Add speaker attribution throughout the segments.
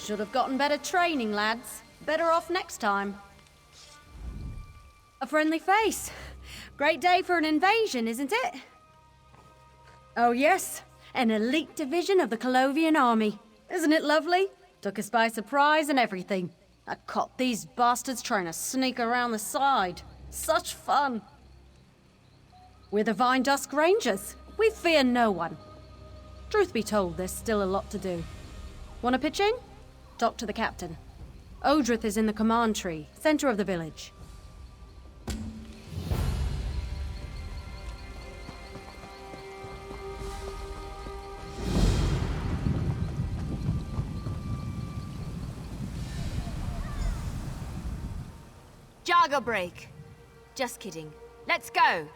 Speaker 1: Should have gotten better training, lads. Better off next time. A friendly face. Great day for an invasion, isn't it? Oh yes, an elite division of the Colovian army. Isn't it lovely? Took us by surprise and everything. I caught these bastards trying to sneak around the side. Such fun. We're the Vine Dusk Rangers. We fear no one. Truth be told, there's still a lot to do. Wanna pitch in? Talk to the captain. Odrith is in the command tree, center of the village.
Speaker 2: Jargo break. Just kidding. Let's go.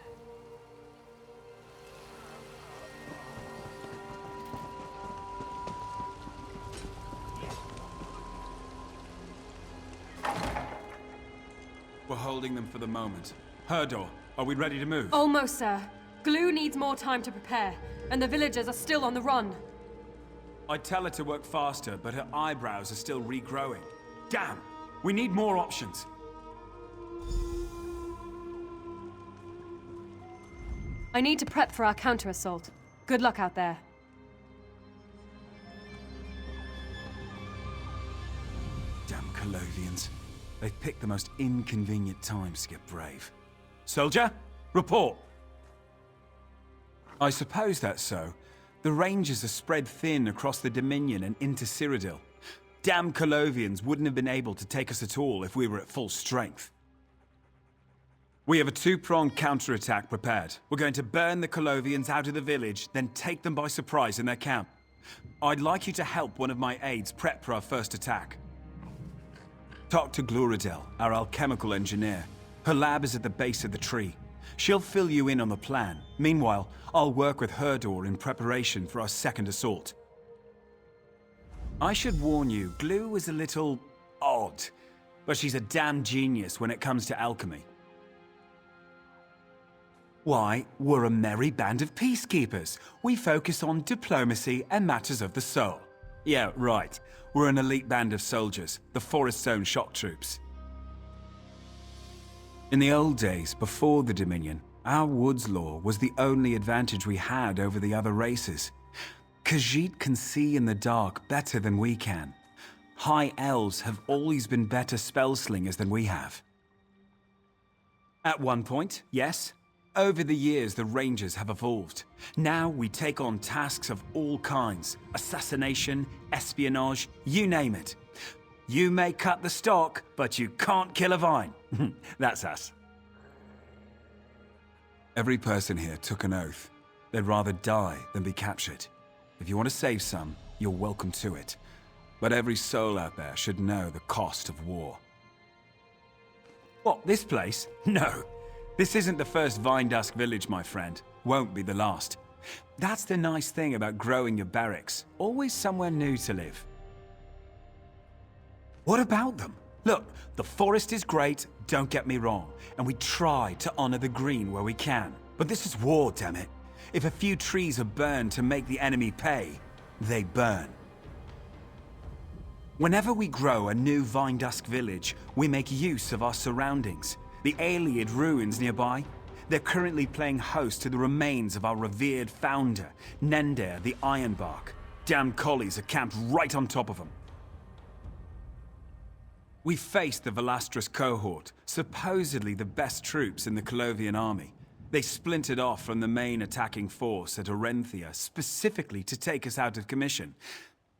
Speaker 3: We're holding them for the moment. Herdor, are we ready to move?
Speaker 4: Almost, sir. Glue needs more time to prepare, and the villagers are still on the run.
Speaker 3: I'd tell her to work faster, but her eyebrows are still regrowing. Damn! We need more options.
Speaker 4: I need to prep for our counter-assault. Good luck out there.
Speaker 3: Damn Colovians. They've picked the most inconvenient times to get brave. Soldier, report! I suppose that's so. The Rangers are spread thin across the Dominion and into Cyrodiil. Damn Colovians wouldn't have been able to take us at all if we were at full strength. We have a two-pronged counterattack prepared. We're going to burn the Colovians out of the village, then take them by surprise in their camp. I'd like you to help one of my aides prep for our first attack. Talk to Glooradel, our alchemical engineer. Her lab is at the base of the tree. She'll fill you in on the plan. Meanwhile, I'll work with Herdor in preparation for our second assault. I should warn you, Glue is a little odd, but she's a damn genius when it comes to alchemy. Why, we're a merry band of peacekeepers. We focus on diplomacy and matters of the soul. Yeah, right. We're an elite band of soldiers, the Forest Zone shock troops. In the old days, before the Dominion, our woods law was the only advantage we had over the other races. Khajiit can see in the dark better than we can. High Elves have always been better spellslingers than we have. At one point, yes. Over the years, the Rangers have evolved. Now we take on tasks of all kinds. Assassination, espionage, you name it. You may cut the stock, but you can't kill a vine. That's us. Every person here took an oath. They'd rather die than be captured. If you want to save some, you're welcome to it. But every soul out there should know the cost of war. What, this place? No. This isn't the first Vine Dusk village, my friend. Won't be the last. That's the nice thing about growing your barracks. Always somewhere new to live. What about them? Look, the forest is great, don't get me wrong, and we try to honor the green where we can. But this is war, damn it. If a few trees are burned to make the enemy pay, they burn. Whenever we grow a new Vine Dusk village, we make use of our surroundings. The Aeliad ruins nearby. They're currently playing host to the remains of our revered founder, Nender the Ironbark. Damn collies are camped right on top of them. We faced the Velastris cohort, supposedly the best troops in the Colovian army. They splintered off from the main attacking force at Orenthia specifically to take us out of commission.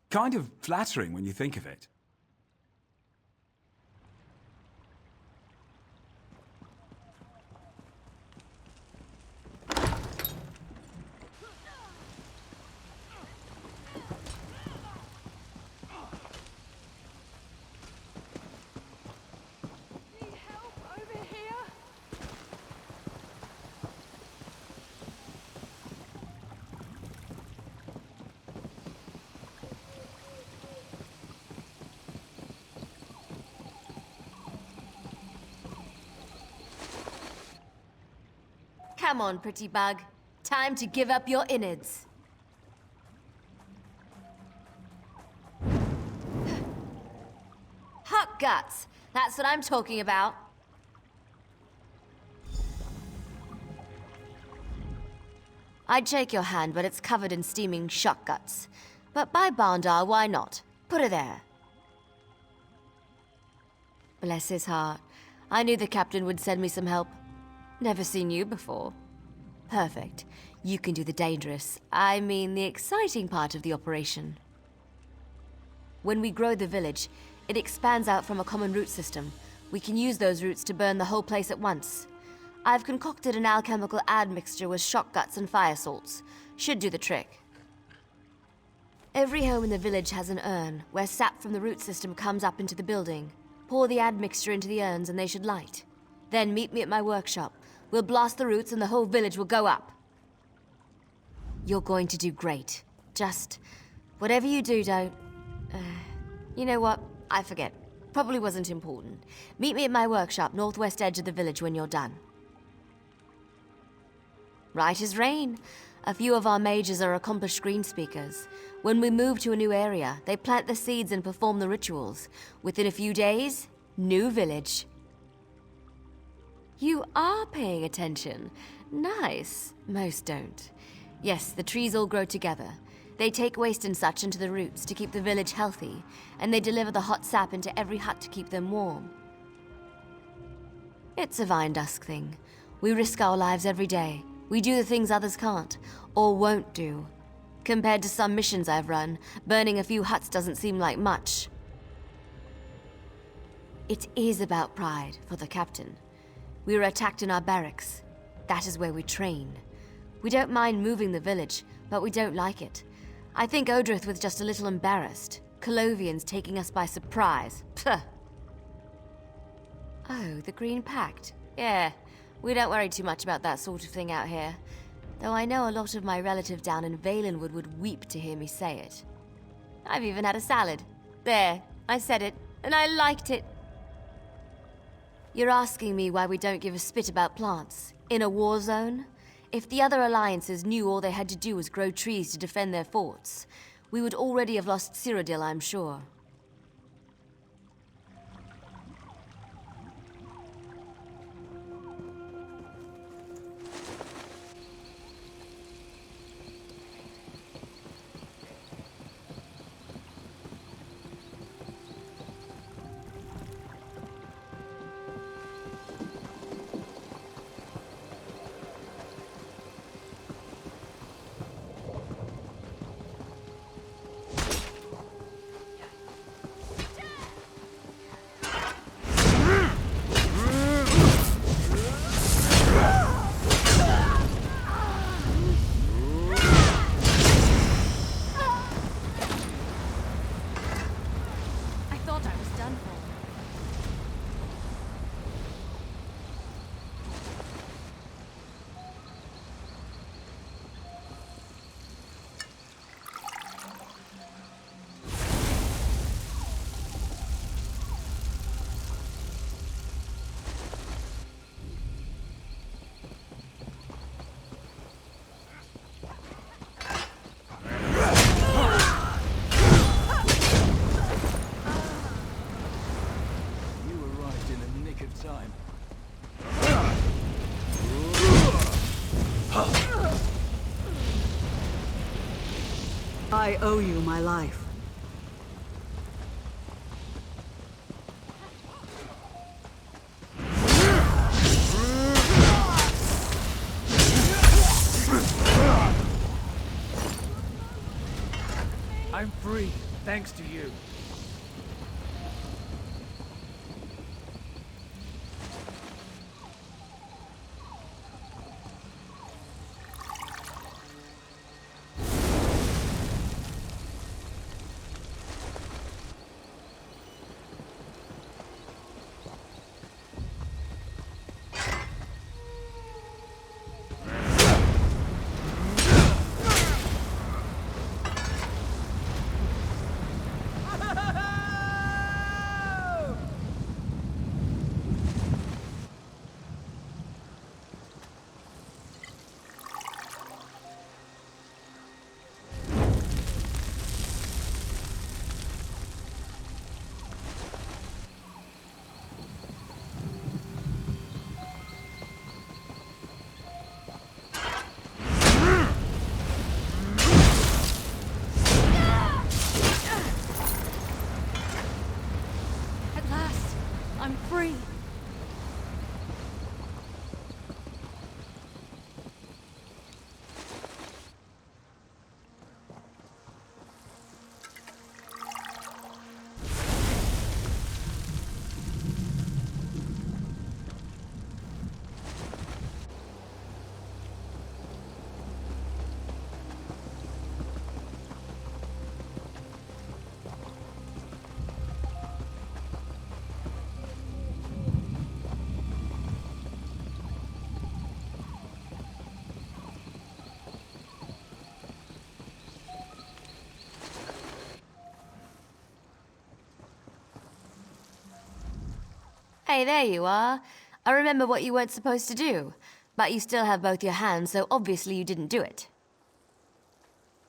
Speaker 3: Kind of flattering when you think of it.
Speaker 2: Come on, pretty bug. Time to give up your innards. guts. That's what I'm talking about. I'd shake your hand, but it's covered in steaming shock guts. But by Bandar, why not? Put her there. Bless his heart. I knew the captain would send me some help. Never seen you before. Perfect. You can do the dangerous, I mean the exciting part of the operation. When we grow the village, it expands out from a common root system. We can use those roots to burn the whole place at once. I've concocted an alchemical admixture with shock guts and fire salts. Should do the trick. Every home in the village has an urn, where sap from the root system comes up into the building. Pour the admixture into the urns and they should light. Then meet me at my workshop. We'll blast the roots and the whole village will go up. You're going to do great. Just, whatever you do, don't... you know what? I forget. Probably wasn't important. Meet me at my workshop, northwest edge of the village when you're done. Right as rain. A few of our mages are accomplished green speakers. When we move to a new area, they plant the seeds and perform the rituals. Within a few days, new village. You are paying attention. Nice. Most don't. Yes, the trees all grow together. They take waste and such into the roots to keep the village healthy, and they deliver the hot sap into every hut to keep them warm. It's a vine dusk thing. We risk our lives every day. We do the things others can't, or won't do. Compared to some missions I've run, burning a few huts doesn't seem like much. It is about pride for the captain. We were attacked in our barracks. That is where we train. We don't mind moving the village, but we don't like it. I think Odrith was just a little embarrassed. Colovians taking us by surprise. Puh. Oh, the Green Pact. Yeah, we don't worry too much about that sort of thing out here. Though I know a lot of my relatives down in Valenwood would weep to hear me say it. I've even had a salad. There, I said it, and I liked it. You're asking me why we don't give a spit about plants? In a war zone? If the other alliances knew all they had to do was grow trees to defend their forts, we would already have lost Cyrodiil, I'm sure.
Speaker 5: I owe you my life.
Speaker 6: I'm free, thanks to you.
Speaker 4: I'm free.
Speaker 2: Hey, there you are. I remember what you weren't supposed to do, but you still have both your hands, so obviously you didn't do it.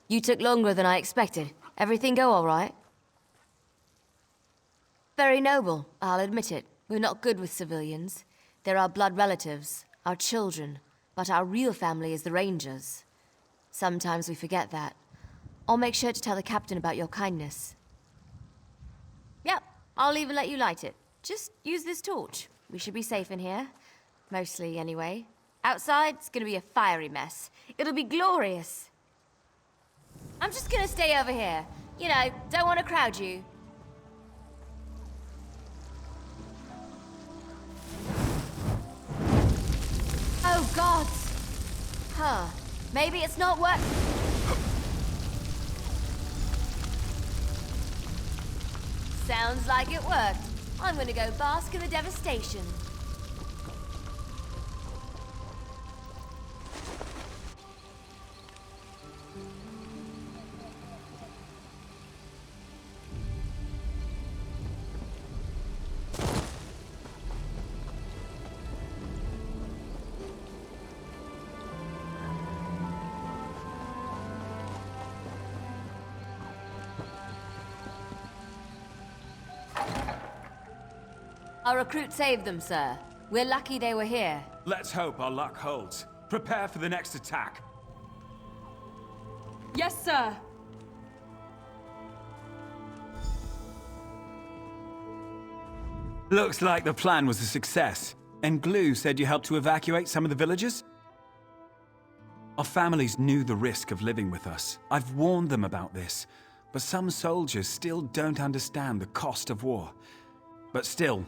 Speaker 2: You took longer than I expected. Everything go all right? Very noble, I'll admit it. We're not good with civilians. They're our blood relatives, our children, but our real family is the Rangers. Sometimes we forget that. I'll make sure to tell the captain about your kindness. Yep, I'll even let you light it. Just use this torch. We should be safe in here. Mostly, anyway. Outside, it's gonna be a fiery mess. It'll be glorious. I'm just gonna stay over here. You know, don't want to crowd you. Oh, gods! Huh. Maybe it's not work. Sounds like it worked. I'm gonna go bask in the devastation. Our recruit saved them, sir. We're lucky they were here.
Speaker 3: Let's hope our luck holds. Prepare for the next attack.
Speaker 4: Yes, sir.
Speaker 3: Looks like the plan was a success. And Glue said you helped to evacuate some of the villagers? Our families knew the risk of living with us. I've warned them about this. But some soldiers still don't understand the cost of war. But still,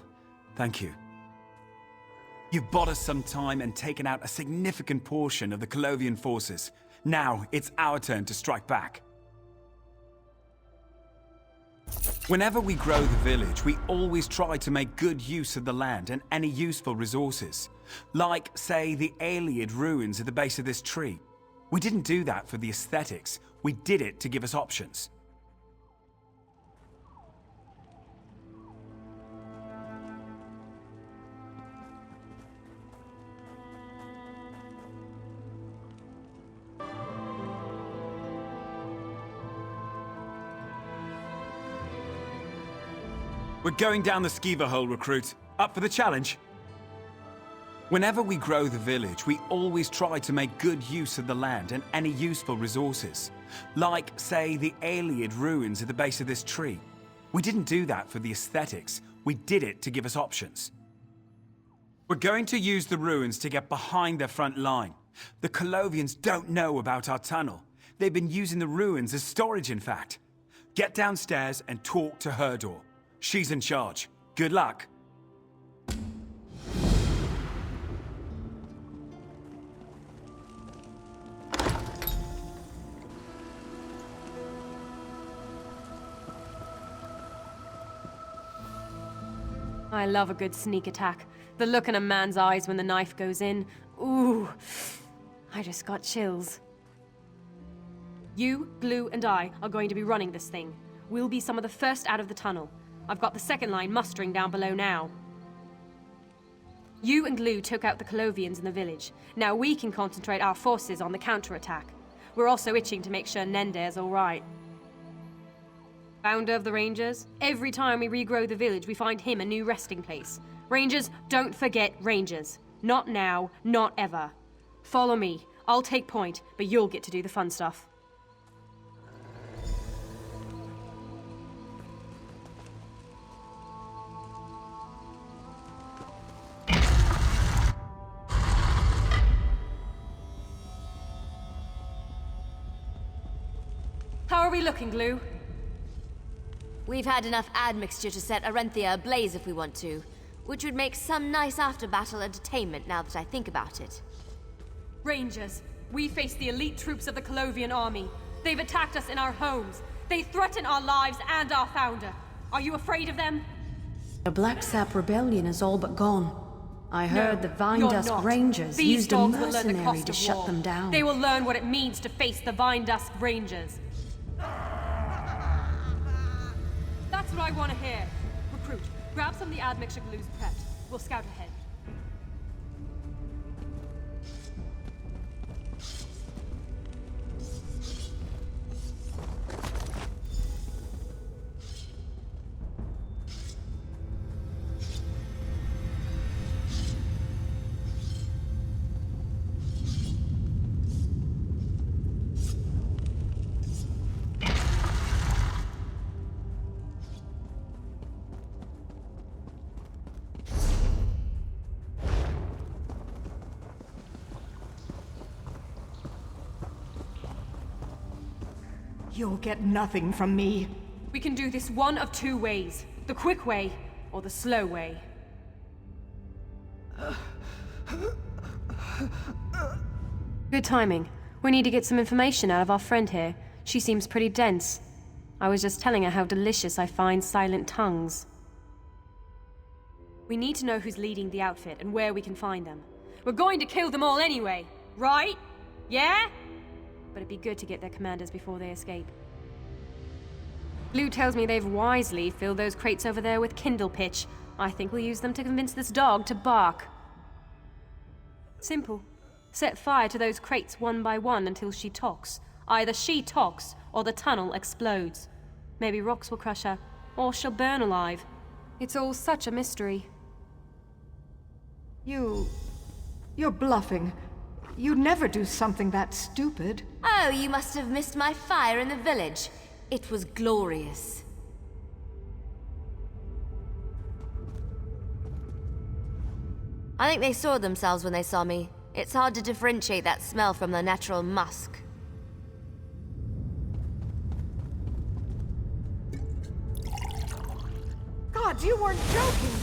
Speaker 3: thank you. You've bought us some time and taken out a significant portion of the Colovian forces. Now, it's our turn to strike back. Whenever we grow the village, we always try to make good use of the land and any useful resources. Like, say, the Aeliad ruins at the base of this tree. We didn't do that for the aesthetics. We did it to give us options. We're going down the Skeever hole, recruit. Up for the challenge? Whenever we grow the village, we always try to make good use of the land and any useful resources. Like, say, the Aeliad ruins at the base of this tree. We didn't do that for the aesthetics. We did it to give us options. We're going to use the ruins to get behind their front line. The Colovians don't know about our tunnel. They've been using the ruins as storage, in fact. Get downstairs and talk to Hadran. She's in charge. Good luck.
Speaker 4: I love a good sneak attack. The look in a man's eyes when the knife goes in. Ooh, I just got chills. You, Glue, and I are going to be running this thing. We'll be some of the first out of the tunnel. I've got the second line mustering down below now. You and Glue took out the Colovians in the village. Now we can concentrate our forces on the counterattack. We're also itching to make sure Nender's all right. Founder of the Rangers, every time we regrow the village, we find him a new resting place. Rangers, don't forget Rangers. Not now, not ever. Follow me. I'll take point, but you'll get to do the fun stuff. we looking, Glue?
Speaker 2: We've had enough admixture to set Arenthia ablaze if we want to, which would make some nice after-battle entertainment now that I think about it.
Speaker 4: Rangers, we face the elite troops of the Colovian army. They've attacked us in our homes. They threaten our lives and our founder. Are you afraid of them?
Speaker 1: The Black Sap Rebellion is all but gone. I heard the Vine
Speaker 4: you're
Speaker 1: Dusk
Speaker 4: not.
Speaker 1: Rangers
Speaker 4: These
Speaker 1: used a
Speaker 4: dogs will learn the
Speaker 1: mercenary
Speaker 4: cost
Speaker 1: to
Speaker 4: of
Speaker 1: shut
Speaker 4: war.
Speaker 1: them down.
Speaker 4: They will learn what it means to face the Vine Dusk Rangers. That's what I want to hear. Recruit, grab some of the admixture glues prepped. We'll scout ahead.
Speaker 7: You'll get nothing from me.
Speaker 4: We can do this one of two ways. The quick way, or the slow way. Good timing. We need to get some information out of our friend here. She seems pretty dense. I was just telling her how delicious I find silent tongues. We need to know who's leading the outfit and where we can find them. We're going to kill them all anyway, right? Yeah? But it'd be good to get their commanders before they escape. Lou tells me they've wisely filled those crates over there with kindle pitch. I think we'll use them to convince this dog to bark. Simple. Set fire to those crates one by one until she talks. Either she talks, or the tunnel explodes. Maybe rocks will crush her, or she'll burn alive. It's all such a mystery.
Speaker 7: You're bluffing. You'd never do something that stupid.
Speaker 2: Oh, you must have missed my fire in the village. It was glorious. I think they saw themselves when they saw me. It's hard to differentiate that smell from the natural musk.
Speaker 7: God, you weren't joking!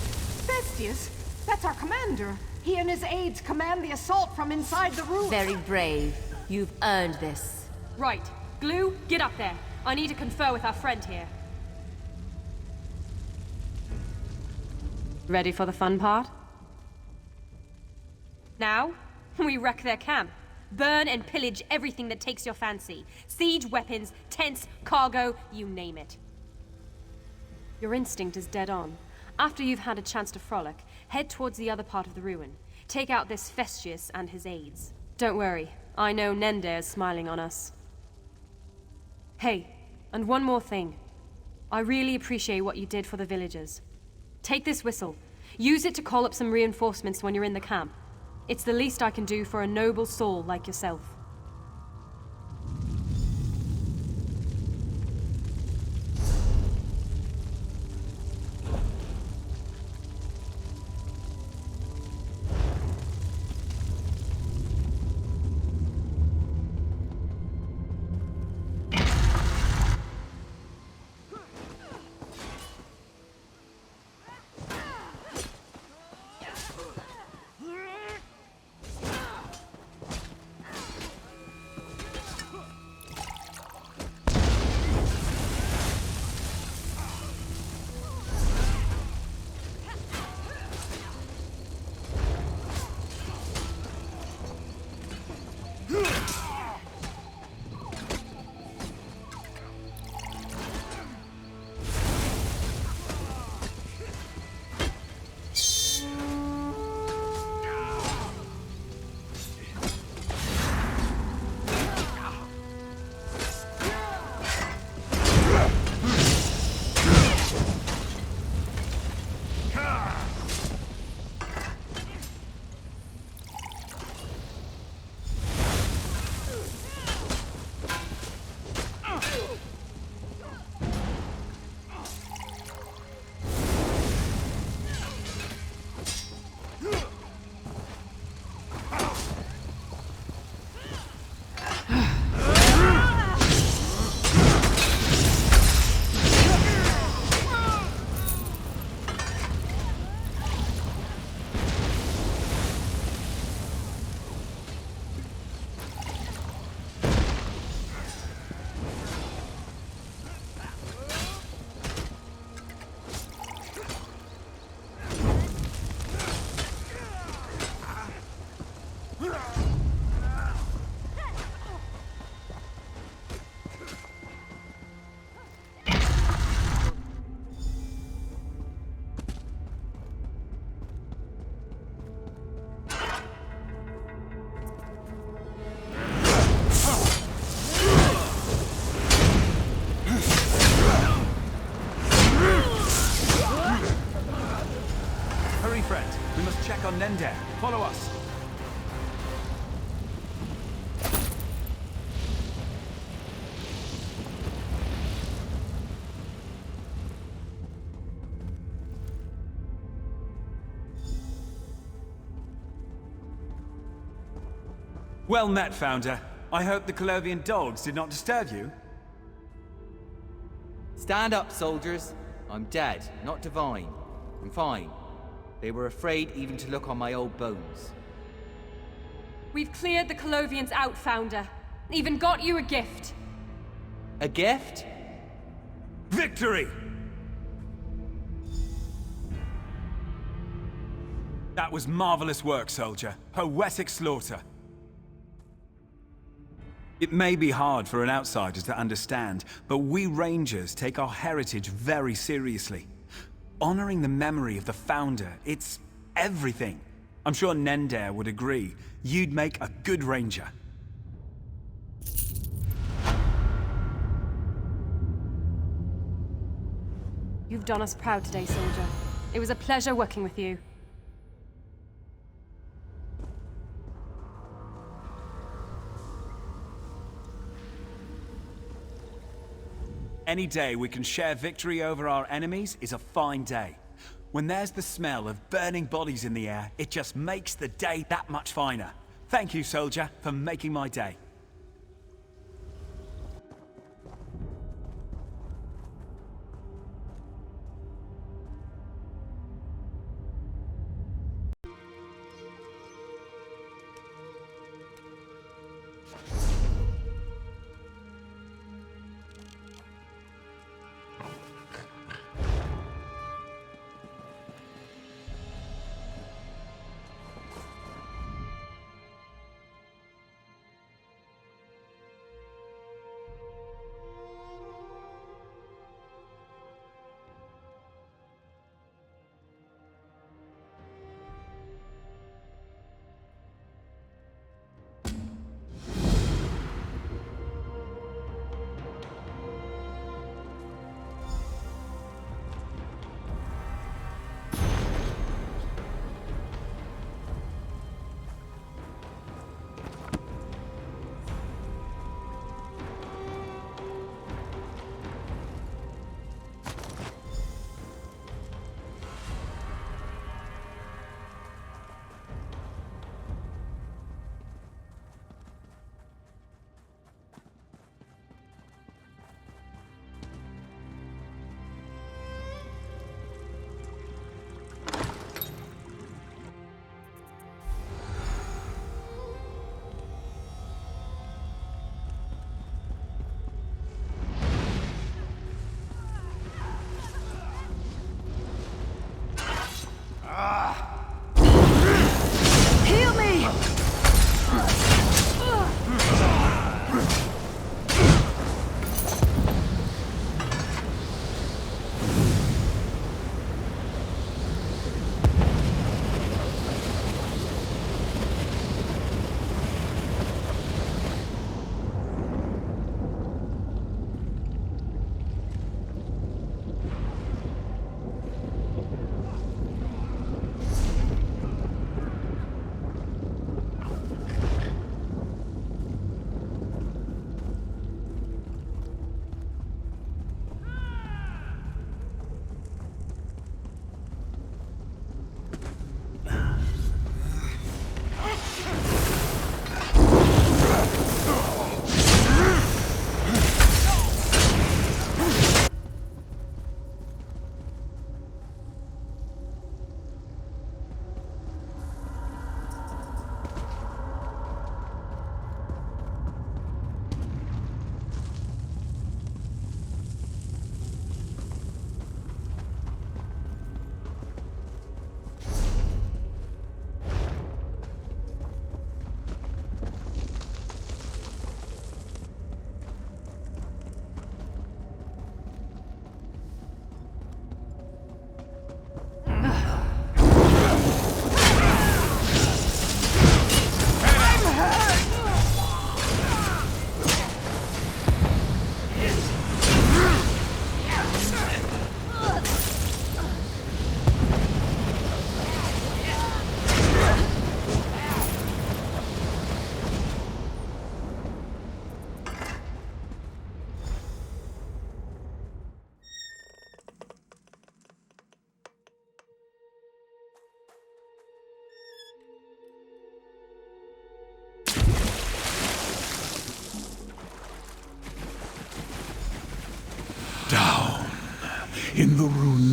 Speaker 7: Thestius, that's our commander. He and his aides command the assault from inside the room.
Speaker 2: Very brave. You've earned this.
Speaker 4: Right. Glue, get up there. I need to confer with our friend here. Ready for the fun part? Now, we wreck their camp. Burn and pillage everything that takes your fancy. Siege weapons, tents, cargo, you name it. Your instinct is dead on. After you've had a chance to frolic, head towards the other part of the ruin. Take out this Thestius and his aides. Don't worry, I know Nende is smiling on us. Hey, and one more thing. I really appreciate what you did for the villagers. Take this whistle. Use it to call up some reinforcements when you're in the camp. It's the least I can do for a noble soul like yourself.
Speaker 3: friend. We must check on Nender. Follow us. Well met, Founder. I hope the Colovian dogs did not disturb you.
Speaker 8: Stand up, soldiers. I'm dead, not divine. I'm fine. They were afraid even to look on my old bones.
Speaker 4: We've cleared the Colovians out, Founder. Even got you a gift.
Speaker 8: A gift?
Speaker 3: Victory! That was marvelous work, soldier. Poetic slaughter. It may be hard for an outsider to understand, but we Rangers take our heritage very seriously. Honoring the memory of the Founder, it's everything. I'm sure Nender would agree. You'd make a good Ranger.
Speaker 4: You've done us proud today, soldier. It was a pleasure working with you.
Speaker 3: Any day we can share victory over our enemies is a fine day. When there's the smell of burning bodies in the air, it just makes the day that much finer. Thank you, soldier, for making my day.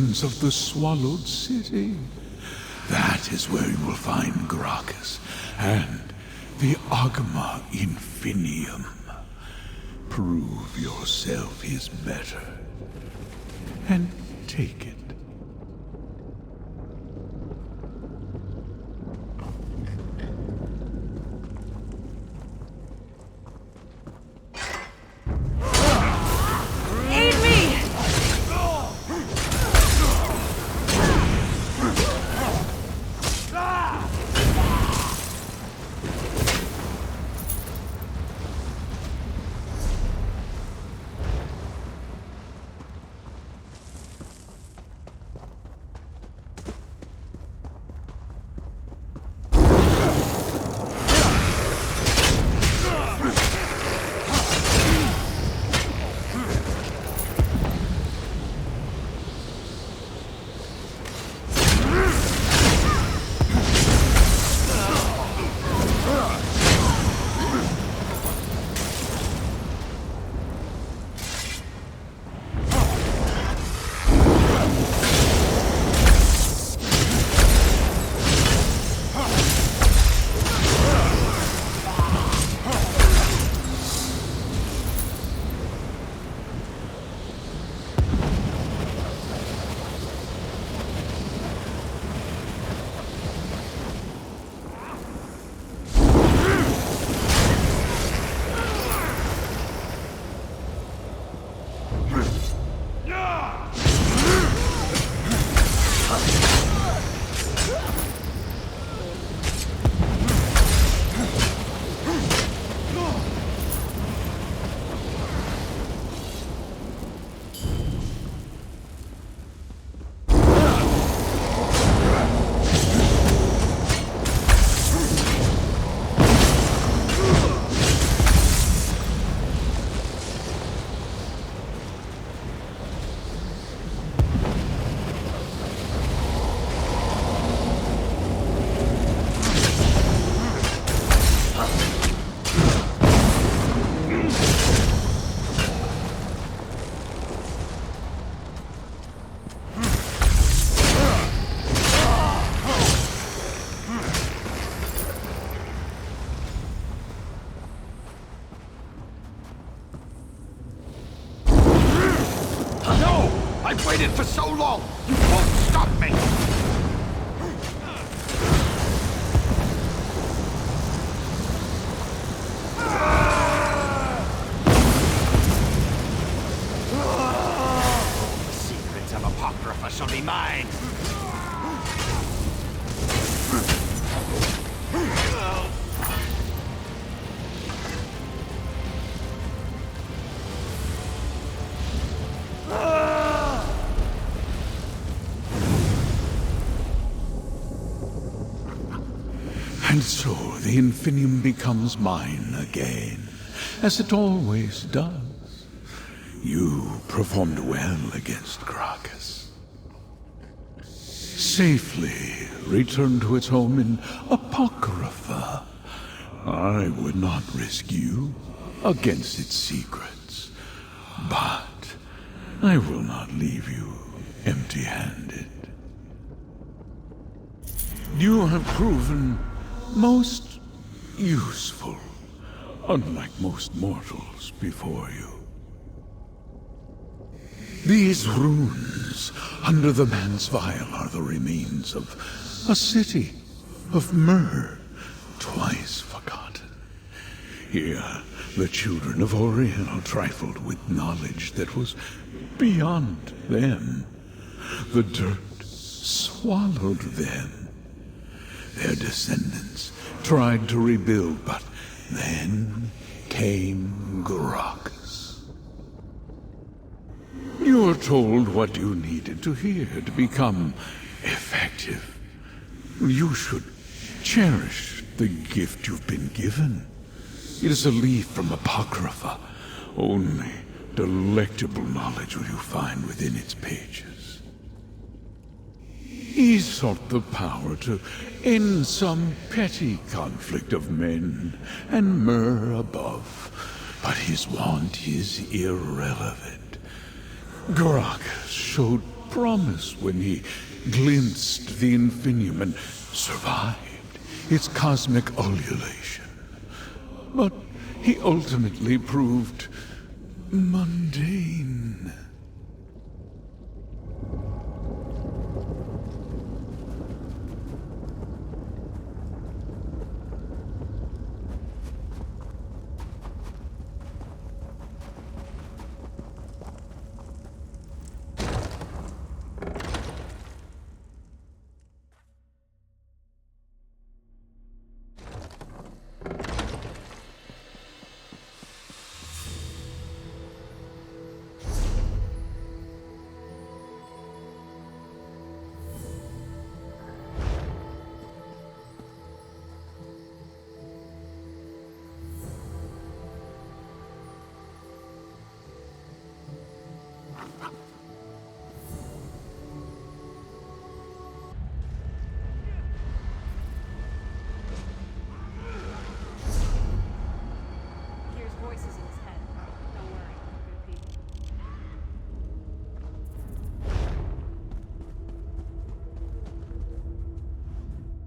Speaker 9: ruins of the Swallowed City. That is where you will find Gracchus and the Agma Infinium. Prove yourself is better, and take it.
Speaker 10: I've waited for so long! You won't stop me! The secrets of Apocrypha shall be mine!
Speaker 9: And so the Infinium becomes mine again, as it always does. You performed well against Gracchus. Safely returned to its home in Apocrypha. I would not risk you against its secrets, but I will not leave you empty-handed. You have proven most useful, unlike most mortals before you. These runes under the man's vial are the remains of a city of myrrh, twice forgotten. Here, the children of Oriel trifled with knowledge that was beyond them. The dirt swallowed them. Their descendants tried to rebuild, but then came Gracchus. You were told what you needed to hear to become effective. You should cherish the gift you've been given. It is a leaf from Apocrypha. Only delectable knowledge will you find within its pages. He sought the power to end some petty conflict of men and myrrh above, but his want is irrelevant. Gracchus showed promise when he glimpsed the infinium and survived its cosmic ululation. But he ultimately proved mundane.
Speaker 4: Hears voices in his head. Don't worry, we're good people.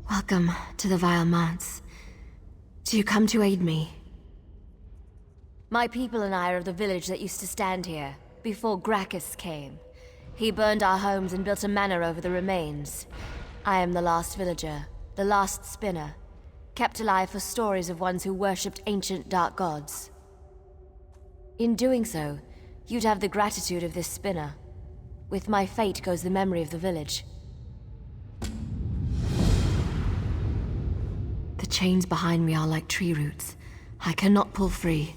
Speaker 2: Welcome to the Vile Manse. Do you come to aid me? My people and I are of the village that used to stand here, before Gracchus came. He burned our homes and built a manor over the remains. I am the last villager, the last spinner, kept alive for stories of ones who worshipped ancient dark gods. In doing so, you'd have the gratitude of this spinner. With my fate goes the memory of the village. The chains behind me are like tree roots. I cannot pull free.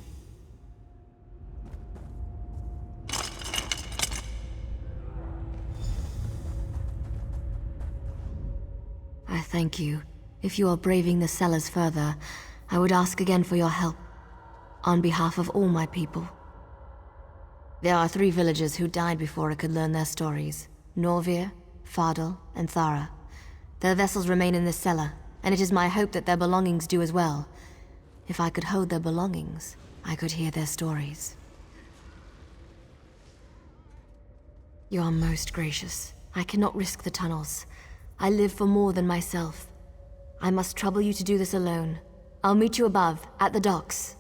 Speaker 2: I thank you. If you are braving the cellars further, I would ask again for your help, on behalf of all my people. There are 3 villagers who died before I could learn their stories. Norvir, Fardal, and Thara. Their vessels remain in this cellar, and it is my hope that their belongings do as well. If I could hold their belongings, I could hear their stories. You are most gracious. I cannot risk the tunnels. I live for more than myself. I must trouble you to do this alone. I'll meet you above, at the docks.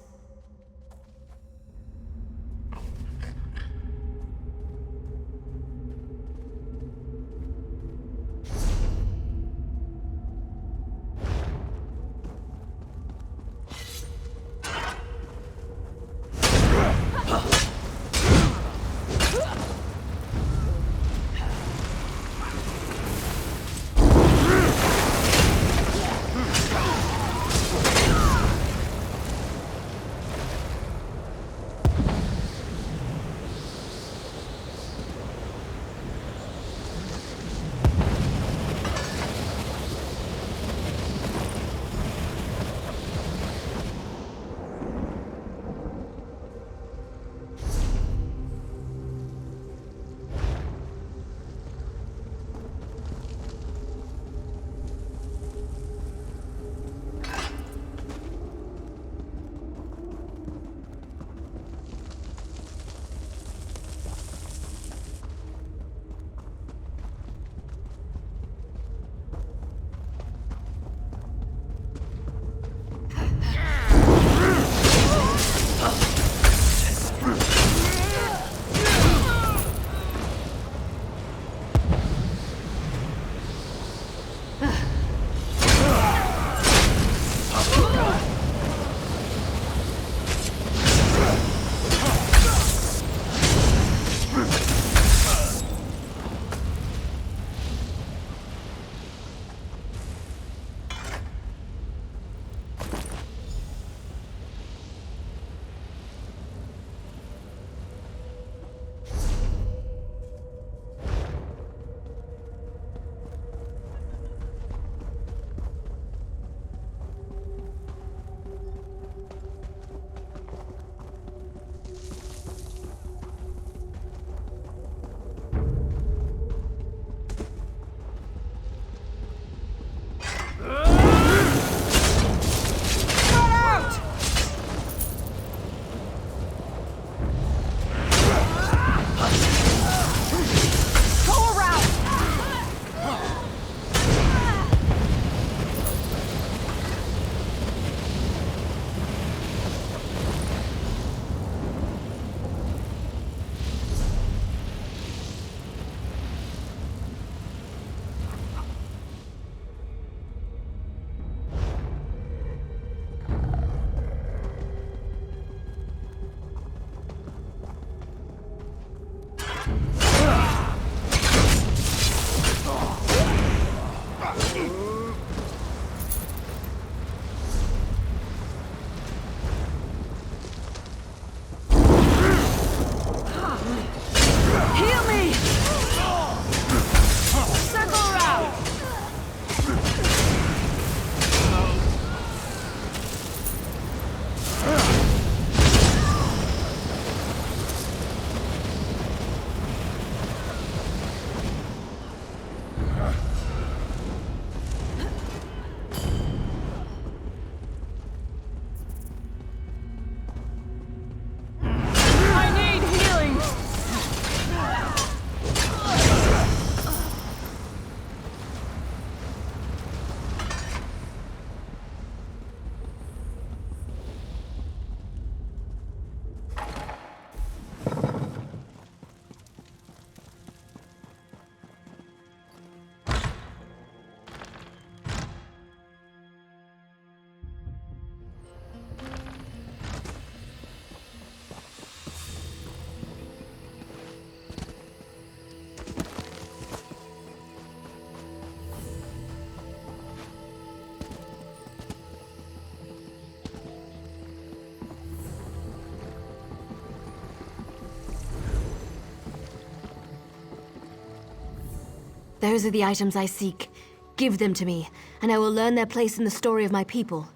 Speaker 2: Those are the items I seek. Give them to me, and I will learn their place in the story of my people.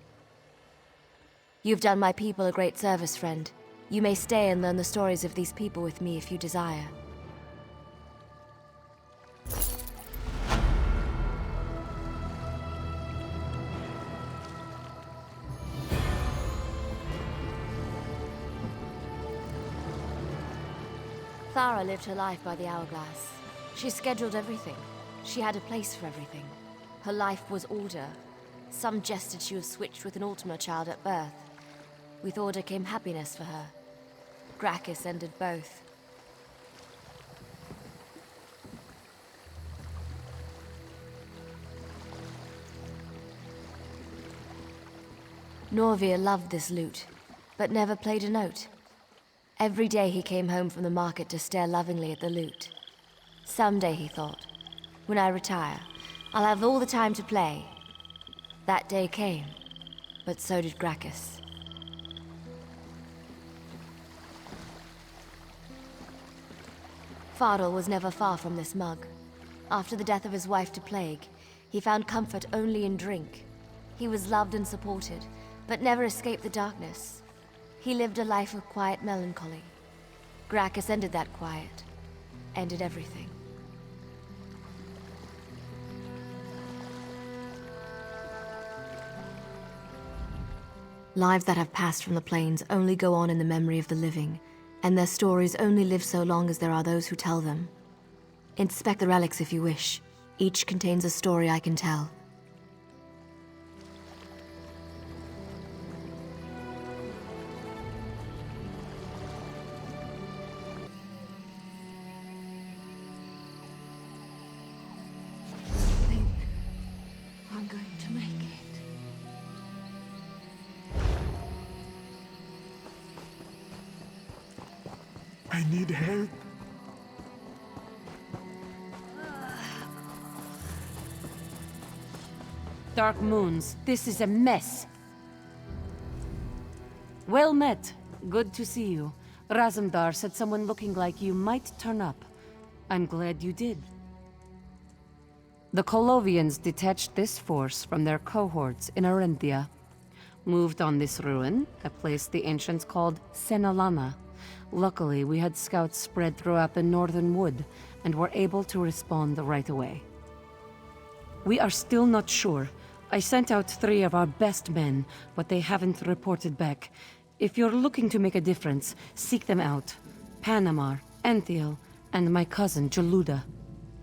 Speaker 2: You've done my people a great service, friend. You may stay and learn the stories of these people with me if you desire. Thara lived her life by the hourglass. She scheduled everything. She had a place for everything. Her life was order. Some jested she was switched with an Ultima child at birth. With order came happiness for her. Gracchus ended both. Norvir loved this loot, but never played a note. Every day he came home from the market to stare lovingly at the loot. Someday, he thought, when I retire, I'll have all the time to play. That day came, but so did Gracchus. Fardal was never far from this mug. After the death of his wife to plague, he found comfort only in drink. He was loved and supported, but never escaped the darkness. He lived a life of quiet melancholy. Gracchus ended that quiet, ended everything. Lives that have passed from the plains only go on in the memory of the living, and their stories only live so long as there are those who tell them. Inspect the relics if you wish. Each contains a story I can tell.
Speaker 5: I'm going to make it.
Speaker 11: I need help.
Speaker 12: Dark Moons, this is a mess. Well met. Good to see you. Razumdar said someone looking like you might turn up. I'm glad you did. The Colovians detached this force from their cohorts in Arenthia. Moved on this ruin, a place the ancients called Senalana. Luckily, we had scouts spread throughout the northern wood, and were able to respond right away. We are still not sure. I sent out 3 of our best men, but they haven't reported back. If you're looking to make a difference, seek them out. Panamar, Anthiel, and my cousin, Jaluda.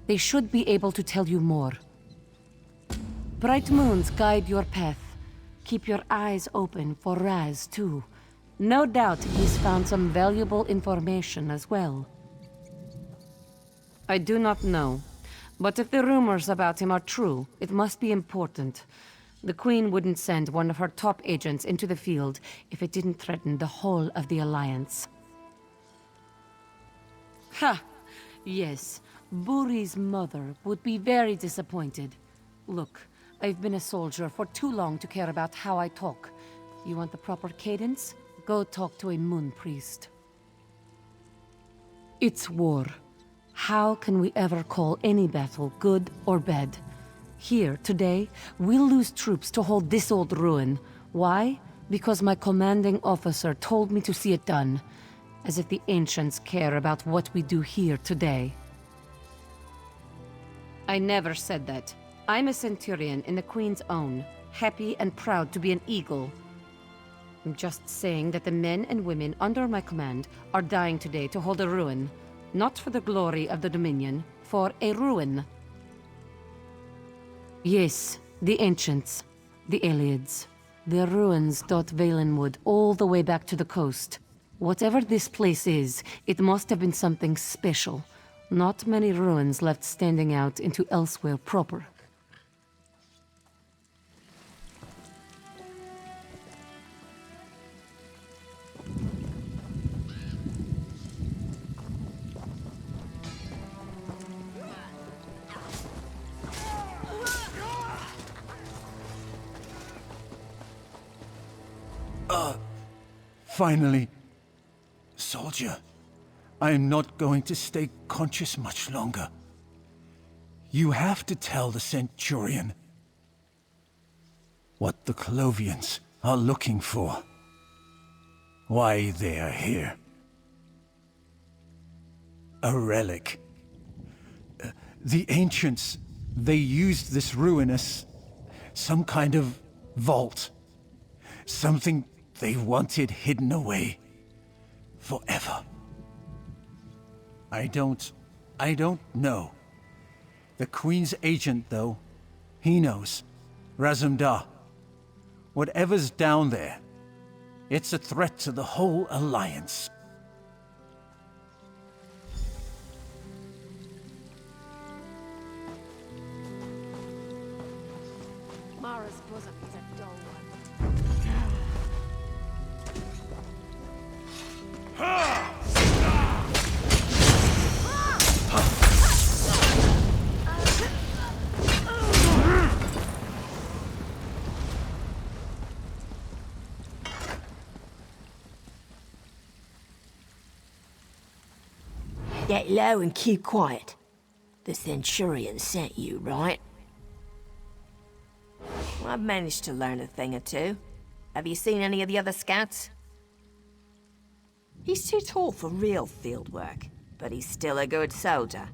Speaker 12: They should be able to tell you more. Bright moons guide your path. Keep your eyes open for Raz, too. No doubt he's found some valuable information as well. I do not know, but if the rumors about him are true, it must be important. The Queen wouldn't send one of her top agents into the field if it didn't threaten the whole of the Alliance. Ha! Yes, Buri's mother would be very disappointed. Look, I've been a soldier for too long to care about how I talk. You want the proper cadence? Go talk to a moon priest. It's war. How can we ever call any battle good or bad? Here, today, we'll lose troops to hold this old ruin. Why? Because my commanding officer told me to see it done. As if the ancients care about what we do here today. I never said that. I'm a centurion in the Queen's own, happy and proud to be an eagle. I'm just saying that the men and women under my command are dying today to hold a ruin. Not for the glory of the Dominion, for a ruin. Yes, the ancients, the Eliads. Their ruins dot Valenwood all the way back to the coast. Whatever this place is, it must have been something special. Not many ruins left standing out into elsewhere proper.
Speaker 11: Finally. Soldier, I am not going to stay conscious much longer.
Speaker 13: You have to tell the Centurion what the Colovians are looking for. Why they are here. A relic. The ancients, they used this ruin as some kind of vault. Something they wanted hidden away forever. I don't know. The Queen's agent, though, he knows. Razumdar. Whatever's down there, it's a threat to the whole Alliance.
Speaker 5: Mara's bosom is a dull one.
Speaker 14: Get low and keep quiet. The Centurion sent you, right? I've managed to learn a thing or two. Have you seen any of the other scouts? He's too tall for real field work, but he's still a good soldier.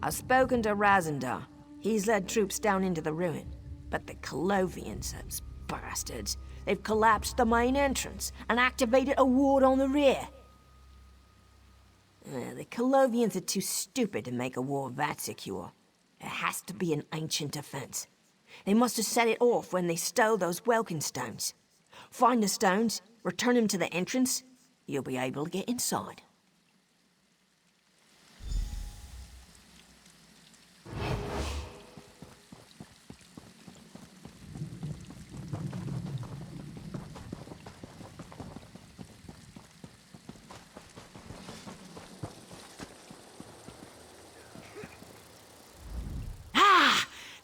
Speaker 14: I've spoken to Razumdar. He's led troops down into the ruin. But the Colovians, those bastards, they've collapsed the main entrance and activated a ward on the rear. The Colovians are too stupid to make a wall that secure. It has to be an ancient defense. They must have set it off when they stole those Welkin stones. Find the stones, return them to the entrance, you'll be able to get inside.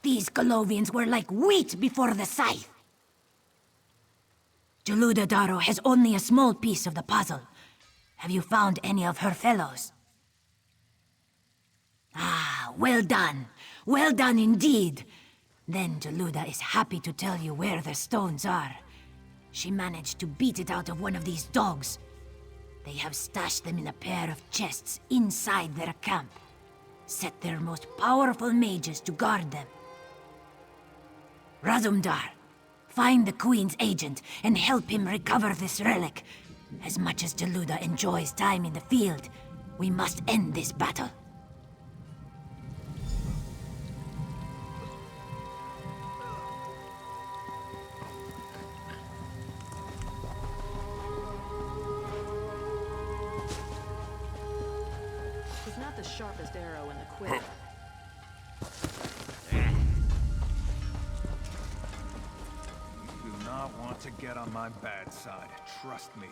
Speaker 15: These Colovians were like wheat before the scythe. Jaluda Daro has only a small piece of the puzzle. Have you found any of her fellows? Ah, well done. Well done indeed. Then Jaluda is happy to tell you where the stones are. She managed to beat it out of one of these dogs. They have stashed them in a pair of chests inside their camp. Set their most powerful mages to guard them. Razumdar, find the Queen's agent and help him recover this relic. As much as Jaluda enjoys time in the field, we must end this battle.
Speaker 5: He's not the sharpest arrow in the quiver.
Speaker 6: Want to get on my bad side, trust me.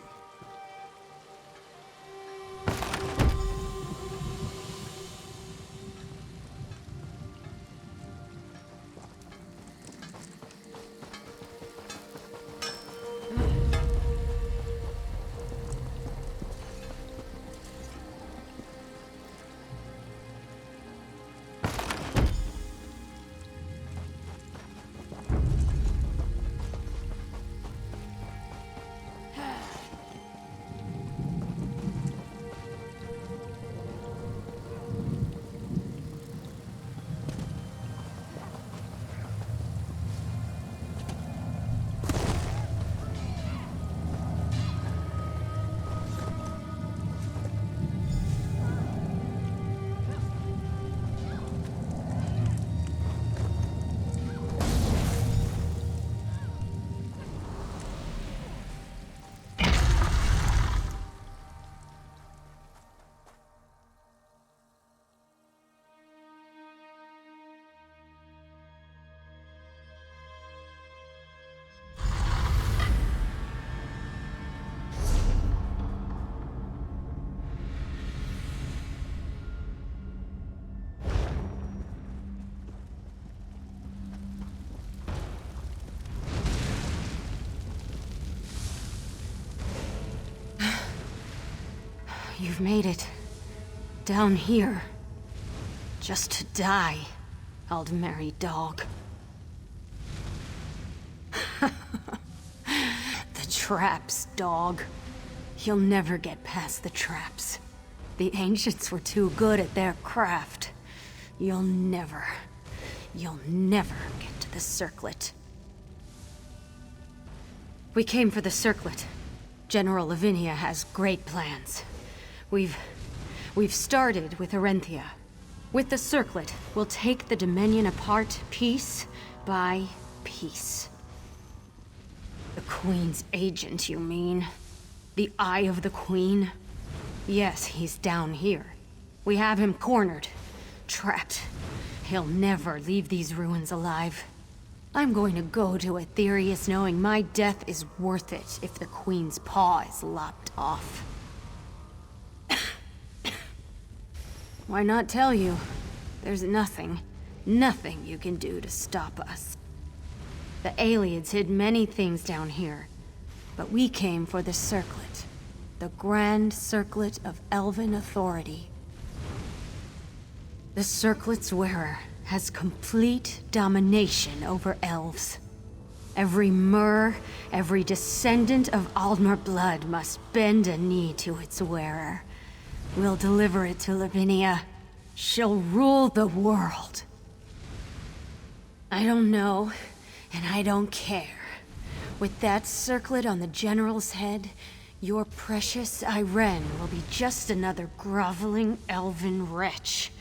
Speaker 4: You've made it. Down here. Just to die.
Speaker 1: called Merry Dog. The traps, dog. You'll never get past the traps. The ancients were too good at their craft. You'll never get to the circlet. We came for the circlet. General Lavinia has great plans. We've started with Orenthia. With the circlet, we'll take the Dominion apart piece by piece. The Queen's agent, you mean? The Eye of the Queen? Yes, he's down here. We have him cornered, trapped. He'll never leave these ruins alive. I'm going to go to Aetherius knowing my death is worth it if the Queen's paw is lopped off. Why not tell you? There's nothing you can do to stop us. The Aliens hid many things down here, but we came for the circlet. The grand circlet of elven authority. The circlet's wearer has complete domination over elves. Every Mer, every descendant of Aldmer blood must bend a knee to its wearer. We'll deliver it to Lavinia. She'll rule the world. I don't know, and I don't care. With that circlet on the General's head, your precious Irene will be just another groveling elven wretch.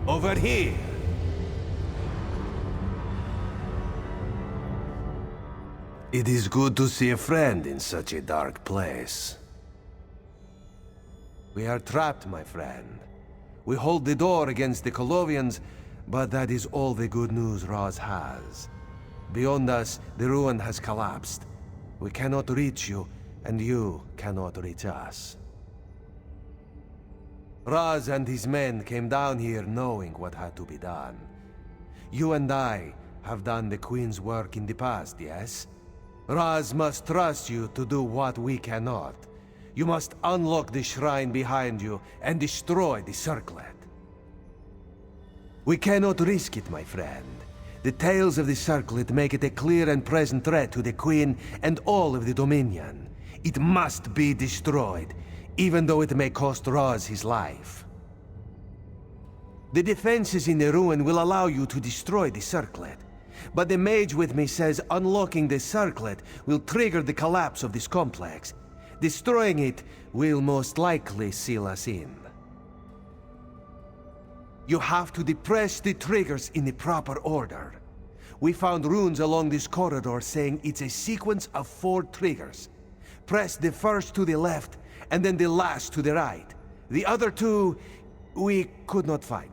Speaker 16: Over here! It is good to see a friend in such a dark place. We are trapped, my friend. We hold the door against the Colovians, but that is all the good news Raz has. Beyond us, the ruin has collapsed. We cannot reach you, and you cannot reach us. Raz and his men came down here knowing what had to be done. You and I have done the Queen's work in the past, yes? Raz must trust you to do what we cannot. You must unlock the shrine behind you and destroy the circlet. We cannot risk it, my friend. The tales of the circlet make it a clear and present threat to the Queen and all of the Dominion. It must be destroyed, even though it may cost Raz his life. The defenses in the ruin will allow you to destroy the circlet, but the mage with me says unlocking the circlet will trigger the collapse of this complex. Destroying it will most likely seal us in. You have to depress the triggers in the proper order. We found runes along this corridor saying it's a sequence of 4 triggers. Press the first to the left, and then the last to the right. The other 2, we could not find.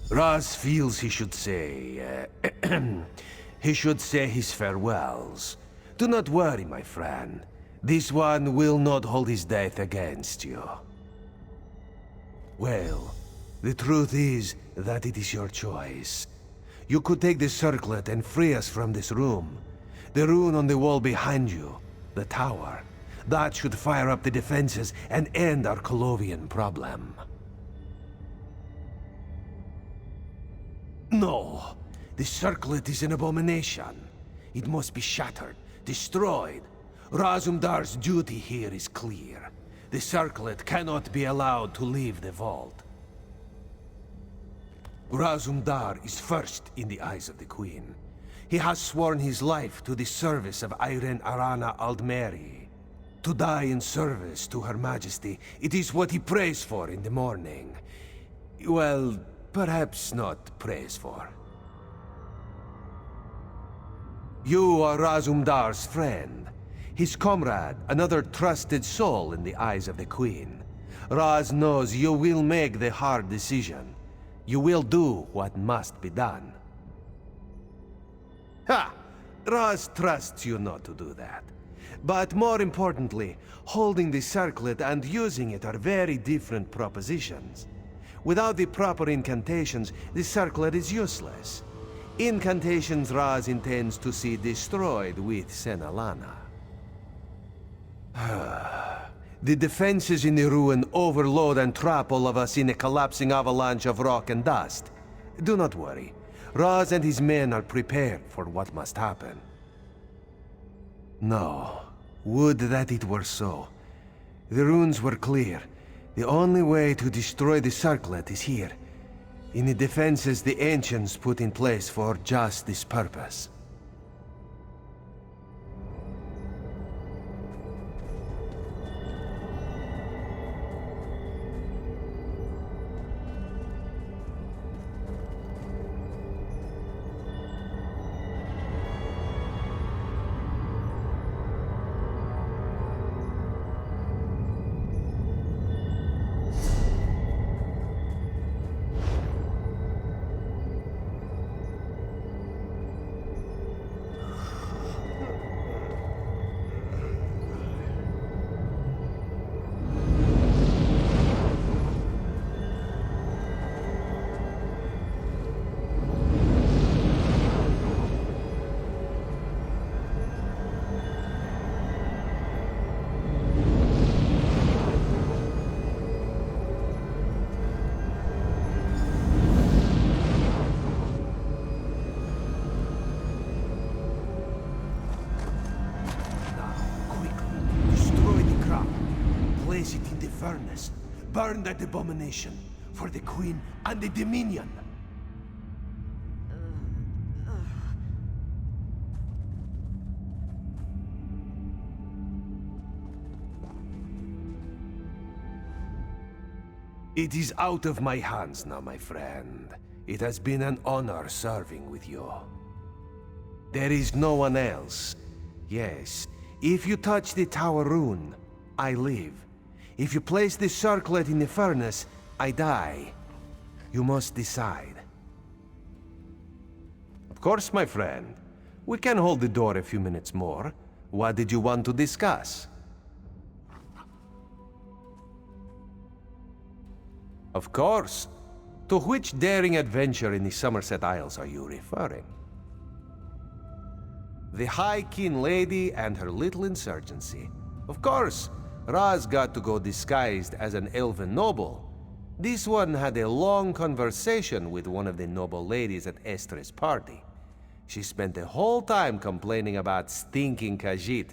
Speaker 16: Raz feels he should say... he should say his farewells. Do not worry, my friend. This one will not hold his death against you. Well, the truth is that it is your choice. You could take the circlet and free us from this room. The rune on the wall behind you, the tower, that should fire up the defenses and end our Colovian problem. No, the circlet is an abomination. It must be shattered, destroyed. Razumdar's duty here is clear. The circlet cannot be allowed to leave the vault. Razumdar is first in the eyes of the Queen. He has sworn his life to the service of Irene Arana Aldmeri. To die in service to Her Majesty, it is what he prays for in the morning. Well, perhaps not prays for. You are Razumdar's friend, his comrade, another trusted soul in the eyes of the Queen. Raz knows you will make the hard decision. You will do what must be done. Ha! Raz trusts you not to do that. But more importantly, holding the circlet and using it are very different propositions. Without the proper incantations, the circlet is useless. Incantations Raz intends to see destroyed with Senalana. The defenses in the ruin overload and trap all of us in a collapsing avalanche of rock and dust. Do not worry. Raz and his men are prepared for what must happen. No. Would that it were so. The runes were clear. The only way to destroy the circlet is here, in the defenses the ancients put in place for just this purpose. Furnace. Burn that abomination for the Queen and the Dominion. It is out of my hands now, my friend. It has been an honor serving with you. There is no one else. Yes, if you touch the Tower Rune, I live. If you place the circlet in the furnace, I die. You must decide. Of course, my friend. We can hold the door a few minutes more. What did you want to discuss? Of course. To which daring adventure in the Somerset Isles are you referring? The High King Lady and her little insurgency. Of course. Raz got to go disguised as an elven noble. This one had a long conversation with one of the noble ladies at Estre's party. She spent the whole time complaining about stinking Khajiit.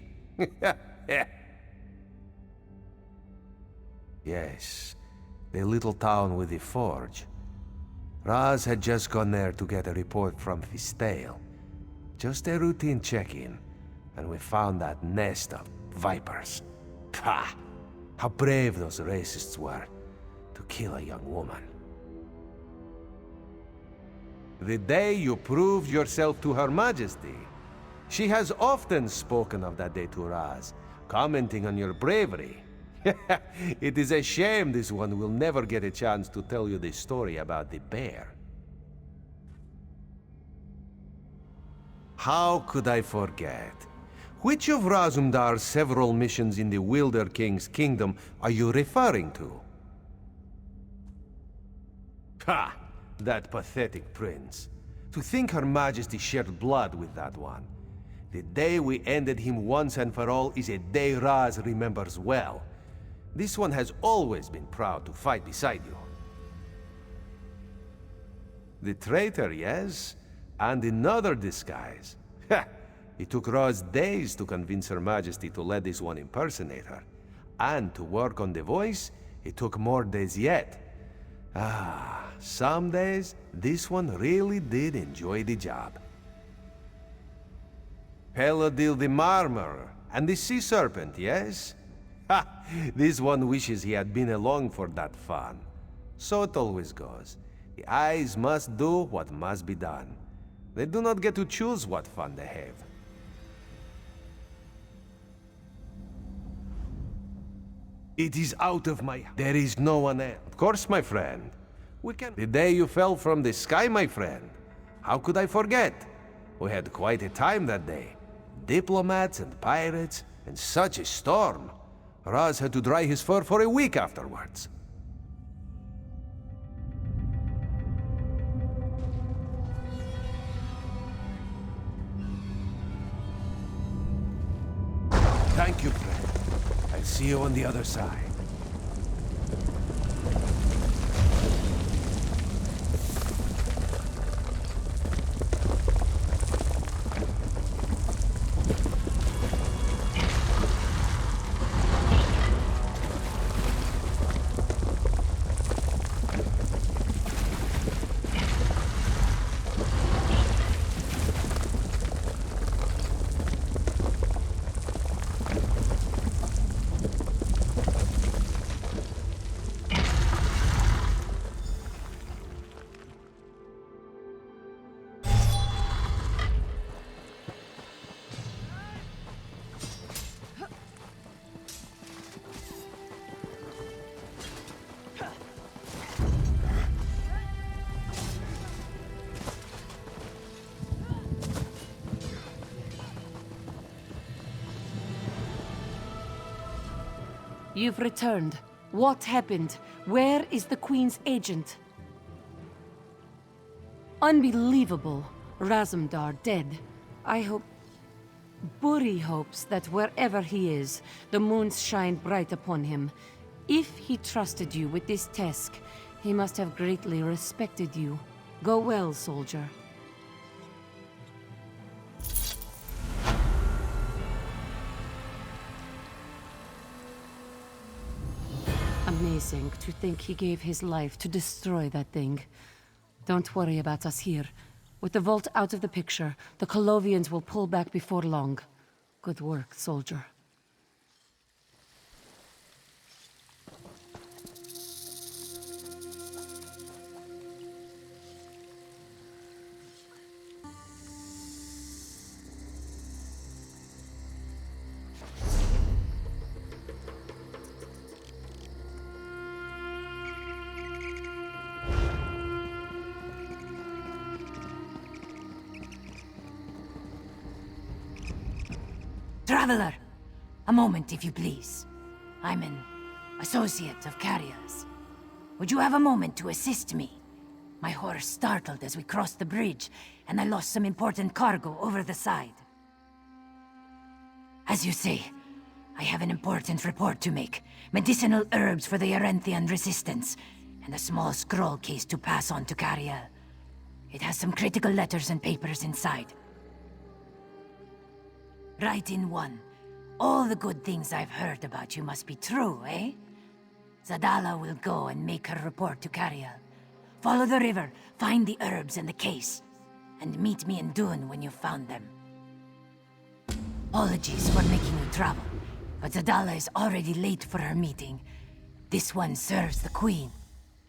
Speaker 16: Yes, the little town with the forge. Raz had just gone there to get a report from Fistale. Just a routine check-in, and we found that nest of vipers. Pah! How brave those racists were to kill a young woman. The day you proved yourself to Her Majesty. She has often spoken of that day to Raz, commenting on your bravery. It is a shame this one will never get a chance to tell you the story about the bear. How could I forget? Which of Razumdar's several missions in the Wilder King's kingdom are you referring to? Ha! That pathetic prince. To think Her Majesty shared blood with that one. The day we ended him once and for all is a day Raz remembers well. This one has always been proud to fight beside you. The traitor, yes? And another disguise. Ha! It took Roz days to convince Her Majesty to let this one impersonate her. And to work on the voice, it took more days yet. Ah, some days, this one really did enjoy the job. Pelodil the Marmorer, and the Sea Serpent, yes? Ha! This one wishes he had been along for that fun. So it always goes. The eyes must do what must be done. They do not get to choose what fun they have. It is out of my... There is no one else. Of course, my friend. We can... The day you fell from the sky, my friend. How could I forget? We had quite a time that day. Diplomats and pirates, and such a storm. Raz had to dry his fur for a week afterwards. Thank you, friend. I'll see you on the other side.
Speaker 12: You've returned. What happened? Where is the Queen's agent? Unbelievable. Razumdar dead. I hope... Buri hopes that wherever he is, the moons shine bright upon him. If he trusted you with this task, he must have greatly respected you. Go well, soldier. Amazing to think he gave his life to destroy that thing. Don't worry about us here. With the vault out of the picture, the Colovians will pull back before long. Good work, soldier.
Speaker 15: Traveler! A moment, if you please. I'm an associate of Carrier's. Would you have a moment to assist me? My horse startled as we crossed the bridge, and I lost some important cargo over the side. As you say, I have an important report to make. Medicinal herbs for the Arenthian resistance, and a small scroll case to pass on to Carrier. It has some critical letters and papers inside. Write in one. All the good things I've heard about you must be true, eh? Zadala will go and make her report to Carrier. Follow the river, find the herbs and the case, and meet me in Dune when you've found them. Apologies for making you travel, but Zadala is already late for her meeting. This one serves the Queen,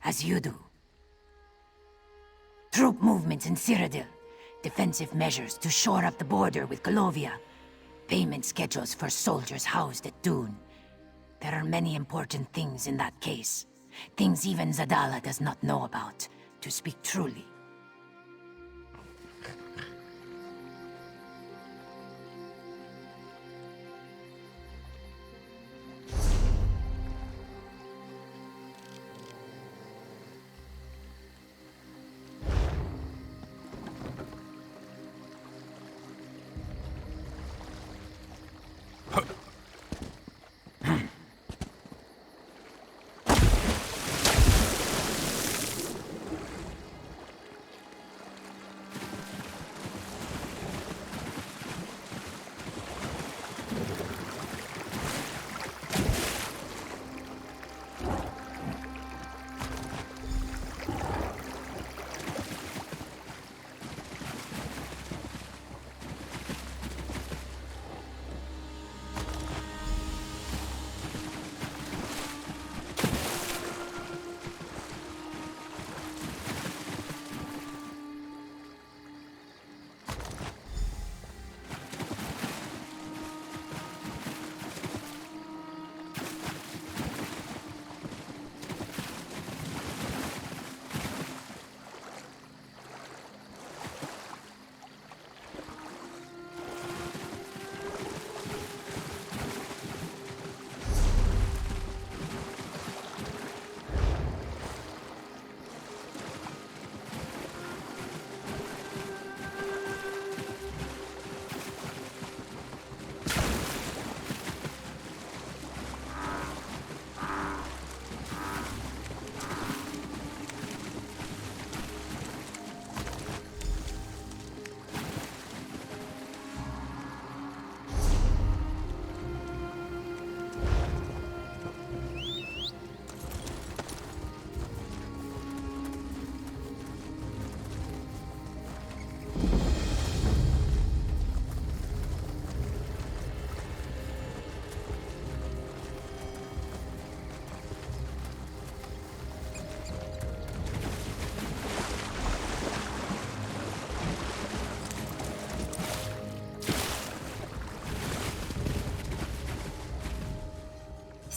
Speaker 15: as you do. Troop movements in Cyrodiil. Defensive measures to shore up the border with Colovia. Payment schedules for soldiers housed at Dune. There are many important things in that case. Things even Zadala does not know about, to speak truly.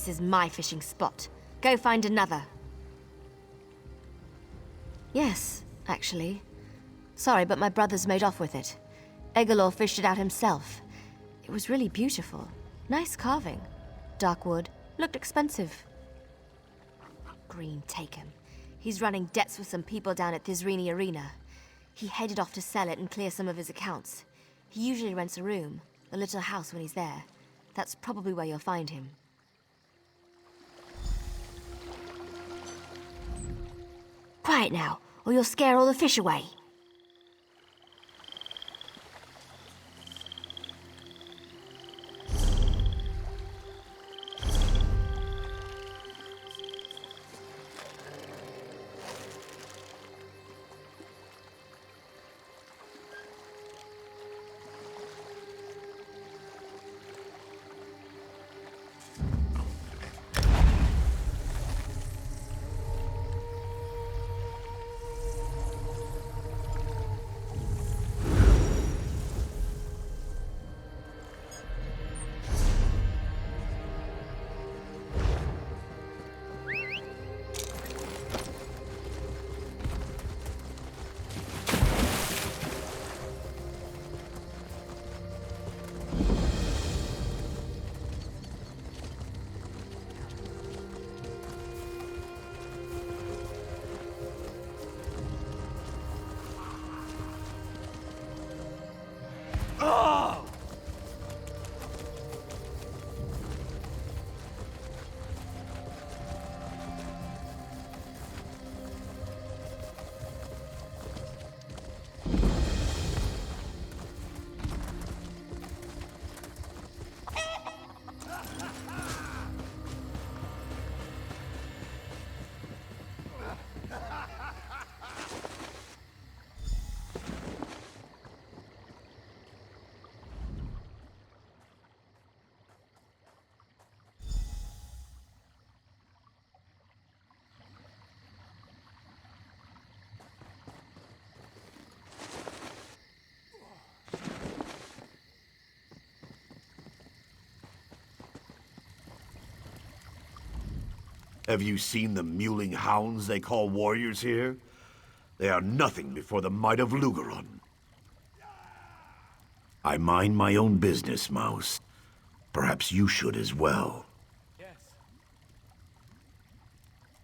Speaker 2: This is my fishing spot. Go find another. Yes, actually. Sorry, but my brother's made off with it. Eggalor fished it out himself. It was really beautiful. Nice carving. Dark wood. Looked expensive. Green, take him. He's running debts with some people down at Thizrini Arena. He headed off to sell it and clear some of his accounts. He usually rents a room, a little house when he's there. That's probably where you'll find him. Quiet now, or you'll scare all the fish away.
Speaker 10: Have you seen the mewling hounds they call warriors here? They are nothing before the might of Lugaron. I mind my own business, Mouse. Perhaps you should as well.
Speaker 6: Yes.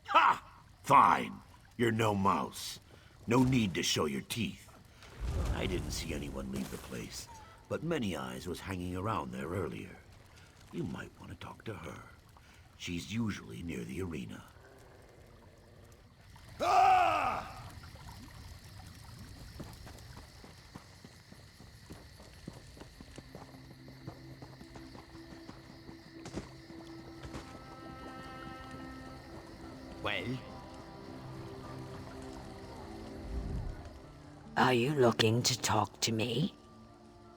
Speaker 10: Ha! Fine. You're no mouse. No need to show your teeth. I didn't see anyone leave the place, but Many Eyes was hanging around there earlier. You might want to talk to her. She's usually near the arena. Ah!
Speaker 8: Well?
Speaker 15: Are you looking to talk to me?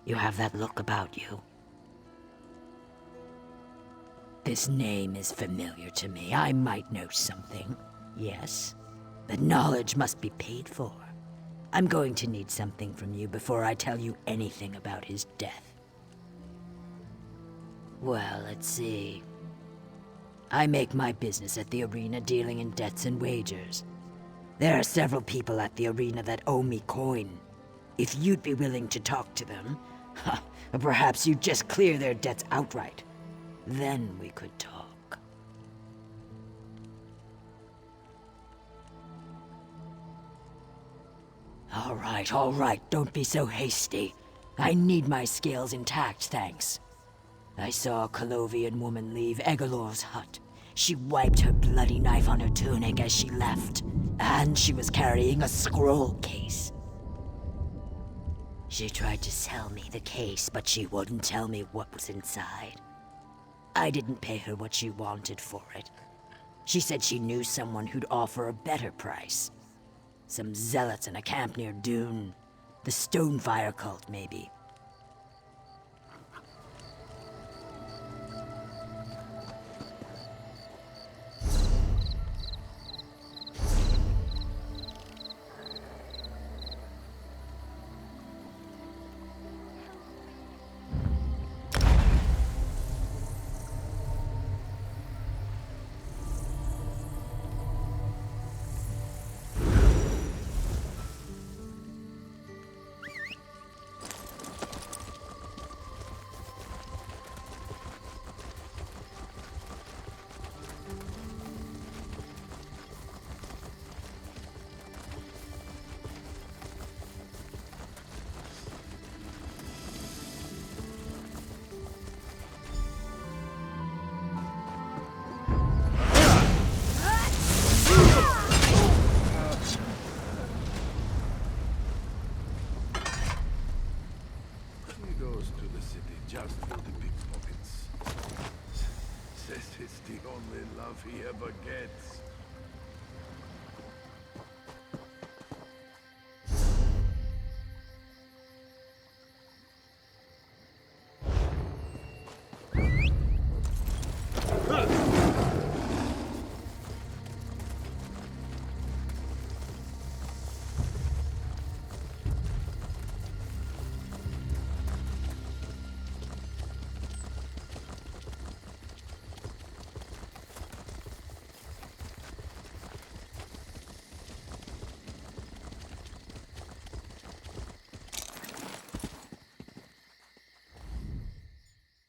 Speaker 15: You have that look about you. This name is familiar to me. I might know something. Yes, but knowledge must be paid for. I'm going to need something from you before I tell you anything about his death. Well, let's see. I make my business at the arena dealing in debts and wagers. There are several people at the arena that owe me coin. If you'd be willing to talk to them, or perhaps you'd just clear their debts outright. Then we could talk. All right, don't be so hasty. I need my scales intact, thanks. I saw a Colovian woman leave Eggalor's hut. She wiped her bloody knife on her tunic as she left, and she was carrying a scroll case. She tried to sell me the case, but she wouldn't tell me what was inside. I didn't pay her what she wanted for it. She said she knew someone who'd offer a better price. Some zealots in a camp near Dune. The Stonefire cult, maybe.
Speaker 9: says it's the only love he ever gets.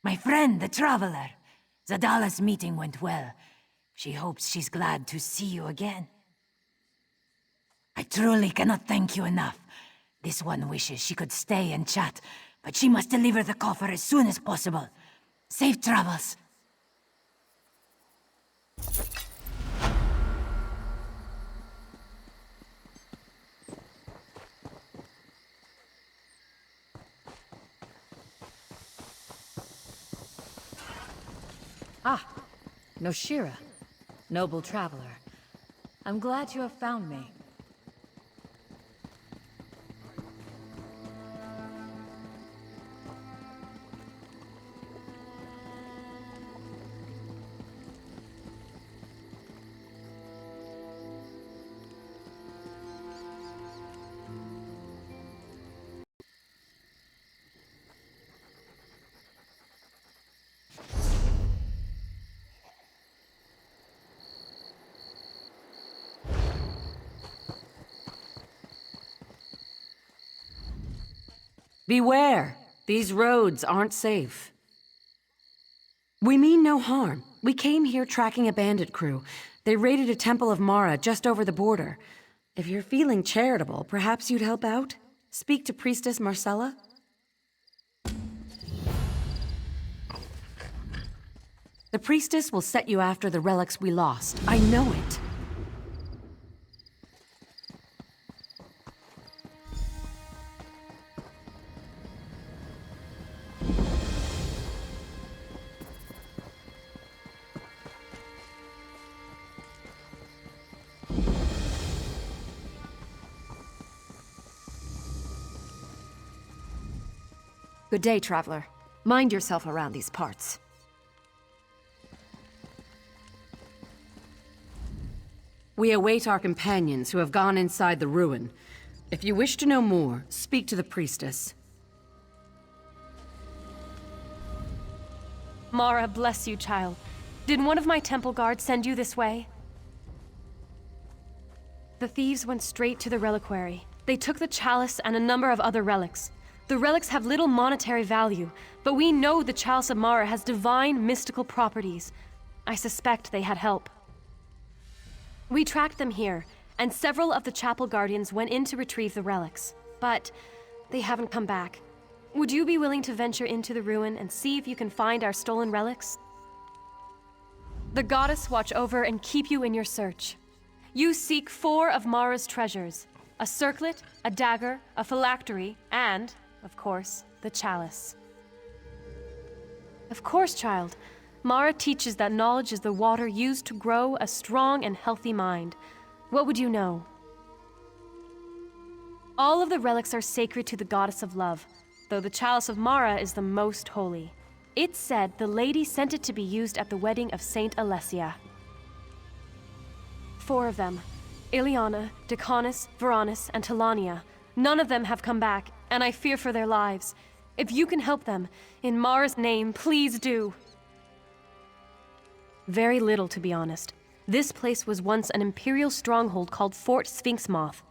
Speaker 15: My friend, the Traveler. Zadala's meeting went well. She hopes she's glad to see you again. I truly cannot thank you enough. This one wishes she could stay and chat, but she must deliver the coffer as soon as possible. Safe travels.
Speaker 17: Ah, Noshira, noble traveler. I'm glad you have found me.
Speaker 12: Beware! These roads aren't safe. We mean no harm. We came here tracking a bandit crew. They raided a temple of Mara just over the border. If you're feeling charitable, perhaps you'd help out? Speak to Priestess Marcella? The Priestess will set you after the relics we lost. I know it.
Speaker 18: Good day, traveler. Mind yourself around these parts.
Speaker 12: We await our companions who have gone inside the ruin. If you wish to know more, speak to the priestess.
Speaker 4: Mara, bless you, child. Did one of my temple guards send you this way? The thieves went straight to the reliquary. They took the chalice and a number of other relics. The relics have little monetary value, but we know the Chalice of Mara has divine mystical properties. I suspect they had help. We tracked them here, and several of the chapel guardians went in to retrieve the relics, but they haven't come back. Would you be willing to venture into the ruin and see if you can find our stolen relics? The goddess watch over and keep you in your search. You seek 4 of Mara's treasures: a circlet, a dagger, a phylactery, and, of course, the chalice. Of course, child. Mara teaches that knowledge is the water used to grow a strong and healthy mind. What would you know? All of the relics are sacred to the goddess of love, though the chalice of Mara is the most holy. It's said the lady sent it to be used at the wedding of Saint Alessia. 4 of them: Ileana, Decanus, Veronis, and Talania. None of them have come back, and I fear for their lives. If you can help them, in Mara's name, please do. Very little, to be honest. This place was once an imperial stronghold called Fort Sphinx Moth.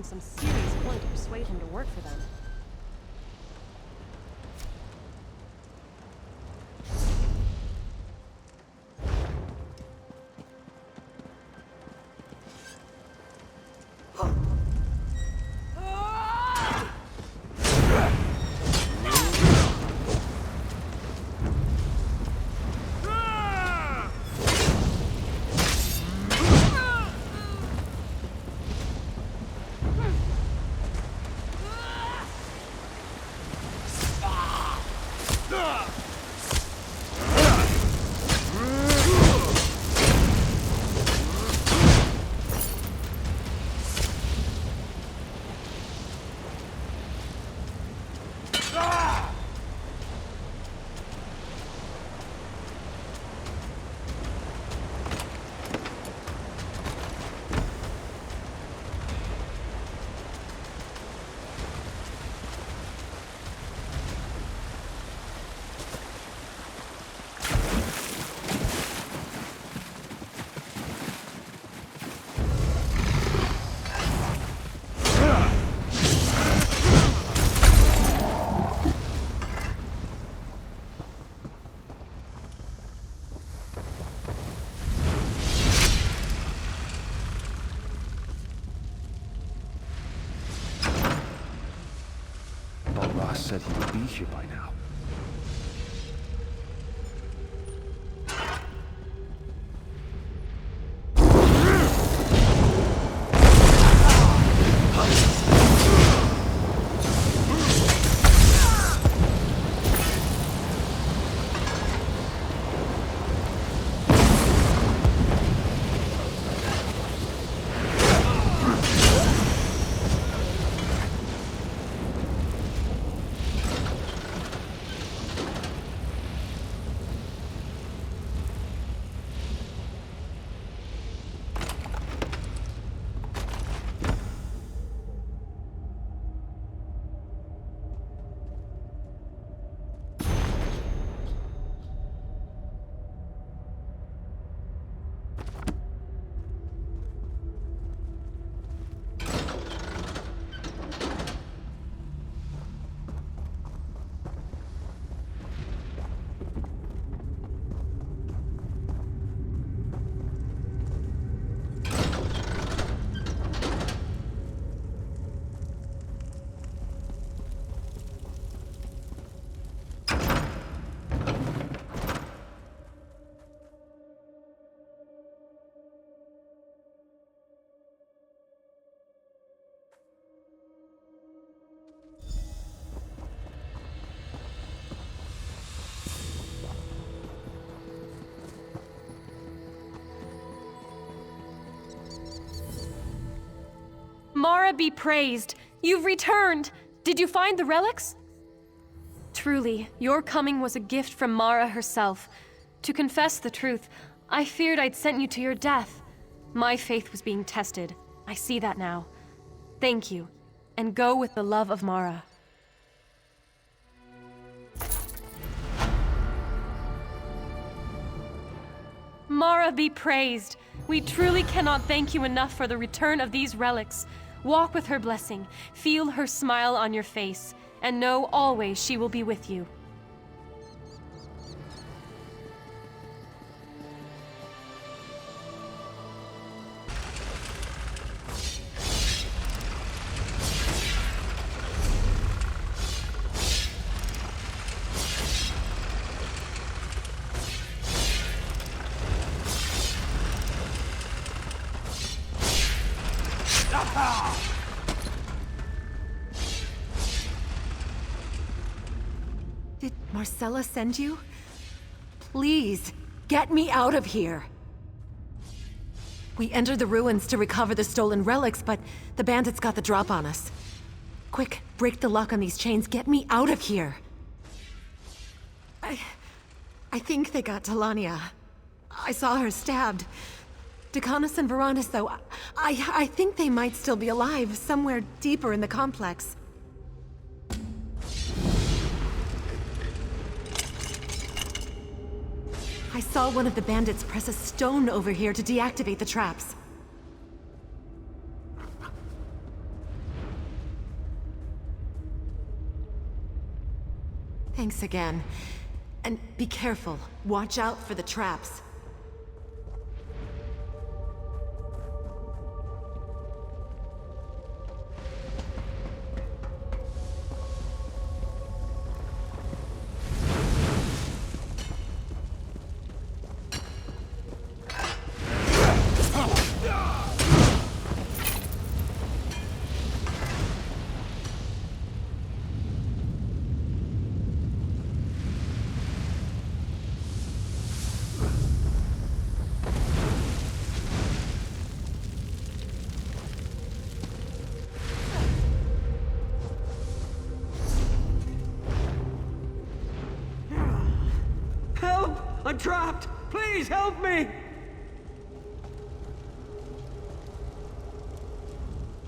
Speaker 18: some serious point to persuade him to work for them.
Speaker 16: Said he would be here by now.
Speaker 4: Mara be praised! You've returned! Did you find the relics? Truly, your coming was a gift from Mara herself. To confess the truth, I feared I'd sent you to your death. My faith was being tested. I see that now. Thank you, and go with the love of Mara. Mara be praised! We truly cannot thank you enough for the return of these relics. Walk with her blessing, feel her smile on your face, and know always she will be with you.
Speaker 18: Did Marcella send you? Please, get me out of here! We entered the ruins to recover the stolen relics, but the bandits got the drop on us. Quick, break the lock on these chains, get me out of here! I think they got Talania. I saw her stabbed. Decanus and Veronis, though, I think they might still be alive, somewhere deeper in the complex. I saw one of the bandits press a stone over here to deactivate the traps. Thanks again. And be careful. Watch out for the traps.
Speaker 19: I'm trapped! Please help me!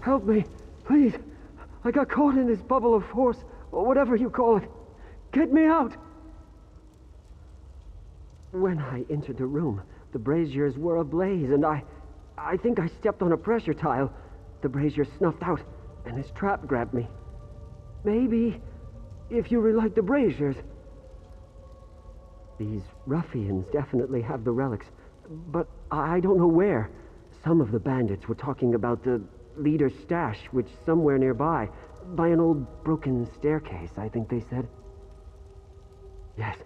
Speaker 19: Help me, please. I got caught in this bubble of force, or whatever you call it. Get me out! When I entered the room, the braziers were ablaze, and I think I stepped on a pressure tile. The brazier snuffed out, and his trap grabbed me. Maybe, if you relight the braziers. These ruffians definitely have the relics, but I don't know where. Some of the bandits were talking about the leader's stash, which is somewhere nearby, by an old broken staircase, I think they said. Yes,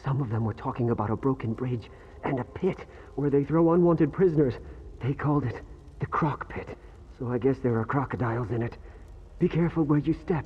Speaker 19: some of them were talking about a broken bridge and a pit where they throw unwanted prisoners. They called it the Croc Pit, so I guess there are crocodiles in it. Be careful where you step.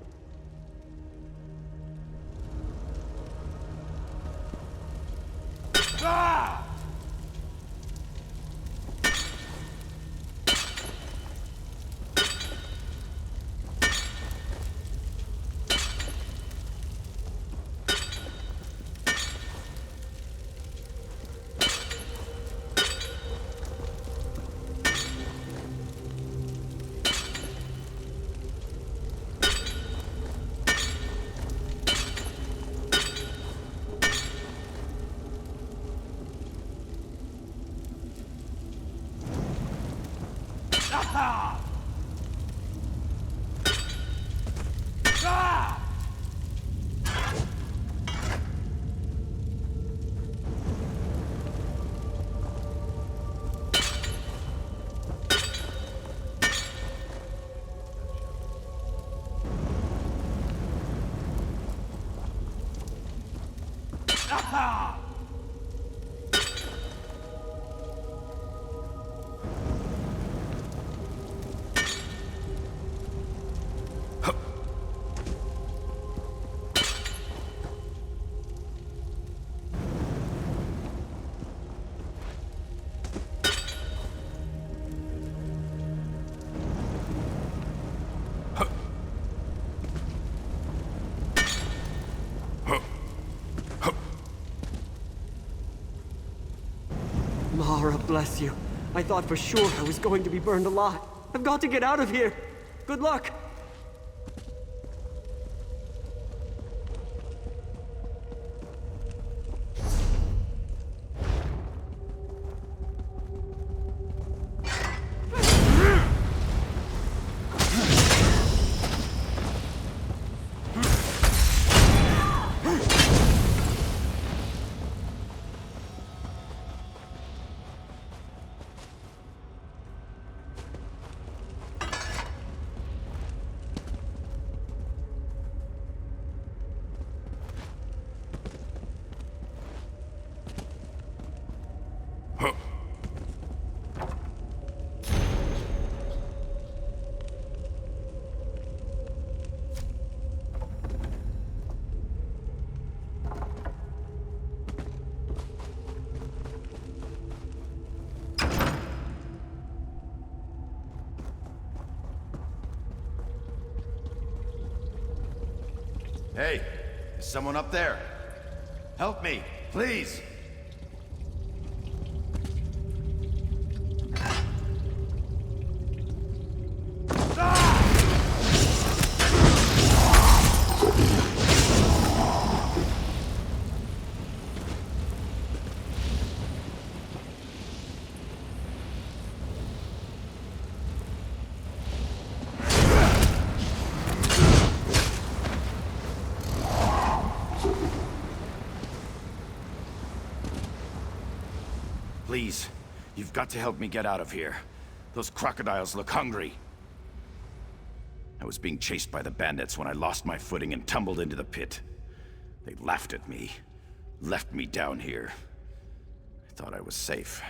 Speaker 19: Mara, bless you. I thought for sure I was going to be burned alive. I've got to get out of here. Good luck.
Speaker 20: Hey, is someone up there? Help me, please! Please, you've got to help me get out of here. Those crocodiles look hungry. I was being chased by the bandits when I lost my footing and tumbled into the pit. They laughed at me, left me down here. I thought I was safe,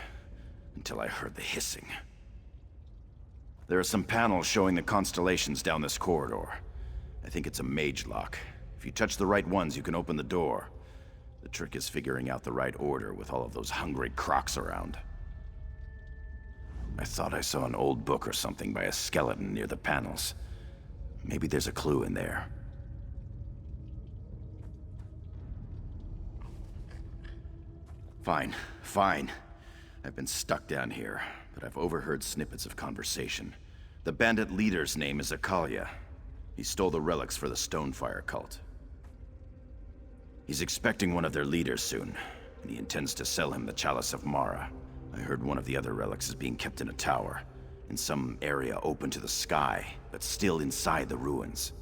Speaker 20: until I heard the hissing. There are some panels showing the constellations down this corridor. I think it's a mage lock. If you touch the right ones, you can open the door. The trick is figuring out the right order with all of those hungry crocs around. I thought I saw an old book or something by a skeleton near the panels. Maybe there's a clue in there. Fine, fine. I've been stuck down here, but I've overheard snippets of conversation. The bandit leader's name is Akalia. He stole the relics for the Stonefire cult. He's expecting one of their leaders soon, and he intends to sell him the Chalice of Mara. I heard one of the other relics is being kept in a tower, in some area open to the sky, but still inside the ruins.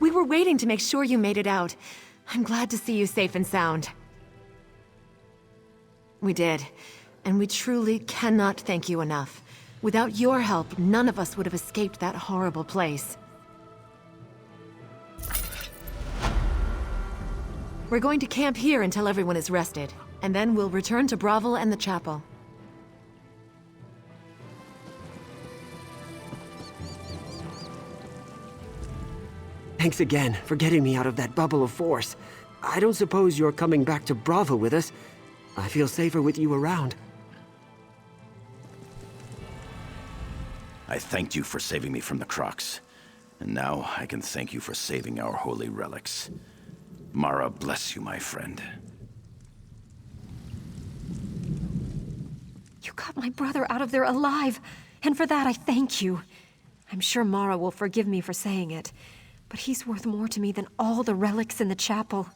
Speaker 18: We were waiting to make sure you made it out. I'm glad to see you safe and sound. We did, and we truly cannot thank you enough. Without your help, none of us would have escaped that horrible place. We're going to camp here until everyone is rested, and then we'll return to Bravo and the chapel.
Speaker 19: Thanks again for getting me out of that bubble of force. I don't suppose you're coming back to Bravo with us. I feel safer with you around.
Speaker 20: I thanked you for saving me from the Crocs. And now I can thank you for saving our holy relics. Mara bless you, my friend.
Speaker 18: You got my brother out of there alive, and for that I thank you. I'm sure Mara will forgive me for saying it, but he's worth more to me than all the relics in the chapel.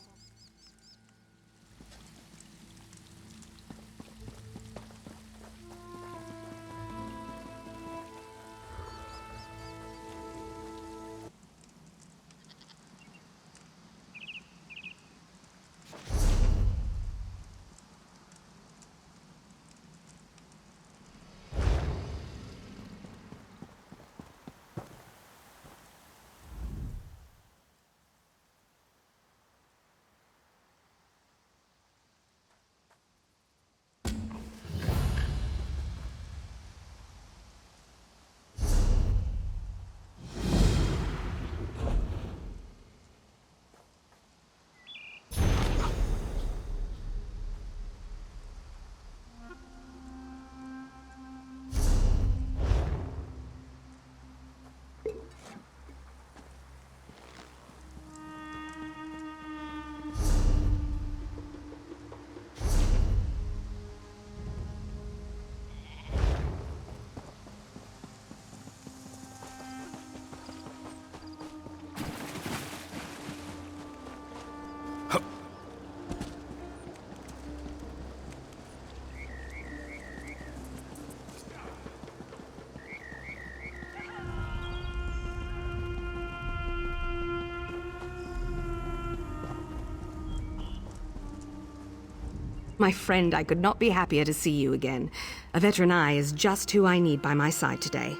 Speaker 21: My friend, I could not be happier to see you again. A veteran eye is just who I need by my side today.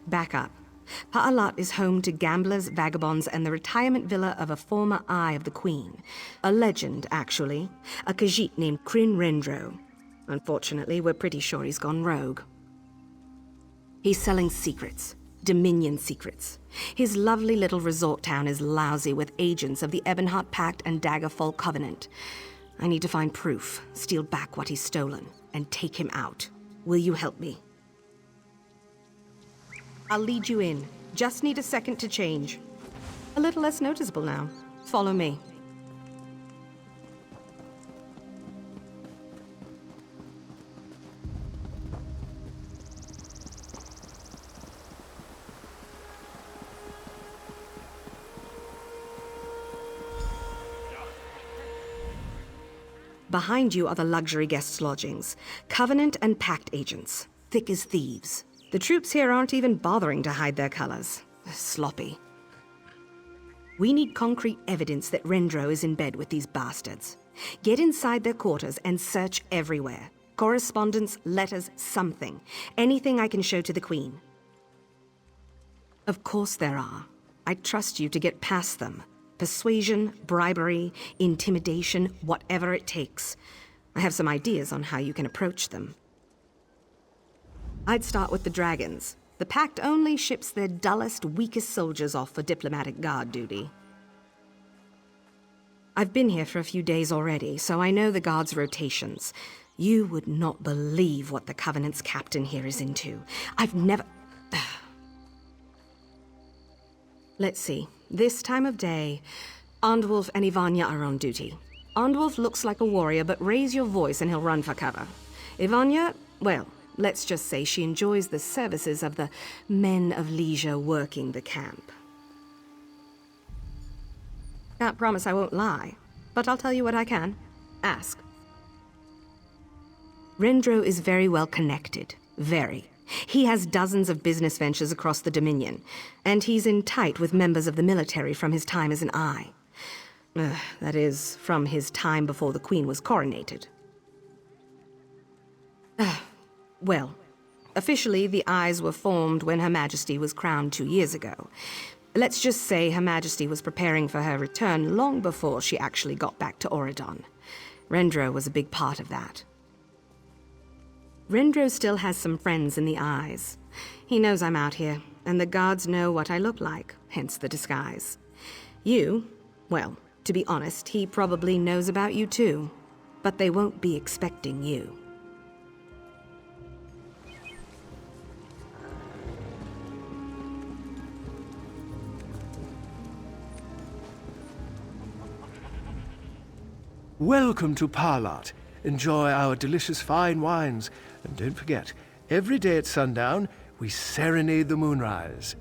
Speaker 21: Back up. Pa'alat is home to gamblers, vagabonds, and the retirement villa of a former Eye of the Queen. A legend, actually. A Khajiit named Kryn Rendro. Unfortunately, we're pretty sure he's gone rogue. He's selling secrets. Dominion secrets. His lovely little resort town is lousy with agents of the Ebonheart Pact and Daggerfall Covenant. I need to find proof, steal back what he's stolen, and take him out. Will you help me? I'll lead you in. Just need a second to change. A little less noticeable now. Follow me. Behind you are the luxury guests' lodgings. Covenant and Pact agents. Thick as thieves. The troops here aren't even bothering to hide their colors. They're sloppy. We need concrete evidence that Rendro is in bed with these bastards. Get inside their quarters and search everywhere. Correspondence, letters, something. Anything I can show to the Queen. Of course there are. I trust you to get past them. Persuasion, bribery, intimidation, whatever it takes. I have some ideas on how you can approach them. I'd start with the dragons. The Pact only ships their dullest, weakest soldiers off for diplomatic guard duty. I've been here for a few days already, so I know the guards' rotations. You would not believe what the Covenant's captain here is into. I've never... Let's see. This time of day, Andwulf and Ivania are on duty. Andwulf looks like a warrior, but raise your voice and he'll run for cover. Ivania, well, let's just say she enjoys the services of the men of leisure working the camp. Can't promise I won't lie, but I'll tell you what I can. Ask. Rendro is very well connected. Very. He has dozens of business ventures across the Dominion, and he's in tight with members of the military from his time as an Eye. That is, from his time before the Queen was coronated. Well, officially the Eyes were formed when Her Majesty was crowned 2 years ago. Let's just say Her Majesty was preparing for her return long before she actually got back to Arbordawn. Rendro was a big part of that. Rendro still has some friends in the Eyes. He knows I'm out here, and the guards know what I look like, hence the disguise. You, well, to be honest, he probably knows about you too, but they won't be expecting you.
Speaker 22: Welcome to Pa'alat.
Speaker 7: enjoy our delicious fine wines, and don't forget, every day at sundown, we serenade the moonrise.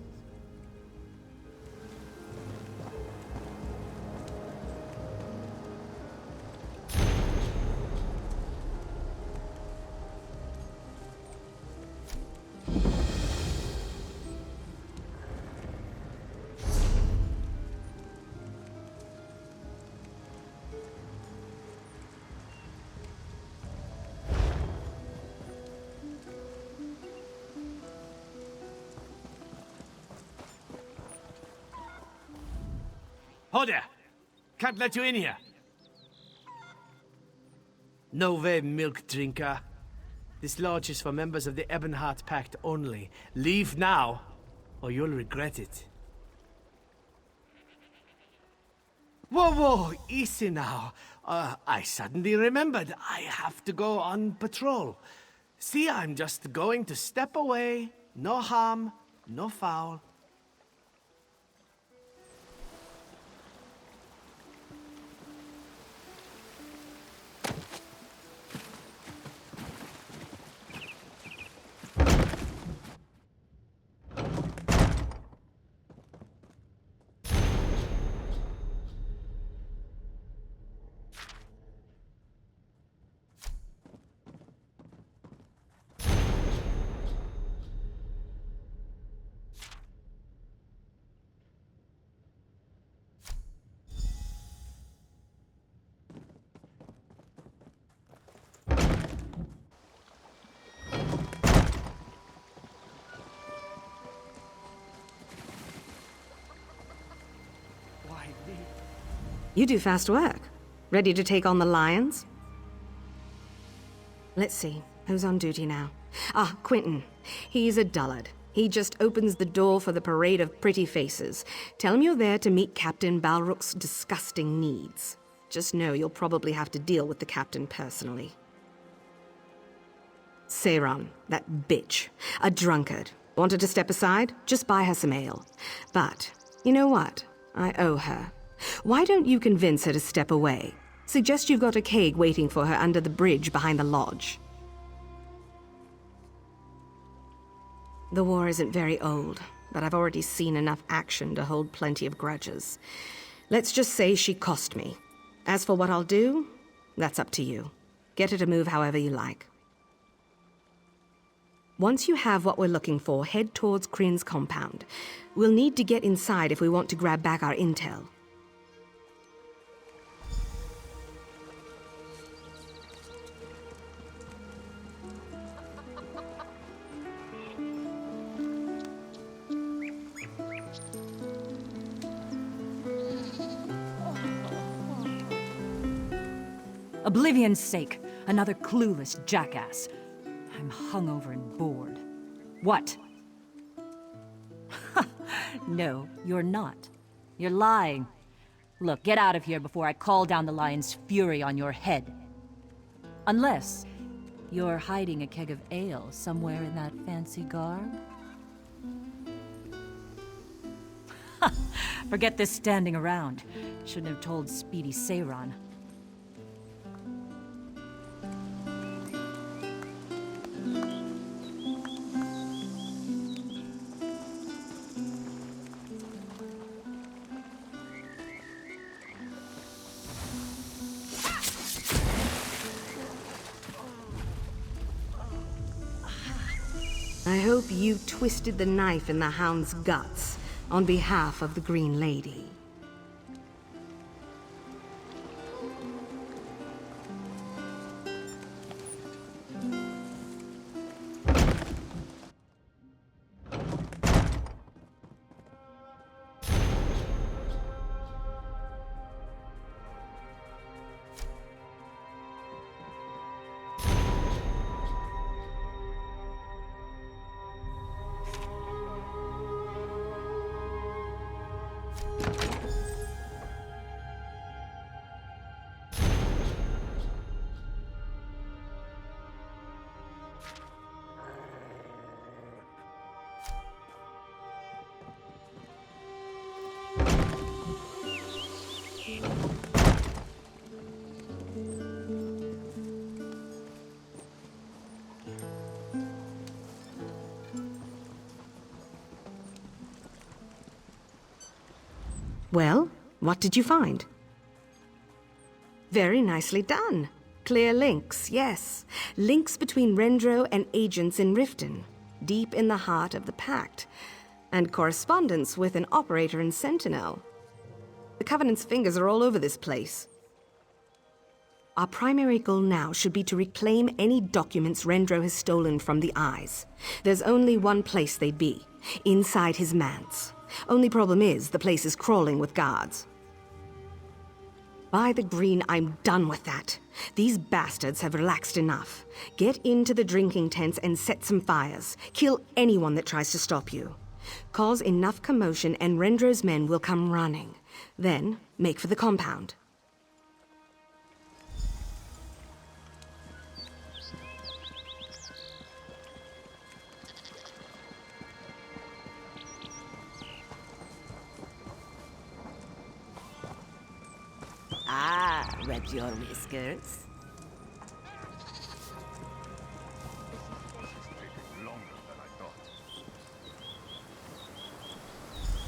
Speaker 22: Hold there! Can't let you in here.
Speaker 23: No way, milk drinker. This lodge is for members of the Ebonheart Pact only. Leave now, or you'll regret it. Whoa, easy now. I suddenly remembered I have to go on patrol. See, I'm just going to step away. No harm, no foul.
Speaker 21: You do fast work. Ready to take on the lions? Let's see, who's on duty now? Ah, Quentin. He's a dullard. He just opens the door for the parade of pretty faces. Tell him you're there to meet Captain Balruk's disgusting needs. Just know you'll probably have to deal with the captain personally. Seiran, that bitch. A drunkard. Wanted to step aside? Just buy her some ale. But, you know what? I owe her. Why don't you convince her to step away? Suggest you've got a keg waiting for her under the bridge behind the lodge. The war isn't very old, but I've already seen enough action to hold plenty of grudges. Let's just say she cost me. As for what I'll do, that's up to you. Get her to move however you like. Once you have what we're looking for, head towards Kryn's compound. We'll need to get inside if we want to grab back our intel.
Speaker 17: Oblivion's sake, another clueless jackass. I'm hungover and bored. What? No, you're not. You're lying. Look, get out of here before I call down the lion's fury on your head. Unless you're hiding a keg of ale somewhere in that fancy garb. Forget this standing around. Shouldn't have told Speedy Seiran.
Speaker 21: I hope you twisted the knife in the hound's guts on behalf of the Green Lady. Well, what did you find? Very nicely done. Clear links, yes. Links between Rendro and agents in Riften, deep in the heart of the Pact, and correspondence with an operator in Sentinel. The Covenant's fingers are all over this place. Our primary goal now should be to reclaim any documents Rendro has stolen from the Eyes. There's only one place they'd be, inside his manse. Only problem is, the place is crawling with guards. By the green, I'm done with that. These bastards have relaxed enough. Get into the drinking tents and set some fires. Kill anyone that tries to stop you. Cause enough commotion and Rendro's men will come running. Then, make for the compound.
Speaker 15: Ah, wet your whiskers.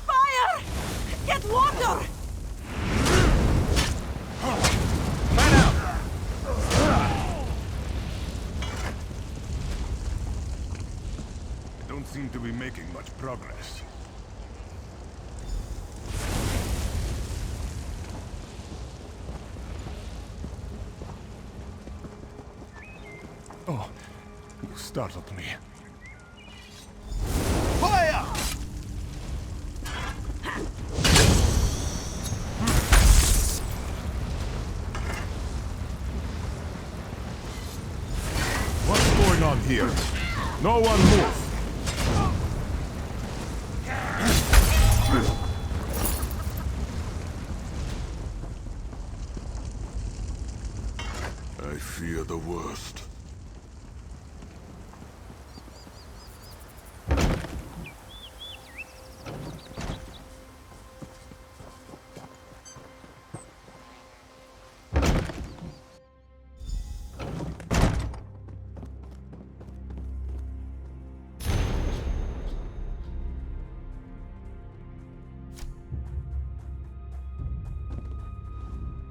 Speaker 14: Fire! Get water!
Speaker 6: Don't seem to be making much progress. Oh, you startled me.
Speaker 23: Fire!
Speaker 6: What's going on here? No one move! I fear the worst.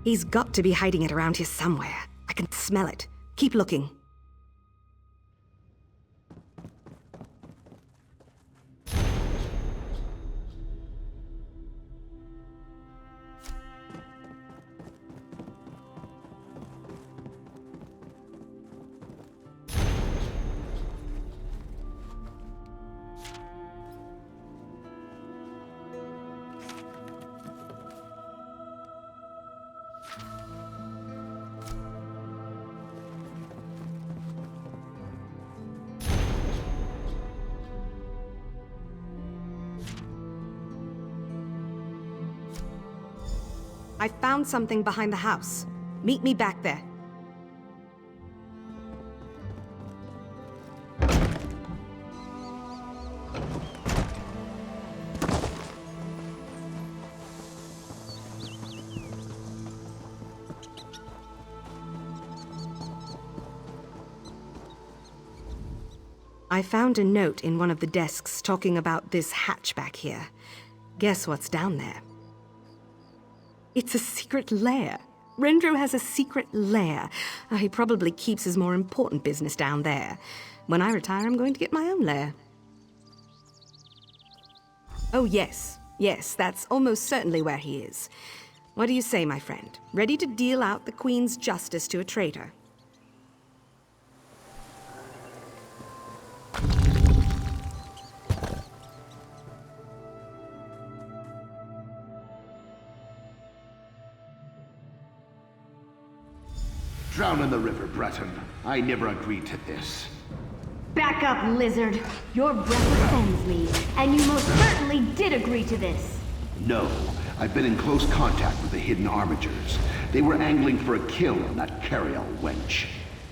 Speaker 21: He's got to be hiding it around here somewhere. I can smell it. Keep looking. I found something behind the house. Meet me back there. I found a note in one of the desks talking about this hatch back here. Guess what's down there? It's a secret lair. Rendro has a secret lair. He probably keeps his more important business down there. When I retire, I'm going to get my own lair. Oh, yes. Yes, that's almost certainly where he is. What do you say, my friend? Ready to deal out the Queen's justice to a traitor?
Speaker 10: Drown in the river, Breton. I never agreed to this.
Speaker 3: Back up, lizard. Your breath offends me, and you most certainly did agree to this.
Speaker 10: No, I've been in close contact with the hidden armigers. They were angling for a kill on that Cariel wench.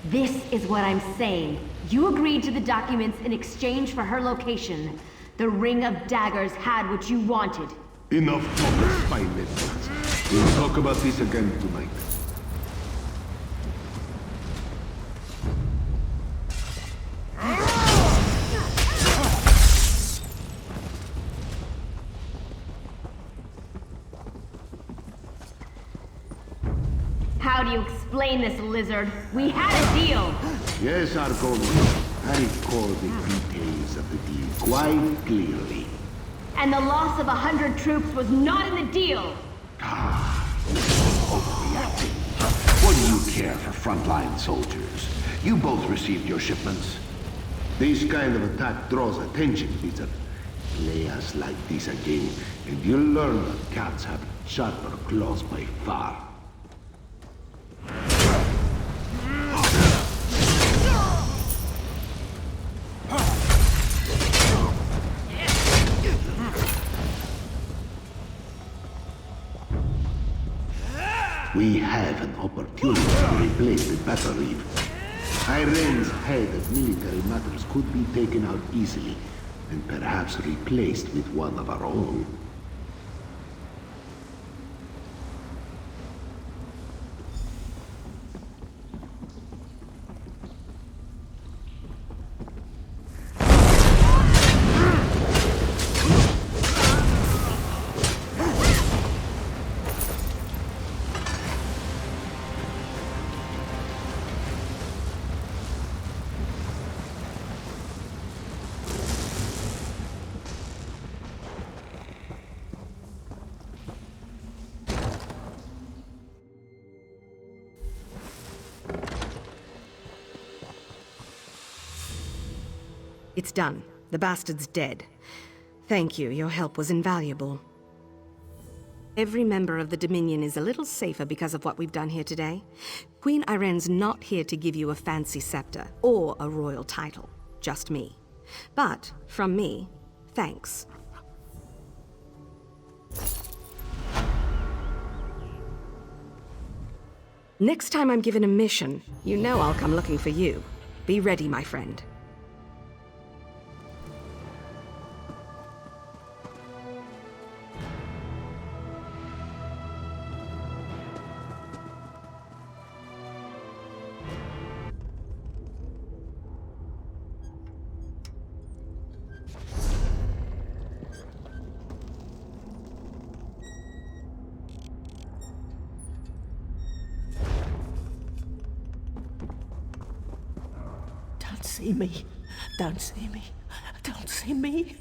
Speaker 3: This is what I'm saying. You agreed to the documents in exchange for her location. The Ring of Daggers had what you wanted.
Speaker 10: Enough talk, my midnight. We'll talk about this again tonight.
Speaker 3: How do you explain this, lizard? We had a deal!
Speaker 10: Yes, Argonne. I recall the details of the deal quite clearly.
Speaker 3: And the loss of 100 troops was not in the deal!
Speaker 10: What do you care for frontline soldiers? You both received your shipments. This kind of attack draws attention, Peter. Play us like this again, and you'll learn that cats have sharper claws by far. We have an opportunity to replace the Battle Reef. Irene's head of military matters could be taken out easily, and perhaps replaced with one of our own.
Speaker 21: It's done. The bastard's dead. Thank you, your help was invaluable. Every member of the Dominion is a little safer because of what we've done here today. Queen Irene's not here to give you a fancy scepter or a royal title. Just me. But, from me, thanks. Next time I'm given a mission, you know I'll come looking for you. Be ready, my friend.
Speaker 14: Don't see me. Don't see me. Don't see me.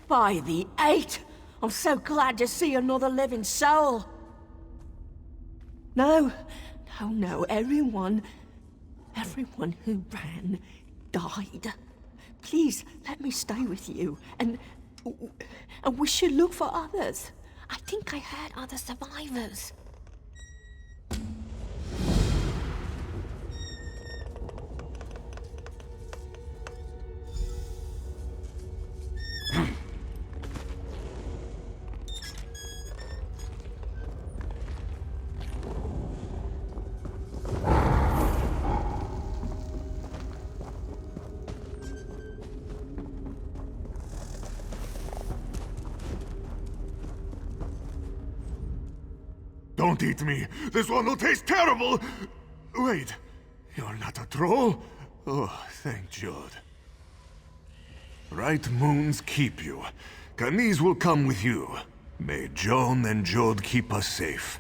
Speaker 14: By the 8! I'm so glad to see another living soul. No. Everyone who ran died. Please, let me stay with you. And we should look for others. I think I heard other survivors.
Speaker 5: Don't eat me! This one will taste terrible! Wait, you're not a troll? Oh, thank Jod. Bright moons keep you. Canis will come with you. May Joan and Jod keep us safe.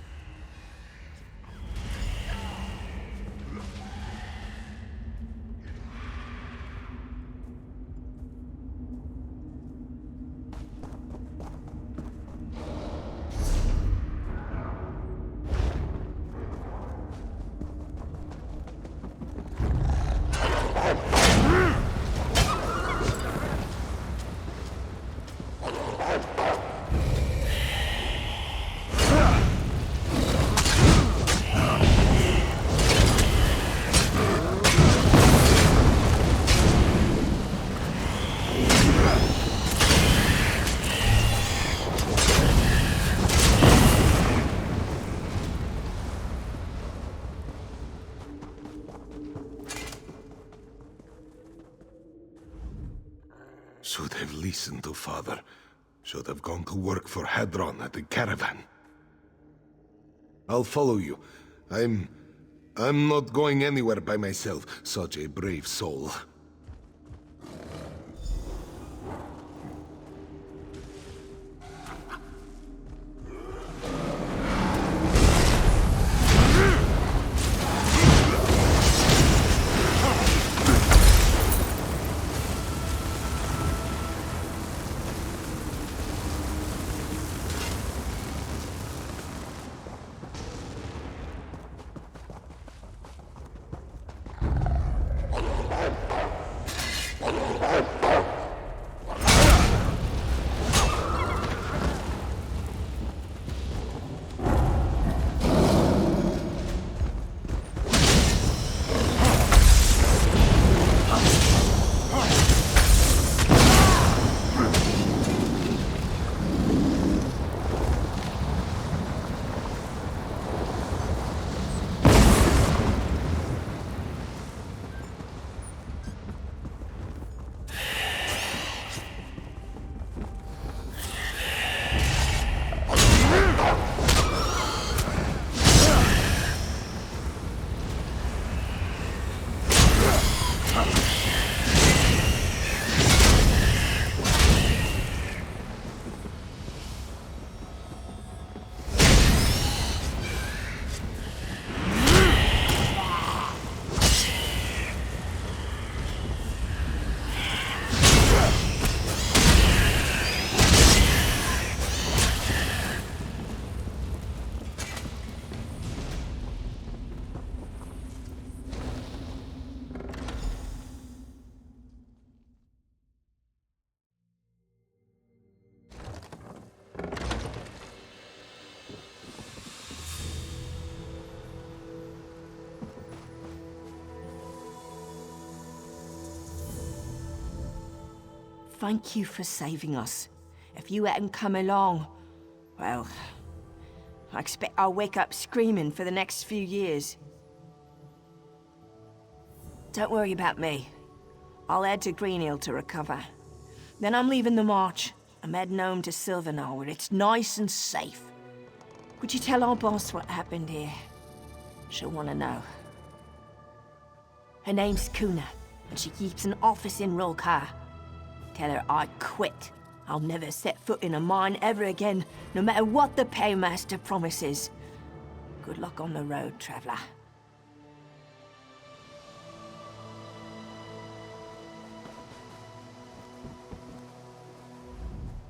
Speaker 9: Should have listened to Father. Should have gone to work for Hadran at the caravan. I'll follow you. I'm not going anywhere by myself. Such a brave soul.
Speaker 14: thank you for saving us. If you hadn't come along, well, I expect I'll wake up screaming for the next few years. Don't worry about me. I'll head to Greenhill to recover. Then I'm leaving the march. I'm heading home to Silvernail, where it's nice and safe. Would you tell our boss what happened here? She'll want to know. Her name's Kuna, and she keeps an office in Rolkar. Tell her I quit. I'll never set foot in a mine ever again, no matter what the paymaster promises. Good luck on the road, traveler.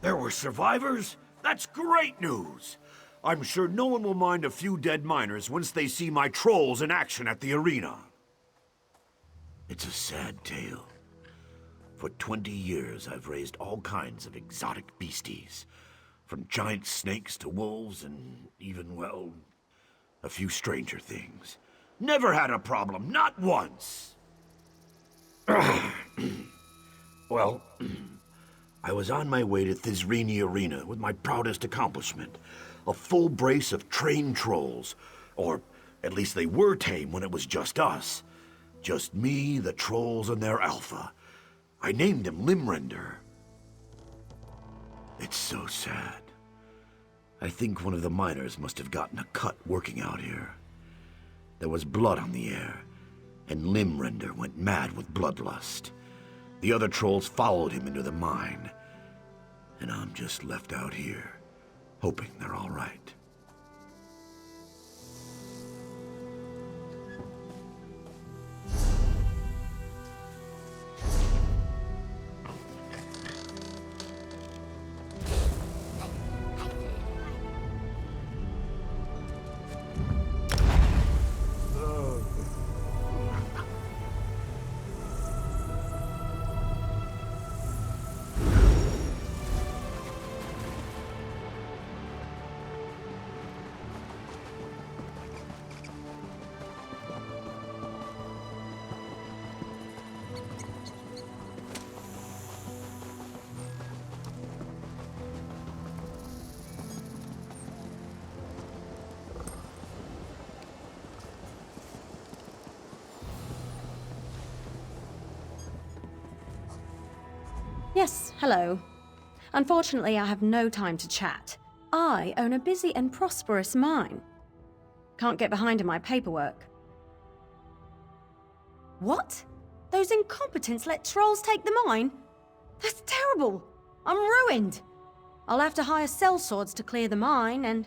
Speaker 10: There were survivors? That's great news! I'm sure no one will mind a few dead miners once they see my trolls in action at the arena. It's a sad tale. For 20 years, I've raised all kinds of exotic beasties. From giant snakes to wolves and even, well, a few stranger things. Never had a problem, not once! Well, I was on my way to Thizrini Arena with my proudest accomplishment. A full brace of trained trolls. Or at least they were tame when it was just us. Just me, the trolls, and their alpha. I named him Limrender. It's so sad. I think one of the miners must have gotten a cut working out here. There was blood on the air, and Limrender went mad with bloodlust. The other trolls followed him into the mine, and I'm just left out here, hoping they're all right.
Speaker 4: Yes, hello. Unfortunately, I have no time to chat. I own a busy and prosperous mine. Can't get behind in my paperwork. What? Those incompetents let trolls take the mine? That's terrible! I'm ruined! I'll have to hire sellswords to clear the mine and...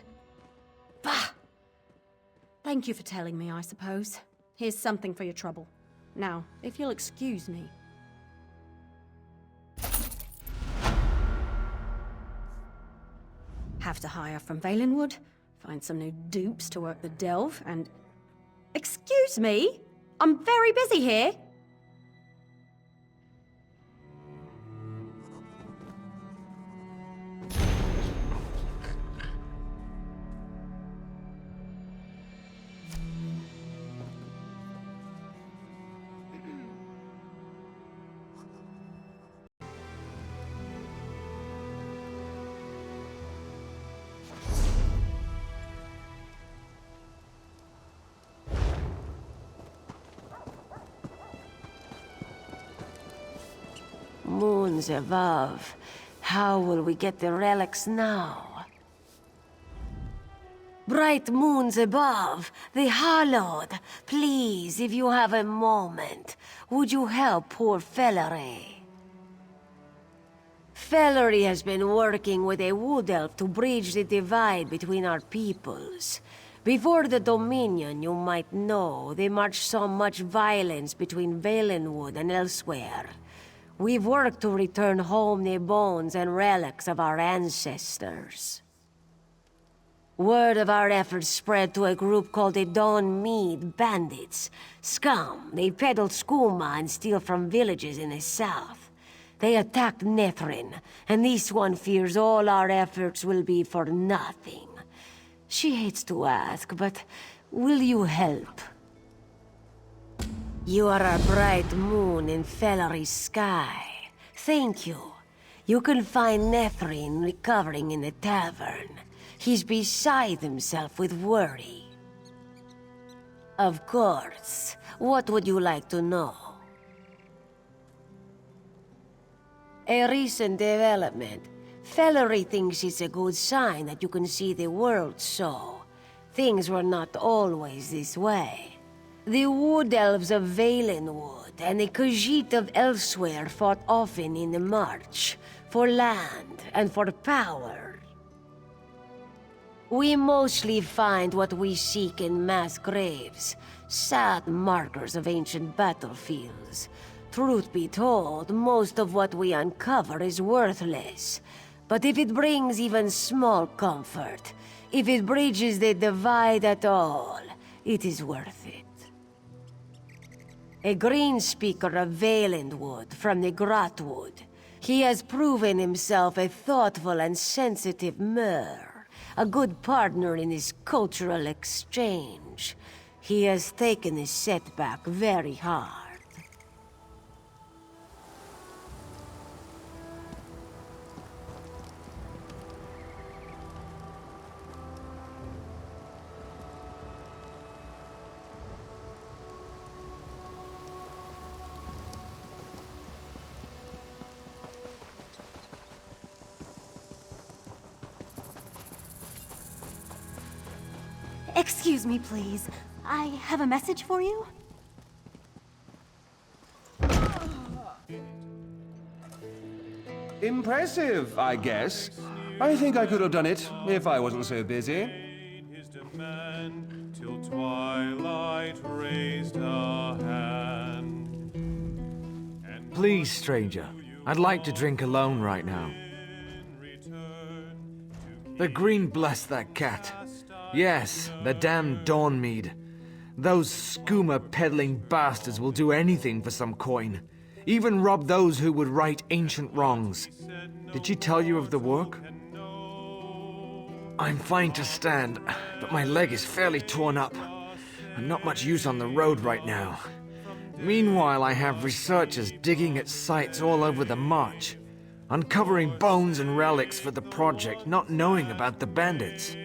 Speaker 4: Bah! Thank you for telling me, I suppose. Here's something for your trouble. Now, if you'll excuse me. Have to hire from Valenwood, find some new dupes to work the delve, and... Excuse me? I'm very busy here.
Speaker 2: Moons above. How will we get the relics now? Bright moons above, the hallowed. Please, if you have a moment, would you help poor Fellery? Fellery has been working with a wood elf to bridge the divide between our peoples. Before the Dominion, you might know, the March saw much violence between Valenwood and elsewhere. We've worked to return home the bones and relics of our ancestors. Word of our efforts spread to a group called the Dawn Mead Bandits. Scum, they peddle skooma and steal from villages in the south. They attacked Nethrin, and this one fears all our efforts will be for nothing. She hates to ask, but will you help? You are a bright moon in Fellery's sky. Thank you.
Speaker 1: You can find Nethrine recovering in the tavern. He's beside himself with worry. Of course. What would you like to know? A recent development. Fellery thinks it's a good sign that you can see the world so. Things were not always this way. The Wood Elves of Valenwood and the Khajiit of Elsewhere fought often in the march, for land and for power. We mostly find what we seek in mass graves, sad markers of ancient battlefields. Truth be told, most of what we uncover is worthless. But if it brings even small comfort, if it bridges the divide at all, it is worth it. A green speaker of Valenwood from the Grotwood. He has proven himself a thoughtful and sensitive Mer, a good partner in this cultural exchange. He has taken his setback very hard.
Speaker 11: Excuse me, please. I have a message for you.
Speaker 16: Impressive, I guess. I think I could have done it if I wasn't so busy.
Speaker 13: His demand till twilight raised a hand.
Speaker 22: Please, stranger. I'd like to drink alone right now. The Green bless that cat. Yes, the damned Dawnmead. Those skooma-peddling bastards will do anything for some coin. Even rob those who would right ancient wrongs. Did she tell you of the work? I'm fine to stand, but my leg is fairly torn up. I'm not much use on the road right now. Meanwhile, I have researchers digging at sites all over the march, uncovering bones and relics for the project, not knowing about the bandits.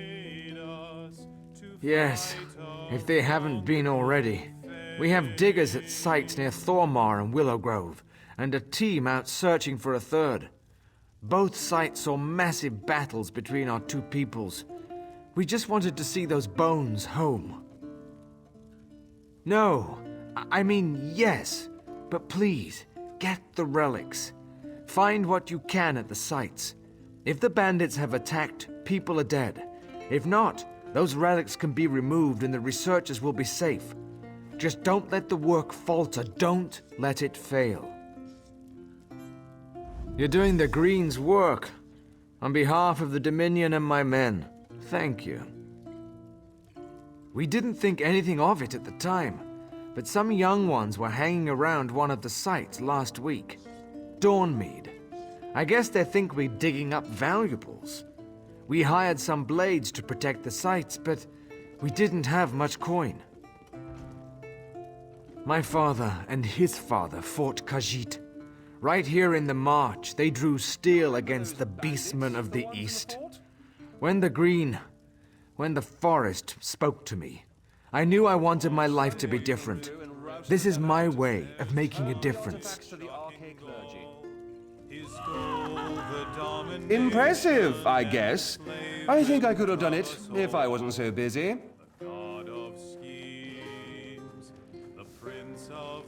Speaker 22: Yes, if they haven't been already. We have diggers at sites near Thormar and Willow Grove, and a team out searching for a third. Both sites saw massive battles between our two peoples. We just wanted to see those bones home. No, I mean yes, but please, get the relics. Find what you can at the sites. If the bandits have attacked, people are dead. If not, those relics can be removed and the researchers will be safe. Just don't let the work falter. Don't let it fail. You're doing the Green's work. On behalf of the Dominion and my men, thank you. We didn't think anything of it at the time, but some young ones were hanging around one of the sites last week. Dawnmead. I guess they think we're digging up valuables. We hired some blades to protect the sites, but we didn't have much coin. My father and his father fought Khajiit. Right here in the march, they drew steel against the beastmen of the East. When the forest spoke to me, I knew I wanted my life to be different. This is my way of making a difference.
Speaker 16: Impressive, I guess. I think I could have done it if I wasn't so busy.
Speaker 13: God of schemes, the prince of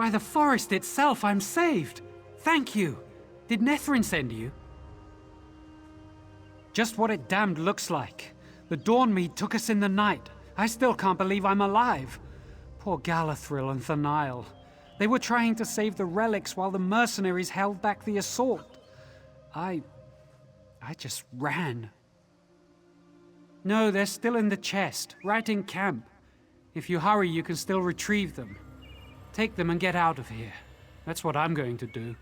Speaker 8: By the forest itself, I'm saved. Thank you. Did Nethrin send you? Just what it damned looks like. The Dawnmead took us in the night. I still can't believe I'm alive. Poor Galathril and Thanail. They were trying to save the relics while the mercenaries held back the assault. I just ran. No, they're still in the chest, right in camp. If you hurry, you can still retrieve them. Take them and get out of here. That's what I'm going to do.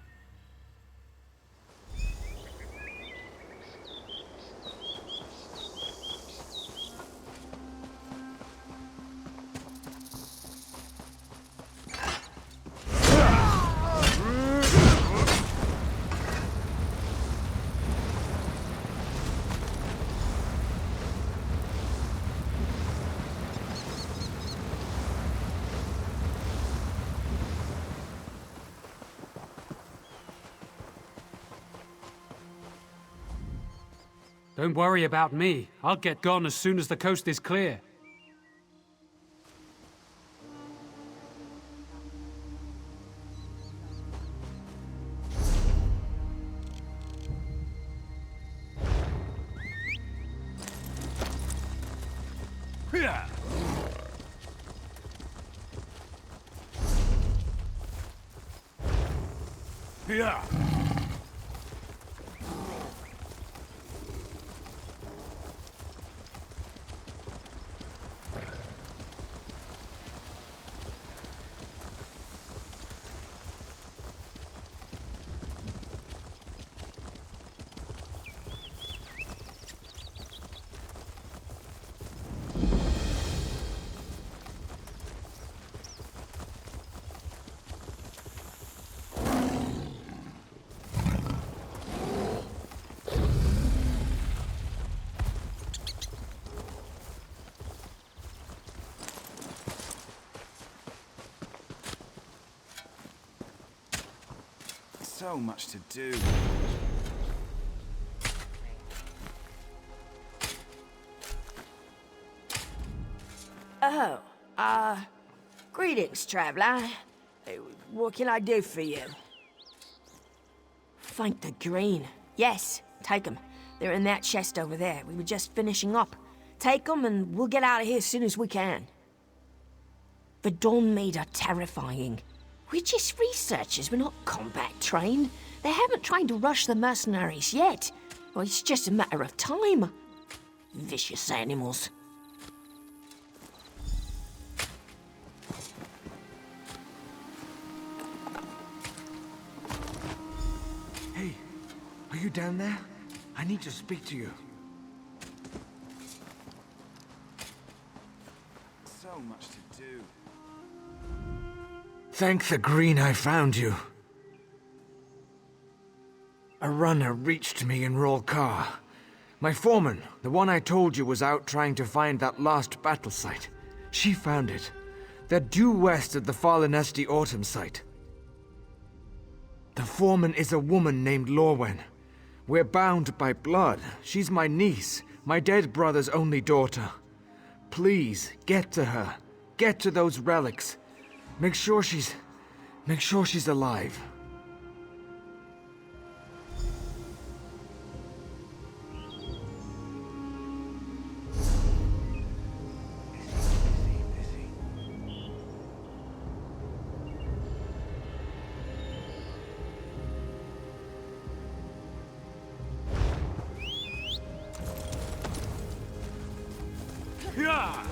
Speaker 8: Don't worry about me. I'll get gone as soon as the coast is clear.
Speaker 13: Yeah. Yeah.
Speaker 20: So much to do.
Speaker 14: Oh, greetings, traveler. What can I do for you? Thank the green. Yes, take them. They're in that chest over there. We were just finishing up. Take them and we'll get out of here as soon as we can. The Dawnmead are terrifying. We're just researchers, we're not combat trained. They haven't tried to rush the mercenaries yet. Well, it's just a matter of time. Vicious animals.
Speaker 22: Hey, are you down there? I need to speak to you.
Speaker 20: So much to do.
Speaker 22: Thank the green I found you. A runner reached me in Rolkar. My foreman, the one I told you was out trying to find that lost battle site. She found it. They're due west at the Fallen Esti Autumn site. The foreman is a woman named Lorwen. We're bound by blood. She's my niece, my dead brother's only daughter. Please, get to her. Get to those relics. Make sure she's alive.
Speaker 13: Yeah.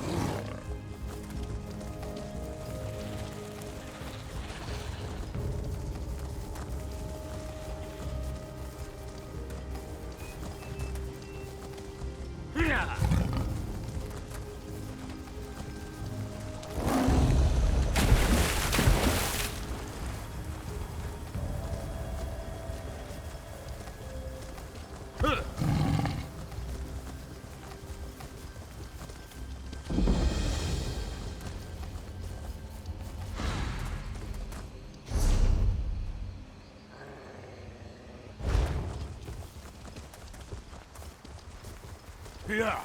Speaker 13: Yeah.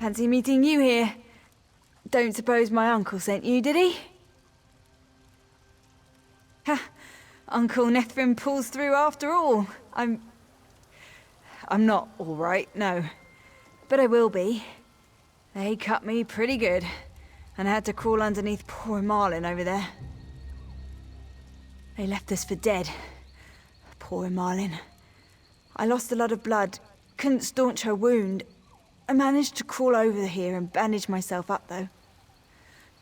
Speaker 12: Fancy meeting you here. Don't suppose my uncle sent you, did he? Ha! Uncle Nethrim pulls through after all. I'm not all right, no. But I will be. They cut me pretty good, and I had to crawl underneath poor Marlin over there. They left us for dead. Poor Marlin. I lost a lot of blood, couldn't staunch her wound. I managed to crawl over here and bandage myself up, though.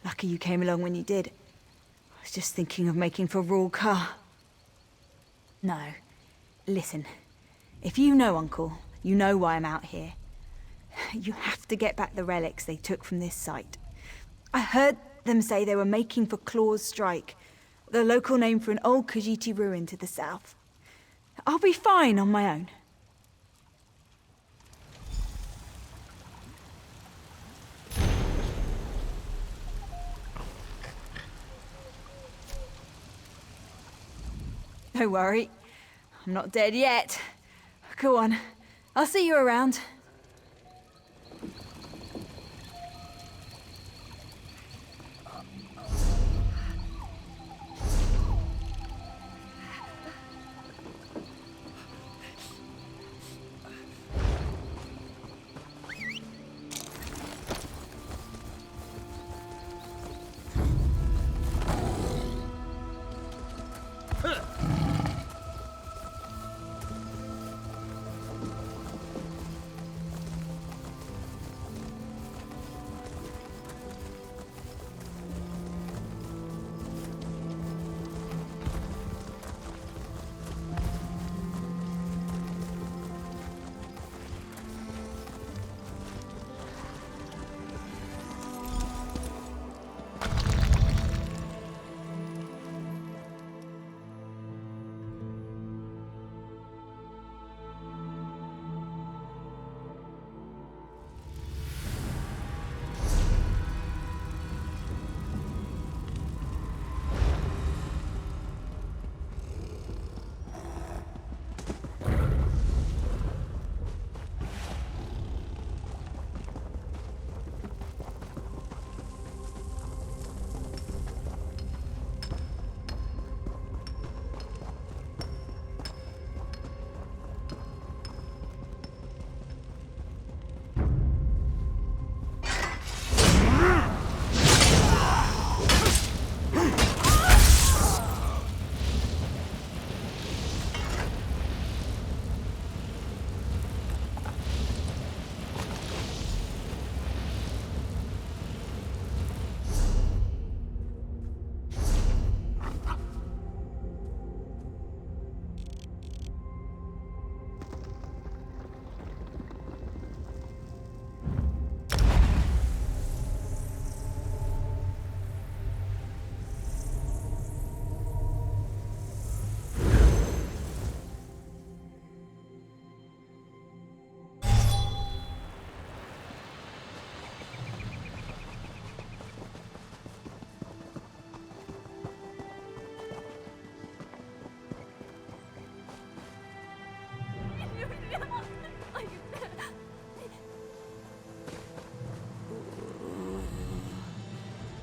Speaker 12: Lucky you came along when you did. I was just thinking of making for Rorka. No. Listen. If you know, Uncle, you know why I'm out here. You have to get back the relics they took from this site. I heard them say they were making for Claw's Strike, the local name for an old Khajiit ruin to the south. I'll be fine on my own. Don't worry, I'm not dead yet. Go on, I'll see you around.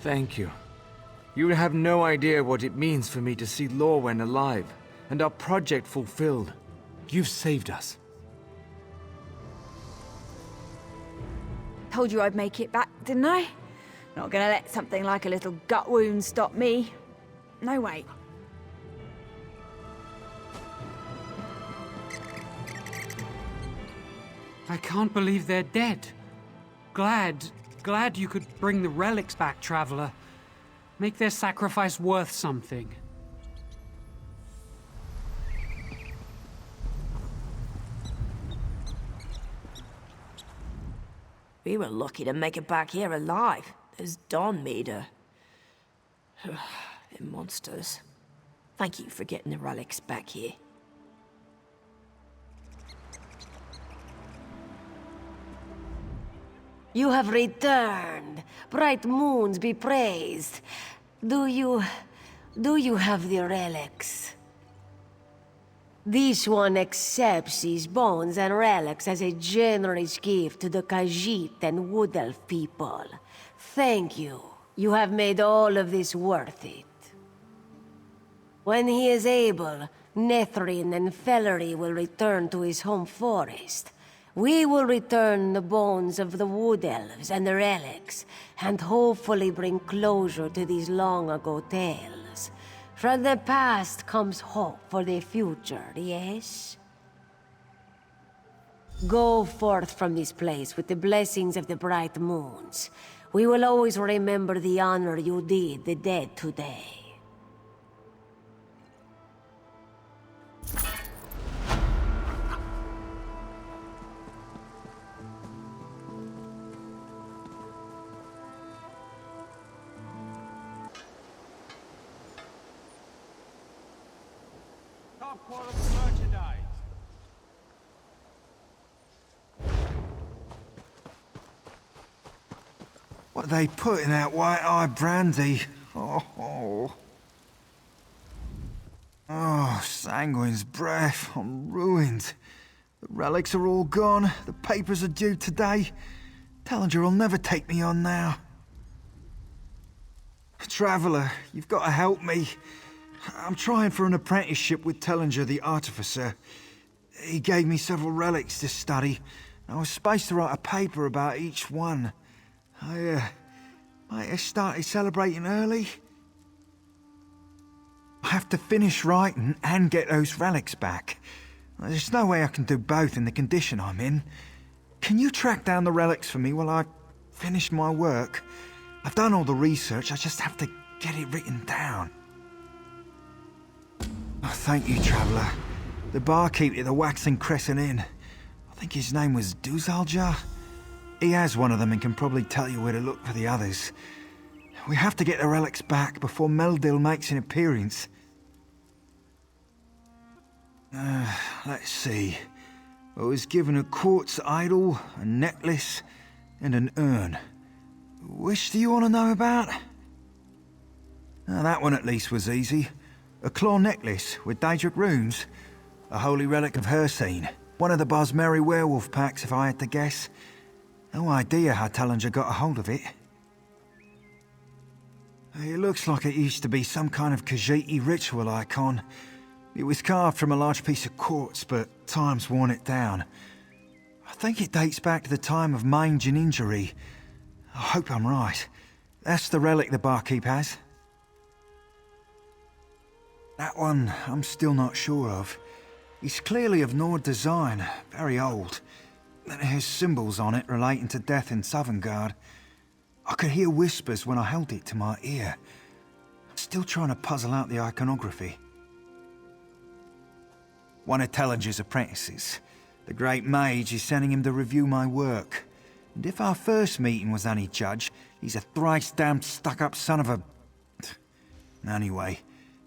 Speaker 22: Thank you. You have no idea what it means for me to see Lorwen alive, and our project fulfilled. You've saved us.
Speaker 12: Told you I'd make it back, didn't I? Not gonna let something like a little gut wound stop me. No way.
Speaker 8: I can't believe they're dead. Glad you could bring the relics back, Traveler. Make their sacrifice worth something.
Speaker 14: We were lucky to make it back here alive. Those Dawn Maiden. The monsters. Thank you for getting the relics back here.
Speaker 1: You have returned. Bright moons be praised. Do you have the relics? This one accepts these bones and relics as a generous gift to the Khajiit and Wood Elf people. Thank you. You have made all of this worth it. When he is able, Nethrin and Fellery will return to his home forest. We will return the bones of the Wood Elves and the relics, and hopefully bring closure to these long-ago tales. From the past comes hope for the future, yes? Go forth from this place with the blessings of the bright moons. We will always remember the honor you did the dead today.
Speaker 6: Top quality merchandise.
Speaker 22: What are they putting out white-eye brandy? Oh, Sanguine's breath. I'm ruined. The relics are all gone. The papers are due today. Tellinger will never take me on now. Traveller, you've got to help me. I'm trying for an apprenticeship with Tellinger the Artificer. He gave me several relics to study. I was supposed to write a paper about each one. I might have started celebrating early. I have to finish writing and get those relics back. There's no way I can do both in the condition I'm in. Can you track down the relics for me while I finish my work? I've done all the research, I just have to get it written down. Oh, thank you, Traveller. The barkeep at the Waxing Crescent Inn. I think his name was Duzalja. He has one of them and can probably tell you where to look for the others. We have to get the relics back before Meldil makes an appearance. Let's see. I was given a quartz idol, a necklace, and an urn. Which do you want to know about? That one at least was easy. A claw necklace with Daedric runes. A holy relic of Hircine. One of the Bosmeri werewolf packs, if I had to guess. No idea how Tellinger got a hold of it. It looks like it used to be some kind of Khajiit ritual icon. It was carved from a large piece of quartz, but time's worn it down. I think it dates back to the time of mange and injury. I hope I'm right. That's the relic the barkeep has. That one I'm still not sure of. It's clearly of Nord design, very old. It has symbols on it relating to death in Sovngarde. I could hear whispers when I held it to my ear. I'm still trying to puzzle out the iconography. One of Tellinger's apprentices. The great mage is sending him to review my work. And if our first meeting was any judge, he's a thrice-damned stuck-up son of a... Anyway,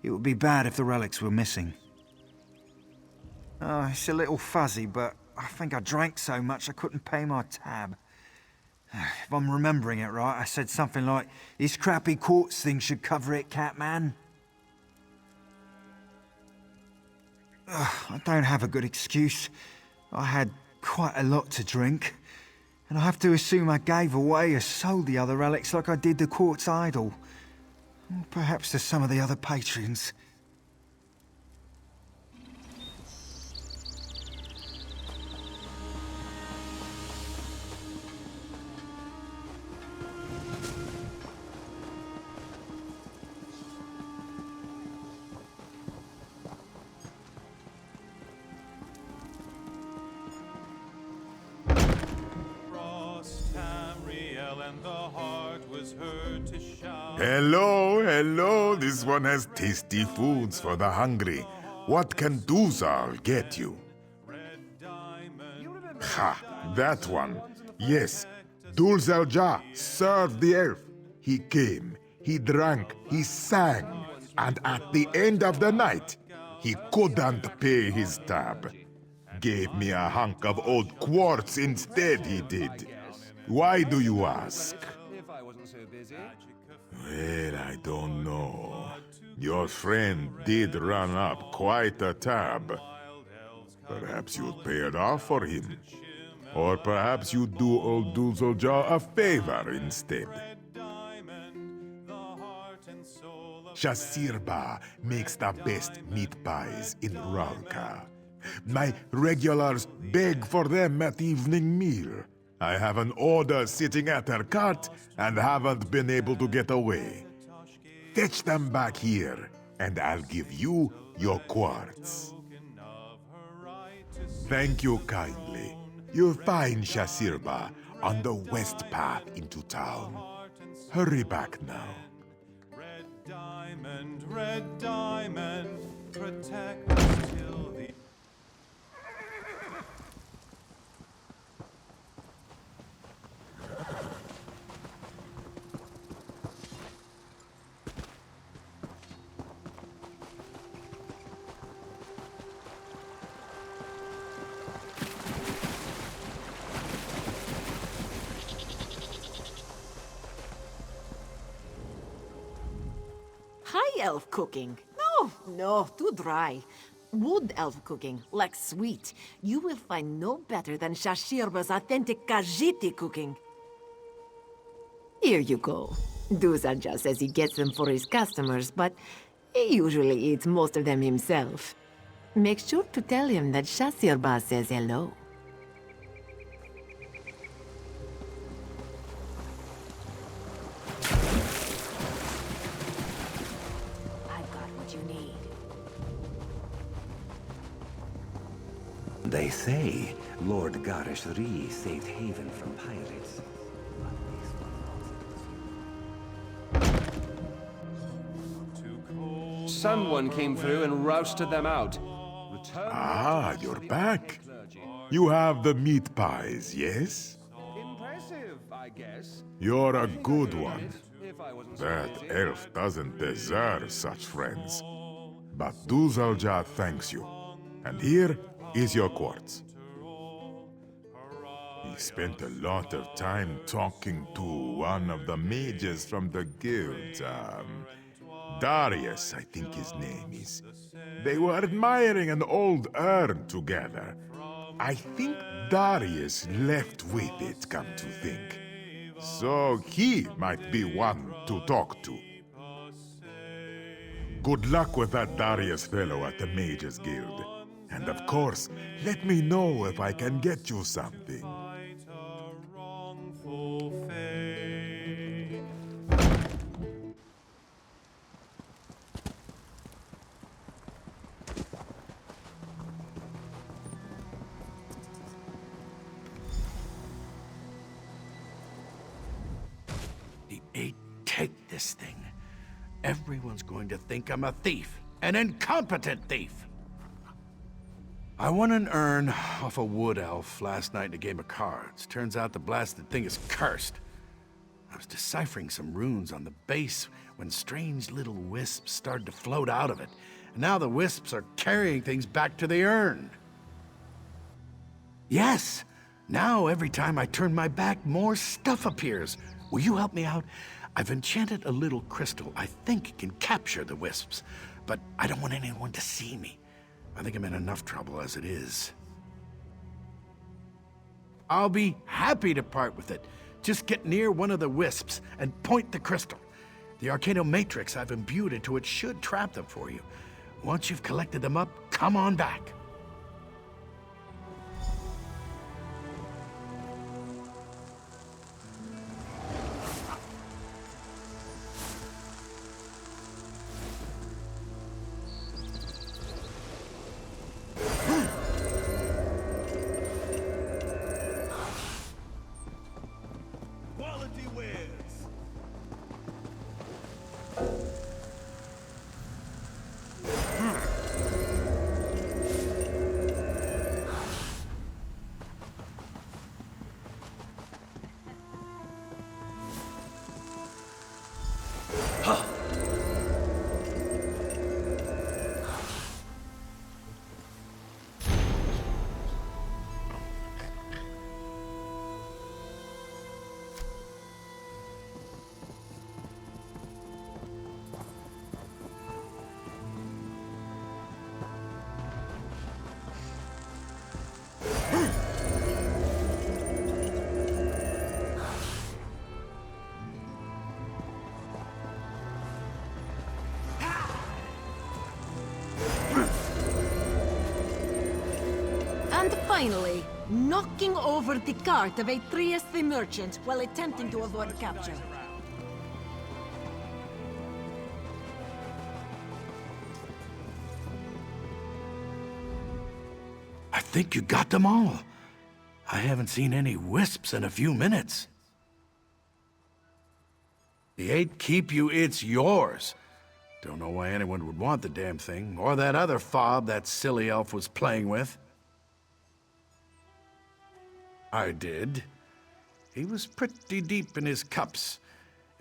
Speaker 22: it would be bad if the relics were missing. Oh, it's a little fuzzy, but I think I drank so much I couldn't pay my tab. If I'm remembering it right, I said something like, "This crappy quartz thing should cover it, Catman." I don't have a good excuse. I had quite a lot to drink. And I have to assume I gave away or sold the other relics like I did the quartz idol. Or perhaps to some of the other patrons.
Speaker 5: Hello, this one has tasty foods for the hungry. What can Duzal get you? Ha, that one. Yes, Dulzalja served the elf. He came, he drank, he sang, and at the end of the night, he couldn't pay his tab. Gave me a hunk of old quartz instead, he did. Why do you ask? Well, I don't know. Your friend did run up quite a tab. Perhaps you'd pay it off for him. Or perhaps you'd do old Dulzaljar a favor instead. Ezreba makes the best meat pies in Ralka. My regulars beg for them at evening meal. I have an order sitting at her cart and haven't been able to get away. Fetch them back here, and I'll give you your quartz. Thank you kindly. You'll find Ezreba on the west path into town. Hurry back now.
Speaker 7: Red diamond, protect us till the...
Speaker 18: High elf cooking. No, too dry. Wood elf cooking, like sweet. You will find no better than Ezreba's authentic Khajiit cooking. Here you go. Duzaljar says he gets them for his customers, but he usually eats most of them himself. Make sure to tell him that Ezreba says hello.
Speaker 16: They say Lord Garishri saved Haven from pirates.
Speaker 19: Someone came through and rousted them out.
Speaker 5: Ah, you're back. You have the meat pies, yes?
Speaker 19: Impressive, I guess.
Speaker 5: You're a good one. That elf doesn't deserve such friends. But Duzaljar thanks you. And here is your quartz. He spent a lot of time talking to one of the mages from the guild. Darius, I think his name is. They were admiring an old urn together. I think Darius left with it, come to think. So he might be one to talk to. Good luck with that Darius fellow at the Mages Guild. And of course, let me know if I can get you something.
Speaker 10: Take this thing. Everyone's going to think I'm a thief. An incompetent thief. I won an urn off a wood elf last night in a game of cards. Turns out the blasted thing is cursed. I was deciphering some runes on the base when strange little wisps started to float out of it. And now the wisps are carrying things back to the urn. Yes! Now every time I turn my back, more stuff appears. Will you help me out? I've enchanted a little crystal I think can capture the wisps, but I don't want anyone to see me. I think I'm in enough trouble as it is. I'll be happy to part with it. Just get near one of the wisps and point the crystal. The Arcano Matrix I've imbued into it should trap them for you. Once you've collected them up, come on back.
Speaker 18: Finally, knocking over the cart of Atreus the merchant while attempting to avoid capture.
Speaker 10: I think you got them all. I haven't seen any wisps in a few minutes. The 8 keep you, it's yours. Don't know why anyone would want the damn thing, or that other fob that silly elf was playing with. I did. He was pretty deep in his cups,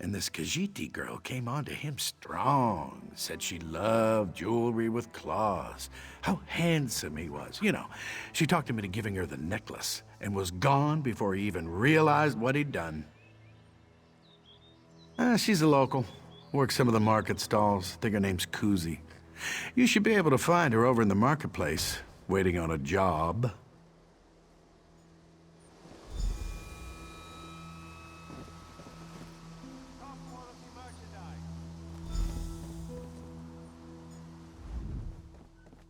Speaker 10: and this Khajiit girl came on to him strong. Said she loved jewelry with claws. How handsome he was. You know, she talked him into giving her the necklace, and was gone before he even realized what he'd done. She's a local. Works some of the market stalls. Think her name's Kuzi. You should be able to find her over in the marketplace, waiting on a job.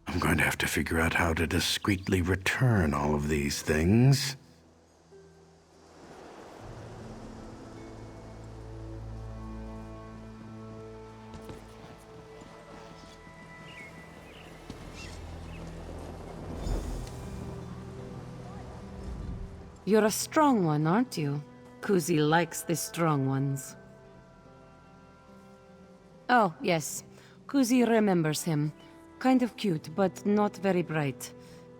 Speaker 10: I'm going to have to figure out how to discreetly return all of these things.
Speaker 15: You're a strong one, aren't you? Kuzi likes the strong ones. Oh, yes. Kuzi remembers him. Kind of cute, but not very bright.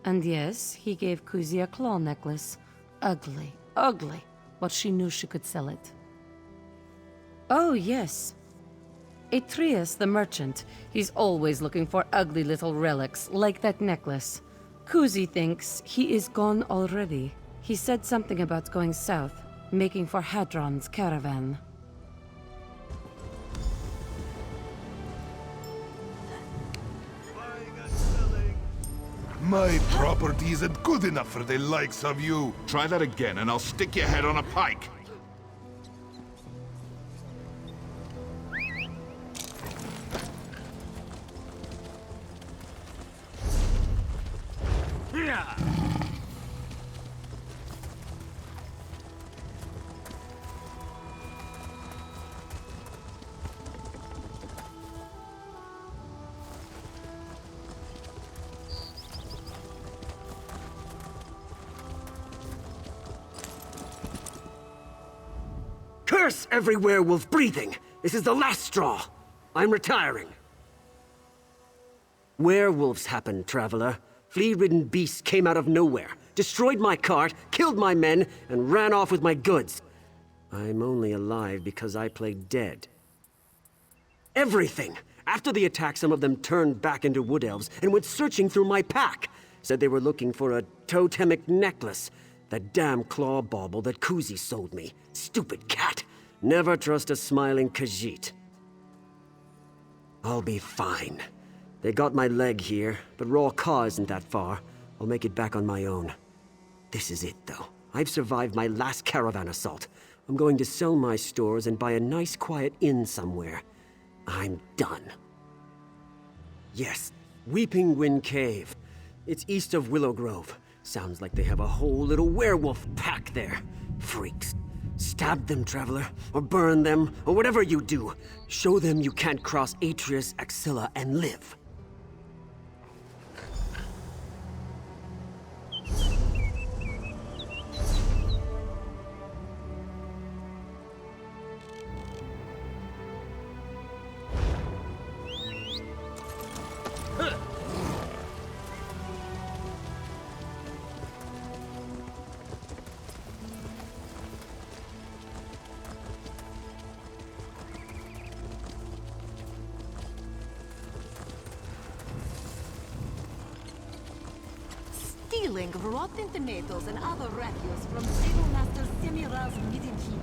Speaker 15: And yes, he gave Kuzi a claw necklace. Ugly, ugly. But she knew she could sell it. Oh, yes. Atreus the merchant. He's always looking for ugly little relics, like that necklace. Kuzi thinks he is gone already. He said something about going south, making for Hadran's caravan.
Speaker 5: My property isn't good enough for the likes of you.
Speaker 13: Try that again, and I'll stick your head on a pike.
Speaker 8: Yeah.
Speaker 17: Curse every werewolf breathing! This is the last straw! I'm retiring. Werewolves happened, traveler. Flea-ridden beasts came out of nowhere, destroyed my cart, killed my men, and ran off with my goods. I'm only alive because I played dead. Everything! After the attack, some of them turned back into wood elves and went searching through my pack. Said they were looking for a totemic necklace. That damn claw bauble that Kuzi sold me. Stupid cat. Never trust a smiling Khajiit. I'll be fine. They got my leg here, but Raw Ka isn't that far. I'll make it back on my own. This is it, though. I've survived my last caravan assault. I'm going to sell my stores and buy a nice quiet inn somewhere. I'm done. Yes, Weeping Wind Cave. It's east of Willow Grove. Sounds like they have a whole little werewolf pack there. Freaks. Stab them, traveler, or burn them, or whatever you do. Show them you can't cross Atreus Axilla and live.
Speaker 18: Stealing rotten tomatoes and other refuse from Swordmaster Division's hidden heap.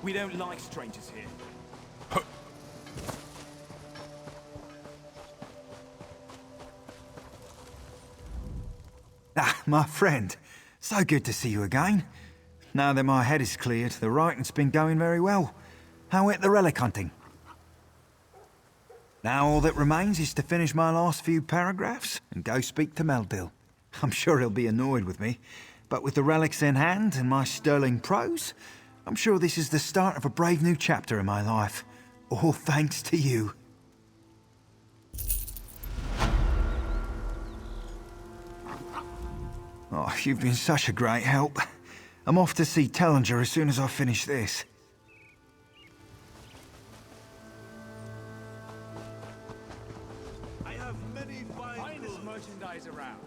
Speaker 7: We don't like strangers here.
Speaker 6: Ah, my friend. So good to see you again. Now that my head is cleared, the writing's been going very well. How went the relic hunting? Now all that remains is to finish my last few paragraphs and go speak to Meldil. I'm sure he'll be annoyed with me, but with the relics in hand and my sterling prose, I'm sure this is the start of a brave new chapter in my life. All thanks to you. Oh, you've been such a great help. I'm off to see Tellinger as soon as I finish this.
Speaker 7: I have many finest merchandise around.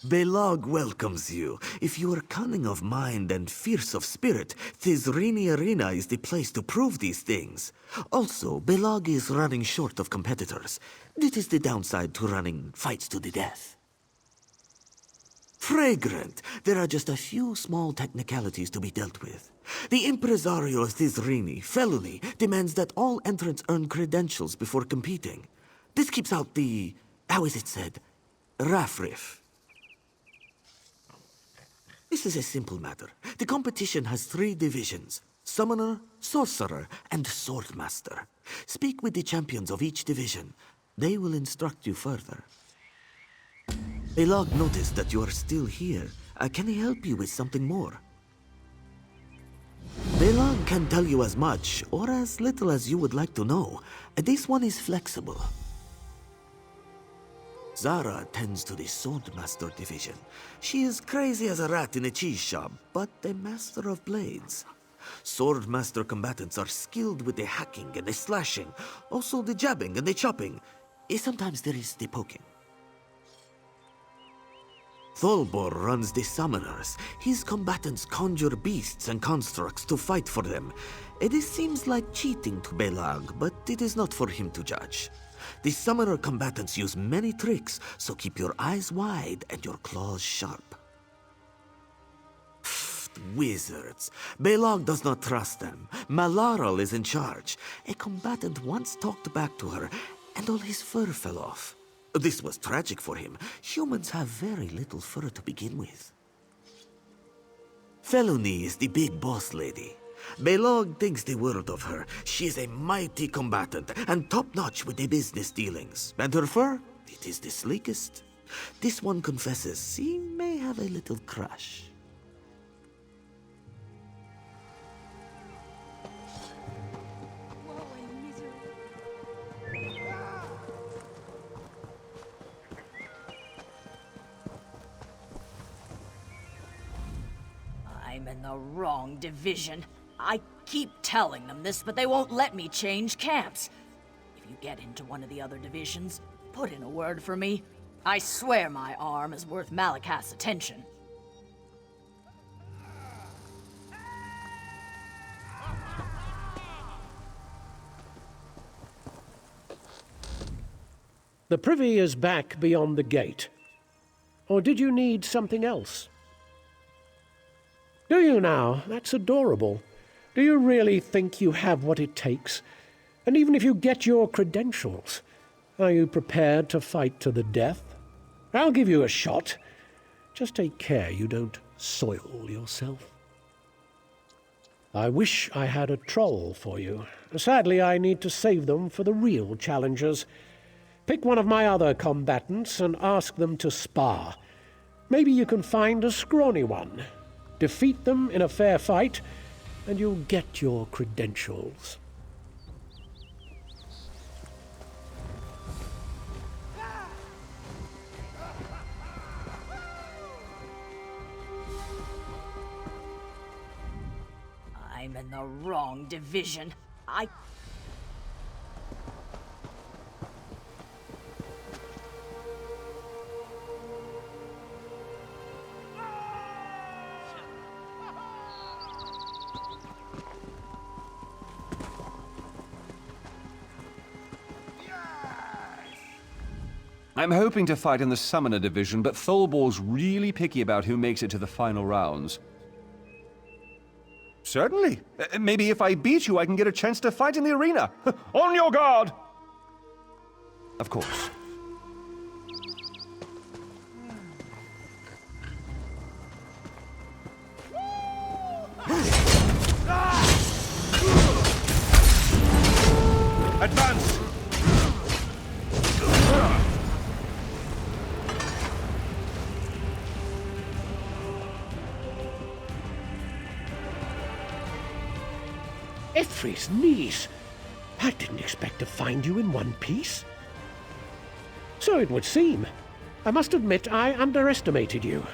Speaker 10: Belag welcomes you. If you are cunning of mind and fierce of spirit, Thizrini Arena is the place to prove these things. Also, Belag is running short of competitors. This is the downside to running fights to the death. Fragrant. There are just a few small technicalities to be dealt with. The Impresario Thizrini, Felony, demands that all entrants earn credentials before competing. This keeps out the, how is it said, raffriff. This is a simple matter. The competition has 3 divisions: Summoner, Sorcerer, and Swordmaster. Speak with the champions of each division. They will instruct you further. Belag noticed that you are still here. Can he help you with something more? Belag can tell you as much, or as little as you would like to know. This one is flexible. Zara tends to the Swordmaster Division. She is crazy as a rat in a cheese shop, but a master of blades. Swordmaster combatants are skilled with the hacking and the slashing, also the jabbing and the chopping. Sometimes there is the poking. Tholbor runs the summoners. His combatants conjure beasts and constructs to fight for them. This seems like cheating to Belag, but it is not for him to judge. The summoner combatants use many tricks, so keep your eyes wide and your claws sharp. Wizards. Belag does not trust them. Malaral is in charge. A combatant once talked back to her, and all his fur fell off. This was tragic for him. Humans have very little fur to begin with. Felony is the big boss lady. Belag thinks the world of her. She is a mighty combatant and top-notch with the business dealings. And her fur? It is the sleekest. This one confesses he may have a little crush.
Speaker 3: I'm in the wrong division. I keep telling them this, but they won't let me change camps. If you get into one of the other divisions, put in a word for me. I swear my arm is worth Malakath's attention.
Speaker 21: The privy is back beyond the gate. Or did you need something else?
Speaker 4: Do you now? That's adorable. Do you really think you have what it takes? And even if you get your credentials, are you prepared to fight to the death? I'll give you a shot. Just take care you don't soil yourself. I wish I had a troll for you. Sadly, I need to save them for the real challengers. Pick one of my other combatants and ask them to spar. Maybe you can find a scrawny one. Defeat them in a fair fight, and you'll get your credentials.
Speaker 3: I'm in the wrong division.
Speaker 19: I'm hoping to fight in the Summoner Division, but Tholbor's really picky about who makes it to the final rounds. Certainly. Maybe if I beat you, I can get a chance to fight in the arena. On your guard! Of course.
Speaker 13: Advance!
Speaker 4: Effrey's niece! I didn't expect to find you in one piece. So it would seem. I must admit I underestimated you.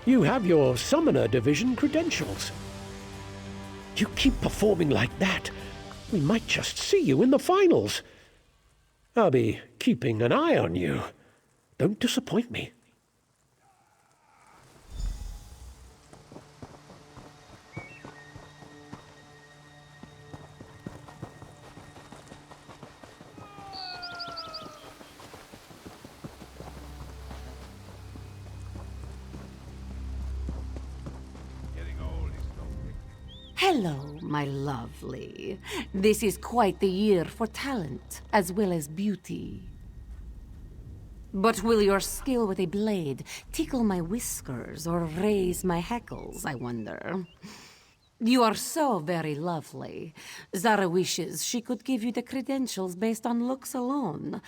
Speaker 4: You have your Summoner Division credentials. You keep performing like that, we might just see you in the finals. I'll be keeping an eye on you. Don't disappoint me.
Speaker 15: Hello, my lovely. This is quite the year for talent, as well as beauty. But will your skill with a blade tickle my whiskers or raise my hackles, I wonder? You are so very lovely. Zara wishes she could give you the credentials based on looks alone.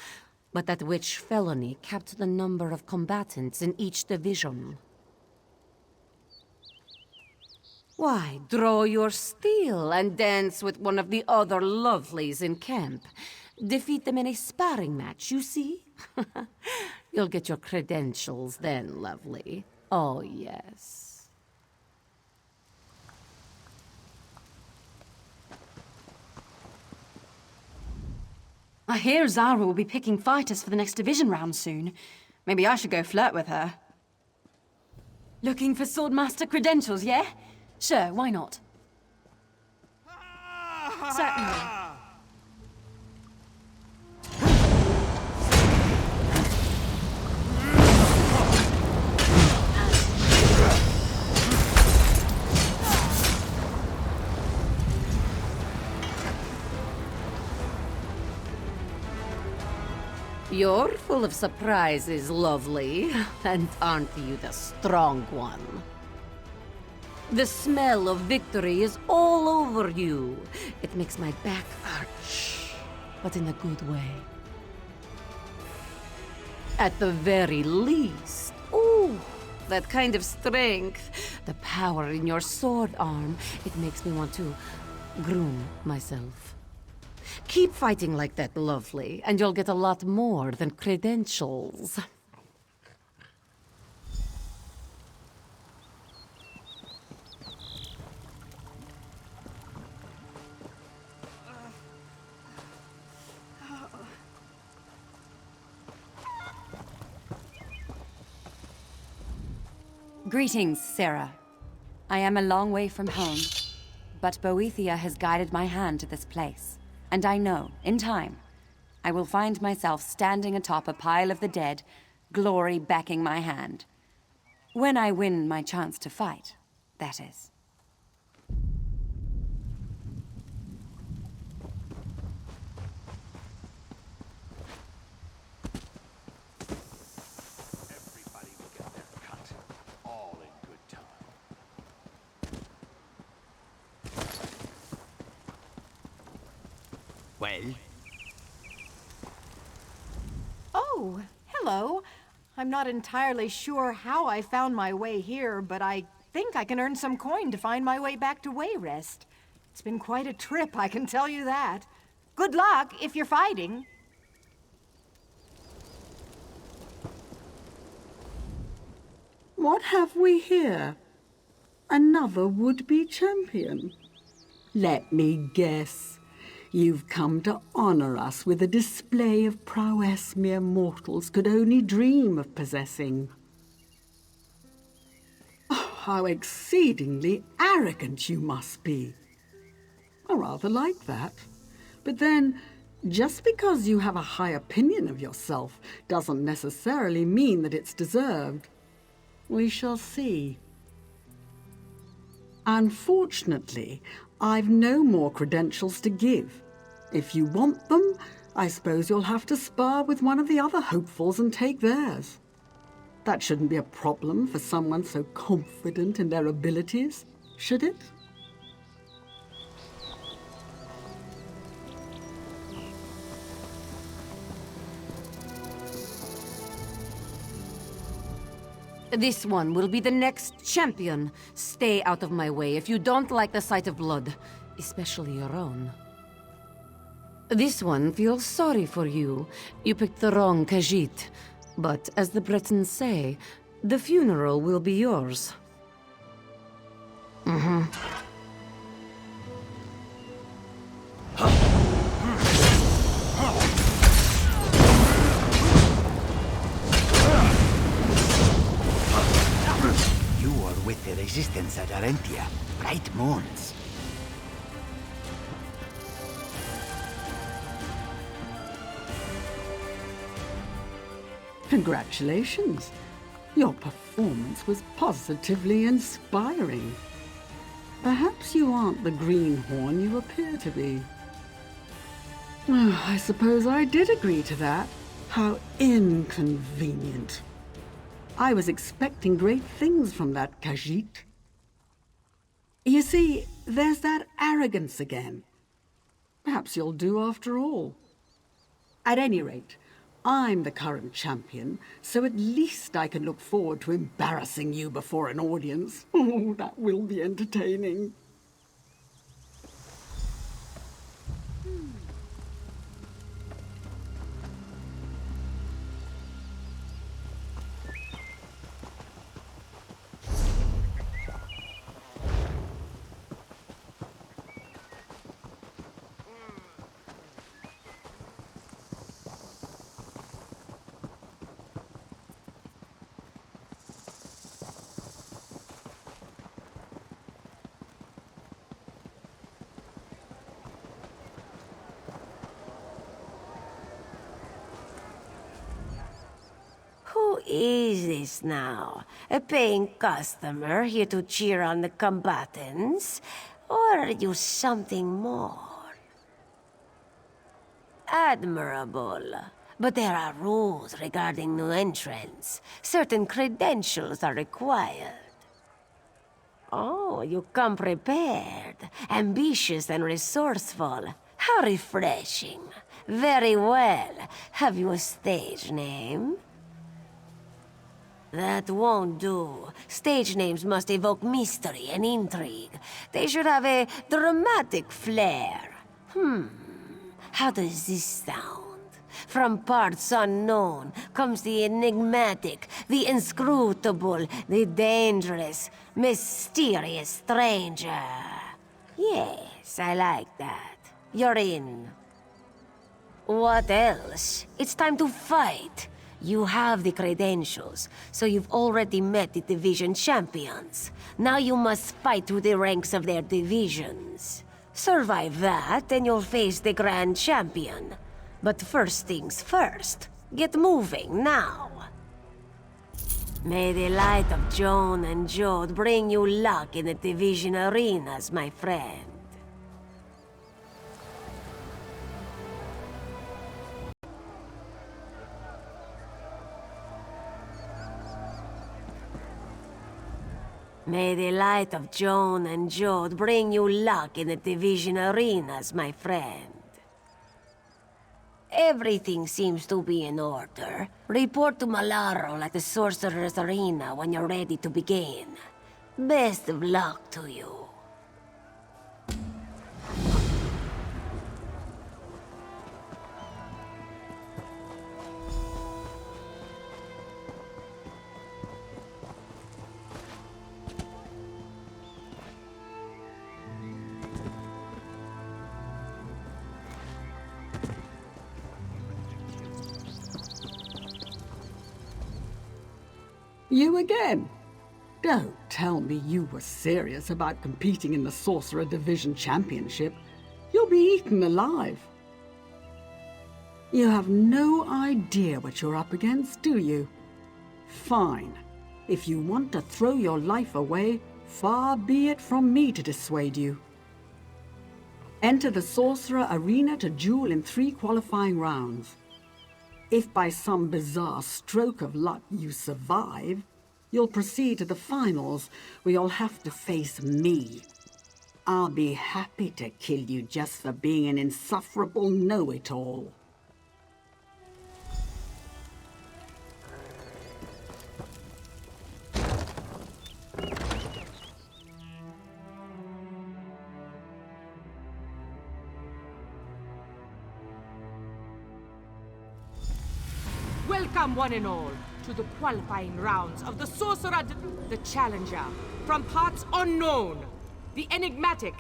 Speaker 15: But that witch felony capped the number of combatants in each division. Why, draw your steel and dance with one of the other lovelies in camp. Defeat them in a sparring match, you see? You'll get your credentials then, lovely. Oh, yes.
Speaker 11: I hear Zara will be picking fighters for the next division round soon. Maybe I should go flirt with her. Looking for Swordmaster credentials, yeah? Sure, why not? Certainly.
Speaker 15: You're full of surprises, lovely. And aren't you the strong one? The smell of victory is all over you. It makes my back arch, but in a good way. At the very least, ooh, that kind of strength, the power in your sword arm, it makes me want to groom myself. Keep fighting like that, lovely, and you'll get a lot more than credentials.
Speaker 11: Greetings, Sarah. I am a long way from home, but Boethia has guided my hand to this place, and I know, in time, I will find myself standing atop a pile of the dead, glory backing my hand. When I win my chance to fight, that is.
Speaker 20: Everybody will get their cut, all in good time.
Speaker 2: Well?
Speaker 9: Oh, hello. I'm not entirely sure how I found my way here, but I think I can earn some coin to find my way back to Wayrest. It's been quite a trip, I can tell you that. Good luck if you're fighting.
Speaker 23: What have we here? Another would-be champion. Let me guess. You've come to honor us with a display of prowess mere mortals could only dream of possessing. Oh, how exceedingly arrogant you must be. I rather like that. But then, just because you have a high opinion of yourself doesn't necessarily mean that it's deserved. We shall see. Unfortunately, I've no more credentials to give. If you want them, I suppose you'll have to spar with one of the other hopefuls and take theirs. That shouldn't be a problem for someone so confident in their abilities, should it?
Speaker 15: This one will be the next champion. Stay out of my way if you don't like the sight of blood, especially your own. This one feels sorry for you. You picked the wrong Khajiit. But as the Bretons say, the funeral will be yours.
Speaker 2: You are with the resistance at Arentia. Bright moons.
Speaker 23: Congratulations. Your performance was positively inspiring. Perhaps you aren't the greenhorn you appear to be. Oh, I suppose I did agree to that. How inconvenient. I was expecting great things from that Khajiit. You see, there's that arrogance again. Perhaps you'll do after all. At any rate, I'm the current champion, so at least I can look forward to embarrassing you before an audience. Oh, that will be entertaining.
Speaker 1: Who is this now? A paying customer here to cheer on the combatants? Or are you something more? Admirable. But there are rules regarding new entrants. Certain credentials are required. Oh, you come prepared. Ambitious and resourceful. How refreshing. Very well. Have you a stage name? That won't do. Stage names must evoke mystery and intrigue. They should have a dramatic flair. How does this sound? From parts unknown comes the enigmatic, the inscrutable, the dangerous, mysterious stranger. Yes, I like that. You're in. What else? It's time to fight. You have the credentials, so you've already met the division champions. Now you must fight through the ranks of their divisions. Survive that, and you'll face the grand champion. But first things first. Get moving now. May the light of Joan and Jode bring you luck in the Division arenas, my friend. May the light of Joan and Jode bring you luck in the Division arenas, my friend. Everything seems to be in order. Report to Malaro at the Sorcerer's Arena when you're ready to begin. Best of luck to you.
Speaker 23: You again? Don't tell me you were serious about competing in the Sorcerer Division Championship. You'll be eaten alive. You have no idea what you're up against, do you? Fine. If you want to throw your life away, far be it from me to dissuade you. Enter the Sorcerer Arena to duel in 3 qualifying rounds. If by some bizarre stroke of luck you survive, you'll proceed to the finals, where you'll have to face me. I'll be happy to kill you just for being an insufferable know-it-all.
Speaker 12: Welcome, one and all, to the qualifying rounds of the Sorcerer the Challenger, from parts unknown, the enigmatic,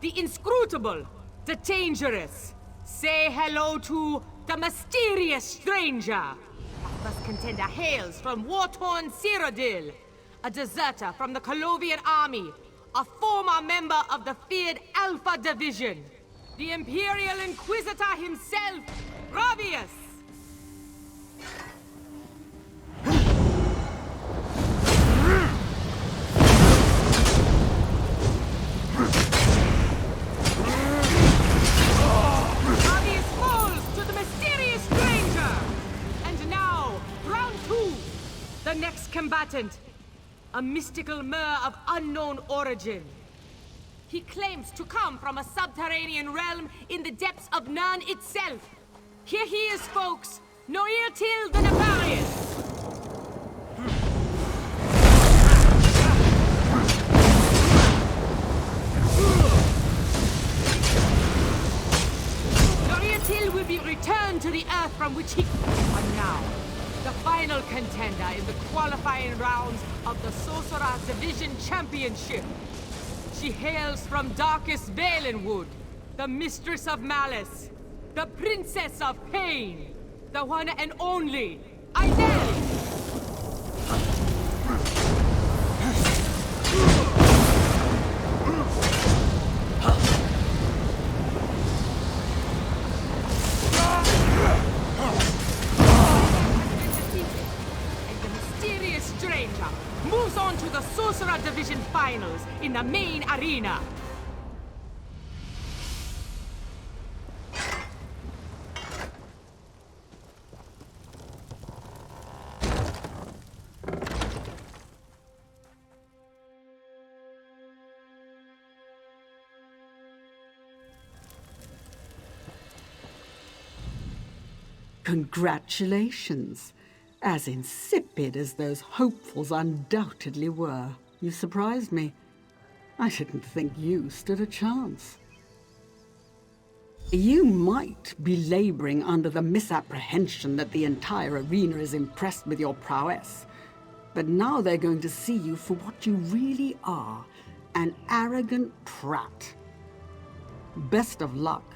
Speaker 12: the inscrutable, the dangerous. Say hello to the mysterious stranger. Our first contender hails from war-torn Cyrodiil, a deserter from the Colovian army, a former member of the feared Alpha Division, the Imperial Inquisitor himself, Gravius. The next combatant, a mystical mer of unknown origin. He claims to come from a subterranean realm in the depths of Nirn itself. Here he is, folks, Noirtil the Nefarious. Noirtil will be returned to the earth from which he... And now, the final contender in the qualifying rounds of the Sorcerer Division Championship. She hails from darkest Valenwood, the Mistress of Malice, the Princess of Pain, the one and only Idel! Moves on to the Sorcerer Division Finals in the main arena.
Speaker 23: Congratulations. As insipid as those hopefuls undoubtedly were, you surprised me. I didn't think you stood a chance. You might be laboring under the misapprehension that the entire arena is impressed with your prowess, but now they're going to see you for what you really are, an arrogant prat. Best of luck.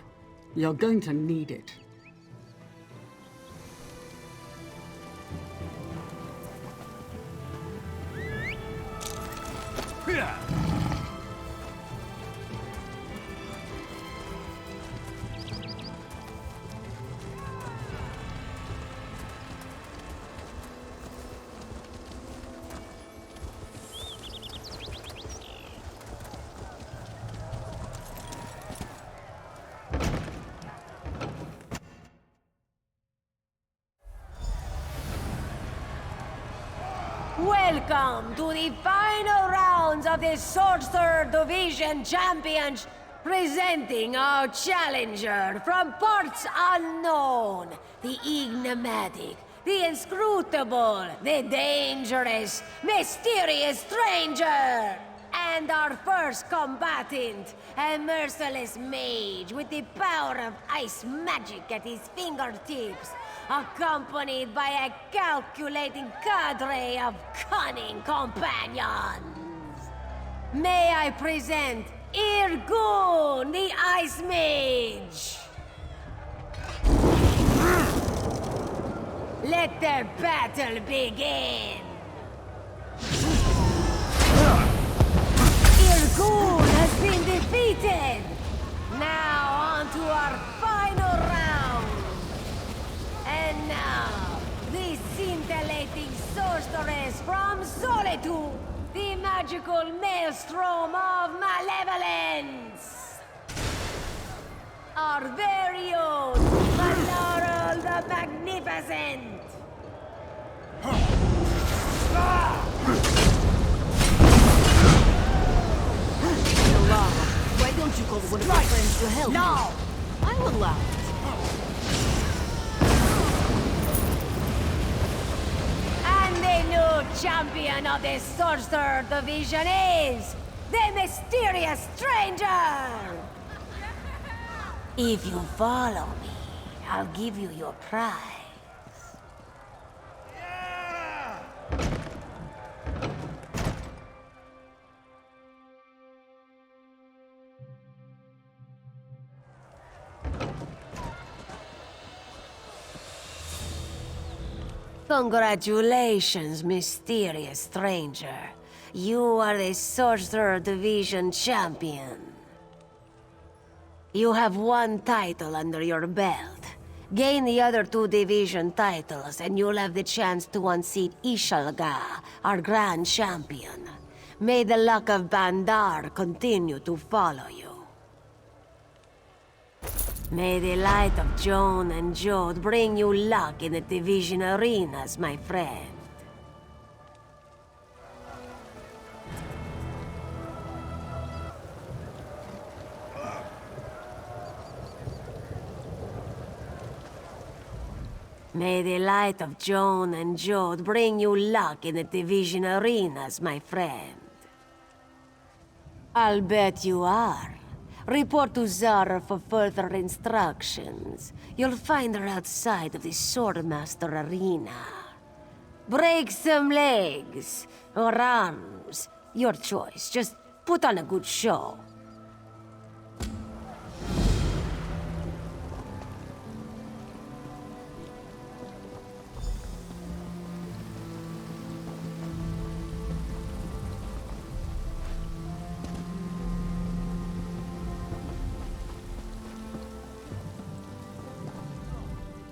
Speaker 23: You're going to need it.
Speaker 1: Welcome to the final rounds of the Sorcerer Division Champions. Presenting our challenger from parts unknown, the enigmatic, the inscrutable, the dangerous, mysterious stranger. And our first combatant, a merciless mage with the power of ice magic at his fingertips, accompanied by a calculating cadre of cunning companions. May I present Irgun, the Ice Mage! Let the battle begin! Irgun has been defeated! Now on to our final round! And now, the scintillating sorceress from Solitude! The magical maelstrom of malevolence! Our very own Kalari the Magnificent!
Speaker 18: Why don't you call one of your friends to help?
Speaker 1: No!
Speaker 18: I will allow it.
Speaker 1: And the new champion of the Sorcerer Division is the mysterious stranger! If you follow me, I'll give you your prize. Congratulations, mysterious stranger. You are the Sorcerer Division champion. You have one title under your belt. Gain the other 2 division titles, and you'll have the chance to unseat Ishalga, our grand champion. May the luck of Bandar continue to follow you. May the light of Joan and Jode bring you luck in the division arenas, my friend. May the light of Joan and Jode bring you luck in the division arenas, my friend. I'll bet you are. Report to Zara for further instructions. You'll find her outside of the Swordmaster Arena. Break some legs, or arms. Your choice. Just put on a good show.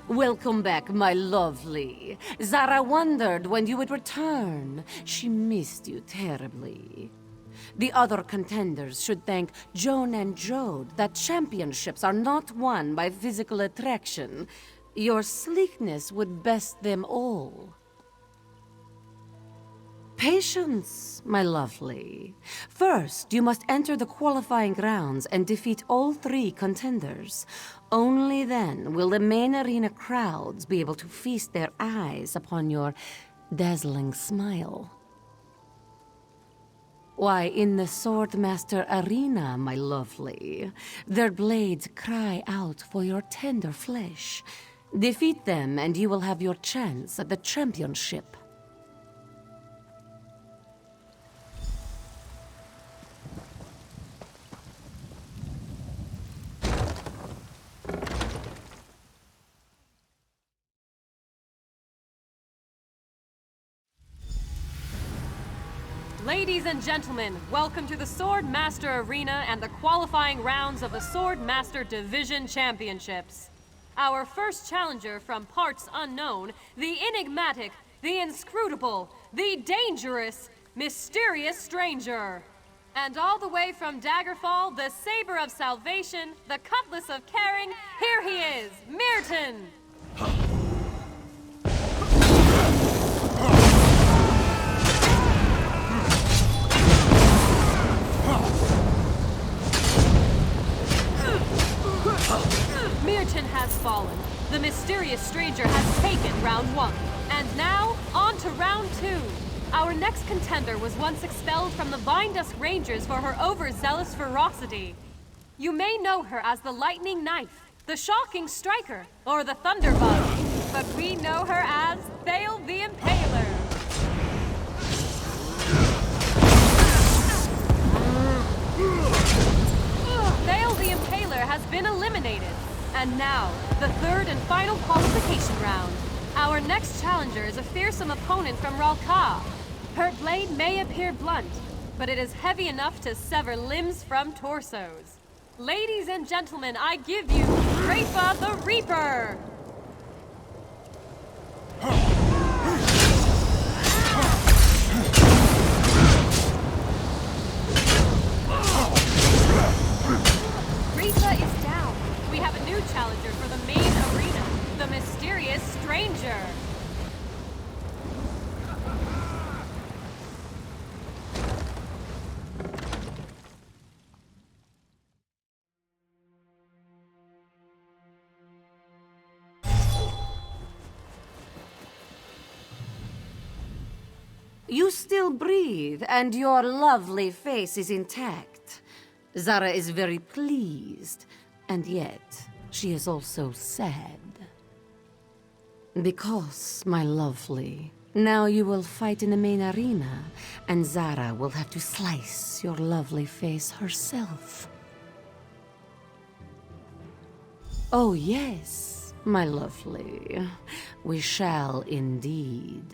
Speaker 15: Welcome back, my lovely. Zara wondered when you would return. She missed you terribly. The other contenders should thank Joan and Jode that championships are not won by physical attraction. Your sleekness would best them all. Patience, my lovely. First, you must enter the qualifying rounds and defeat all 3 contenders. Only then will the main arena crowds be able to feast their eyes upon your dazzling smile. Why, in the Swordmaster Arena, my lovely, their blades cry out for your tender flesh. Defeat them and you will have your chance at the championship.
Speaker 14: Ladies and gentlemen, welcome to the Swordmaster Arena and the qualifying rounds of the Swordmaster Division Championships. Our first challenger from parts unknown, the enigmatic, the inscrutable, the dangerous, mysterious stranger. And all the way from Daggerfall, the saber of salvation, the cutlass of caring, here he is, Mirton! stranger has taken round 1. And now, on to round 2. Our next contender was once expelled from the Vinedust Rangers for her overzealous ferocity. You may know her as the Lightning Knife, the Shocking Striker, or the Thunderbug, but we know her as Thale the Impaler. Thale the Impaler has been eliminated. And now, the third and final qualification round. Our next challenger is a fearsome opponent from Ralka. Her blade may appear blunt, but it is heavy enough to sever limbs from torsos. Ladies and gentlemen, I give you Traitor the Reaper! Rita is down. We have a new challenger for the main arena, the mysterious stranger.
Speaker 1: You still breathe, and your lovely face is intact. Zara is very pleased, and yet she is also sad. Because, my lovely, now you will fight in the main arena, and Zara will have to slice your lovely face herself. Oh yes, my lovely, we shall indeed.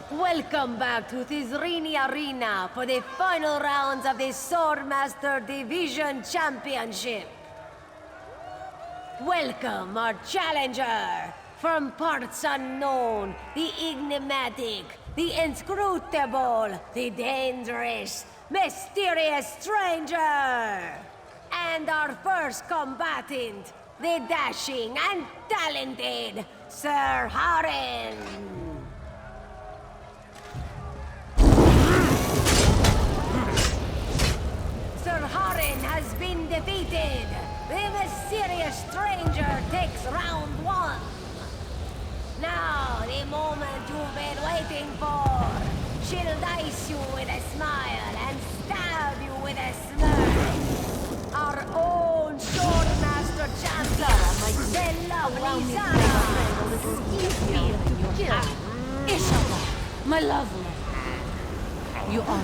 Speaker 1: Welcome back to Tizrini Arena for the final rounds of the Swordmaster Division Championship. Welcome our challenger from parts unknown, the enigmatic, the inscrutable, the dangerous, mysterious stranger. And our first combatant, the dashing and talented Sir Hadran. Sir Hadran has been defeated. The mysterious stranger takes round 1. Now, the moment you've been waiting for. She'll dice you with a smile and stab you with a smirk. Our own Swordmaster champion, the lovely Zara. Ishala, my lovely. You are.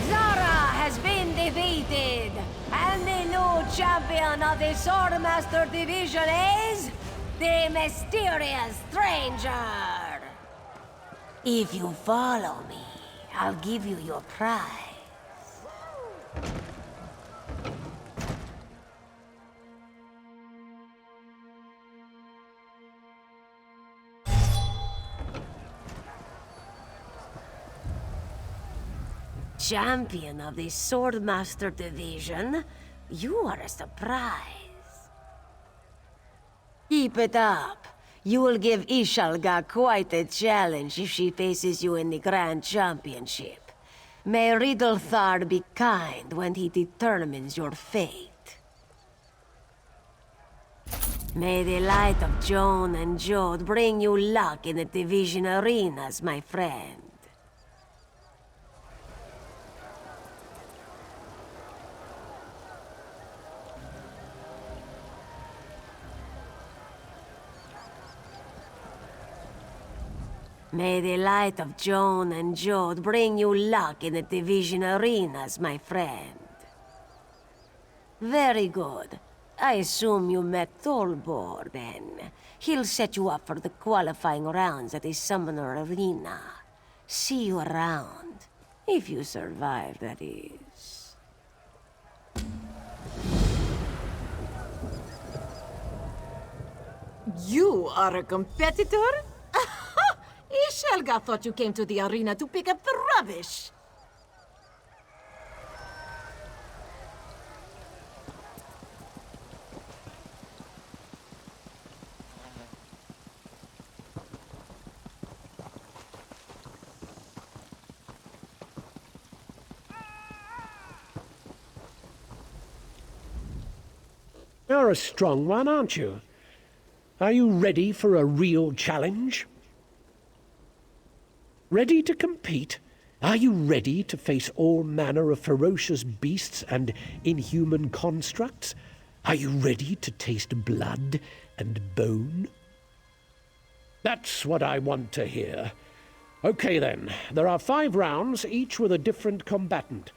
Speaker 1: Zara has been defeated, and the new champion of the Swordmaster Division is the mysterious stranger. If you follow me, I'll give you your prize. Champion of the Swordmaster Division, you are a surprise. Keep it up. You will give Ishalga quite a challenge if she faces you in the Grand Championship. May Riddlethard be kind when he determines your fate. May the light of Joan and Jode bring you luck in the Division arenas, my friend. May the light of Joan and Jode bring you luck in the Division arenas, my friend. Very good. I assume you met Tolbor, then. He'll set you up for the qualifying rounds at the Summoner Arena. See you around. If you survive, that is.
Speaker 18: You are a competitor? Ishelga thought you came to the arena to pick up the rubbish.
Speaker 4: You're a strong one, aren't you? Are you ready for a real challenge? Ready to compete? Are you ready to face all manner of ferocious beasts and inhuman constructs? Are you ready to taste blood and bone? That's what I want to hear. Okay then, there are 5 rounds, each with a different combatant.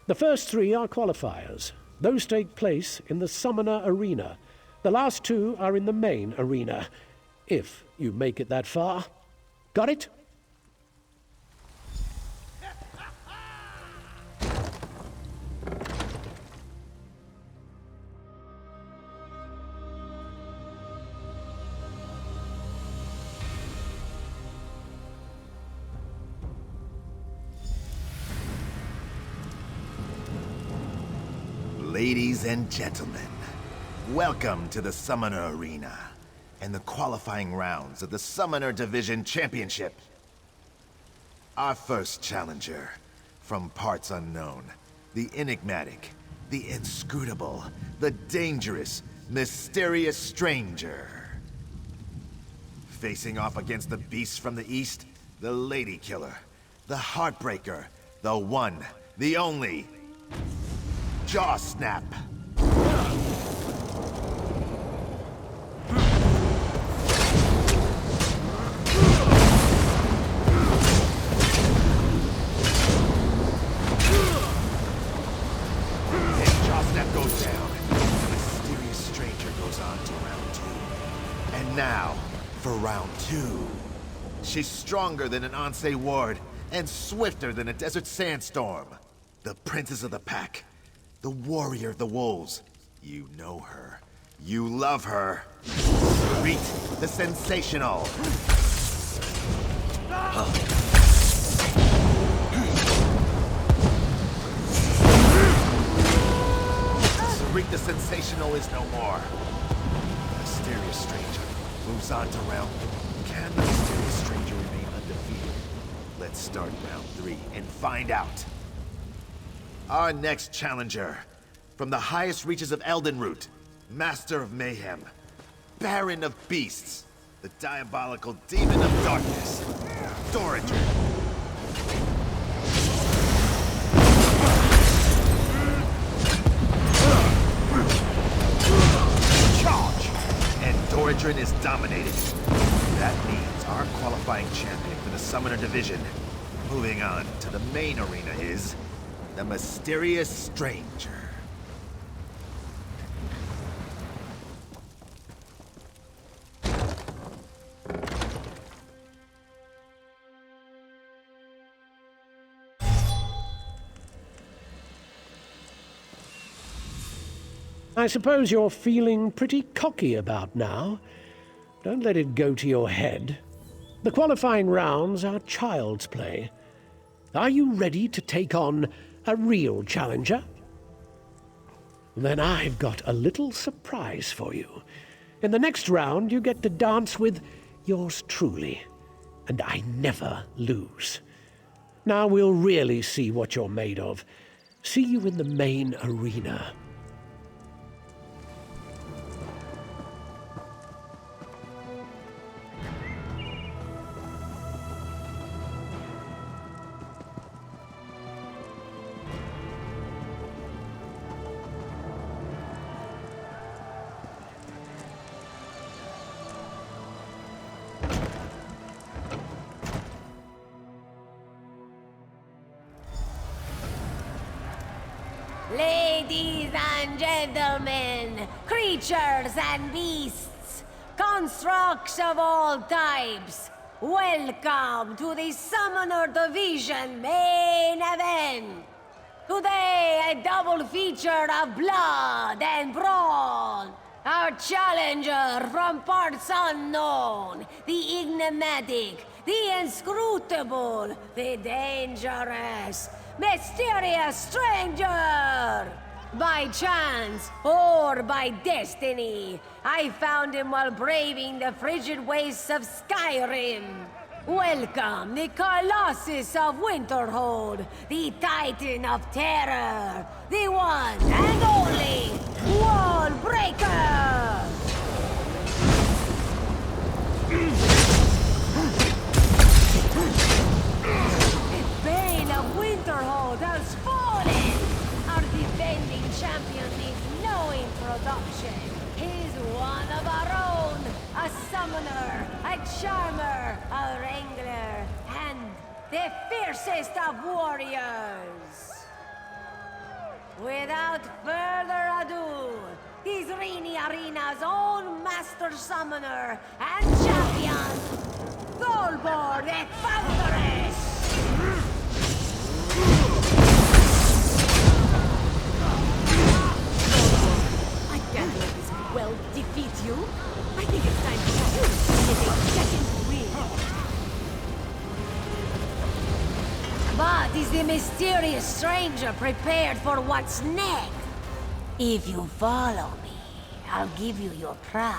Speaker 4: The first 3 are qualifiers. Those take place in the Summoner Arena. The last 2 are in the main arena, if you make it that far. Got it?
Speaker 5: Ladies and gentlemen, welcome to the Summoner Arena and the qualifying rounds of the Summoner Division Championship. Our first challenger, from parts unknown, the enigmatic, the inscrutable, the dangerous, mysterious stranger. Facing off against the beasts from the east, the Lady Killer, the Heartbreaker, the one, the only, Jaw Snap. Goes down. The mysterious stranger goes on to round 2. And now, for round 2. She's stronger than an Ansei ward, and swifter than a desert sandstorm. The princess of the pack. The warrior of the wolves. You know her. You love her. Sweet the sensational. Reek the sensational is no more. The mysterious stranger moves on to round. Can the mysterious stranger remain undefeated? Let's start round 3 and find out. Our next challenger, from the highest reaches of Eldenroot, Master of Mayhem, Baron of Beasts, the diabolical Demon of Darkness, Dorager. Doradrin is dominated. That means our qualifying champion for the Summoner Division, moving on to the main arena, is the Mysterious Stranger.
Speaker 4: I suppose you're feeling pretty cocky about now. Don't let it go to your head. The qualifying rounds are child's play. Are you ready to take on a real challenger? Then I've got a little surprise for you. In the next round, you get to dance with yours truly, and I never lose. Now we'll really see what you're made of. See you in the main arena.
Speaker 1: Ladies and gentlemen, creatures and beasts, constructs of all types, welcome to the Summoner Division main event. Today, a double feature of blood and brawn. Our challenger from parts unknown, the enigmatic, the inscrutable, the dangerous, mysterious stranger! By chance, or by destiny, I found him while braving the frigid wastes of Skyrim. Welcome, the Colossus of Winterhold, the Titan of Terror, the one and only Wall Breaker! The Bane of Winterhold has fallen! Our defending champion needs no introduction. He's one of our own, a summoner, a charmer, a wrangler, and the fiercest of warriors. Without further ado, he's Rini Arena's own master summoner and champion, Tholbor the Thunderous!
Speaker 18: I can't let this well defeat you. I think it's time for you to get a second win.
Speaker 1: But is the mysterious stranger prepared for what's next? If you follow me, I'll give you your prize.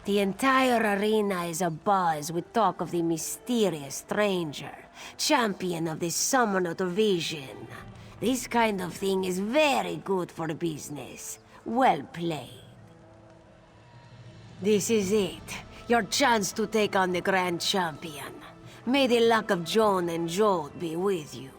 Speaker 1: The entire arena is abuzz with talk of the mysterious stranger, champion of the Summoner Division. This kind of thing is very good for business. Well played. This is it. Your chance to take on the Grand Champion. May the luck of Joan and Jode be with you.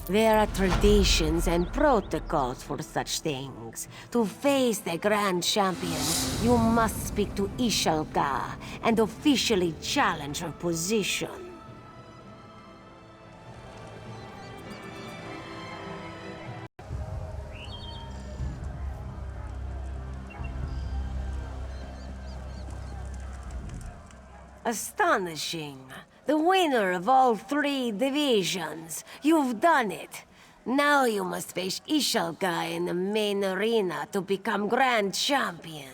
Speaker 1: There are traditions and protocols for such things. To face the Grand Champion, you must speak to Ishalka and officially challenge her position. Astonishing. The winner of all 3 divisions. You've done it. Now you must face Ishalka in the main arena to become Grand Champion.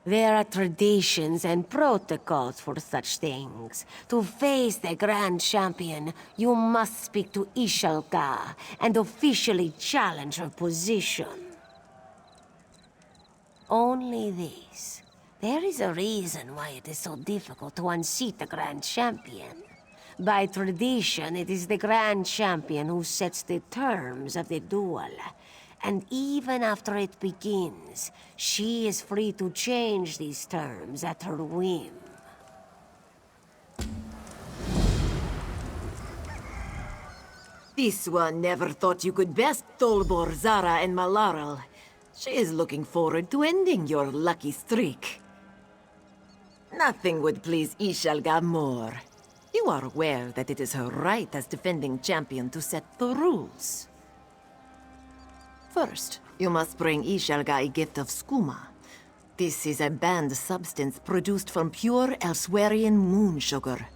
Speaker 1: There are traditions and protocols for such things. To face the Grand Champion, you must speak to Ishalka and officially challenge her position. Only this. There is a reason why it is so difficult to unseat the Grand Champion. By tradition, it is the Grand Champion who sets the terms of the duel. And even after it begins, she is free to change these terms at her whim.
Speaker 18: This one never thought you could best Tholbor, Zara, and Malaral. She is looking forward to ending your lucky streak. Nothing would please Ishalga more. You are aware that it is her right as defending champion to set the rules. First, you must bring Ishalga a gift of skooma. This is a banned substance produced from pure Elswerian moon sugar.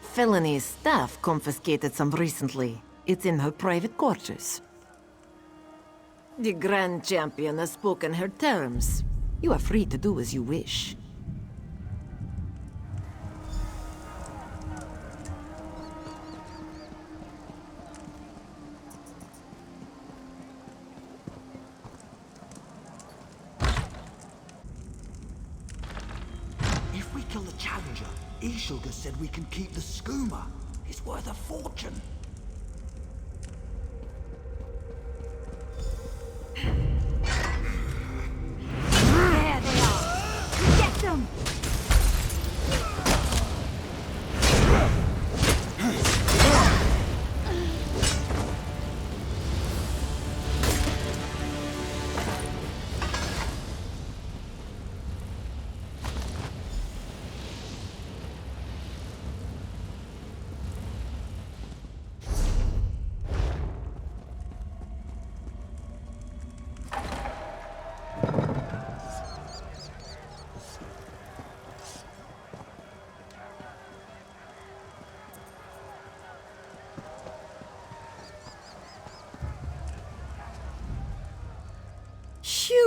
Speaker 18: Felony's staff confiscated some recently. It's in her private quarters. The Grand Champion has spoken her terms. You are free to do as you wish.
Speaker 2: If we kill the challenger, Ishalga said we can keep the skooma. It's worth a fortune.
Speaker 1: There they are! Get them!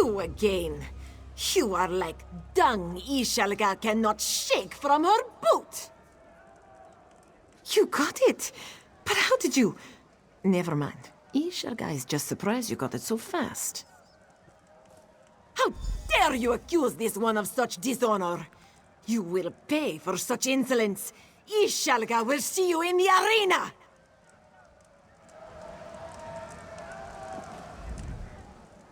Speaker 18: You again. You are like dung Ishalga cannot shake from her boot. You got it. But how did you... Never mind. Ishalga is just surprised you got it so fast. How dare you accuse this one of such dishonor? You will pay for such insolence. Ishalga will see you in the arena!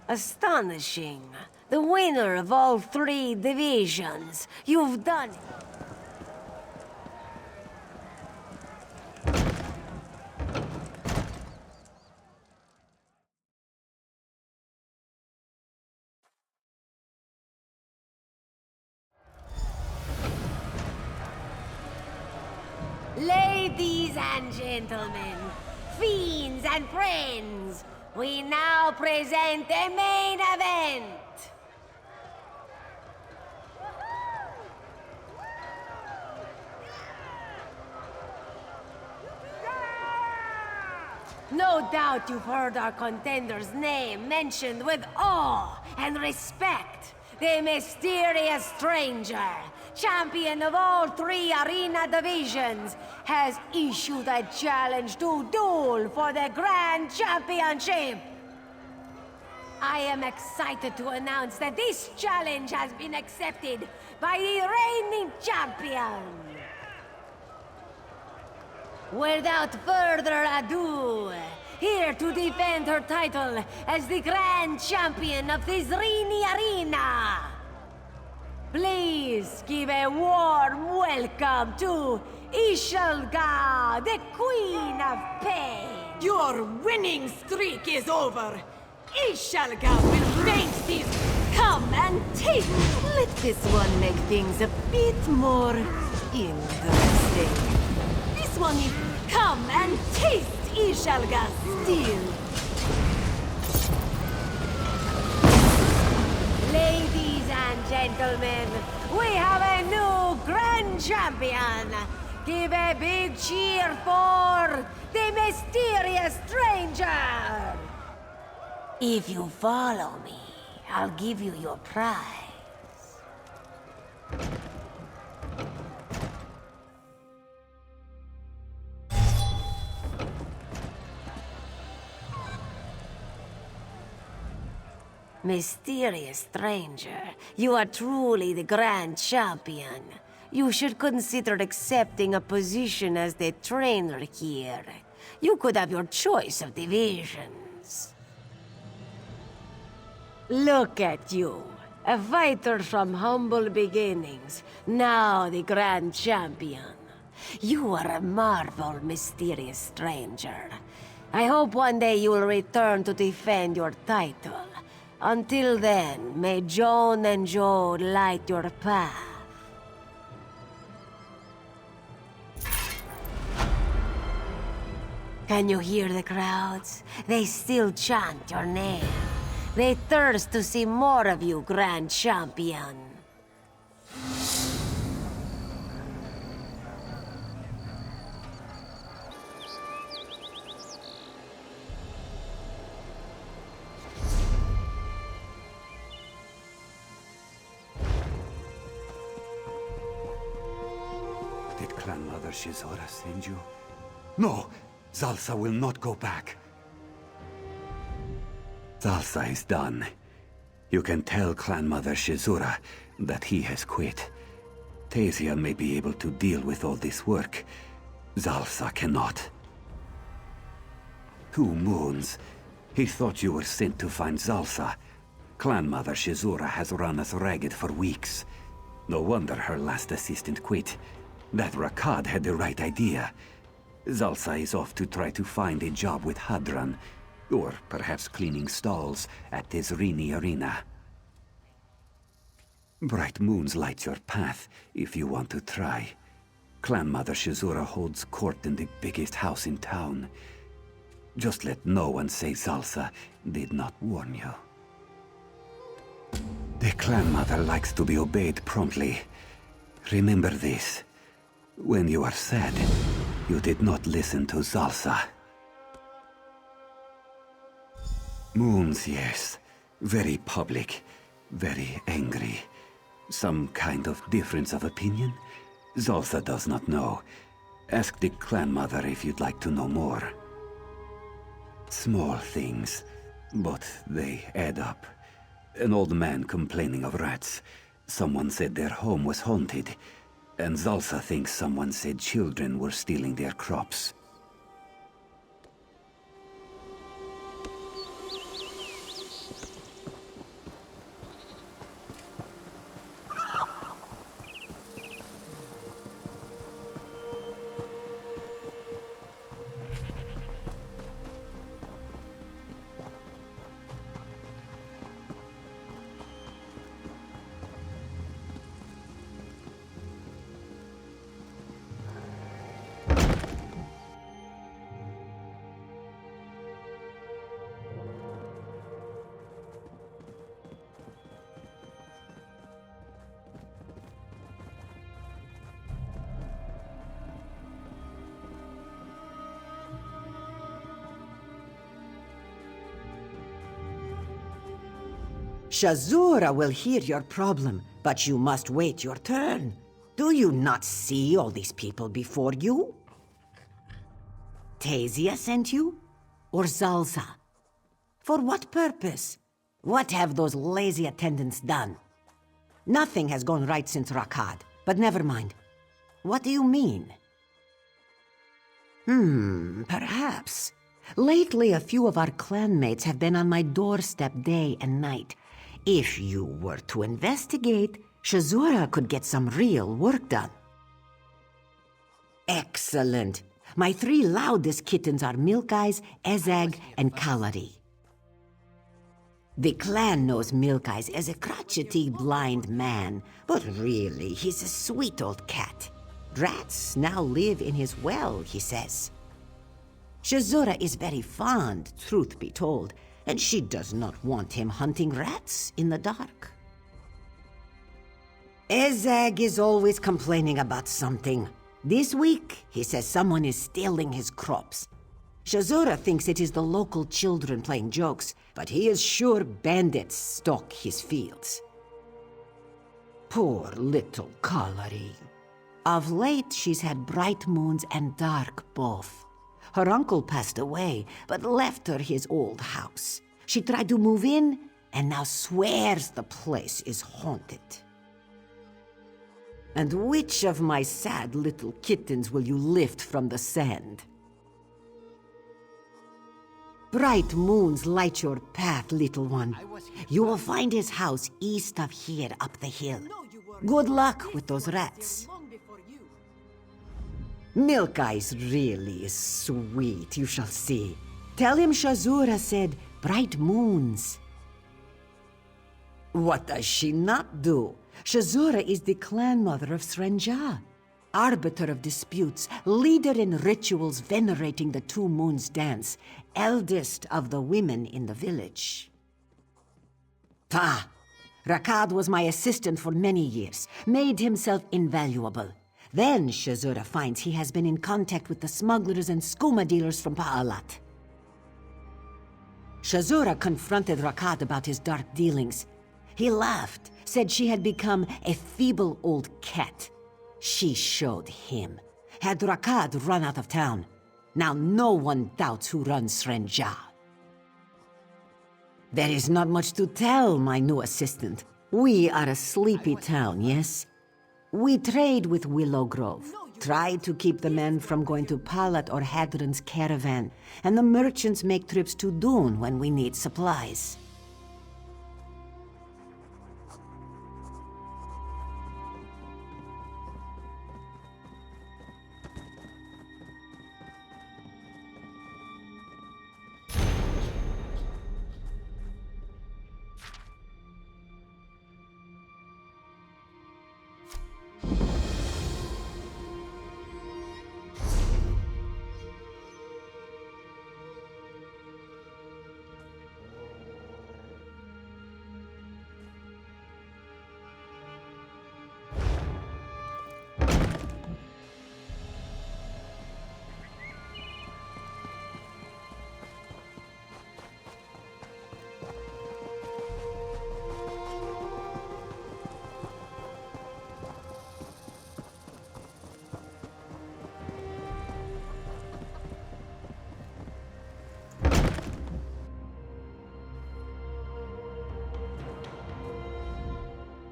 Speaker 1: Astonishing. The winner of all 3 divisions. You've done it. Ladies and gentlemen, fiends and friends, we now present the main event! No doubt you've heard our contender's name mentioned with awe and respect. The mysterious stranger, champion of all 3 arena divisions, has issued a challenge to duel for the Grand Championship. I am excited to announce that this challenge has been accepted by the reigning champion. Without further ado, here to defend her title as the Grand Champion of this Rini Arena, please give a warm welcome to Ishalga, the Queen of Pain.
Speaker 18: Your winning streak is over. Ishalga will face these. Come and taste. Let this one make things a bit more interesting. This one is come and taste Ishalga steel.
Speaker 1: Ladies and gentlemen, we have a new Grand Champion. Give a big cheer for the mysterious stranger. If you follow me, I'll give you your prize. Mysterious stranger, you are truly the Grand Champion. You should consider accepting a position as the trainer here. You could have your choice of divisions. Look at you, a fighter from humble beginnings, now the Grand Champion. You are a marvel, mysterious stranger. I hope one day you will return to defend your title. Until then, may Joan and Joe light your path. Can you hear the crowds? They still chant your name. They thirst to see more of you, Grand Champion.
Speaker 10: Did Clan Mother Shizora send you? No! Zalsa will not go back. Zalsa is done. You can tell Clan Mother Shizura that he has quit. Tasia may be able to deal with all this work. Zalsa cannot. 2 moons. He thought you were sent to find Zalsa. Clan Mother Shizura has run us ragged for weeks. No wonder her last assistant quit. That Rakad had the right idea. Zalsa is off to try to find a job with Hadran, or perhaps cleaning stalls at Ezrini Arena. Bright moons light your path if you want to try. Clan Mother Shizura holds court in the biggest house in town. Just let no one say Zalsa did not warn you. The Clan Mother likes to be obeyed promptly. Remember this. When you are sad, you did not listen to Zalsa. Moons, yes.
Speaker 8: Very public, very angry. Some kind of difference of opinion? Zalsa does not know. Ask the clan mother if you'd like to know more. Small things, but they add up. An old man complaining of rats. Someone said their home was haunted. And Zalsa thinks someone said children were stealing their crops.
Speaker 16: Shazura will hear your problem, but you must wait your turn. Do you not see all these people before you? Tasia sent you? Or Zalsa? For what purpose? What have those lazy attendants done? Nothing has gone right since Rakad, but never mind. What do you mean? Perhaps. Lately, a few of our clanmates have been on my doorstep day and night. If you were to investigate, Shazura could get some real work done. Excellent. My 3 loudest kittens are Milk Eyes, Ezzag, and Kalari. The clan knows Milk Eyes as a crotchety blind man, but really, he's a sweet old cat. Rats now live in his well, he says. Shazura is very fond, truth be told, and she does not want him hunting rats in the dark. Ezzag is always complaining about something. This week, he says someone is stealing his crops. Shazura thinks it is the local children playing jokes, but he is sure bandits stalk his fields. Poor little Kalari. Of late, she's had bright moons and dark both. Her uncle passed away, but left her his old house. She tried to move in, and now swears the place is haunted. And which of my sad little kittens will you lift from the sand? Bright moons light your path, little one. You will find his house east of here up the hill. Good luck with those rats. Milk Eyes really is sweet, you shall see. Tell him Shazura said bright moons. What does she not do? Shazura is the clan mother of Srenja, arbiter of disputes, leader in rituals venerating the 2 moons dance, eldest of the women in the village. Pah! Rakad was my assistant for many years, made himself invaluable. Then Shazura finds he has been in contact with the smugglers and skooma dealers from Pa'alat. Shazura confronted Rakad about his dark dealings. He laughed, said she had become a feeble old cat. She showed him. Had Rakad run out of town. Now no one doubts who runs Srenja. There is not much to tell, my new assistant. We are a sleepy town, yes? We trade with Willow Grove, try to keep the men from going to Palat or Hadran's caravan, and the merchants make trips to Dune when we need supplies.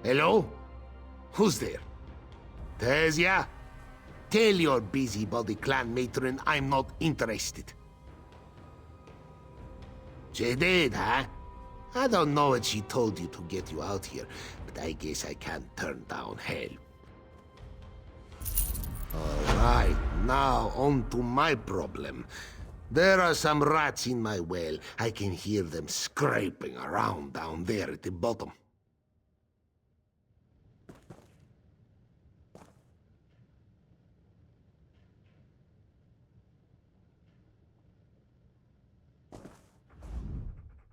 Speaker 10: Hello? Who's there? Tasia? Tell your busybody clan matron I'm not interested. She did, huh? I don't know what she told you to get you out here, but I guess I can't turn down help. Alright, now on to my problem. There are some rats in my well. I can hear them scraping around down there at the bottom.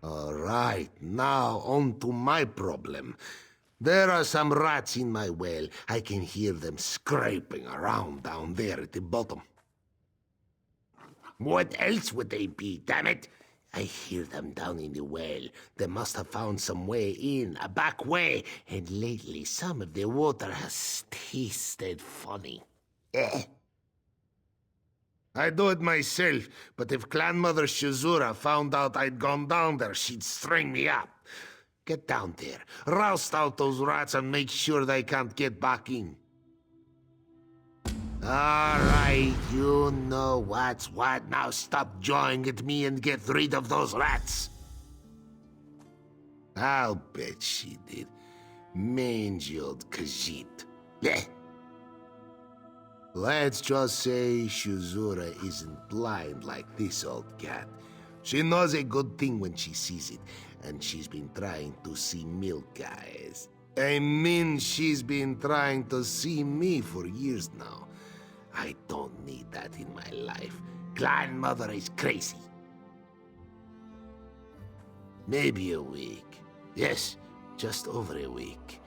Speaker 10: Alright, now on to my problem. There are some rats in my well. I can hear them scraping around down there at the bottom. What else would they be, damn it? I hear them down in the well. They must have found some way in, a back way, and lately some of the water has tasted funny. I do it myself, but if Clan Mother Shizura found out I'd gone down there, she'd string me up. Get down there, roust out those rats and make sure they can't get back in. Alright, you know what's what. Now stop jawing at me and get rid of those rats. I'll bet she did. Mangy old Khajiit. Blech. Let's just say Shizura isn't blind like this old cat. She knows a good thing when she sees it, and she's been trying to see milk guys. I mean, she's been trying to see me for years now. I don't need that in my life. Clan Mother is crazy. Maybe a week. Yes, just over a week.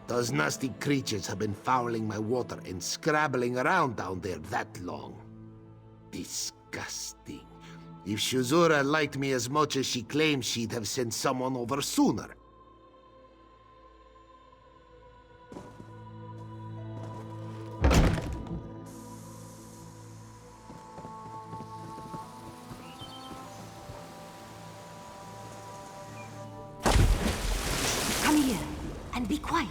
Speaker 10: Those nasty creatures have been fouling my water and scrabbling around down there that long. Disgusting. If Shizura liked me as much as she claims, she'd have sent someone over sooner.
Speaker 1: Come here, and be quiet.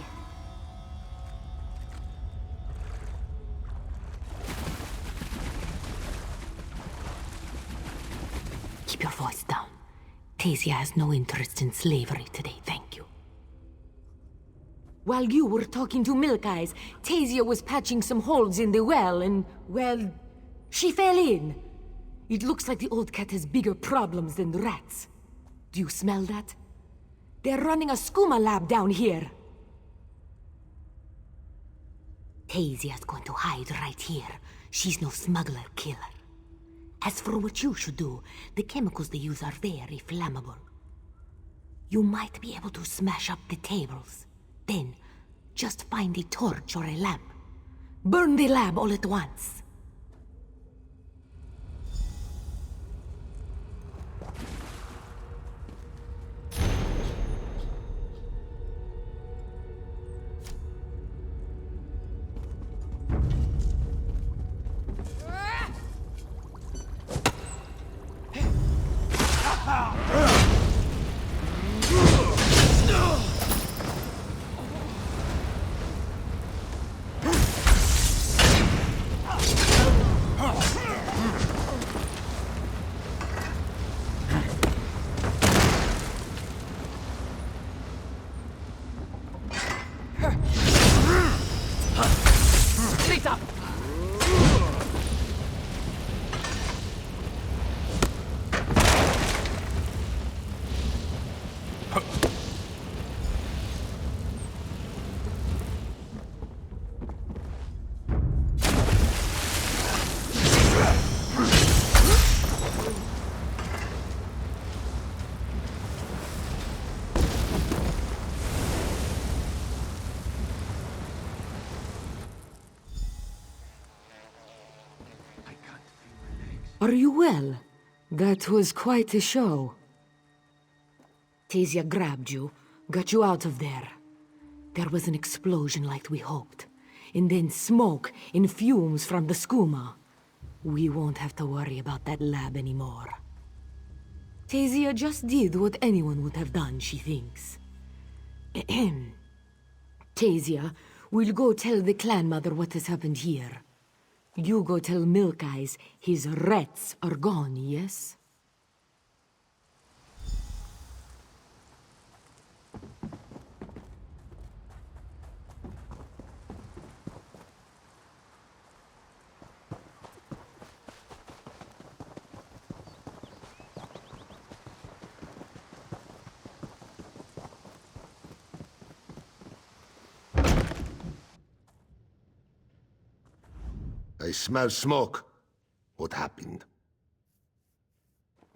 Speaker 1: Keep your voice down. Tasia has no interest in slavery today, thank you. While you were talking to Milk Eyes, Tasia was patching some holes in the well and, well, she fell in. It looks like the old cat has bigger problems than the rats. Do you smell that? They're running a skooma lab down here. Tasia's going to hide right here. She's no smuggler killer. As for what you should do, the chemicals they use are very flammable. You might be able to smash up the tables. Then, just find a torch or a lamp. Burn the lab all at once. Are you well? That was quite a show. Tasia grabbed you, got you out of there. There was an explosion like we hoped, and then smoke and fumes from the skooma. We won't have to worry about that lab anymore. Tasia just did what anyone would have done, she thinks.
Speaker 16: Tasia, we'll go tell the clan mother what has happened here. You go tell Milk Eyes his rats are gone, yes?
Speaker 10: I smell smoke. What happened?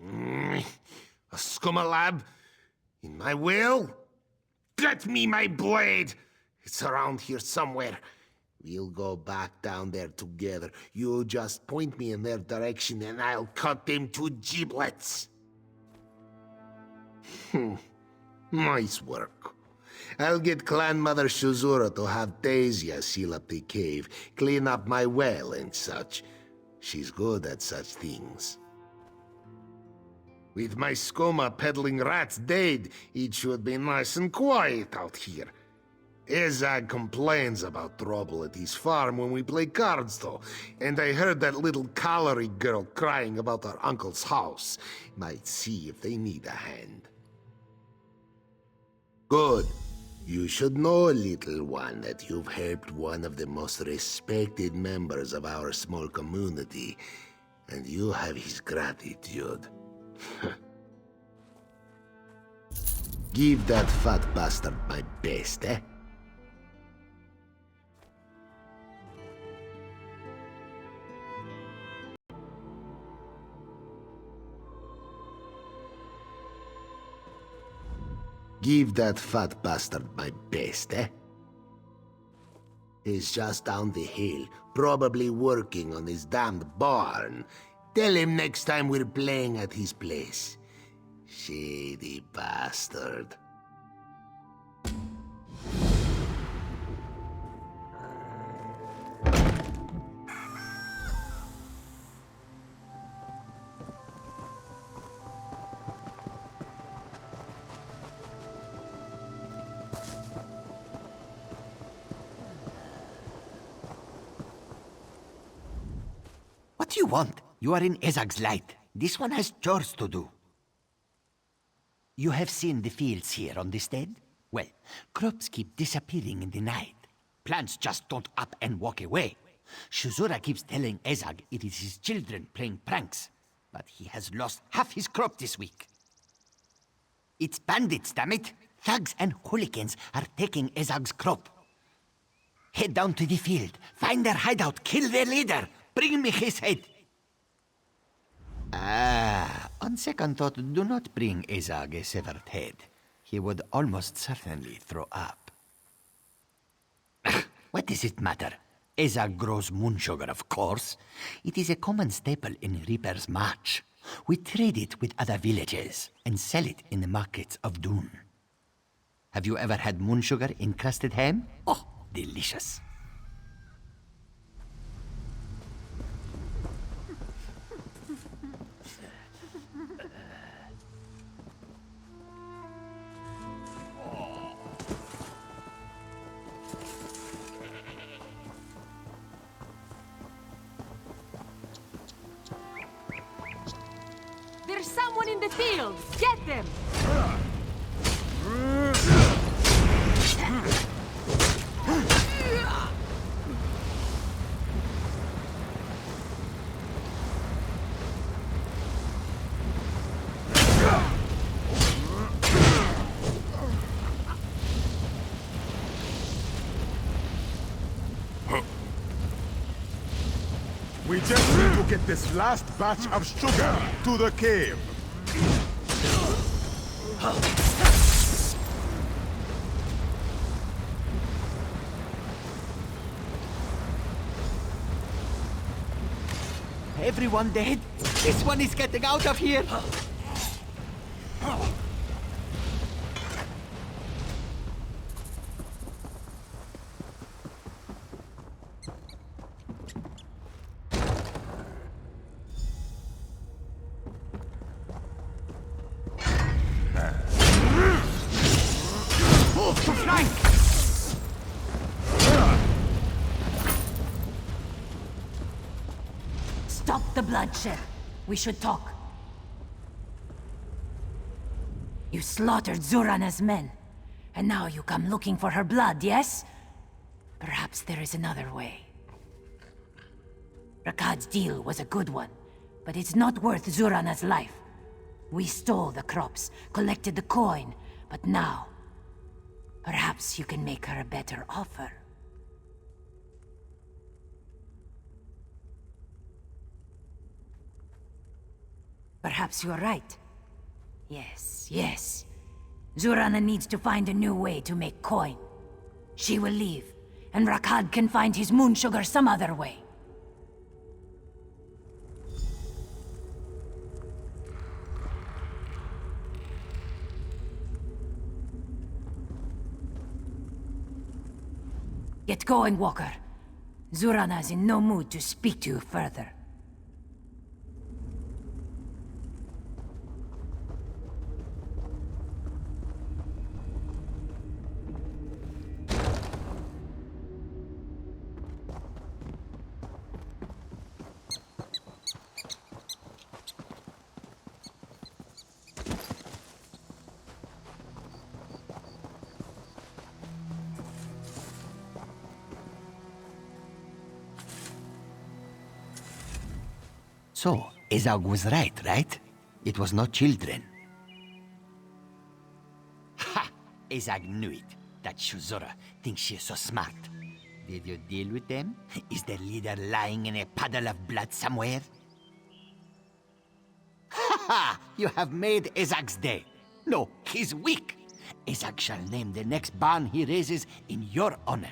Speaker 10: A scummer lab? In my will? Get me my blade! It's around here somewhere. We'll go back down there together. You just point me in their direction and I'll cut them to giblets. Nice work. I'll get Clan Mother Shuzura to have Tasia seal up the cave, clean up my well and such. She's good at such things. With my skooma peddling rats dead, it should be nice and quiet out here. Ezzag complains about trouble at his farm when we play cards, though, and I heard that little Kalari girl crying about her uncle's house. Might see if they need a hand. Good. You should know, little one, that you've helped one of the most respected members of our small community, and you have his gratitude. Give that fat bastard my best, eh? Give that fat bastard my best, eh? He's just down the hill, probably working on his damned barn. Tell him next time we're playing at his place. Shady bastard.
Speaker 2: What do you want? You are in Ezzag's light. This one has chores to do. You have seen the fields here on this stead? Well, crops keep disappearing in the night. Plants just don't up and walk away. Shuzura keeps telling Ezzag it is his children playing pranks, but he has lost half his crop this week. It's bandits, damn it! Thugs and hooligans are taking Ezzag's crop. Head down to the field, find their hideout, kill their leader! Bring me his head! On second thought, do not bring Ezzag a severed head. He would almost certainly throw up. What does it matter? Ezzag grows moon sugar, of course. It is a common staple in Reaper's March. We trade it with other villages and sell it in the markets of Dune. Have you ever had moon sugar encrusted ham? Oh, delicious.
Speaker 12: There's someone in the field! Get them!
Speaker 13: We just need to get this last batch of sugar to the cave.
Speaker 2: Everyone dead? This one is getting out of here!
Speaker 6: Stop the bloodshed. We should talk. You slaughtered Zurana's men, and now you come looking for her blood, yes? Perhaps there is another way. Rakad's deal was a good one, but it's not worth Zurana's life. We stole the crops, collected the coin, but now, perhaps you can make her a better offer. Perhaps you're right. Yes. Zurana needs to find a new way to make coin. She will leave, and Rakad can find his moon sugar some other way. Get going, Walker. Zurana's in no mood to speak to you further.
Speaker 2: So, Ezzag was right? It was not children. Ha! Ezzag knew it. That Shuzora thinks she is so smart. Did you deal with them? Is their leader lying in a puddle of blood somewhere? Ha ha! You have made Ezzag's day. No, he's weak. Ezzag shall name the next Baan he raises in your honor.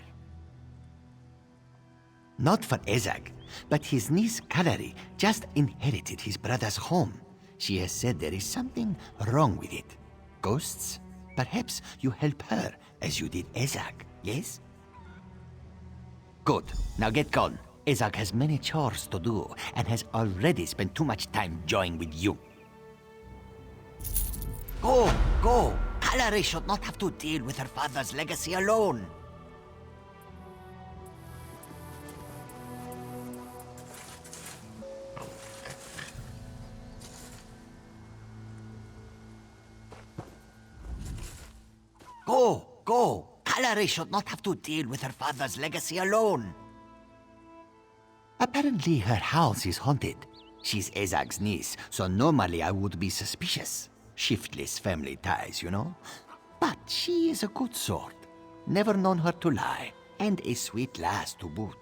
Speaker 2: Not for Ezzag, but his niece Kalari just inherited his brother's home. She has said there is something wrong with it. Ghosts? Perhaps you help her as you did Ezzag, yes? Good. Now get gone. Ezzag has many chores to do and has already spent too much time joying with you. Go! Kalari should not have to deal with her father's legacy alone. Go! Kalari should not have to deal with her father's legacy alone. Apparently her house is haunted. She's Ezzag's niece, so normally I would be suspicious. Shiftless family ties, you know? But she is a good sort. Never known her to lie, and a sweet lass to boot.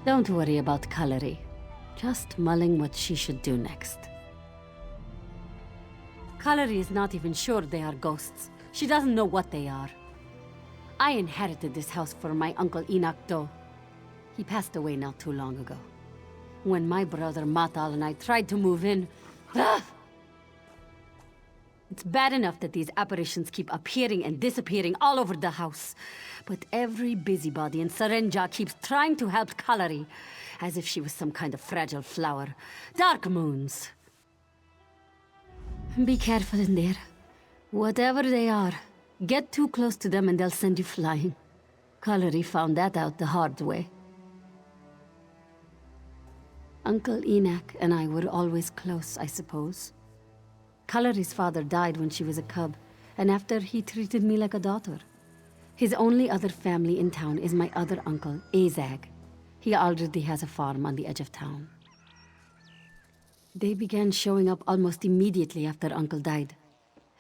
Speaker 15: Don't worry about Kalari. Just mulling what she should do next. Kalari is not even sure they are ghosts. She doesn't know what they are. I inherited this house from my uncle Inakdo. He passed away not too long ago. When my brother Matal and I tried to move in... It's bad enough that these apparitions keep appearing and disappearing all over the house. But every busybody in Sarenja keeps trying to help Kalari, as if she was some kind of fragile flower. Dark moons. Be careful in there. Whatever they are, get too close to them and they'll send you flying. Kalari found that out the hard way. Uncle Enak and I were always close, I suppose. Kalari's father died when she was a cub, and after he treated me like a daughter. His only other family in town is my other uncle, Ezzag. He already has a farm on the edge of town. They began showing up almost immediately after Uncle died.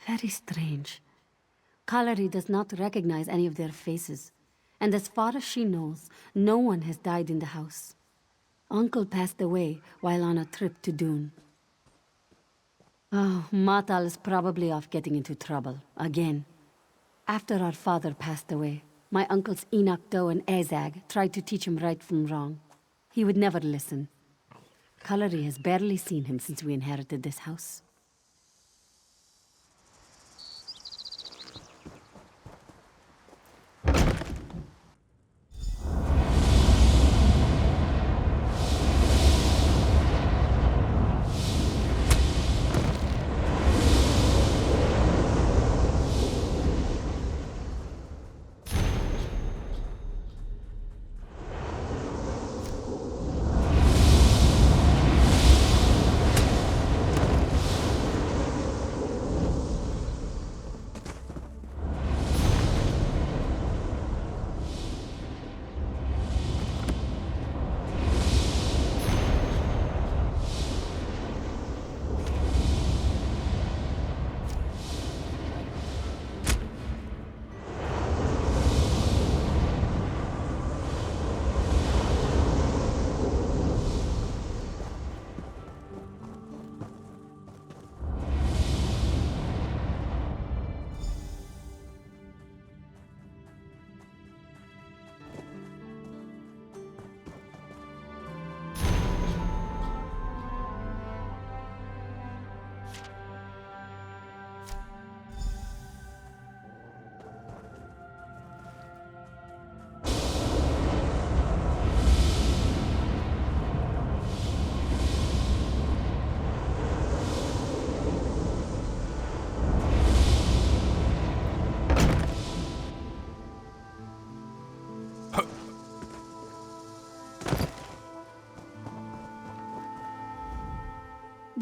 Speaker 15: Very strange. Kalari does not recognize any of their faces, and as far as she knows, no one has died in the house. Uncle passed away while on a trip to Dune. Oh, Matal is probably off getting into trouble, again. After our father passed away, my uncles Inakdo and Ezzag tried to teach him right from wrong. He would never listen. Kalari has barely seen him since we inherited this house.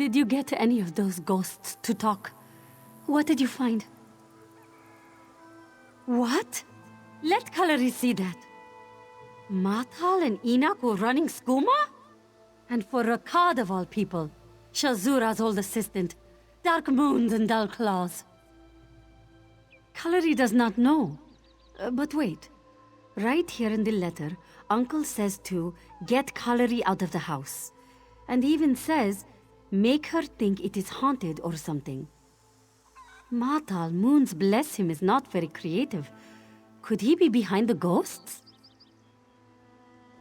Speaker 7: Did you get any of those ghosts to talk? What did you find? What? Let Kalari see that. Matal and Enoch were running skooma? And for Rakad of all people, Shazura's old assistant, Dark Moons and Dull Claws. Kalari does not know. But wait. Right here in the letter, Uncle says to get Kalari out of the house. And even says, make her think it is haunted or something. Matal, Moons bless him, is not very creative. Could he be behind the ghosts?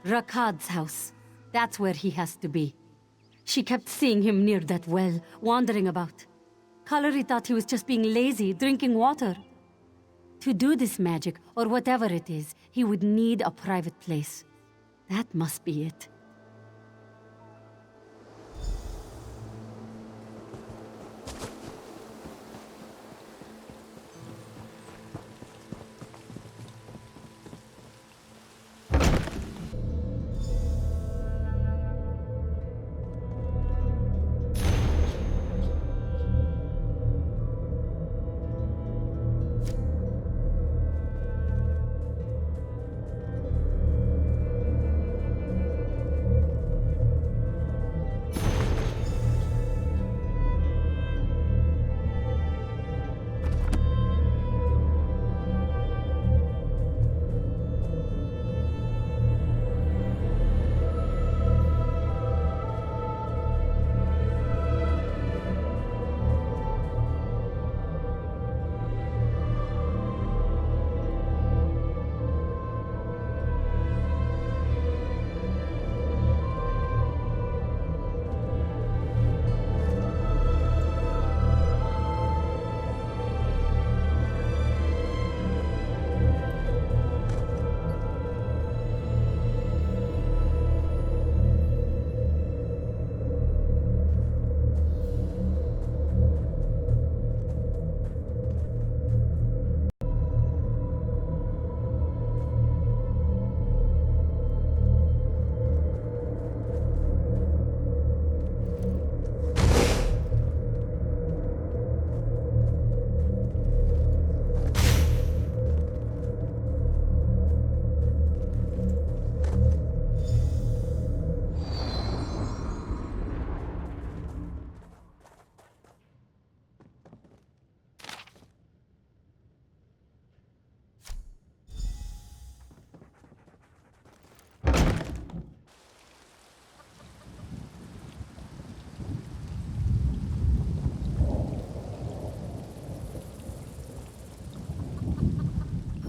Speaker 7: Rakad's house. That's where he has to be. She kept seeing him near that well, wandering about. Kalari thought he was just being lazy, drinking water. To do this magic, or whatever it is, he would need a private place. That must be it.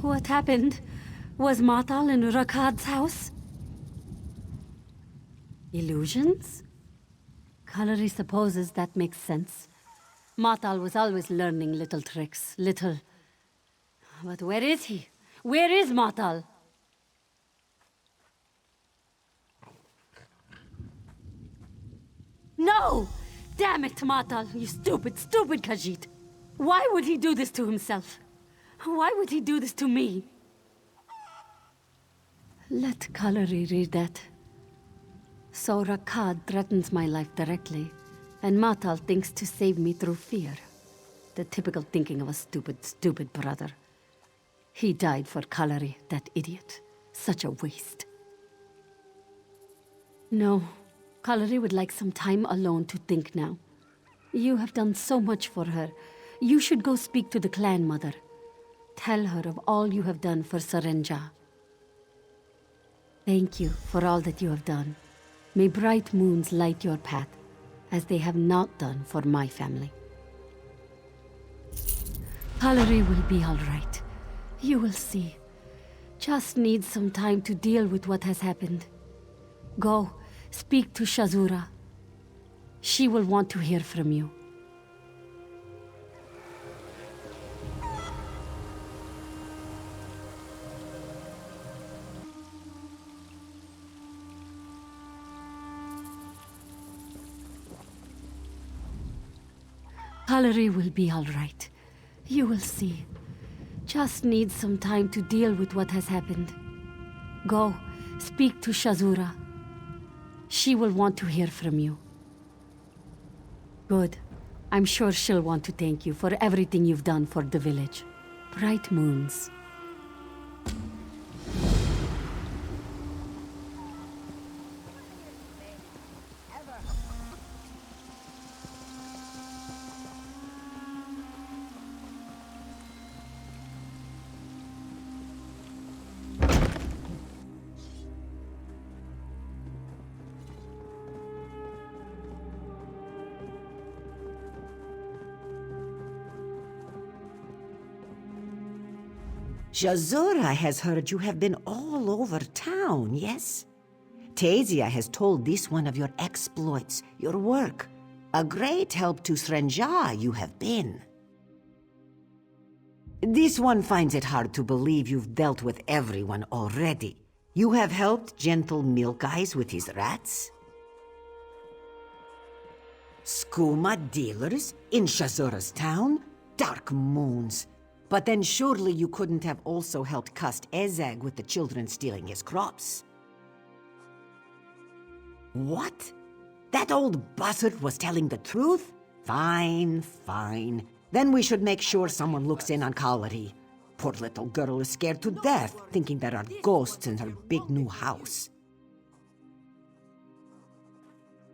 Speaker 7: What happened? Was Matal in Rakad's house? Illusions? Kalari supposes that makes sense. Matal was always learning little tricks, But where is he? Where is Matal? No! Damn it, Matal, you stupid Khajiit. Why would he do this to himself? Why would he do this to me? Let Kalari read that. So Rakad threatens my life directly, and Matal thinks to save me through fear. The typical thinking of a stupid brother. He died for Kalari, that idiot. Such a waste. No, Kalari would like some time alone to think now. You have done so much for her. You should go speak to the clan mother. Tell her of all you have done for Sarenja. Thank you for all that you have done. May bright moons light your path, as they have not done for my family. Kalari will be all right. You will see. Just needs some time to deal with what has happened. Go, speak to Shazura. She will want to hear from you. Kalari will be all right. You will see. Just needs some time to deal with what has happened. Go, speak to Shazura. She will want to hear from you. Good. I'm sure she'll want to thank you for everything you've done for the village. Bright moons.
Speaker 16: Shazura has heard you have been all over town, yes? Tasia has told this one of your exploits, your work. A great help to Srenja you have been. This one finds it hard to believe you've dealt with everyone already. You have helped Gentle Milk Eyes with his rats? Skooma dealers in Shazura's town? Dark moons. But then surely you couldn't have also helped cust Ezzag with the children stealing his crops. What? That old buzzard was telling the truth? Fine, fine. Then we should make sure someone looks in on Kalari. Poor little girl is scared to death, thinking there are ghosts in her big new house.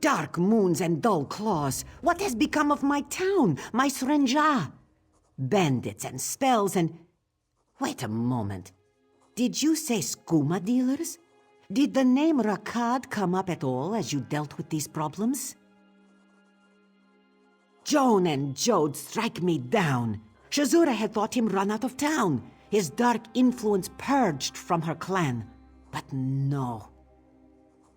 Speaker 16: Dark moons and dull claws. What has become of my town, my Srenja? Bandits and spells and... Wait a moment. Did you say skooma dealers? Did the name Rakad come up at all as you dealt with these problems? Joan and Jode strike me down. Shazura had thought him run out of town, his dark influence purged from her clan. But no.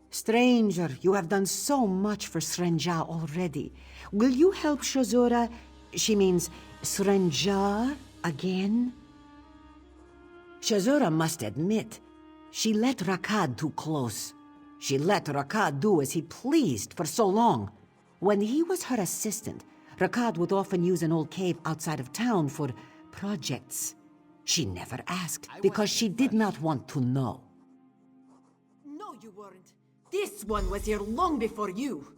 Speaker 16: Stranger, you have done so much for Srenja already. Will you help Shazura... She means Srenja again? Shazura must admit, she let Rakad too close. She let Rakad do as he pleased for so long. When he was her assistant, Rakad would often use an old cave outside of town for projects. She never asked because she did not want to know.
Speaker 18: No, you weren't. This one was here long before you.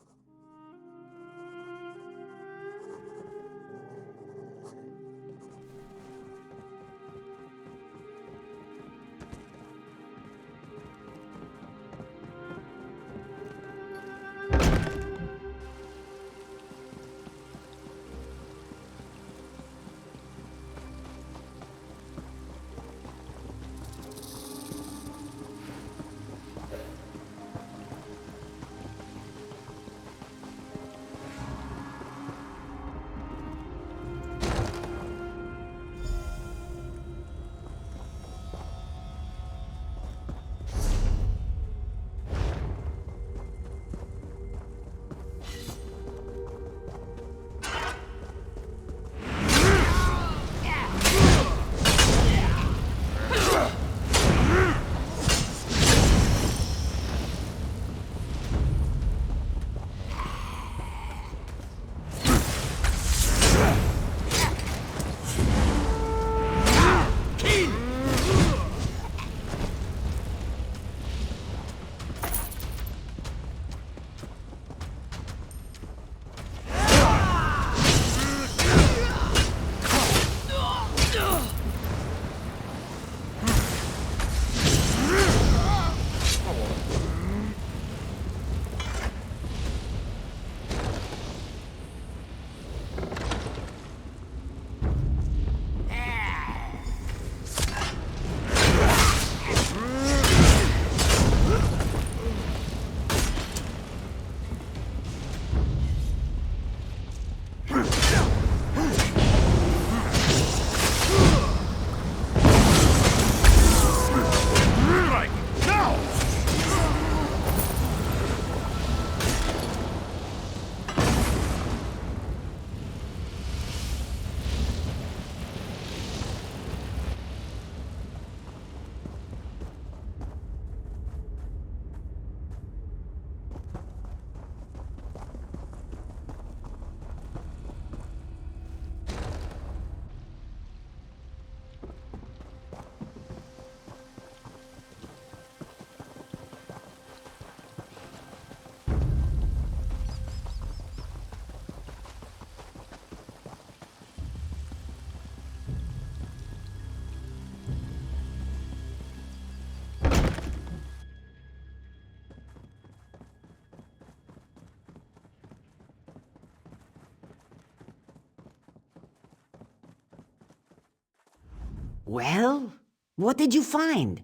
Speaker 16: Well, what did you find?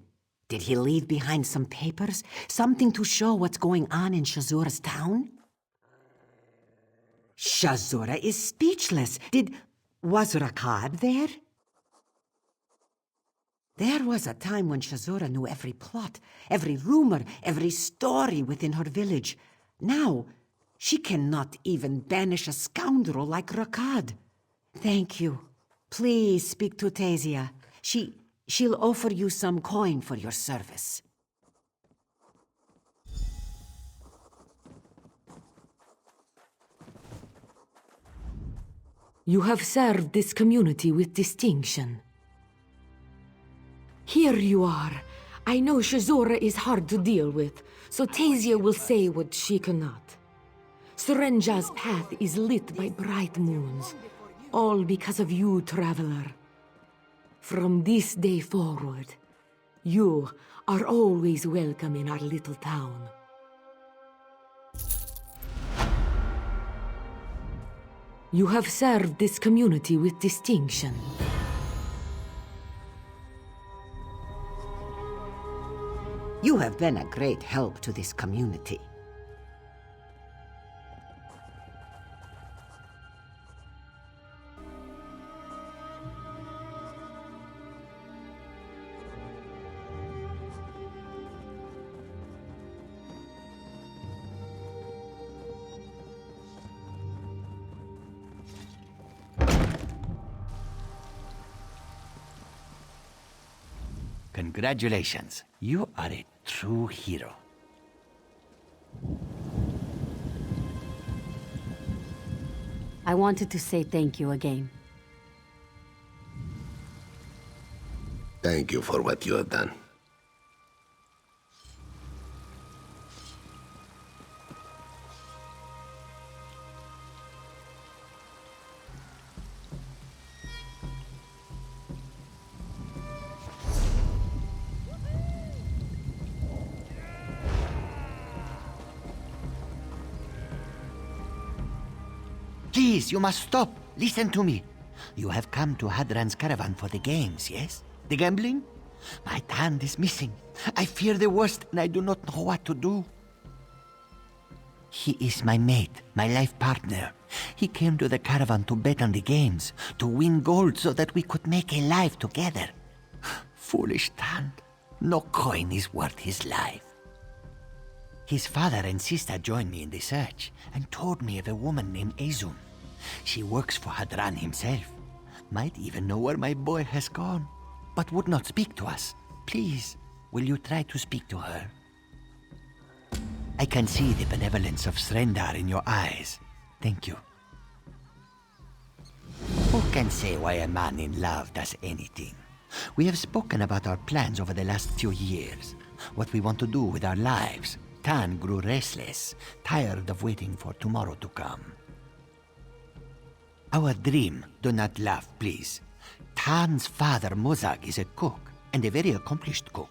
Speaker 16: Did he leave behind some papers? Something to show what's going on in Shazura's town? Shazura is speechless. Was Rakad there? There was a time when Shazura knew every plot, every rumor, every story within her village. Now, she cannot even banish a scoundrel like Rakad. Thank you. Please speak to Tazia. She'll offer you some coin for your service.
Speaker 17: You have served this community with distinction. Here you are. I know Shazura is hard to deal with, so Tazia will say what she cannot. Serenja's path is lit by bright moons, all because of you, traveler. From this day forward, you are always welcome in our little town. You have served this community with distinction.
Speaker 16: You have been a great help to this community.
Speaker 2: Congratulations. You are a true hero.
Speaker 7: I wanted to say thank you again.
Speaker 21: Thank you for what you have done.
Speaker 2: Please, you must stop. Listen to me. You have come to Hadran's caravan for the games, yes? The gambling? My hand is missing. I fear the worst, and I do not know what to do. He is my mate, my life partner. He came to the caravan to bet on the games, to win gold so that we could make a life together. Foolish Tan. No coin is worth his life. His father and sister joined me in the search and told me of a woman named Ezun. She works for Hadran himself. Might even know where my boy has gone, but would not speak to us. Please, will you try to speak to her? I can see the benevolence of Srendar in your eyes. Thank you. Who can say why a man in love does anything? We have spoken about our plans over the last few years, what we want to do with our lives. Tan grew restless, tired of waiting for tomorrow to come. Our dream, do not laugh, please. Tan's father, Mozag, is a cook, and a very accomplished cook.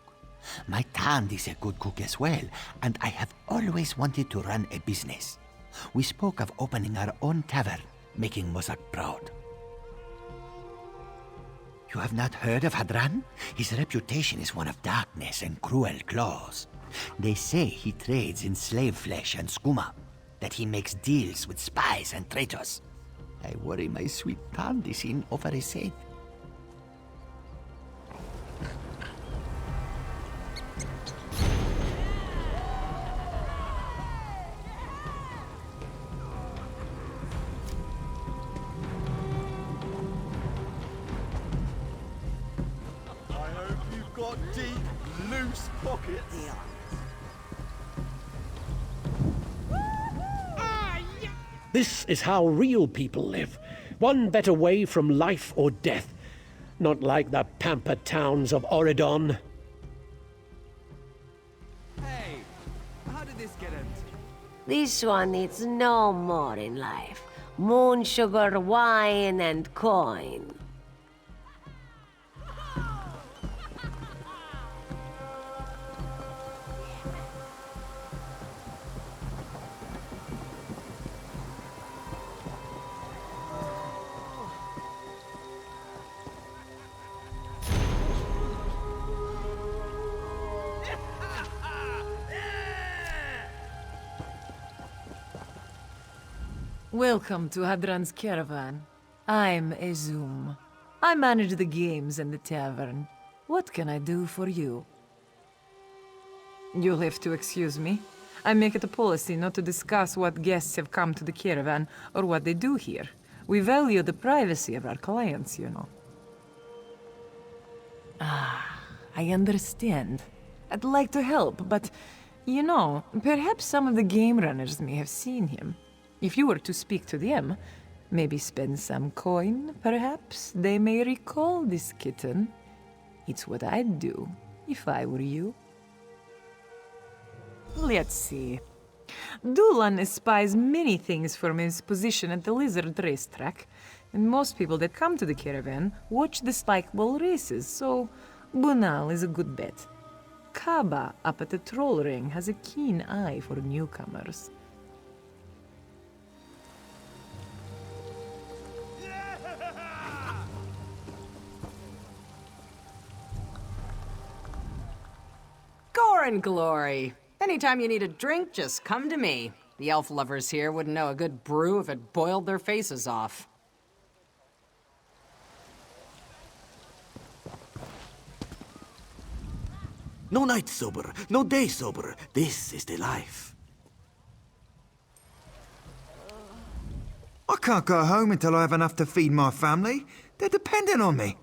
Speaker 2: My Tan is a good cook as well, and I have always wanted to run a business. We spoke of opening our own tavern, making Mozag proud. You have not heard of Hadran? His reputation is one of darkness and cruel claws. They say he trades in slave flesh and skooma, that he makes deals with spies and traitors. I worry my sweet Tan is in over his head.
Speaker 5: I hope you've got deep, loose pockets.
Speaker 4: This is how real people live. One bet away from life or death. Not like the pampered towns of Arbordawn.
Speaker 22: Hey, how did this get empty?
Speaker 1: This one needs no more in life. Moon sugar, wine, and coin.
Speaker 3: Welcome to Hadran's caravan. I'm Ezum. I manage the games and the tavern. What can I do for you? You'll have to excuse me. I make it a policy not to discuss what guests have come to the caravan or what they do here. We value the privacy of our clients, you know. Ah, I understand. I'd like to help, but, you know, perhaps some of the game runners may have seen him. If you were to speak to them, maybe spend some coin, perhaps, they may recall this kitten. It's what I'd do, if I were you. Let's see. Dulan espies many things from his position at the Lizard racetrack, and most people that come to the caravan watch the Spikeball races, so Bunal is a good bet. Kaba up at the Troll Ring has a keen eye for newcomers.
Speaker 11: Gorin glory! Anytime you need a drink, just come to me. The elf lovers here wouldn't know a good brew if it boiled their faces off.
Speaker 10: No night sober, no day sober. This is the life.
Speaker 19: I can't go home until I have enough to feed my family. They're dependent on me.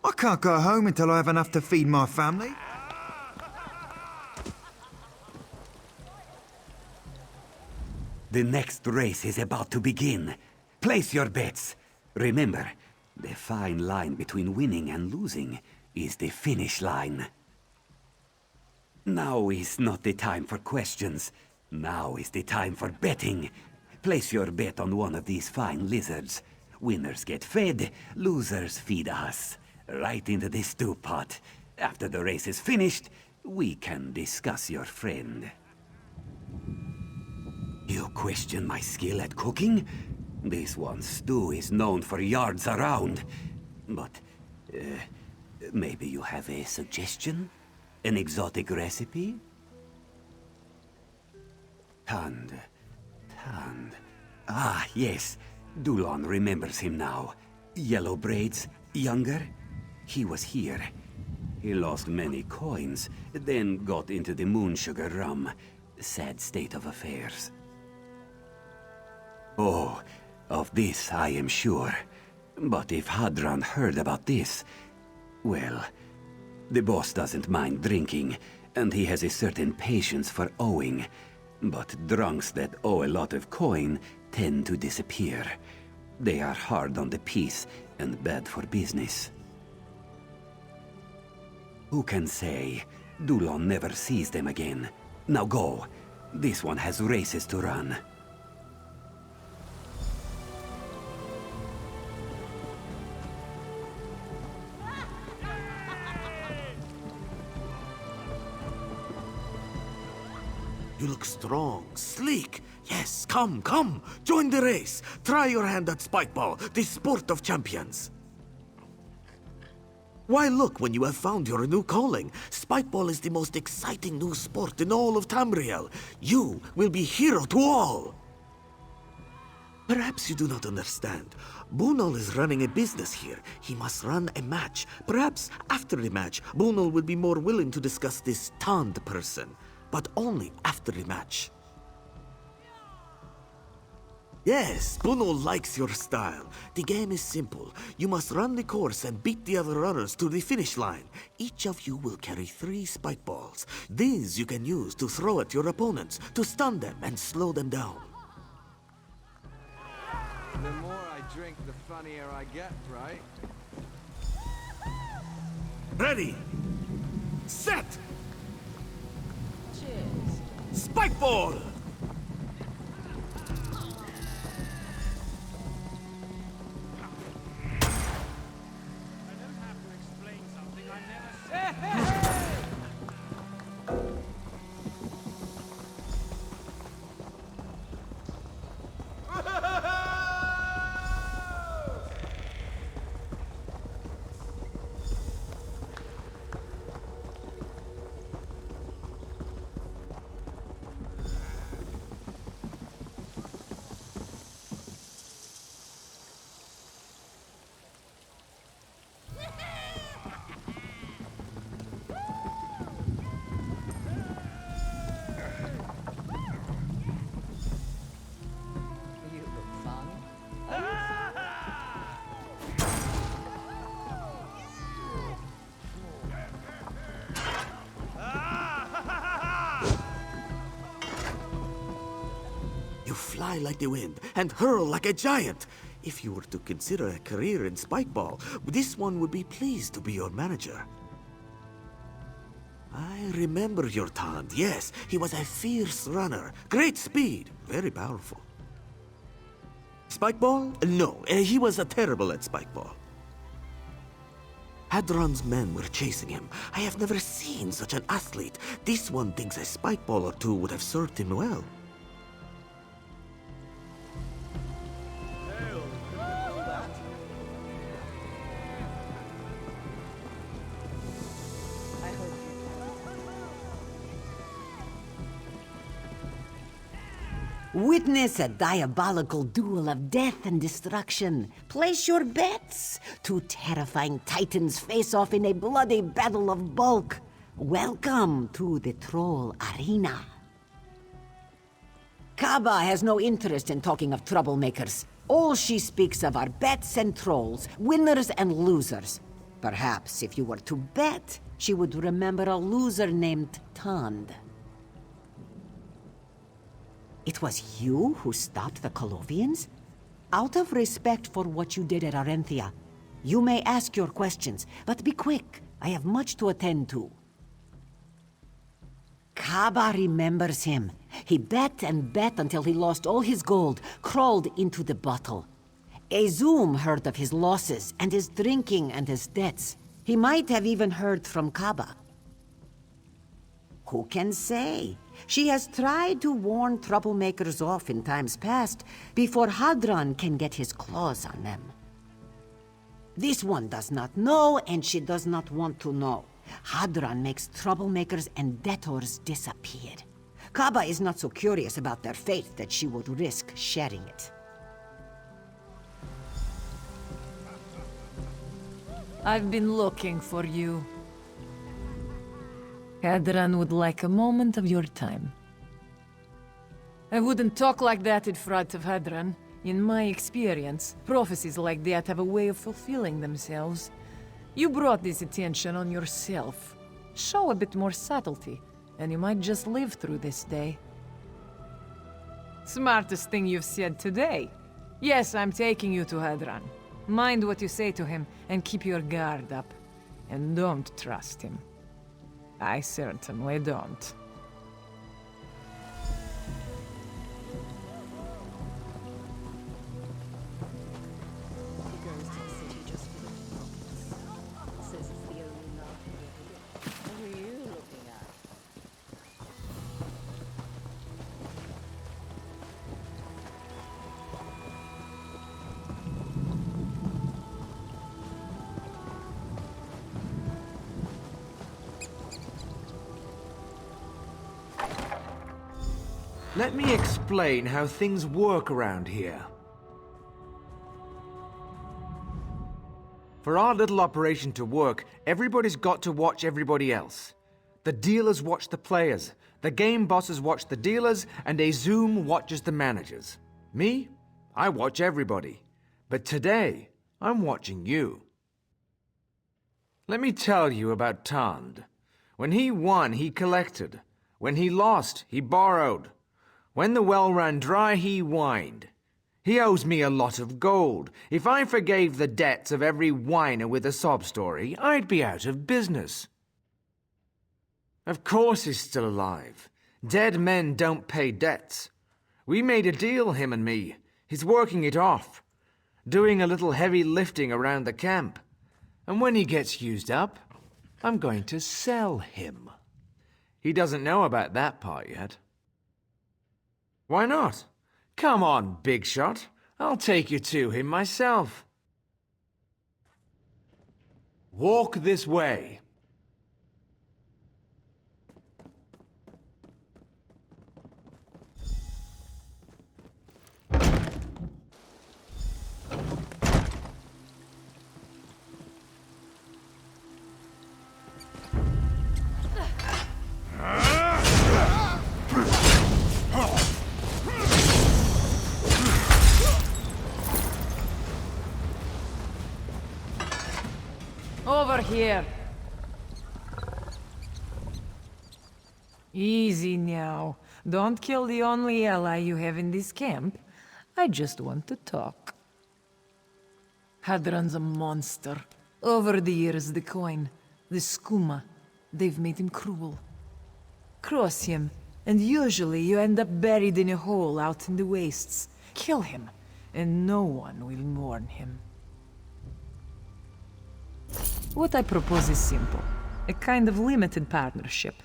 Speaker 19: I can't go home until I have enough to feed my family.
Speaker 8: The next race is about to begin. Place your bets. Remember, the fine line between winning and losing is the finish line. Now is not the time for questions. Now is the time for betting. Place your bet on one of these fine lizards. Winners get fed, losers feed us. Right into the stew pot. After the race is finished, we can discuss your friend. You question my skill at cooking? This one's stew is known for yards around. But, maybe you have a suggestion? An exotic recipe? Tand. Ah, yes. Dulan remembers him now. Yellow braids, younger? He was here. He lost many coins, then got into the moon sugar rum. Sad state of affairs. Oh, of this I am sure. But if Hadran heard about this, well, the boss doesn't mind drinking, and he has a certain patience for owing. But drunks that owe a lot of coin tend to disappear. They are hard on the piece and bad for business. Who can say? Dulan never sees them again. Now go. This one has races to run.
Speaker 10: You look strong, sleek. Yes, come. Join the race. Try your hand at Spikeball, the sport of champions. Why look when you have found your new calling? Spikeball is the most exciting new sport in all of Tamriel. You will be hero to all. Perhaps you do not understand. Bunal is running a business here. He must run a match. Perhaps after the match, Bunal will be more willing to discuss this Tand person. But only after the match. Yes, Bunal likes your style. The game is simple. You must run the course and beat the other runners to the finish line. Each of you will carry 3 spikeballs. These you can use to throw at your opponents, to stun them and slow them down.
Speaker 24: The more I drink, the funnier I get, right?
Speaker 10: Ready! Set! Spikeball!
Speaker 9: fly like the wind and hurl like a giant. If you were to consider a career in Spikeball, this one would be pleased to be your manager. I remember your Tand, yes. He was a fierce runner. Great speed, very powerful. Spikeball? No, he was terrible at Spikeball. Hadran's men were chasing him. I have never seen such an athlete. This one thinks a Spikeball or two would have served him well.
Speaker 16: Witness a diabolical duel of death and destruction. Place your bets. Two terrifying titans face off in a bloody battle of bulk. Welcome to the Troll Arena. Kaba has no interest in talking of troublemakers. All she speaks of are bets and trolls, winners and losers. Perhaps if you were to bet, she would remember a loser named Tand. It was you who stopped the Colovians? Out of respect for what you did at Arenthia, you may ask your questions, but be quick. I have much to attend to. Kaba remembers him. He bet and bet until he lost all his gold, crawled into the bottle. Ezum heard of his losses and his drinking and his debts. He might have even heard from Kaba. Who can say? She has tried to warn troublemakers off in times past before Hadran can get his claws on them. This one does not know, and she does not want to know. Hadran makes troublemakers and debtors disappear. Kaba is not so curious about their fate that she would risk sharing it.
Speaker 3: I've been looking for you. Hadran would like a moment of your time. I wouldn't talk like that in front of Hadran. In my experience, prophecies like that have a way of fulfilling themselves. You brought this attention on yourself. Show a bit more subtlety, and you might just live through this day. Smartest thing you've said today. Yes, I'm taking you to Hadran. Mind what you say to him, and keep your guard up. And don't trust him. I certainly don't.
Speaker 22: Let me explain how things work around here. For our little operation to work, everybody's got to watch everybody else. The dealers watch the players, the game bosses watch the dealers, and Ezum watches the managers. Me? I watch everybody. But today, I'm watching you. Let me tell you about Tand. When he won, he collected. When he lost, he borrowed. When the well ran dry, he whined. He owes me a lot of gold. If I forgave the debts of every whiner with a sob story, I'd be out of business. Of course he's still alive. Dead men don't pay debts. We made a deal, him and me. He's working it off. Doing a little heavy lifting around the camp. And when he gets used up, I'm going to sell him. He doesn't know about that part yet. Why not? Come on, big shot. I'll take you to him myself. Walk this way.
Speaker 3: Over here. Easy now. Don't kill the only ally you have in this camp. I just want to talk. Hadran's a monster. Over the years, the coin, the skooma, they've made him cruel. Cross him, and usually you end up buried in a hole out in the wastes. Kill him, and no one will mourn him. What I propose is simple. A kind of limited partnership.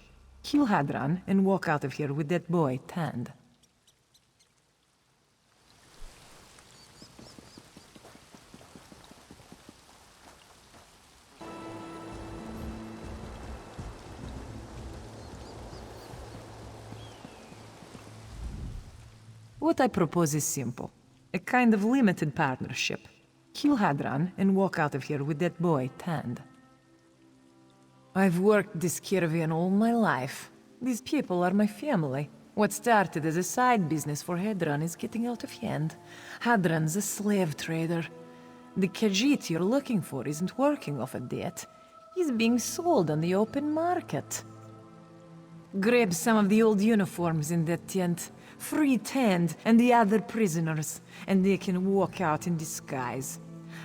Speaker 3: Kill Hadran and walk out of here with that boy, Tand. What I propose is simple. A kind of limited partnership. Kill Hadran and walk out of here with that boy, Tand. I've worked this caravan all my life. These people are my family. What started as a side business for Hadran is getting out of hand. Hadran's a slave trader. The Khajiit you're looking for isn't working off a debt. He's being sold on the open market. Grab some of the old uniforms in that tent. Free Tand and the other prisoners, and they can walk out in disguise.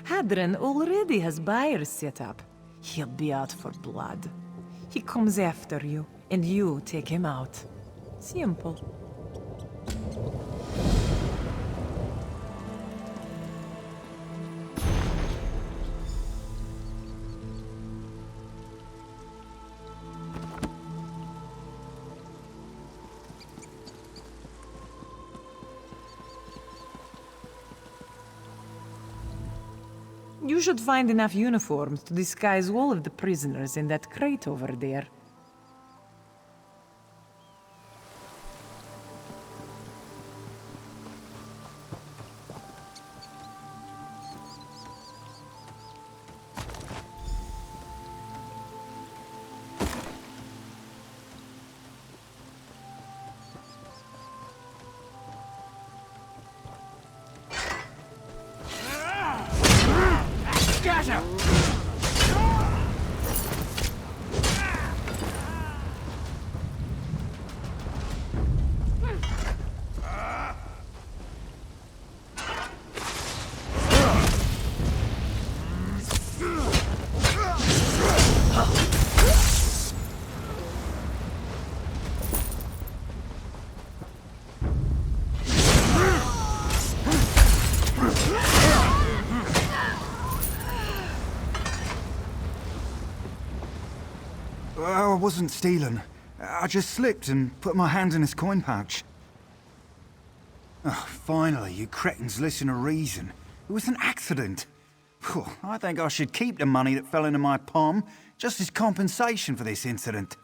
Speaker 3: Hadran already has buyers set up. He'll be out for blood. He comes after you, and you take him out. Simple. You should find enough uniforms to disguise all of the prisoners in that crate over there.
Speaker 19: I wasn't stealing. I just slipped and put my hand in his coin pouch. Oh, finally, you cretins listen to reason. It was an accident. Phew, I think I should keep the money that fell into my palm, just as compensation for this incident.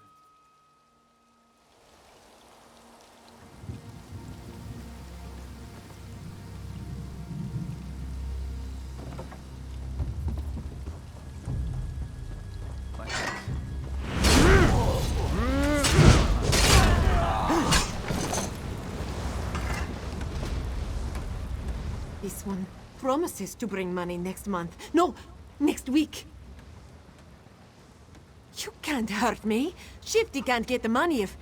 Speaker 18: This one promises to bring money next month. No, next week. You can't hurt me. Shifty can't get the money if...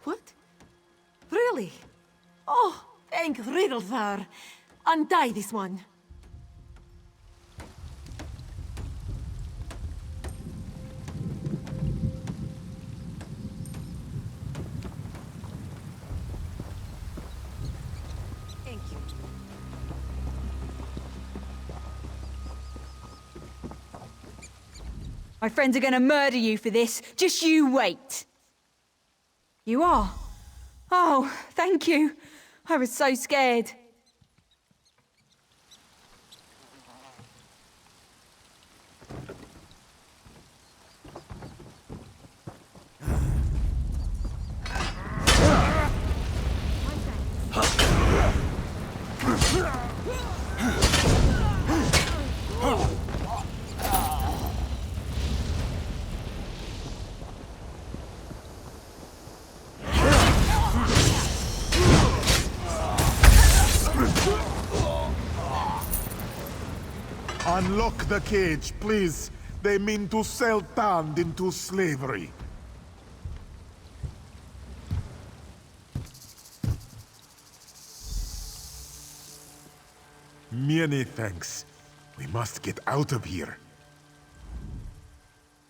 Speaker 18: What? Really? Oh, thank Riddles for... Untie this one.
Speaker 12: My friends are gonna murder you for this. Just you wait. You are? Oh, thank you. I was so scared.
Speaker 13: Unlock the cage, please. They mean to sell Tand into slavery. Many thanks. We must get out of here.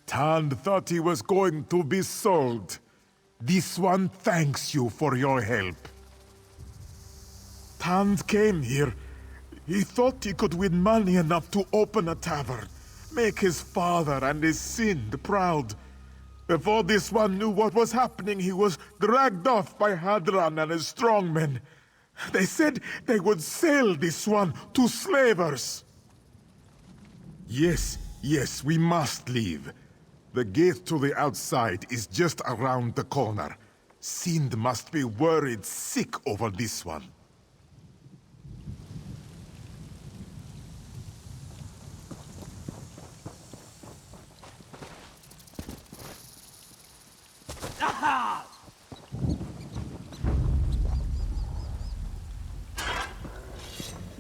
Speaker 13: Tand thought he was going to be sold. This one thanks you for your help. Tand came here. He thought he could win money enough to open a tavern, make his father and his Sind proud. Before this one knew what was happening, he was dragged off by Hadran and his strongmen. They said they would sell this one to slavers. Yes, we must leave. The gate to the outside is just around the corner. Sind must be worried sick over this one.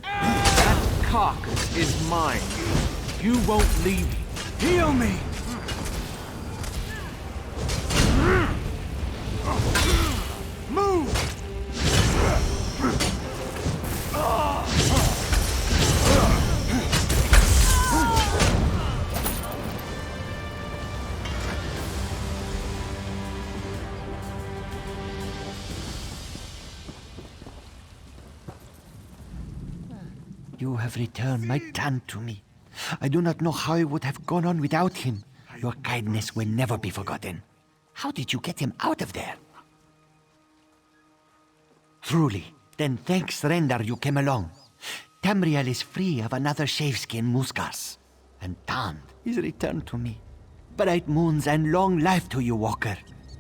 Speaker 22: That carcass is mine. You won't leave me.
Speaker 19: Heal me! Move!
Speaker 2: You have returned my Tand to me. I do not know how I would have gone on without him. Your kindness will never be forgotten. How did you get him out of there? Truly, then thanks render you came along. Tamriel is free of another shaveskin Muskas, and Tand is returned to me. Bright moons and long life to you, Walker.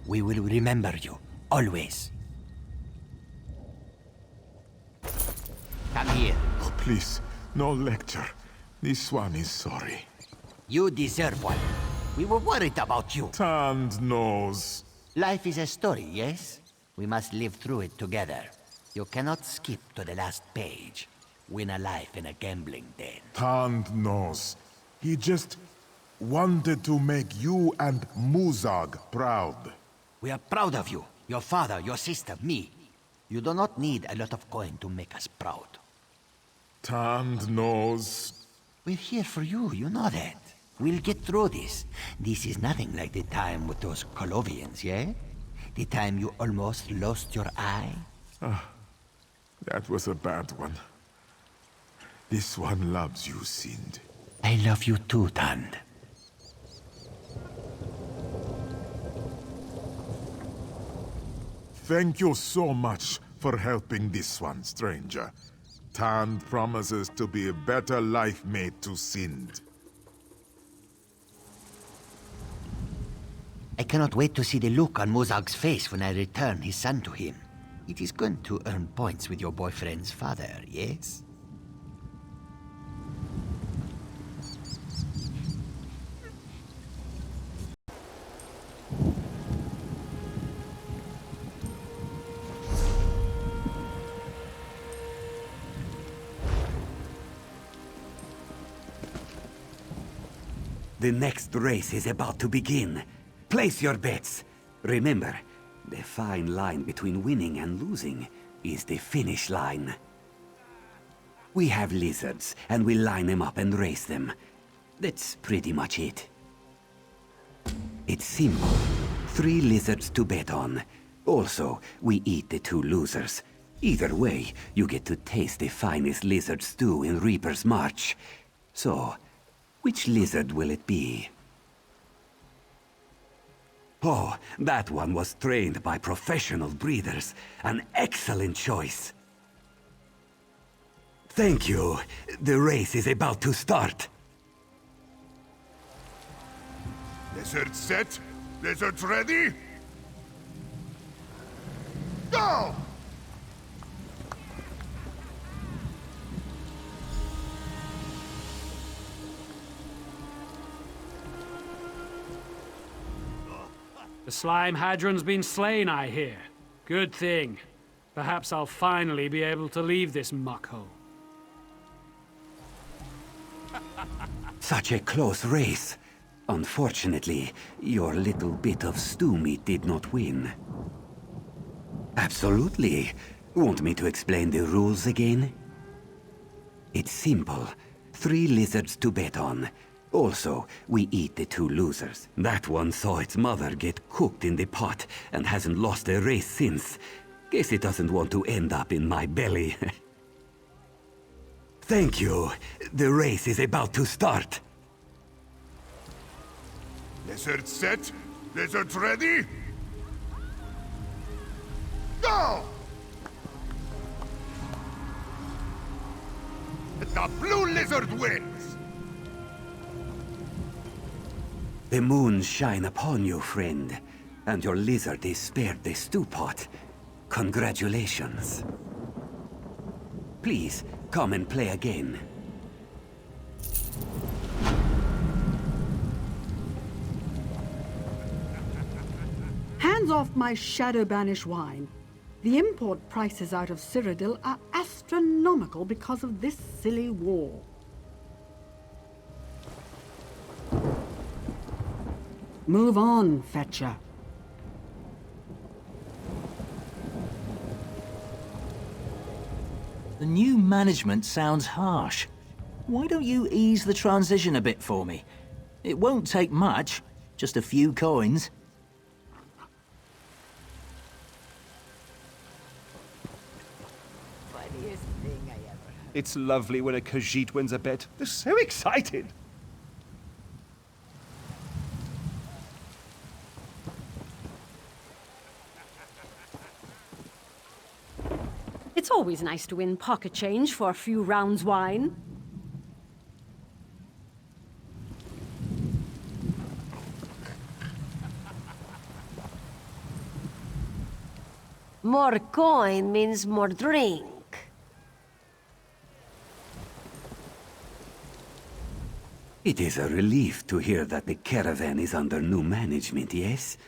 Speaker 2: We will remember you, always. Come here.
Speaker 13: Oh, please, no lecture. This one is sorry.
Speaker 2: You deserve one. We were worried about you.
Speaker 13: Tand knows.
Speaker 2: Life is a story, yes? We must live through it together. You cannot skip to the last page. Win a life in a gambling den.
Speaker 13: Tand knows. He just wanted to make you and Muzag proud.
Speaker 2: We are proud of you. Your father, your sister, me. You do not need a lot of coin to make us proud.
Speaker 13: Tand knows.
Speaker 2: We're here for you, you know that. We'll get through this. This is nothing like the time with those Colovians, yeah? The time you almost lost your eye?
Speaker 13: That was a bad one. This one loves you, Sind.
Speaker 2: I love you too, Tand.
Speaker 13: Thank you so much for helping this one, stranger. Tand promises to be a better life mate to Sind.
Speaker 2: I cannot wait to see the look on Muzag's face when I return his son to him. It is going to earn points with your boyfriend's father, yes?
Speaker 8: The next race is about to begin. Place your bets. Remember, the fine line between winning and losing is the finish line. We have lizards, and we line them up and race them. That's pretty much it. It's simple. 3 lizards to bet on. Also, we eat the 2 losers. Either way, you get to taste the finest lizard stew in Reaper's March. So, which lizard will it be? Oh, that one was trained by professional breeders. An excellent choice. Thank you. The race is about to start.
Speaker 13: Lizard set? Lizards ready? Go!
Speaker 6: The slime Hadran's been slain, I hear. Good thing. Perhaps I'll finally be able to leave this muckhole.
Speaker 8: Such a close race. Unfortunately, your little bit of stew meat did not win. Absolutely. Want me to explain the rules again? It's simple. 3 lizards to bet on. Also, we eat the 2 losers. That one saw its mother get cooked in the pot and hasn't lost a race since. Guess it doesn't want to end up in my belly. Thank you. The race is about to start.
Speaker 13: Lizard set? Lizards ready? Go! The blue lizard wins!
Speaker 8: The moons shine upon you, friend, and your lizard is spared the stew pot. Congratulations. Please, come and play again.
Speaker 14: Hands off my Shadow Banish wine. The import prices out of Cyrodiil are astronomical because of this silly war. Move on, Fetcher.
Speaker 15: The new management sounds harsh. Why don't you ease the transition a bit for me? It won't take much, just a few coins.
Speaker 20: It's lovely when a Khajiit wins a bet. They're so excited.
Speaker 7: It's always nice to win pocket change for a few rounds wine.
Speaker 1: More coin means more drink.
Speaker 8: It is a relief to hear that the caravan is under new management, yes?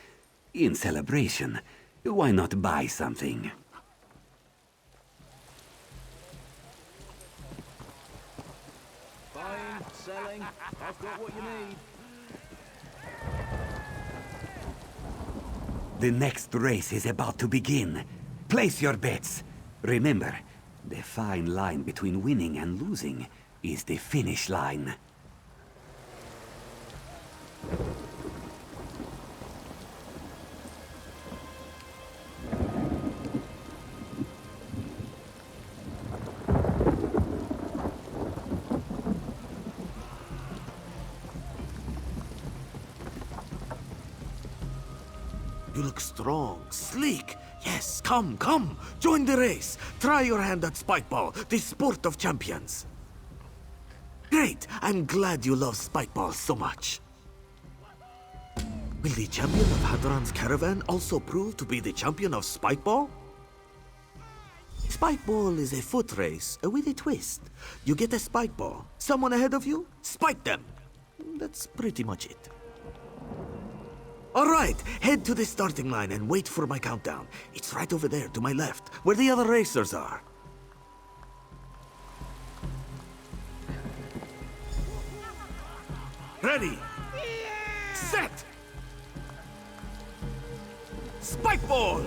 Speaker 8: In celebration, why not buy something?
Speaker 24: Buying, selling, I've got what you need.
Speaker 8: The next race is about to begin. Place your bets. Remember, the fine line between winning and losing is the finish line.
Speaker 9: You look strong, sleek. Yes, come, come. Join the race. Try your hand at Spikeball, the sport of champions. Great. I'm glad you love Spikeball so much. Will the champion of Hadran's caravan also prove to be the champion of Spikeball? Spikeball is a foot race with a twist. You get a Spikeball. Someone ahead of you, spike them. That's pretty much it. All right, head to the starting line and wait for my countdown. It's right over there to my left, where the other racers are. Ready, set, Spikeball!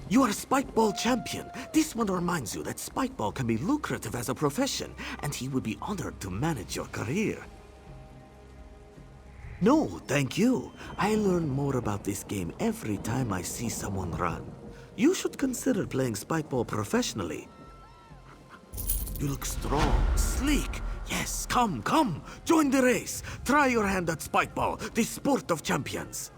Speaker 9: You are Spikeball champion. This one reminds you that Spikeball can be lucrative as a profession, and he would be honored to manage your career. No, thank you. I learn more about this game every time I see someone run. You should consider playing Spikeball professionally. You look strong, sleek. Yes, come, come. Join the race. Try your hand at Spikeball, the sport of champions.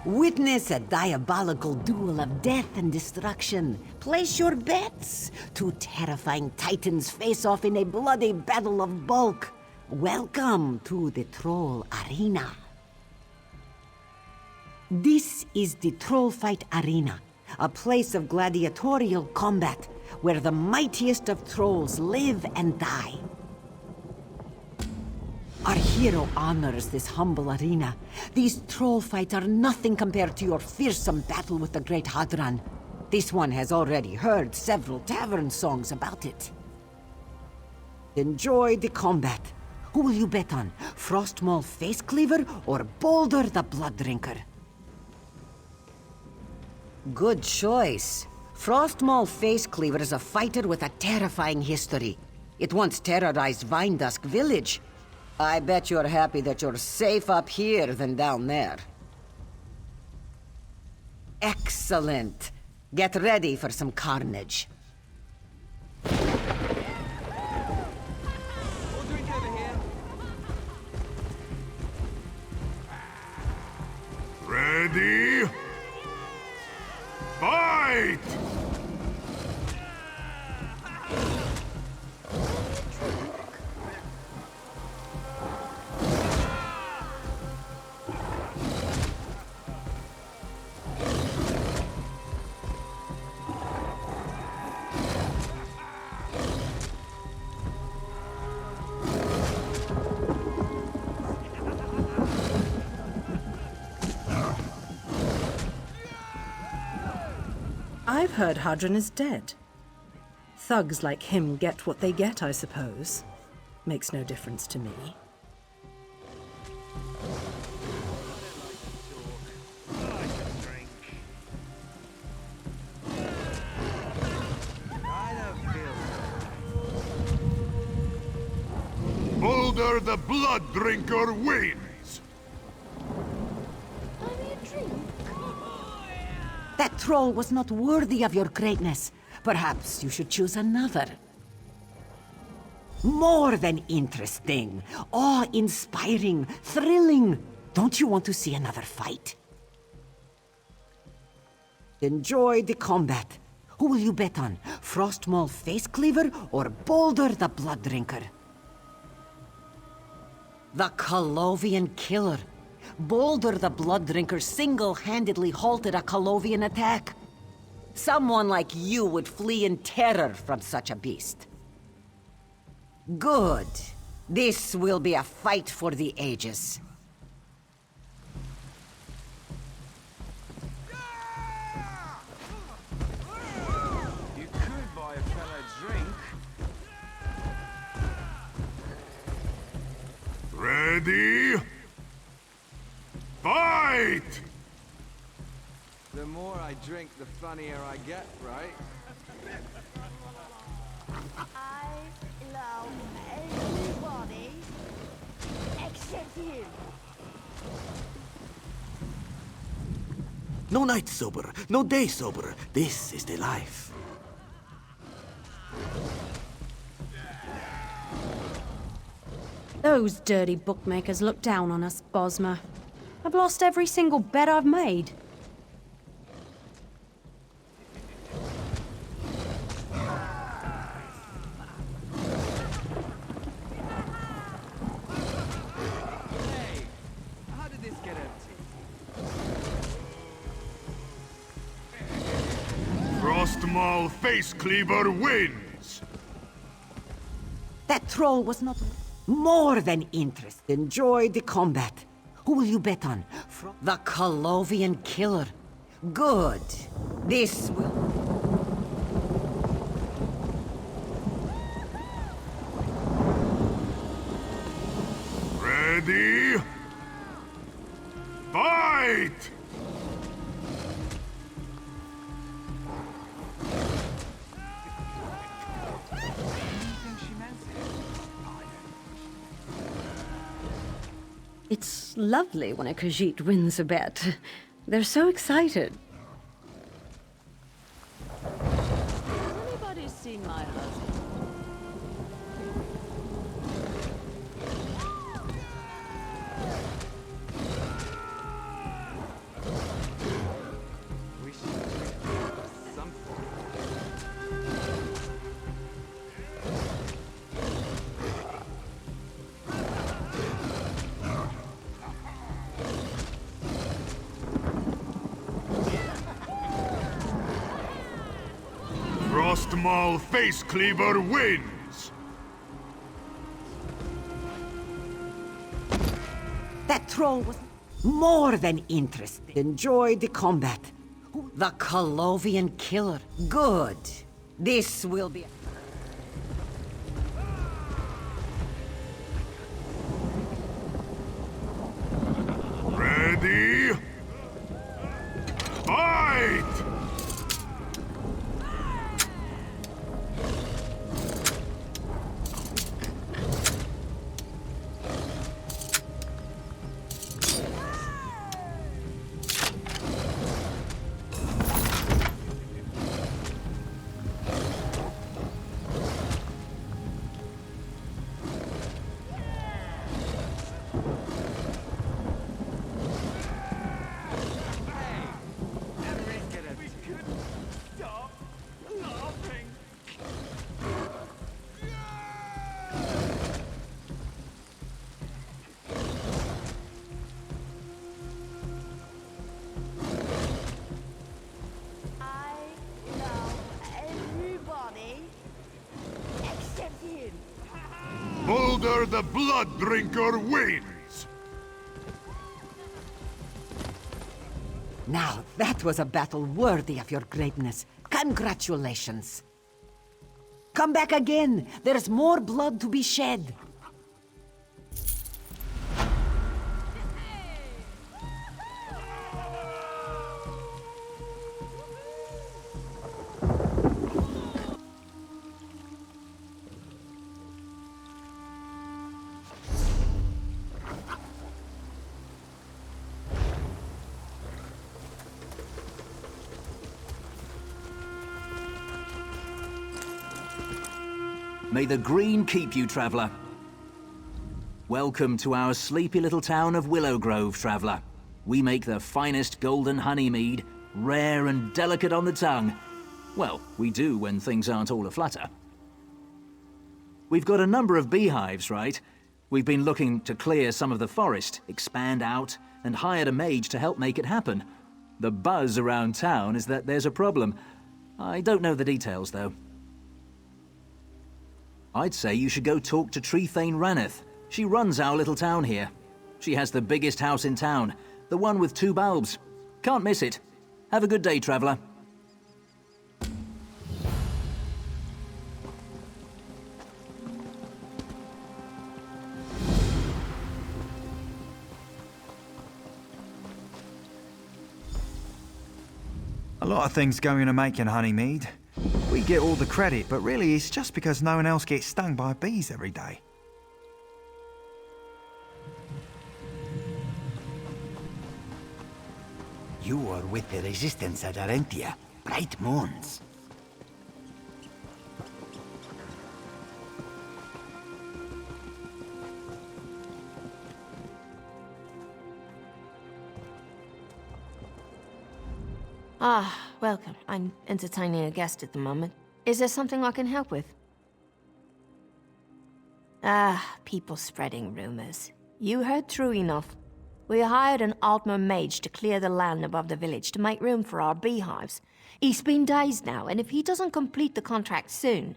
Speaker 16: Witness a diabolical duel of death and destruction. Place your bets. Two terrifying titans face off in a bloody battle of bulk. Welcome to the Troll Arena. This is the Troll Fight Arena, a place of gladiatorial combat where the mightiest of trolls live and die. Our hero honors this humble arena. These troll fights are nothing compared to your fearsome battle with the great Hadran. This one has already heard several tavern songs about it. Enjoy the combat. Who will you bet on? Frostmaul Facecleaver or Boulder the Blood Drinker? Good choice. Frostmaul Facecleaver is a fighter with a terrifying history. It once terrorized Vinedusk Village. I bet you're happy that you're safe up here than down there. Excellent. Get ready for some carnage.
Speaker 13: Ready? Fight!
Speaker 5: I've heard Hadran is dead. Thugs like him get what they get, I suppose. Makes no difference to me.
Speaker 13: Boulder the Blood Drinker wins!
Speaker 16: That troll was not worthy of your greatness. Perhaps you should choose another. More than interesting, awe-inspiring, thrilling. Don't you want to see another fight? Enjoy the combat. Who will you bet on? Frostmaul Facecleaver or Boulder the Blood Drinker? The Colovian Killer. Boulder the Blood Drinker single-handedly halted a Colovian attack. Someone like you would flee in terror from such a beast. Good. This will be a fight for the ages.
Speaker 24: You could buy a fella a drink.
Speaker 13: Ready? Fight!
Speaker 24: The more I drink, the funnier I get, right?
Speaker 17: I love everybody except you.
Speaker 9: No night sober, no day sober. This is the life.
Speaker 7: Those dirty bookmakers look down on us, Bosma. I've lost every single bet I've made.
Speaker 24: How did this get empty?
Speaker 13: Frostmaul Facecleaver wins!
Speaker 16: That troll was not more than interested. Enjoy the combat. Who will you bet on? The Colovian Killer. Good. This will...
Speaker 13: Ready? Fight!
Speaker 7: It's lovely when a Khajiit wins a bet. They're so excited.
Speaker 17: Has anybody seen my husband?
Speaker 13: Frost Maul Face Cleaver wins!
Speaker 16: That troll was more than interesting. Enjoyed the combat. The Colovian killer. Good. This will be...
Speaker 13: Ready? Fight! Boulder the Blood Drinker wins!
Speaker 16: Now, that was a battle worthy of your greatness. Congratulations. Come back again. There's more blood to be shed.
Speaker 15: May the green keep you, traveler. Welcome to our sleepy little town of Willow Grove, traveler. We make the finest golden honey mead, rare and delicate on the tongue. Well, we do when things aren't all aflutter. We've got a number of beehives, right? We've been looking to clear some of the forest, expand out, and hired a mage to help make it happen. The buzz around town is that there's a problem. I don't know the details, though. I'd say you should go talk to Trethane Raneth. She runs our little town here. She has the biggest house in town, the one with 2 bulbs. Can't miss it. Have a good day, traveler.
Speaker 19: A lot of things go into making honey mead. We get all the credit, but really it's just because no one else gets stung by bees every day.
Speaker 2: You are with the resistance at Arentia. Bright moons.
Speaker 1: Ah, welcome. I'm entertaining a guest at the moment. Is there something I can help with? Ah, people spreading rumors. You heard true enough. We hired an Altmer mage to clear the land above the village to make room for our beehives. He's been days now, and if he doesn't complete the contract soon...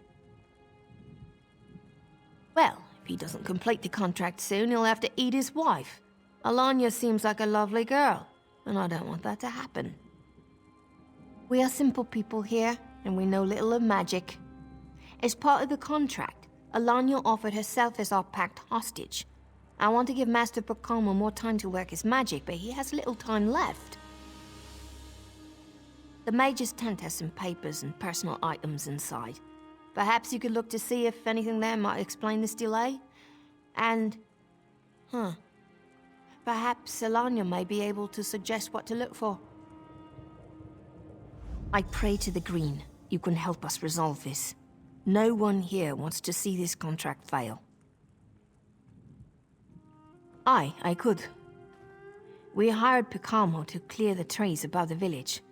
Speaker 1: Well, if he doesn't complete the contract soon, he'll have to eat his wife. Alanya seems like a lovely girl, and I don't want that to happen. We are simple people here, and we know little of magic. As part of the contract, Alanya offered herself as our packed hostage. I want to give Master Pacomo more time to work his magic, but he has little time left. The mage's tent has some papers and personal items inside. Perhaps you could look to see if anything there might explain this delay? And... perhaps Alanya may be able to suggest what to look for. I pray to the Green. You can help us resolve this. No one here wants to see this contract fail. I could. We hired Picamo to clear the trees above the village.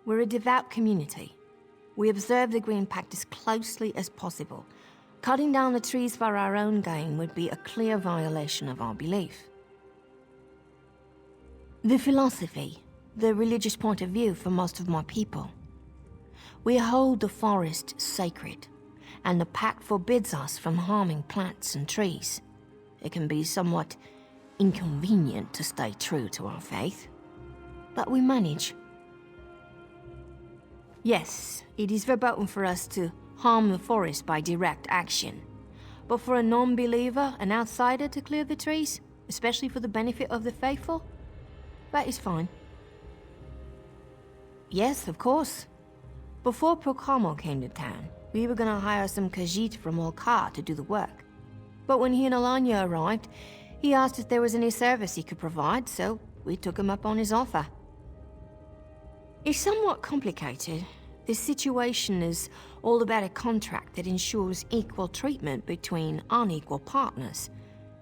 Speaker 1: We're a devout community. We observe the Green Pact as closely as possible. Cutting down the trees for our own gain would be a clear violation of our belief. The philosophy, the religious point of view for most of my people.
Speaker 4: We hold the forest sacred, and the pact forbids us from harming plants and trees. It can be somewhat inconvenient to stay true to our faith, but we manage. Yes, it is verboten for us to harm the forest by direct action, but for a non-believer, an outsider, to clear the trees, especially for the benefit of the faithful, that is fine. Yes, of course. Before Procamo came to town, we were gonna hire some Khajiit from Olkar to do the work. But when he and Alanya arrived, he asked if there was any service he could provide, so we took him up on his offer. It's somewhat complicated. This situation is all about a contract that ensures equal treatment between unequal partners.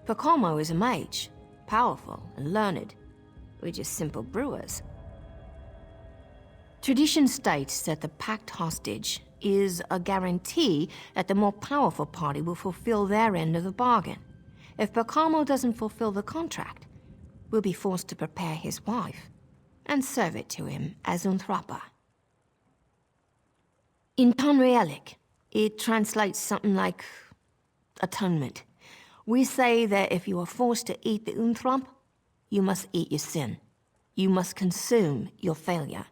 Speaker 4: Procamo is a mage, powerful and learned. We're just simple brewers. Tradition states that the pact hostage is a guarantee that the more powerful party will fulfill their end of the bargain. If Procamo doesn't fulfill the contract, we'll be forced to prepare his wife and serve it to him as Unthrapa. In Tonrealic, it translates something like atonement. We say that if you are forced to eat the Unthrump, you must eat your sin. You must consume your failure.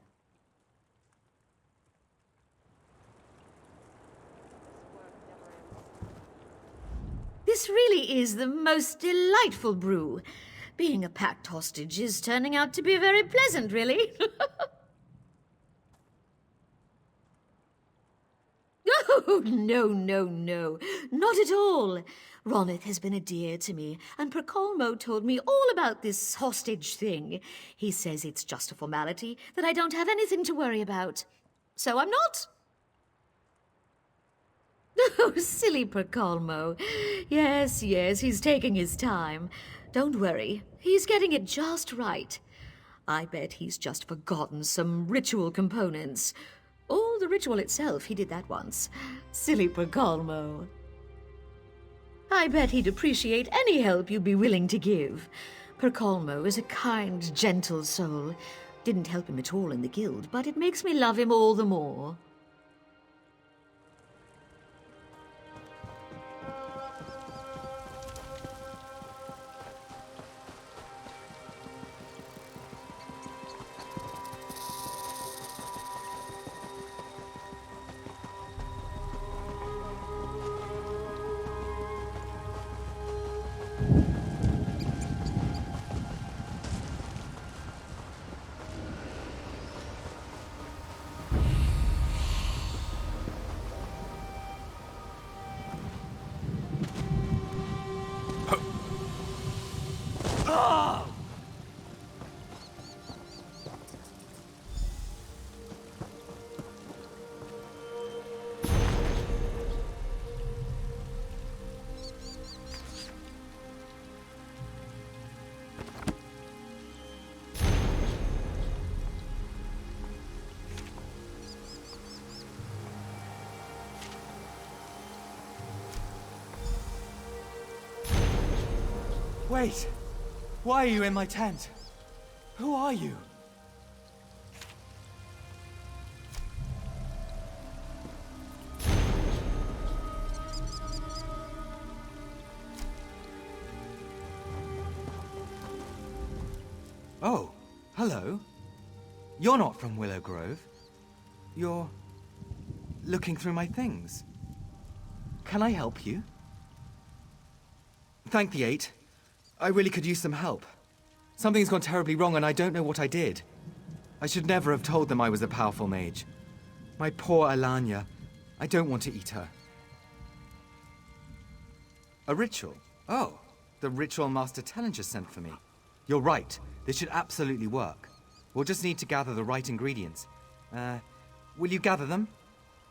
Speaker 11: This really is the most delightful brew. Being a packed hostage is turning out to be very pleasant, really. Oh, no, not at all. Ronith has been a dear to me, and Procamo told me all about this hostage thing. He says it's just a formality, that I don't have anything to worry about. So I'm not. Oh, silly Procamo. Yes, he's taking his time. Don't worry, he's getting it just right. I bet he's just forgotten some ritual components. Or the ritual itself, he did that once. Silly Procamo. I bet he'd appreciate any help you'd be willing to give. Procamo is a kind, gentle soul. Didn't help him at all in the guild, but it makes me love him all the more.
Speaker 22: Wait! Why are you in my tent? Who are you? Oh, hello. You're not from Willow Grove. You're looking through my things. Can I help you? Thank the 8. I really could use some help. Something's gone terribly wrong and I don't know what I did. I should never have told them I was a powerful mage. My poor Alanya. I don't want to eat her. A ritual? Oh, the Ritual Master Tellinger sent for me. You're right. This should absolutely work. We'll just need to gather the right ingredients. Will you gather them?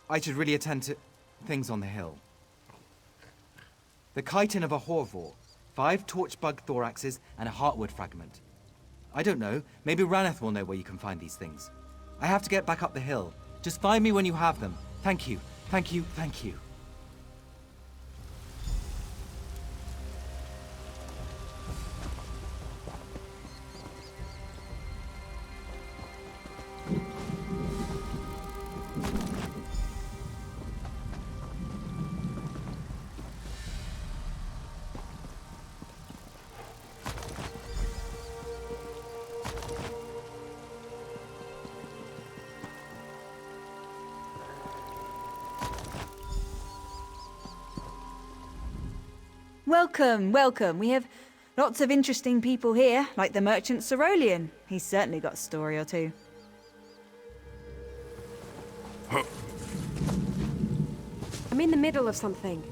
Speaker 22: I should really attend to things on the hill. The chitin of a Horvor, 5 torchbug thoraxes, and a heartwood fragment. I don't know. Maybe Raneth will know where you can find these things. I have to get back up the hill. Just find me when you have them. Thank you. Thank you. Thank you.
Speaker 12: Welcome, welcome. We have lots of interesting people here, like the merchant Cerulean. He's certainly got a story or two.
Speaker 3: I'm in the middle of something.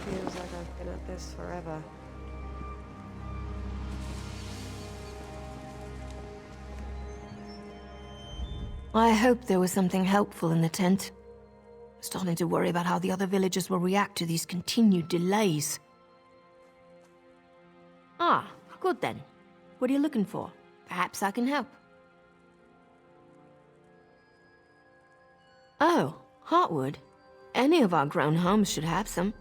Speaker 3: Feels like I've been at this forever.
Speaker 4: I hoped there was something helpful in the tent. I'm starting to worry about how the other villagers will react to these continued delays. Ah, good then. What are you looking for? Perhaps I can help. Oh, heartwood. Any of our grown homes should have some.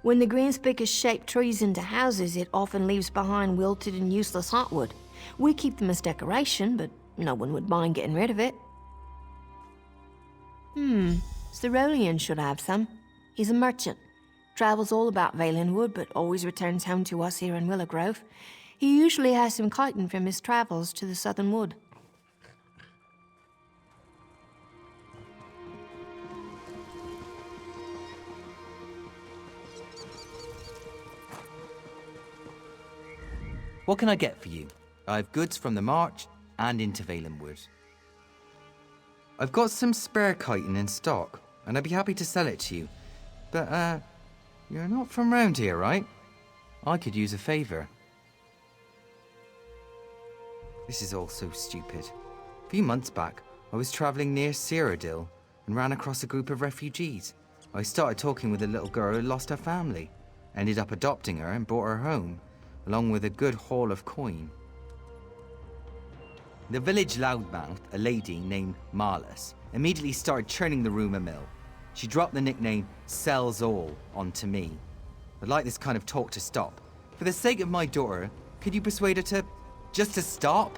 Speaker 4: When the greenspickers shape trees into houses, it often leaves behind wilted and useless heartwood. We keep them as decoration, but no one would mind getting rid of it. Cerulean should have some. He's a merchant. Travels all about Valenwood, but always returns home to us here in Willow Grove. He usually has some chitin from his travels to the southern wood.
Speaker 10: What can I get for you? I have goods from the march and into Valenwood. I've got some spare chitin in stock, and I'd be happy to sell it to you. But, you're not from round here, right? I could use a favour. This is all so stupid. A few months back, I was travelling near Cyrodiil and ran across a group of refugees. I started talking with a little girl who lost her family, ended up adopting her and brought her home, along with a good haul of coin. The village loudmouth, a lady named Marlis, immediately started churning the rumour mill. She dropped the nickname Sells All onto me. I'd like this kind of talk to stop. For the sake of my daughter, could you persuade her to stop?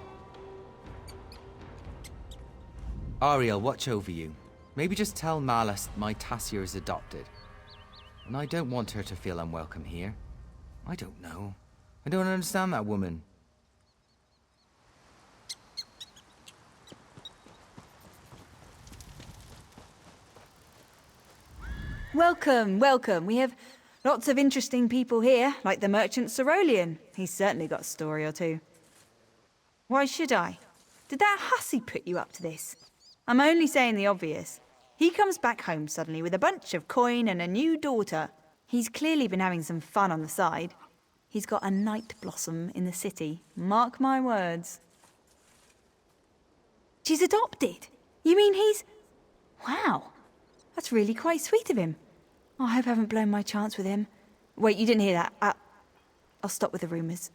Speaker 10: Ariel, watch over you. Maybe just tell Marlis my Tassir is adopted. And I don't want her to feel unwelcome here. I don't know. I don't understand that woman.
Speaker 12: Welcome, welcome. We have lots of interesting people here, like the merchant Cerulean. He's certainly got a story or two. Why should I? Did that hussy put you up to this? I'm only saying the obvious. He comes back home suddenly with a bunch of coin and a new daughter. He's clearly been having some fun on the side. He's got a night blossom in the city. Mark my words. She's adopted? You mean he's... Wow. That's really quite sweet of him. Oh, I hope I haven't blown my chance with him. Wait, you didn't hear that? I'll stop with the rumours.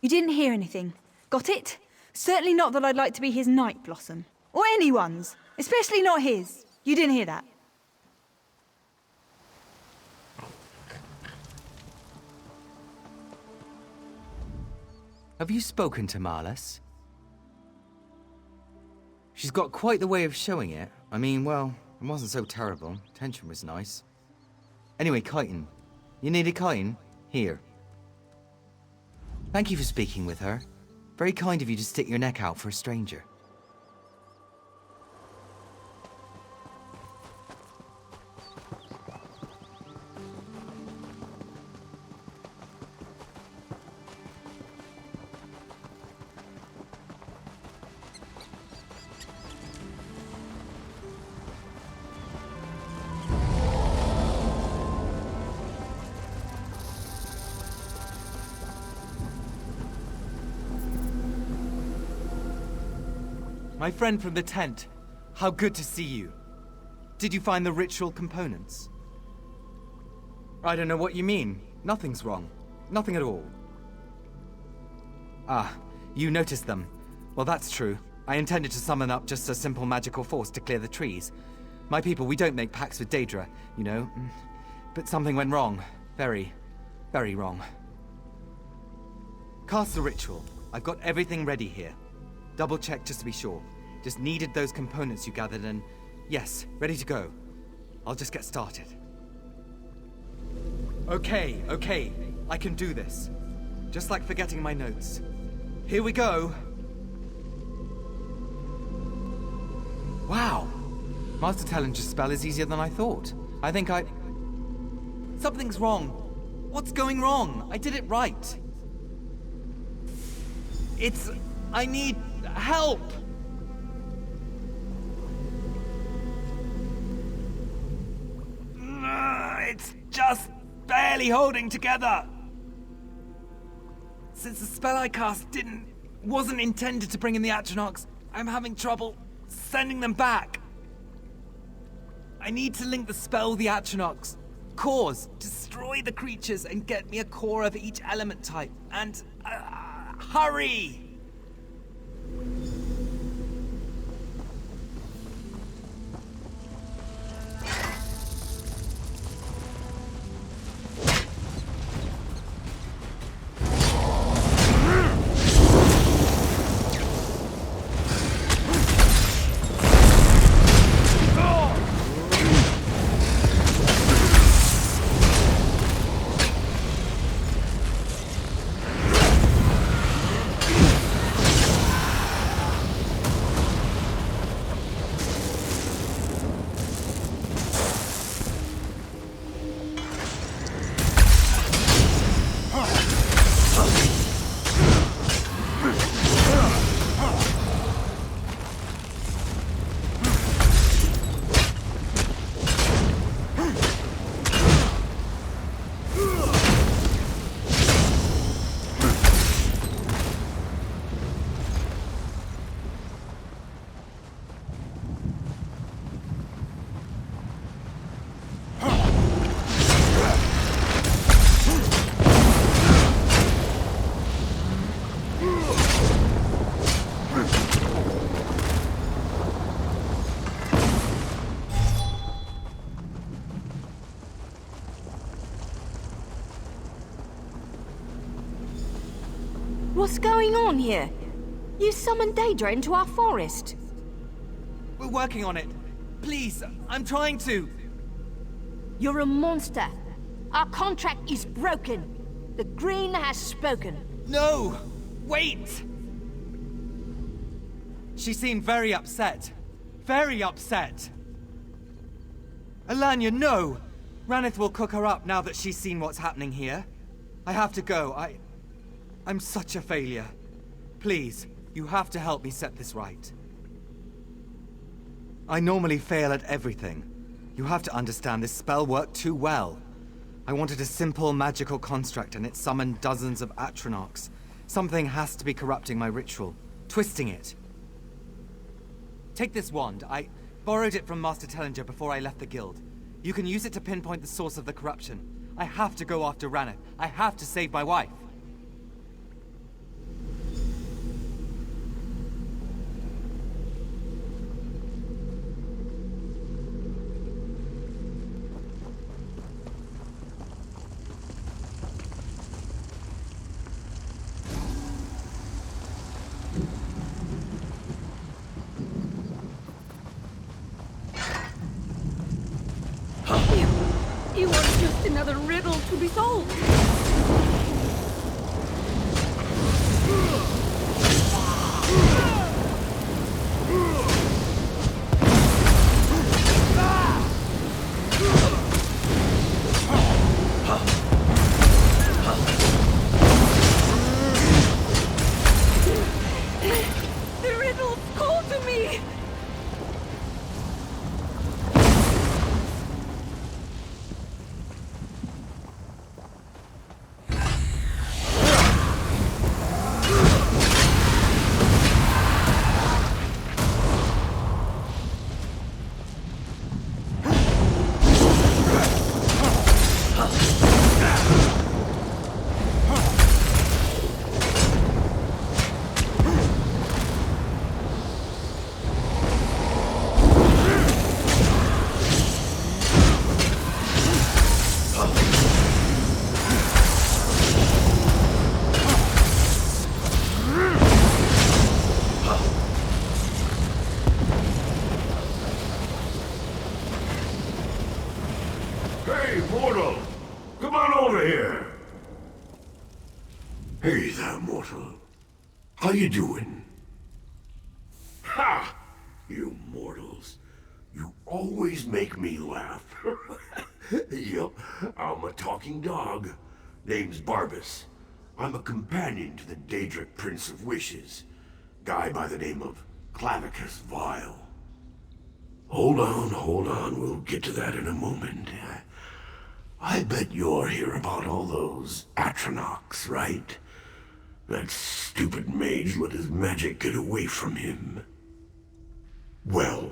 Speaker 12: You didn't hear anything. Got it? Certainly not that I'd like to be his night blossom. Or anyone's. Especially not his. You didn't hear that.
Speaker 10: Have you spoken to Marlis? She's got quite the way of showing it. I mean, well, it wasn't so terrible. Tension was nice. Anyway, chitin. You need a chitin? Here. Thank you for speaking with her. Very kind of you to stick your neck out for a stranger. My friend from the tent, how good to see you. Did you find the ritual components? I don't know what you mean. Nothing's wrong. Nothing at all. Ah, you noticed them. Well, that's true. I intended to summon up just a simple magical force to clear the trees. My people, we don't make pacts with Daedra, you know. But something went wrong. Very, very wrong. Cast the ritual. I've got everything ready here. Double check just to be sure. Just needed those components you gathered and... yes, ready to go. I'll just get started. Okay. I can do this. Just like forgetting my notes. Here we go. Wow. Master Tellinger's spell is easier than I thought. I think something's wrong. What's going wrong? I did it right. I need help. It's just barely holding together. Since the spell I cast wasn't intended to bring in the Atronachs, I'm having trouble sending them back. I need to link the spell with the Atronachs. Cause, destroy the creatures and get me a core of each element type. And, hurry!
Speaker 4: What's going on here? You summoned Daedra into our forest.
Speaker 10: We're working on it. Please, I'm trying to.
Speaker 4: You're a monster. Our contract is broken. The Green has spoken.
Speaker 10: No! Wait! She seemed very upset. Very upset. Alanya, no! Ranith will cook her up now that she's seen what's happening here. I have to go. I'm such a failure. Please, you have to help me set this right. I normally fail at everything. You have to understand this spell worked too well. I wanted a simple magical construct and it summoned dozens of Atronachs. Something has to be corrupting my ritual, twisting it. Take this wand. I borrowed it from Master Tellinger before I left the guild. You can use it to pinpoint the source of the corruption. I have to go after Ranith. I have to save my wife.
Speaker 7: You want just another riddle to be solved.
Speaker 4: The riddles call to me!
Speaker 6: Hey, mortal! Come on over here! Hey there, mortal. How you doing? Ha! You mortals. You always make me laugh. Yup, I'm a talking dog. Name's Barbas. I'm a companion to the Daedric Prince of Wishes. Guy by the name of Clavicus Vile. Hold on, we'll get to that in a moment. I bet you're here about all those Atronachs, right? That stupid mage let his magic get away from him. Well,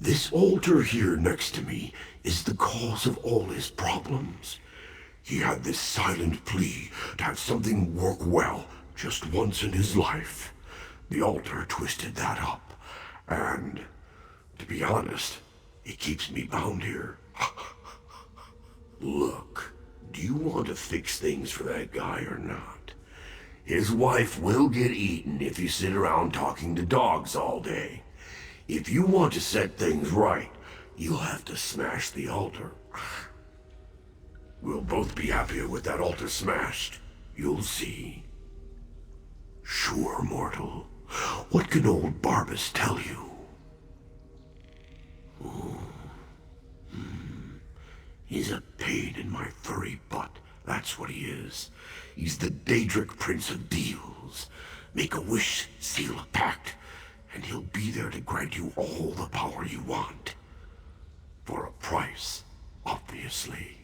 Speaker 6: this altar here next to me is the cause of all his problems. He had this silent plea to have something work well just once in his life. The altar twisted that up, and, to be honest, it keeps me bound here. Look, do you want to fix things for that guy or not? His wife will get eaten if you sit around talking to dogs all day. If you want to set things right, you'll have to smash the altar. We'll both be happier with that altar smashed. You'll see. Sure, mortal. What can old Barbas tell you? He's a pain in my furry butt. That's what he is. He's the Daedric Prince of Deals. Make a wish, seal a pact, and he'll be there to grant you all the power you want. For a price, obviously.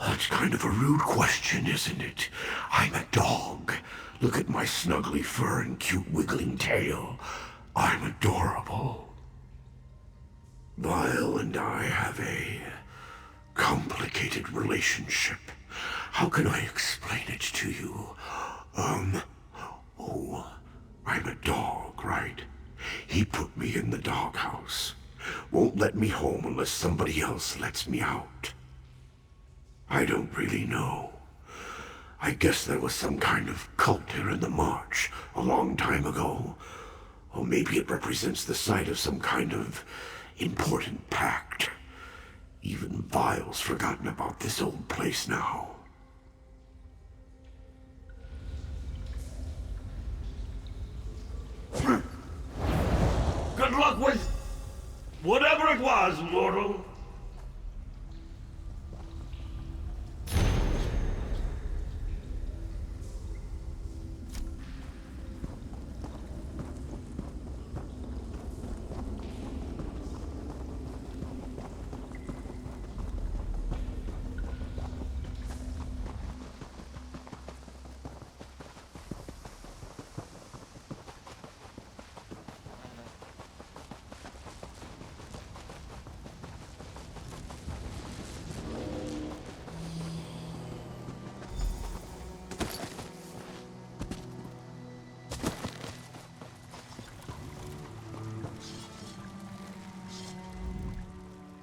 Speaker 6: That's kind of a rude question, isn't it? I'm a dog. Look at my snuggly fur and cute wiggling tail. I'm adorable. Vile and I have a complicated relationship. How can I explain it to you? I'm a dog, right? He put me in the doghouse. Won't let me home unless somebody else lets me out. I don't really know. I guess there was some kind of cult here in the March a long time ago. Or maybe it represents the site of some kind of important pact. Even Vile's forgotten about this old place now. Good luck with whatever it was, mortal.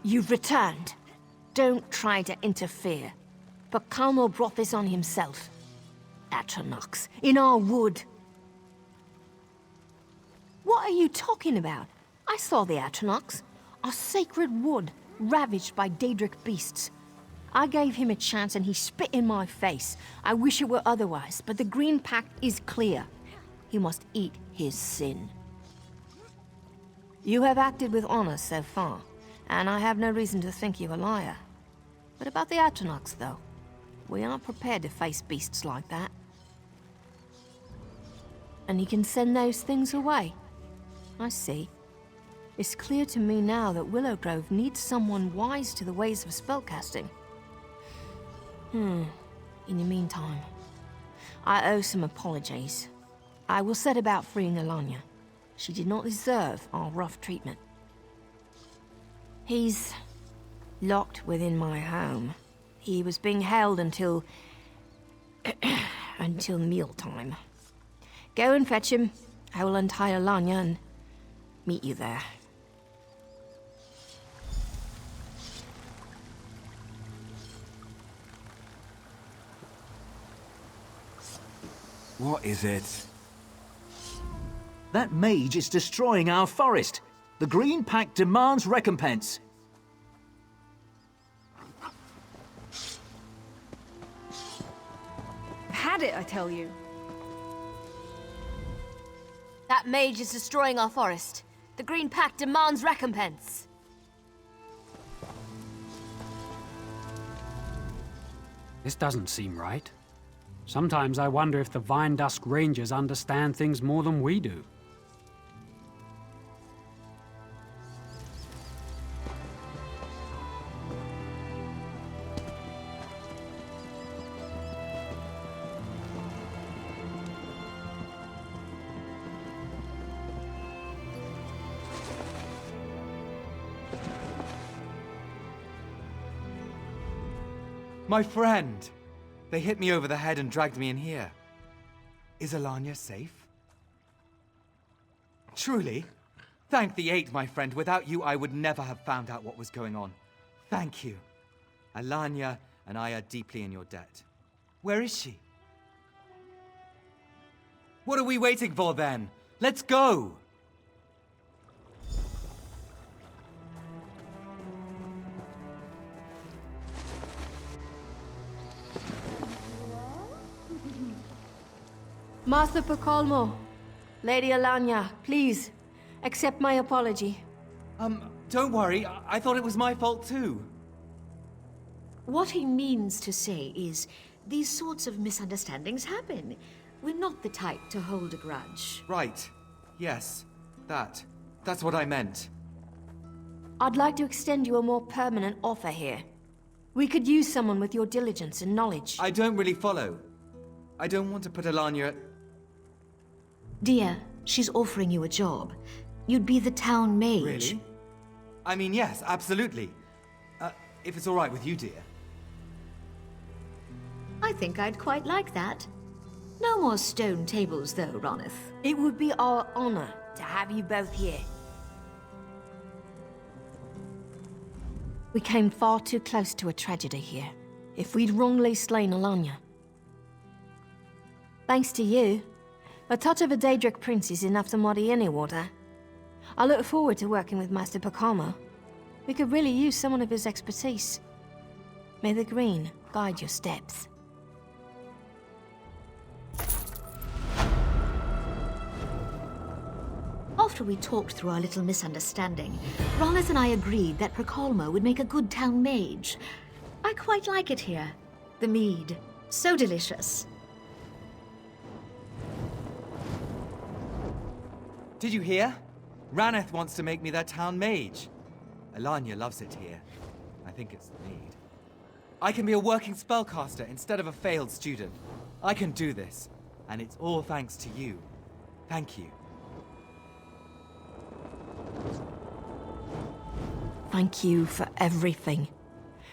Speaker 4: You've returned. Don't try to interfere. Pacalmo brought this on himself. Atronachs, in our wood. What are you talking about? I saw the Atronachs. Our sacred wood, ravaged by Daedric beasts. I gave him a chance and he spit in my face. I wish it were otherwise, but the Green Pact is clear. He must eat his sin. You have acted with honor so far, and I have no reason to think you a liar. What about the Atronachs, though? We aren't prepared to face beasts like that. And he can send those things away. I see. It's clear to me now that Willowgrove needs someone wise to the ways of spellcasting. In the meantime, I owe some apologies. I will set about freeing Alanya. She did not deserve our rough treatment. He's locked within my home. He was being held until mealtime. Go and fetch him. I will untie Alanya and meet you there.
Speaker 15: What is it? That mage is destroying our forest. The Green Pact demands recompense.
Speaker 12: had it, I tell you.
Speaker 4: That mage is destroying our forest. The Green Pact demands recompense.
Speaker 14: This doesn't seem right. Sometimes I wonder if the Vine Dusk Rangers understand things more than we do.
Speaker 10: My friend! They hit me over the head and dragged me in here. Is Alanya safe? Truly? Thank the Eight, my friend. Without you, I would never have found out what was going on. Thank you. Alanya and I are deeply in your debt. Where is she? What are we waiting for, then? Let's go!
Speaker 4: Master Pacalmo, Lady Alanya, please, accept my apology.
Speaker 10: Don't worry. I thought it was my fault too.
Speaker 11: What he means to say is, these sorts of misunderstandings happen. We're not the type to hold a grudge.
Speaker 10: Right. Yes. That's what I meant.
Speaker 4: I'd like to extend you a more permanent offer here. We could use someone with your diligence and knowledge.
Speaker 10: I don't really follow. I don't want to put Alanya at...
Speaker 11: Dear, she's offering you a job. You'd be the town mage.
Speaker 10: Really? I mean, yes, absolutely. If it's all right with you, dear.
Speaker 11: I think I'd quite like that. No more stone tables, though, Ronith.
Speaker 4: It would be our honor to have you both here. We came far too close to a tragedy here. If we'd wrongly slain Alanya. Thanks to you, a touch of a Daedric prince is enough to muddy any water. I look forward to working with Master Pacalmo. We could really use someone of his expertise. May the green guide your steps.
Speaker 11: After we talked through our little misunderstanding, Ronith and I agreed that Pacalmo would make a good town mage. I quite like it here. The mead. So delicious.
Speaker 10: Did you hear? Raneth wants to make me their town mage. Alanya loves it here. I think it's the mead. I can be a working spellcaster instead of a failed student. I can do this, and it's all thanks to you. Thank you.
Speaker 4: Thank you for everything.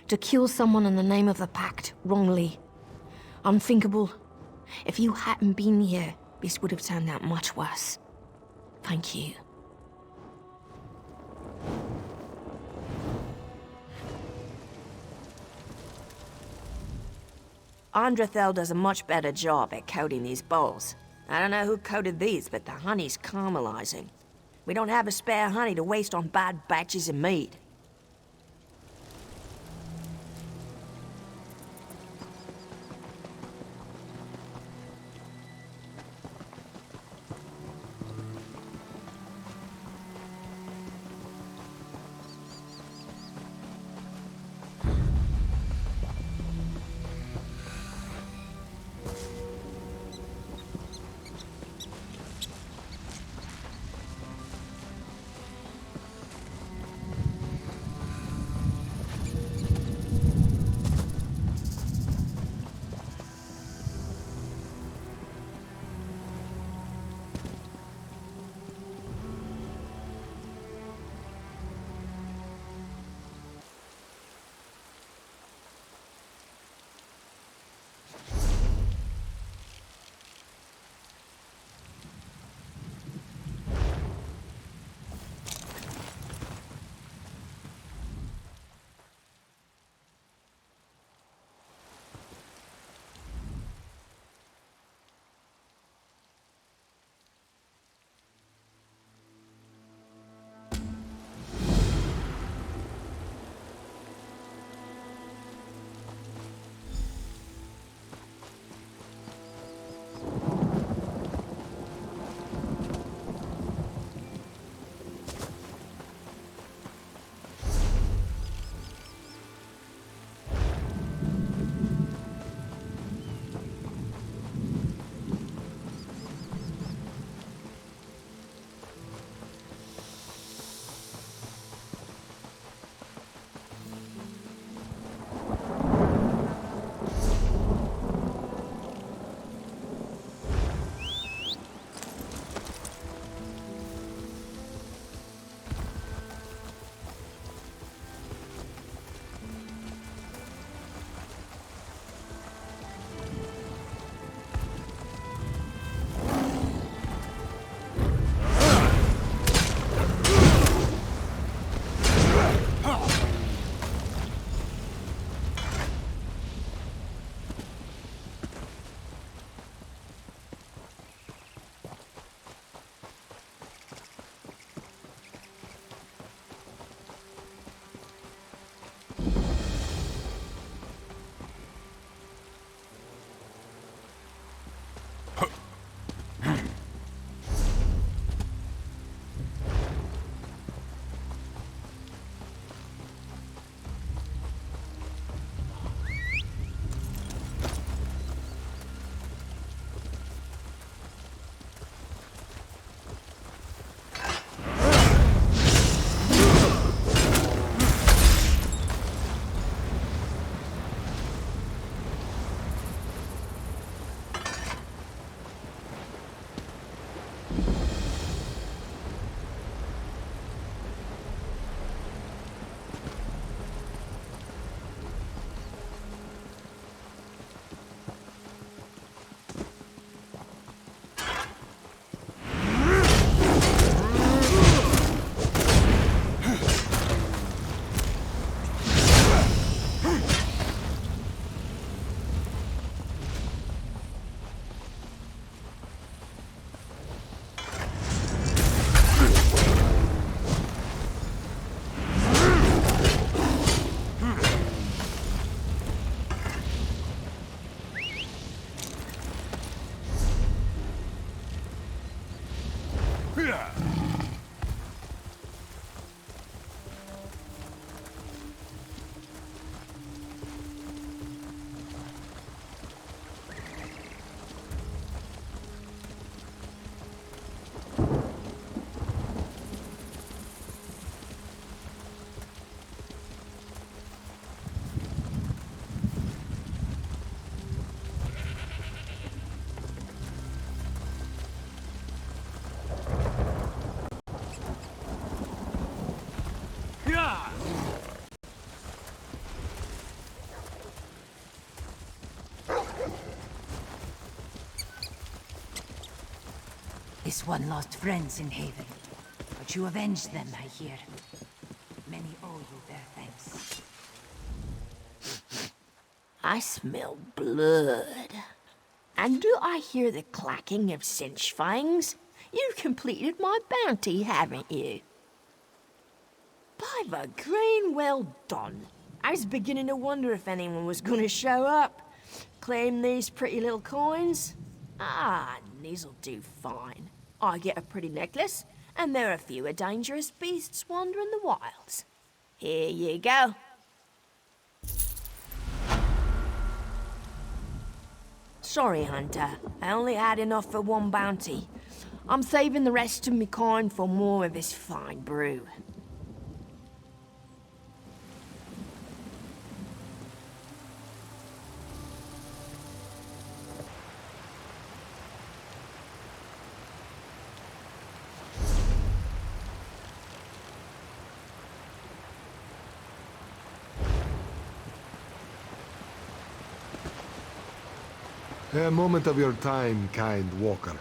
Speaker 4: To kill someone in the name of the Pact, wrongly. Unthinkable. If you hadn't been here, this would have turned out much worse. Thank you. Andrathel does a much better job at coating these bowls. I don't know who coated these, but the honey's caramelizing. We don't have a spare honey to waste on bad batches of mead.
Speaker 18: This one lost friends in Haven, but you avenged them, I hear. Many owe you their thanks.
Speaker 4: I smell blood. And do I hear the clacking of cinch fangs? You've completed my bounty, haven't you? By the green, well done. I was beginning to wonder if anyone was going to show up. Claim these pretty little coins? Ah, these'll do fine. I get a pretty necklace, and there are fewer dangerous beasts wandering the wilds. Here you go. Sorry, Hunter. I only had enough for one bounty. I'm saving the rest of me coin for more of this fine brew.
Speaker 20: A moment of your time, kind walker.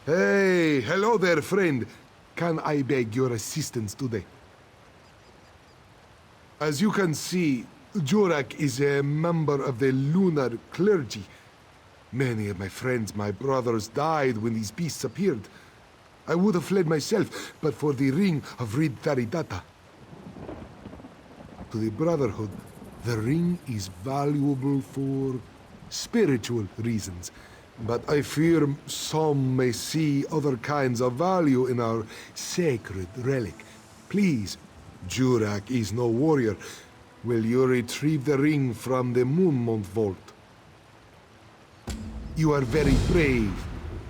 Speaker 20: Hey, hello there, friend. Can I beg your assistance today? As you can see, Jurak is a member of the lunar clergy. Many of my friends, my brothers, died when these beasts appeared. I would have fled myself, but for the ring of Rid Taridata. To the Brotherhood, the ring is valuable for spiritual reasons, but I fear some may see other kinds of value in our sacred relic. Please, Jurak is no warrior. Will you retrieve the ring from the Moonmont vault? You are very brave.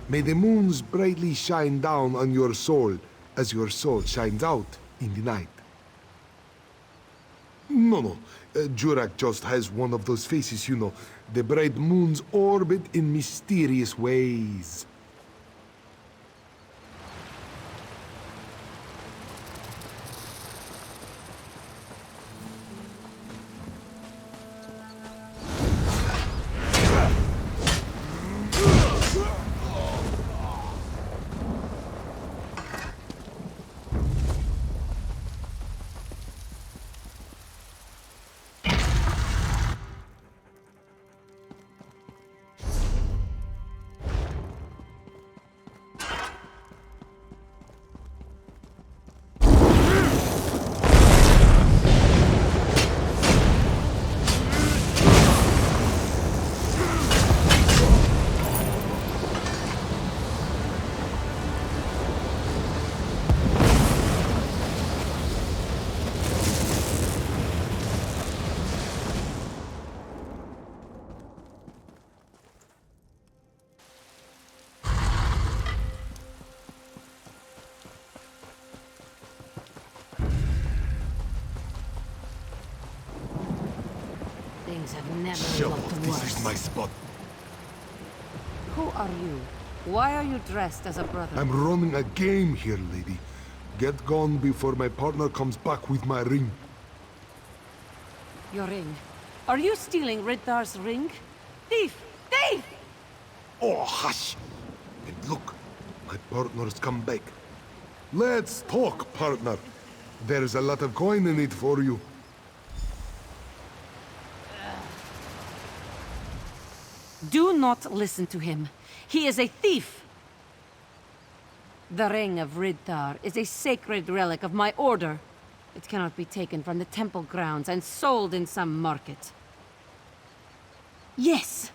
Speaker 20: May the moons brightly shine down on your soul as your soul shines out in the night. No. Jurak just has one of those faces, you know. The bright moons orbit in mysterious ways.
Speaker 18: Things have never
Speaker 20: Show
Speaker 18: looked
Speaker 20: off,
Speaker 18: worse.
Speaker 20: this is my spot.
Speaker 18: Who are you? Why are you dressed as a brother?
Speaker 20: I'm running a game here, lady. Get gone before my partner comes back with my ring.
Speaker 18: Your ring. Are you stealing Riddar's ring? Thief! Thief!
Speaker 20: Oh, hush! And look, my partner's come back. Let's talk, partner. There's a lot of coin in it for you.
Speaker 18: Do not listen to him. He is a thief! The ring of Riddar is a sacred relic of my order. It cannot be taken from the temple grounds and sold in some market. Yes!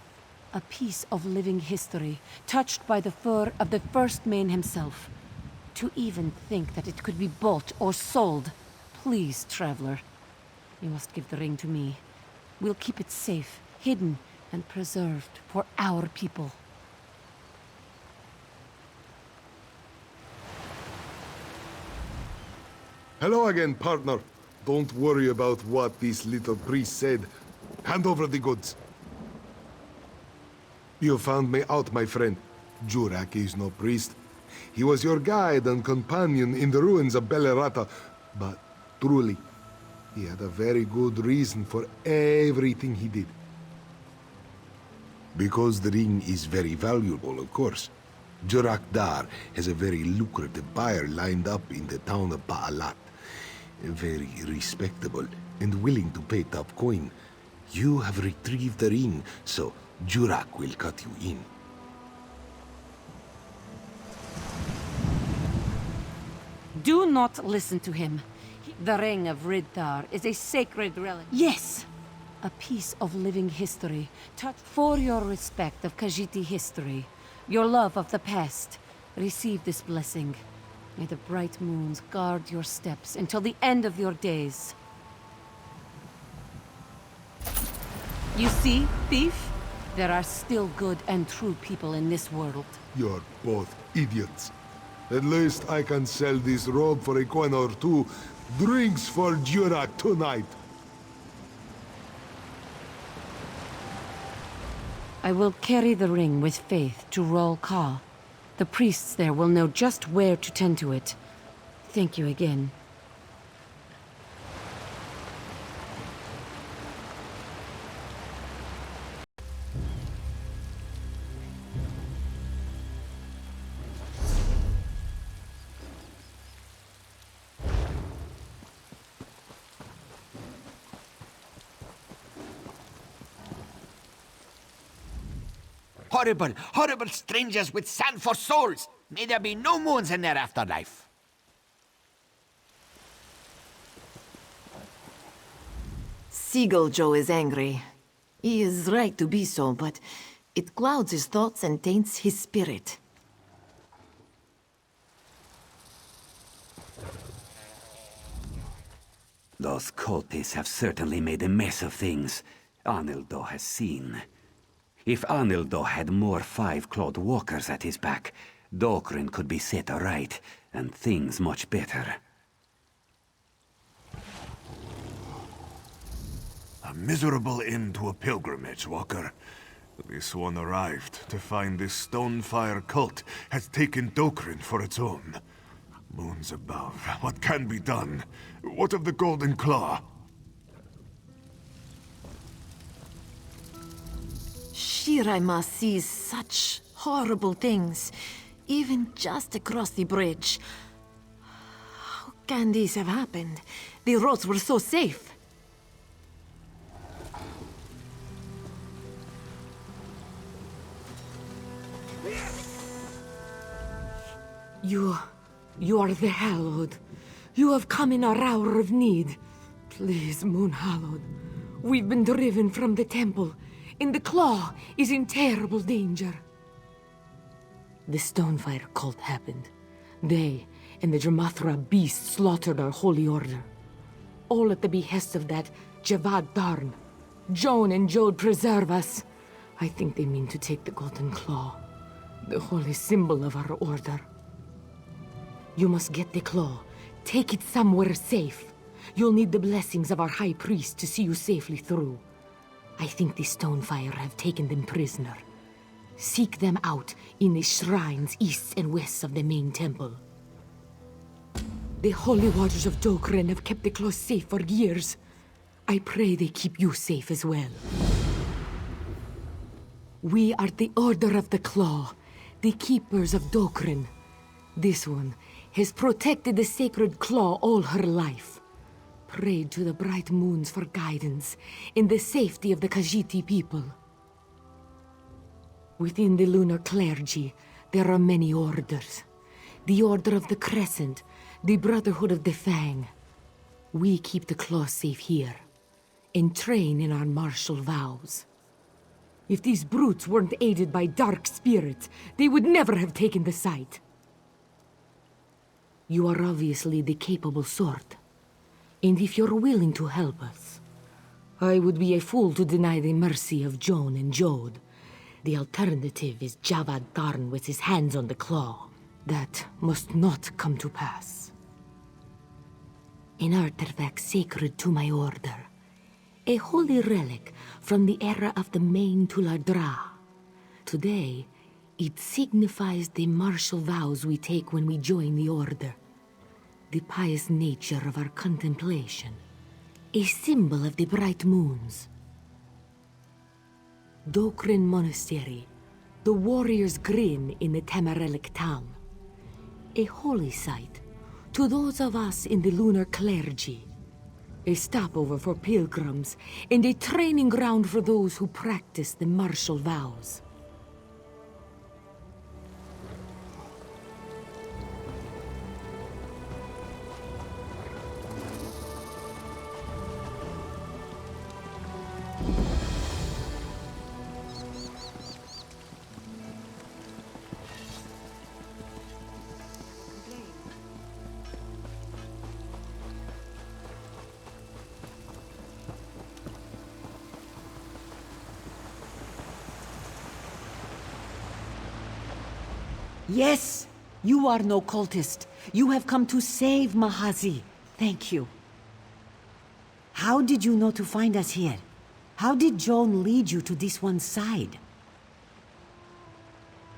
Speaker 18: A piece of living history, touched by the fur of the first man himself. To even think that it could be bought or sold. Please, traveler. You must give the ring to me. We'll keep it safe, hidden, and preserved for our people.
Speaker 20: Hello again, partner. Don't worry about what this little priest said. Hand over the goods. You found me out, my friend. Jurak is no priest. He was your guide and companion in the ruins of Belerata, but truly, he had a very good reason for everything he did. Because the ring is very valuable, of course. Jurak Dar has a very lucrative buyer lined up in the town of Baalat. Very respectable and willing to pay top coin. You have retrieved the ring, so Jurak will cut you in.
Speaker 18: Do not listen to him. The Ring of Riddar is a sacred relic. Yes! A piece of living history. For your respect of Khajiiti history, your love of the past, receive this blessing. May the bright moons guard your steps until the end of your days. You see, thief? There are still good and true people in this world.
Speaker 20: You're both idiots. At least I can sell this robe for a coin or two. Drinks for Jurak tonight.
Speaker 18: I will carry the ring with faith to Rol Ka. The priests there will know just where to tend to it. Thank you again.
Speaker 2: Horrible, horrible strangers with sand for souls! May there be no moons in their afterlife!
Speaker 5: Seagull Joe is angry. He is right to be so, but it clouds his thoughts and taints his spirit.
Speaker 8: Those cultists have certainly made a mess of things. Arnildo has seen. If Arnildo had more five-clawed walkers at his back, Dokrin could be set aright, and things much better.
Speaker 6: A miserable end to a pilgrimage, Walker. This one arrived to find this Stonefire cult has taken Dokrin for its own. Moons above, what can be done? What of the Golden Claw?
Speaker 5: Shiraima sees such horrible things, even just across the bridge. How can these have happened? The roads were so safe.
Speaker 21: You are the Hallowed. You have come in our hour of need. Please, Moon Hallowed. We've been driven from the temple, and the Claw is in terrible danger. The Stonefire cult happened. They and the Dramathra beast slaughtered our holy order. All at the behest of that Javad Darn. Joan and Jode preserve us. I think they mean to take the Golden Claw, the holy symbol of our order. You must get the claw. Take it somewhere safe. You'll need the blessings of our High Priest to see you safely through. I think the Stonefire have taken them prisoner. Seek them out in the shrines east and west of the main temple. The holy waters of Dokrin have kept the claw safe for years. I pray they keep you safe as well. We are the Order of the Claw, the keepers of Dokrin. This one has protected the sacred claw all her life. Prayed to the bright moons for guidance in the safety of the Khajiiti people. Within the lunar clergy, there are many orders. The Order of the Crescent, the Brotherhood of the Fang. We keep the claw safe here, and train in our martial vows. If these brutes weren't aided by dark spirits, they would never have taken the site. You are obviously the capable sort, and if you're willing to help us, I would be a fool to deny the mercy of Joan and Jode. The alternative is Javad Darn with his hands on the claw. That must not come to pass. An artifact sacred to my order. A holy relic from the era of the main Tulardra. Today, it signifies the martial vows we take when we join the Order. The pious nature of our contemplation. A symbol of the bright moons. Dokrin Monastery, the warrior's grin in the Tamarelic town. A holy site to those of us in the lunar clergy. A stopover for pilgrims and a training ground for those who practice the martial vows.
Speaker 16: Yes, you are no cultist. You have come to save Mahazi. Thank you. How did you know to find us here? How did Joan lead you to this one side?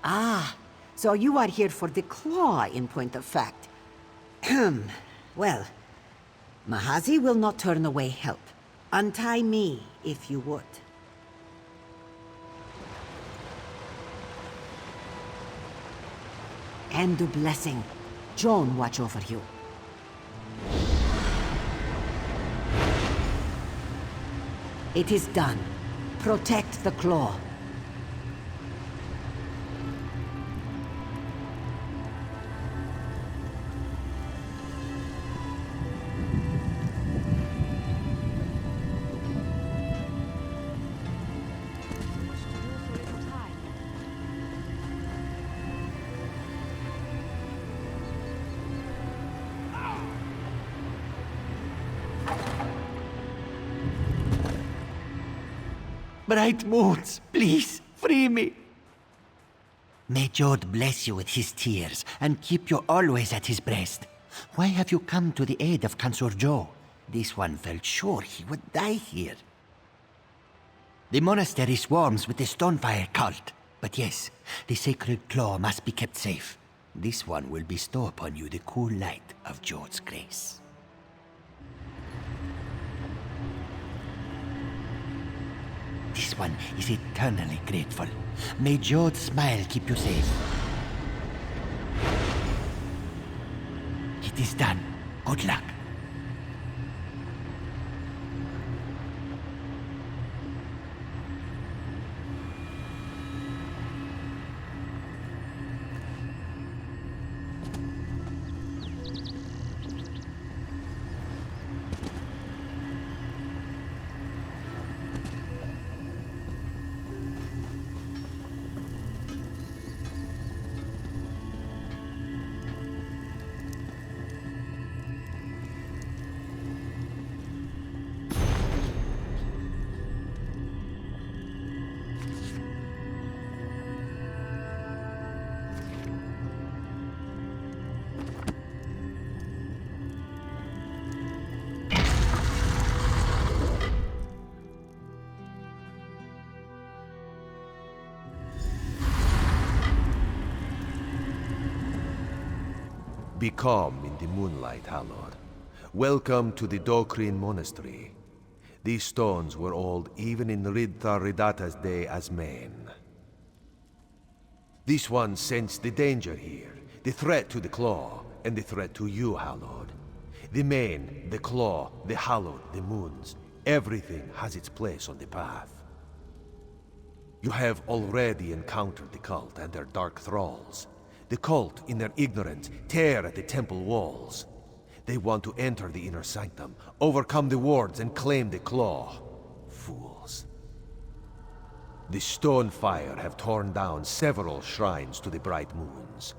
Speaker 16: Ah, so you are here for the claw, in point of fact. Well, Mahazi will not turn away help. Untie me, if you would. And a blessing. Joan watch over you. It is done. Protect the claw.
Speaker 2: Bright moons, please, free me. May Jod bless you with his tears and keep you always at his breast. Why have you come to the aid of Consort Joe? This one felt sure he would die here. The monastery swarms with the Stonefire cult. But yes, the sacred claw must be kept safe. This one will bestow upon you the cool light of Jod's grace. This one is eternally grateful. May Jod's smile keep you safe. It is done. Good luck.
Speaker 9: Be calm in the moonlight, Hallowed. Welcome to the Dokrin Monastery. These stones were old even in Ridthar Ridata's day as men. This one sensed the danger here, the threat to the Claw, and the threat to you, Hallowed. The Mane, the Claw, the Hallowed, the Moons, everything has its place on the path. You have already encountered the cult and their dark thralls. The cult, in their ignorance, tear at the temple walls. They want to enter the inner sanctum, overcome the wards, and claim the claw. Fools. The Stonefire have torn down several shrines to the Bright Moons.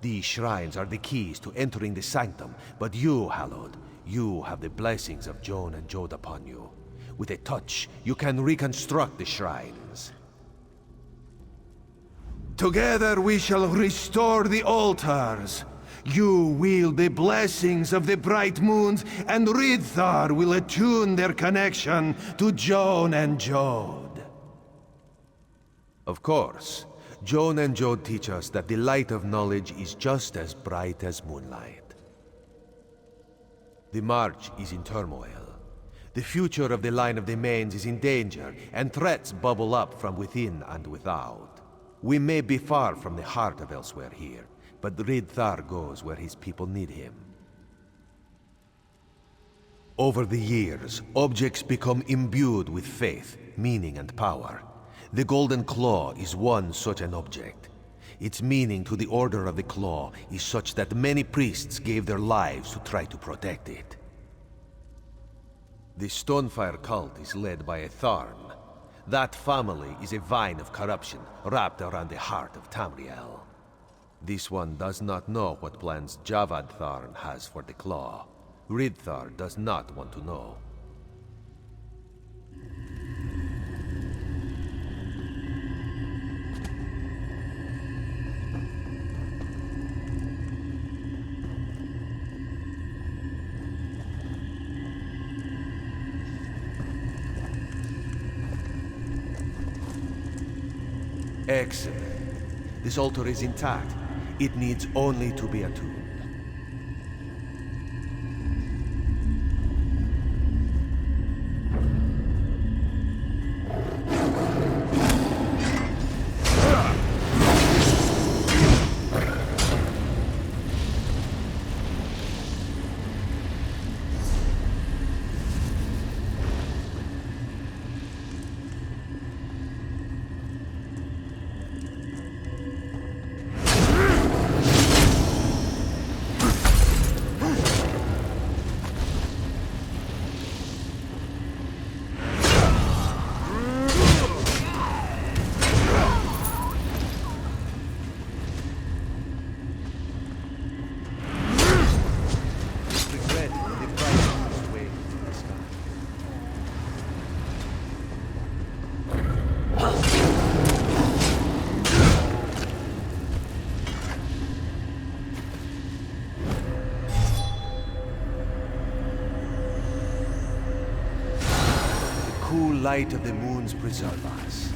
Speaker 9: These shrines are the keys to entering the sanctum, but you, Hallowed, you have the blessings of Joan and Jod upon you. With a touch, you can reconstruct the shrines. Together we shall restore the altars. You wield the blessings of the Bright Moons, and Ridthar will attune their connection to Joan and Jod. Of course, Joan and Jod teach us that the light of knowledge is just as bright as moonlight. The March is in turmoil. The future of the line of the Manes is in danger, and threats bubble up from within and without. We may be far from the heart of elsewhere here, but Ridthar goes where his people need him. Over the years, objects become imbued with faith, meaning and power. The Golden Claw is one such an object. Its meaning to the Order of the Claw is such that many priests gave their lives to try to protect it. The Stonefire cult is led by a Tharn. That family is a vine of corruption wrapped around the heart of Tamriel. This one does not know what plans Javad Tharn has for the Claw. Ridthar does not want to know. Excellent. This altar is intact. It needs only to be attuned. Light of the moons preserve us.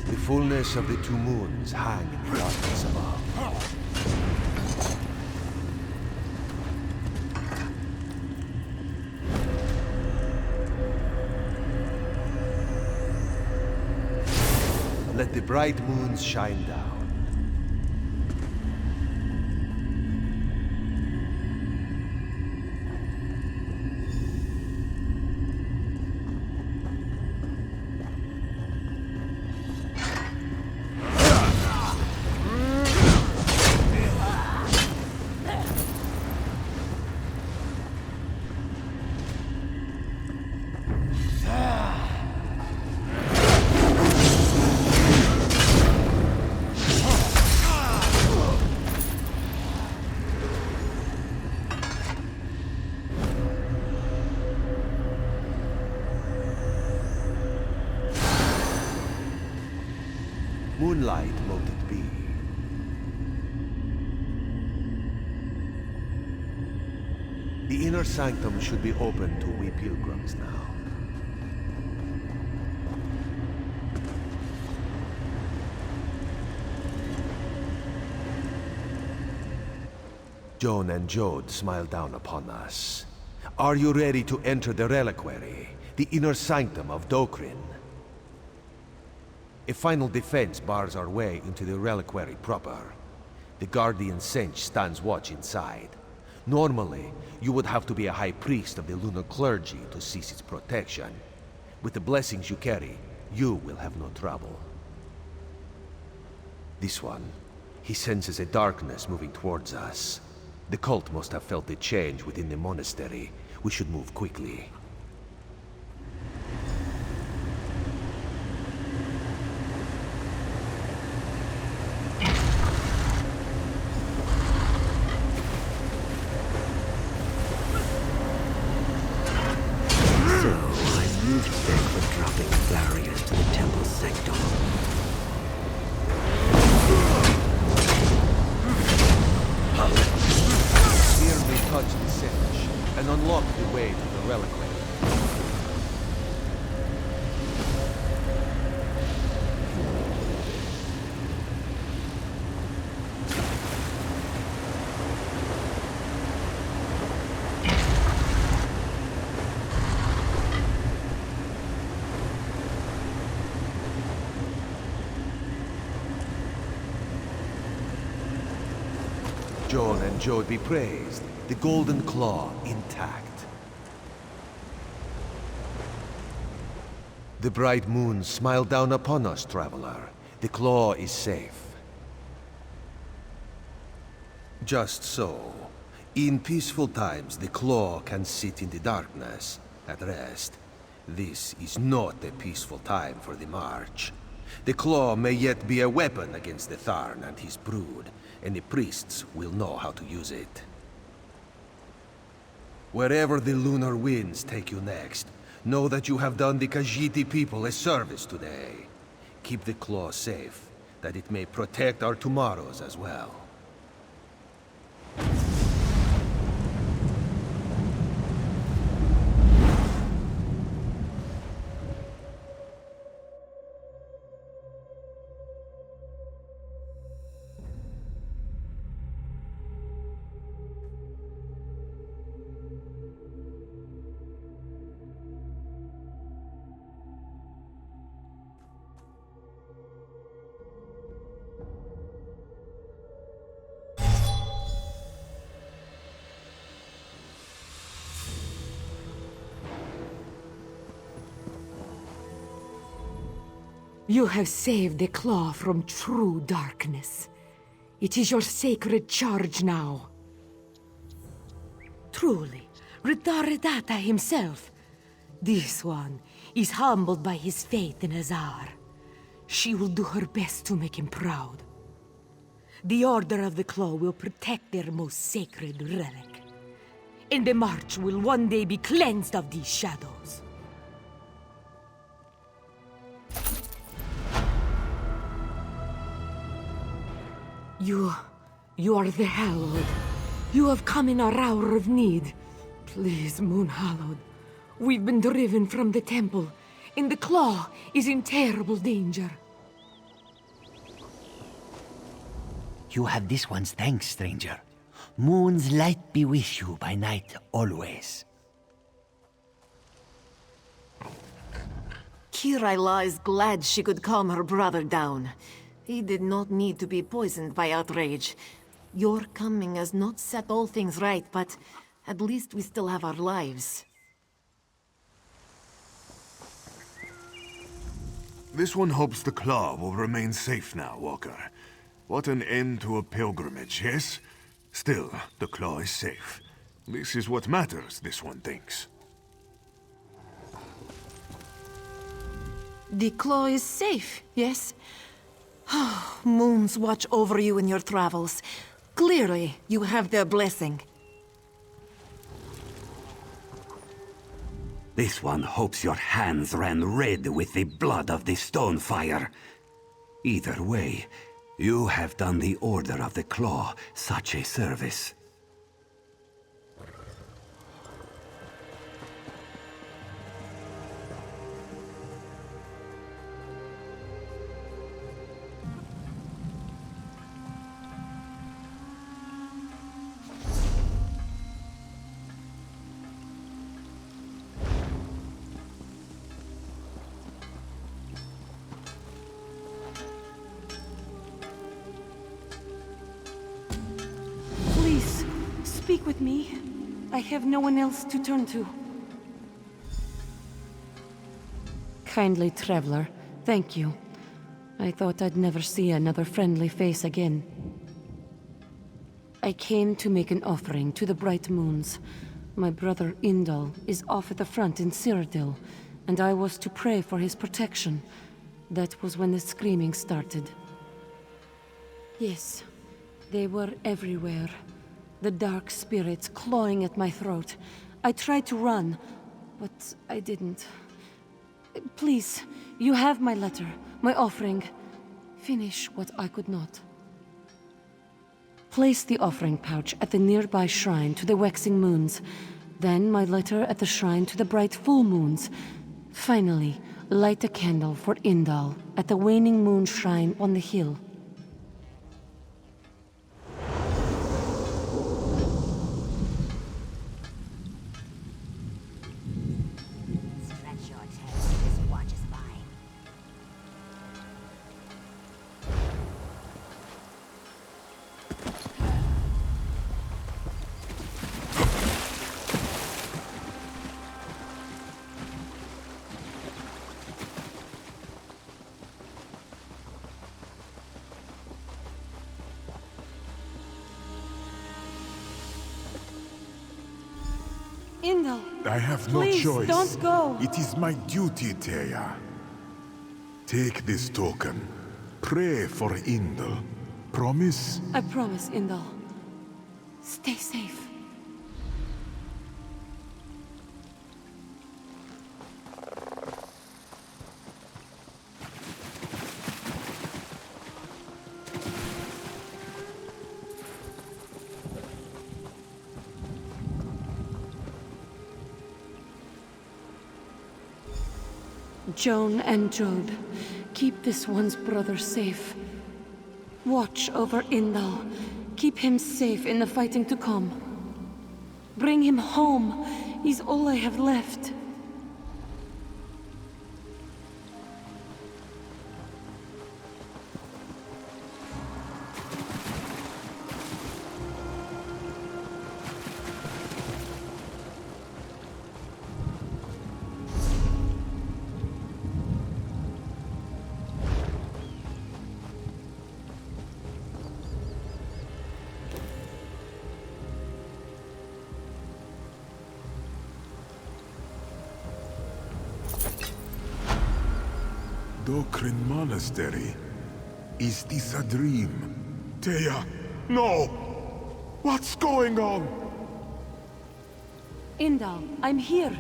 Speaker 9: The fullness of the two moons hang in the darkness above. Let the bright moons shine down. Moonlight mote it be. The inner sanctum should be open to we pilgrims now. Joan and Jode smile down upon us. Are you ready to enter the reliquary, the inner sanctum of Dokrin? A final defense bars our way into the reliquary proper. The Guardian Sench stands watch inside. Normally, you would have to be a high priest of the lunar clergy to cease its protection. With the blessings you carry, you will have no trouble. This one, he senses a darkness moving towards us. The cult must have felt the change within the monastery. We should move quickly. Here we touch the sage and unlock the way to the reliquary. John and Jode be praised, the golden claw intact. The bright moon smiled down upon us, traveler. The claw is safe. Just so. In peaceful times, the claw can sit in the darkness, at rest. This is not a peaceful time for the march. The claw may yet be a weapon against the Tharn and his brood, and the priests will know how to use it. Wherever the lunar winds take you next, know that you have done the Khajiit people a service today. Keep the claw safe, that it may protect our tomorrows as well.
Speaker 21: You have saved the claw from true darkness. It is your sacred charge now. Truly, Riddaridata himself. This one is humbled by his faith in Azar. She will do her best to make him proud. The Order of the Claw will protect their most sacred relic. And the march will one day be cleansed of these shadows. You are the Hallowed. You have come in our hour of need. Please, Moon Hallowed. We've been driven from the temple, and the claw is in terrible danger.
Speaker 2: You have this one's thanks, stranger. Moon's light be with you by night always.
Speaker 5: Kiraila is glad she could calm her brother down. He did not need to be poisoned by outrage. Your coming has not set all things right, but at least we still have our lives.
Speaker 6: This one hopes the claw will remain safe now, Walker. What an end to a pilgrimage, yes? Still, the claw is safe. This is what matters, this one thinks.
Speaker 5: The claw is safe, yes? Moons watch over you in your travels. Clearly, you have their blessing.
Speaker 8: This one hopes your hands ran red with the blood of the Stonefire. Either way, you have done the Order of the Claw such a service.
Speaker 18: Speak with me. I have no one else to turn to. Kindly traveler, thank you. I thought I'd never see another friendly face again. I came to make an offering to the Bright Moons. My brother Indal is off at the front in Cyrodiil, and I was to pray for his protection. That was when the screaming started. Yes, they were everywhere. The dark spirits clawing at my throat. I tried to run, but I didn't. Please, you have my letter, my offering. Finish what I could not. Place the offering pouch at the nearby shrine to the waxing moons. Then my letter at the shrine to the bright full moons. Finally, light a candle for Indal at the waning moon shrine on the hill. Indal,
Speaker 13: I have no
Speaker 18: please,
Speaker 13: choice.
Speaker 18: Don't go.
Speaker 13: It is my duty, Teia. Take this token. Pray for Indal. Promise?
Speaker 18: I promise, Indal. Stay safe. Joan and Jode, keep this one's brother safe. Watch over Indal. Keep him safe in the fighting to come. Bring him home. He's all I have left.
Speaker 13: Dokrin Monastery? Is this a dream? Teia, no! What's going on?
Speaker 18: Indal, I'm here.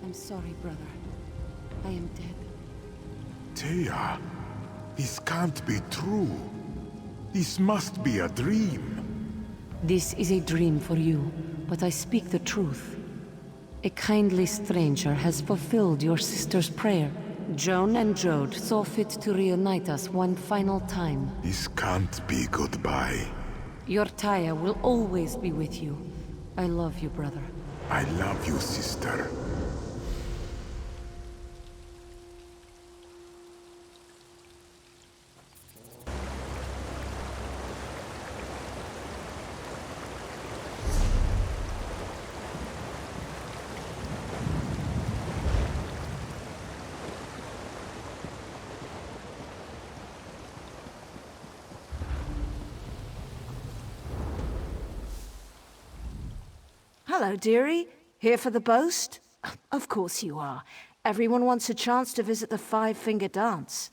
Speaker 18: I'm sorry, brother. I am dead.
Speaker 13: Teia, this can't be true. This must be a dream.
Speaker 18: This is a dream for you, but I speak the truth. A kindly stranger has fulfilled your sister's prayer. Joan and Jode saw fit to reunite us one final time.
Speaker 13: This can't be goodbye.
Speaker 18: Your Taya will always be with you. I love you, brother.
Speaker 13: I love you, sister.
Speaker 17: Hello, dearie. Here for the Boast? Of course you are. Everyone wants a chance to visit the Five-Finger Dance.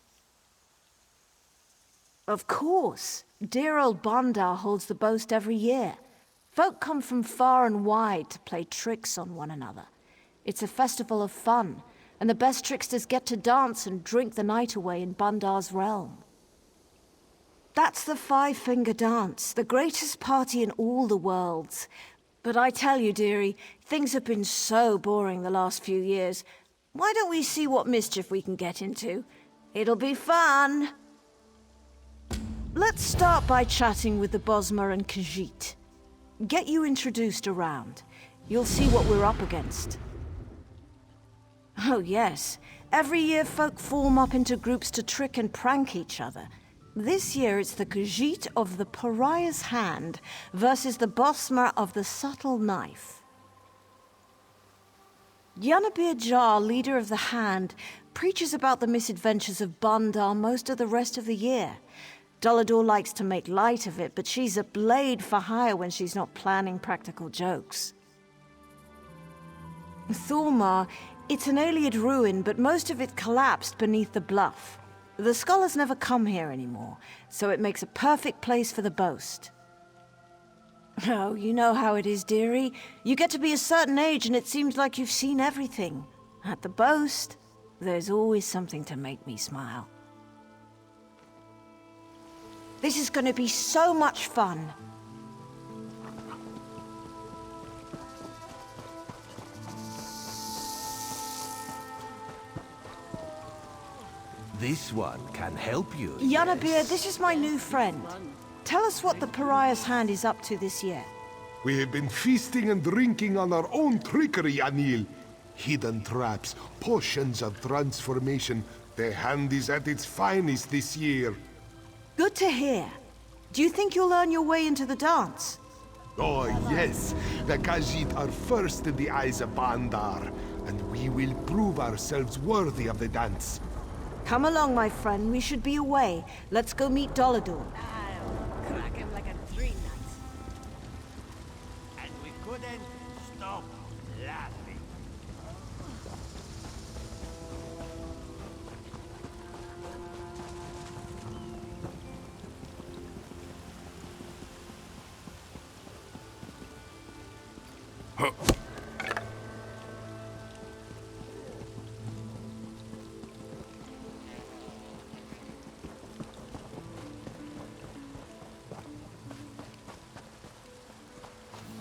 Speaker 17: Of course. Dear old Bandar holds the Boast every year. Folk come from far and wide to play tricks on one another. It's a festival of fun, and the best tricksters get to dance and drink the night away in Bandar's realm. That's the Five-Finger Dance, the greatest party in all the worlds. But I tell you, dearie, things have been so boring the last few years. Why don't we see what mischief we can get into? It'll be fun! Let's start by chatting with the Bosmer and Khajiit. Get you introduced around. You'll see what we're up against. Oh yes, every year folk form up into groups to trick and prank each other. This year it's the Khajiit of the Pariah's Hand versus the Bosmer of the Subtle Knife. Yanabir Jar, leader of the Hand, preaches about the misadventures of Bandar most of the rest of the year. Dolador likes to make light of it, but she's a blade for hire when she's not planning practical jokes. Thormar, it's an Ayleid ruin, but most of it collapsed beneath the bluff. The scholars never come here anymore, so it makes a perfect place for the Boast. Oh, you know how it is, dearie. You get to be a certain age and it seems like you've seen everything. At the Boast, there's always something to make me smile. This is going to be so much fun.
Speaker 9: This one can help you.
Speaker 17: Yanabir, this is my new friend. Tell us what the Pariah's Hand is up to this year.
Speaker 20: We have been feasting and drinking on our own trickery, Anil. Hidden traps, potions of transformation. The hand is at its finest this year.
Speaker 17: Good to hear. Do you think you'll earn your way into the dance?
Speaker 20: Oh, yes. The Khajiit are first in the eyes of Bandar, and we will prove ourselves worthy of the dance.
Speaker 17: Come along, my friend. We should be away. Let's go meet Dolador.
Speaker 2: Crack him like a tree nut. And we couldn't stop laughing.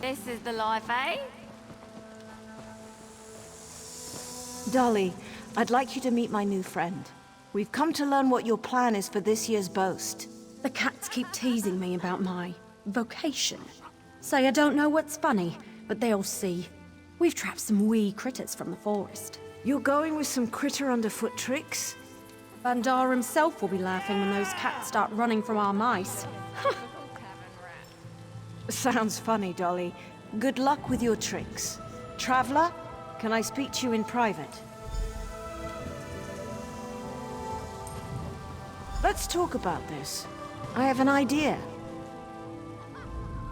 Speaker 4: This is the life, eh?
Speaker 17: Dolly, I'd like you to meet my new friend. We've come to learn what your plan is for this year's boast.
Speaker 7: The cats keep teasing me about my vocation. Say I don't know what's funny, but they'll see. We've trapped some wee critters from the forest.
Speaker 17: You're going with some critter underfoot tricks?
Speaker 7: Bandar himself will be laughing when those cats start running from our mice.
Speaker 17: Sounds funny, Dolly. Good luck with your tricks. Traveler, can I speak to you in private? Let's talk about this. I have an idea.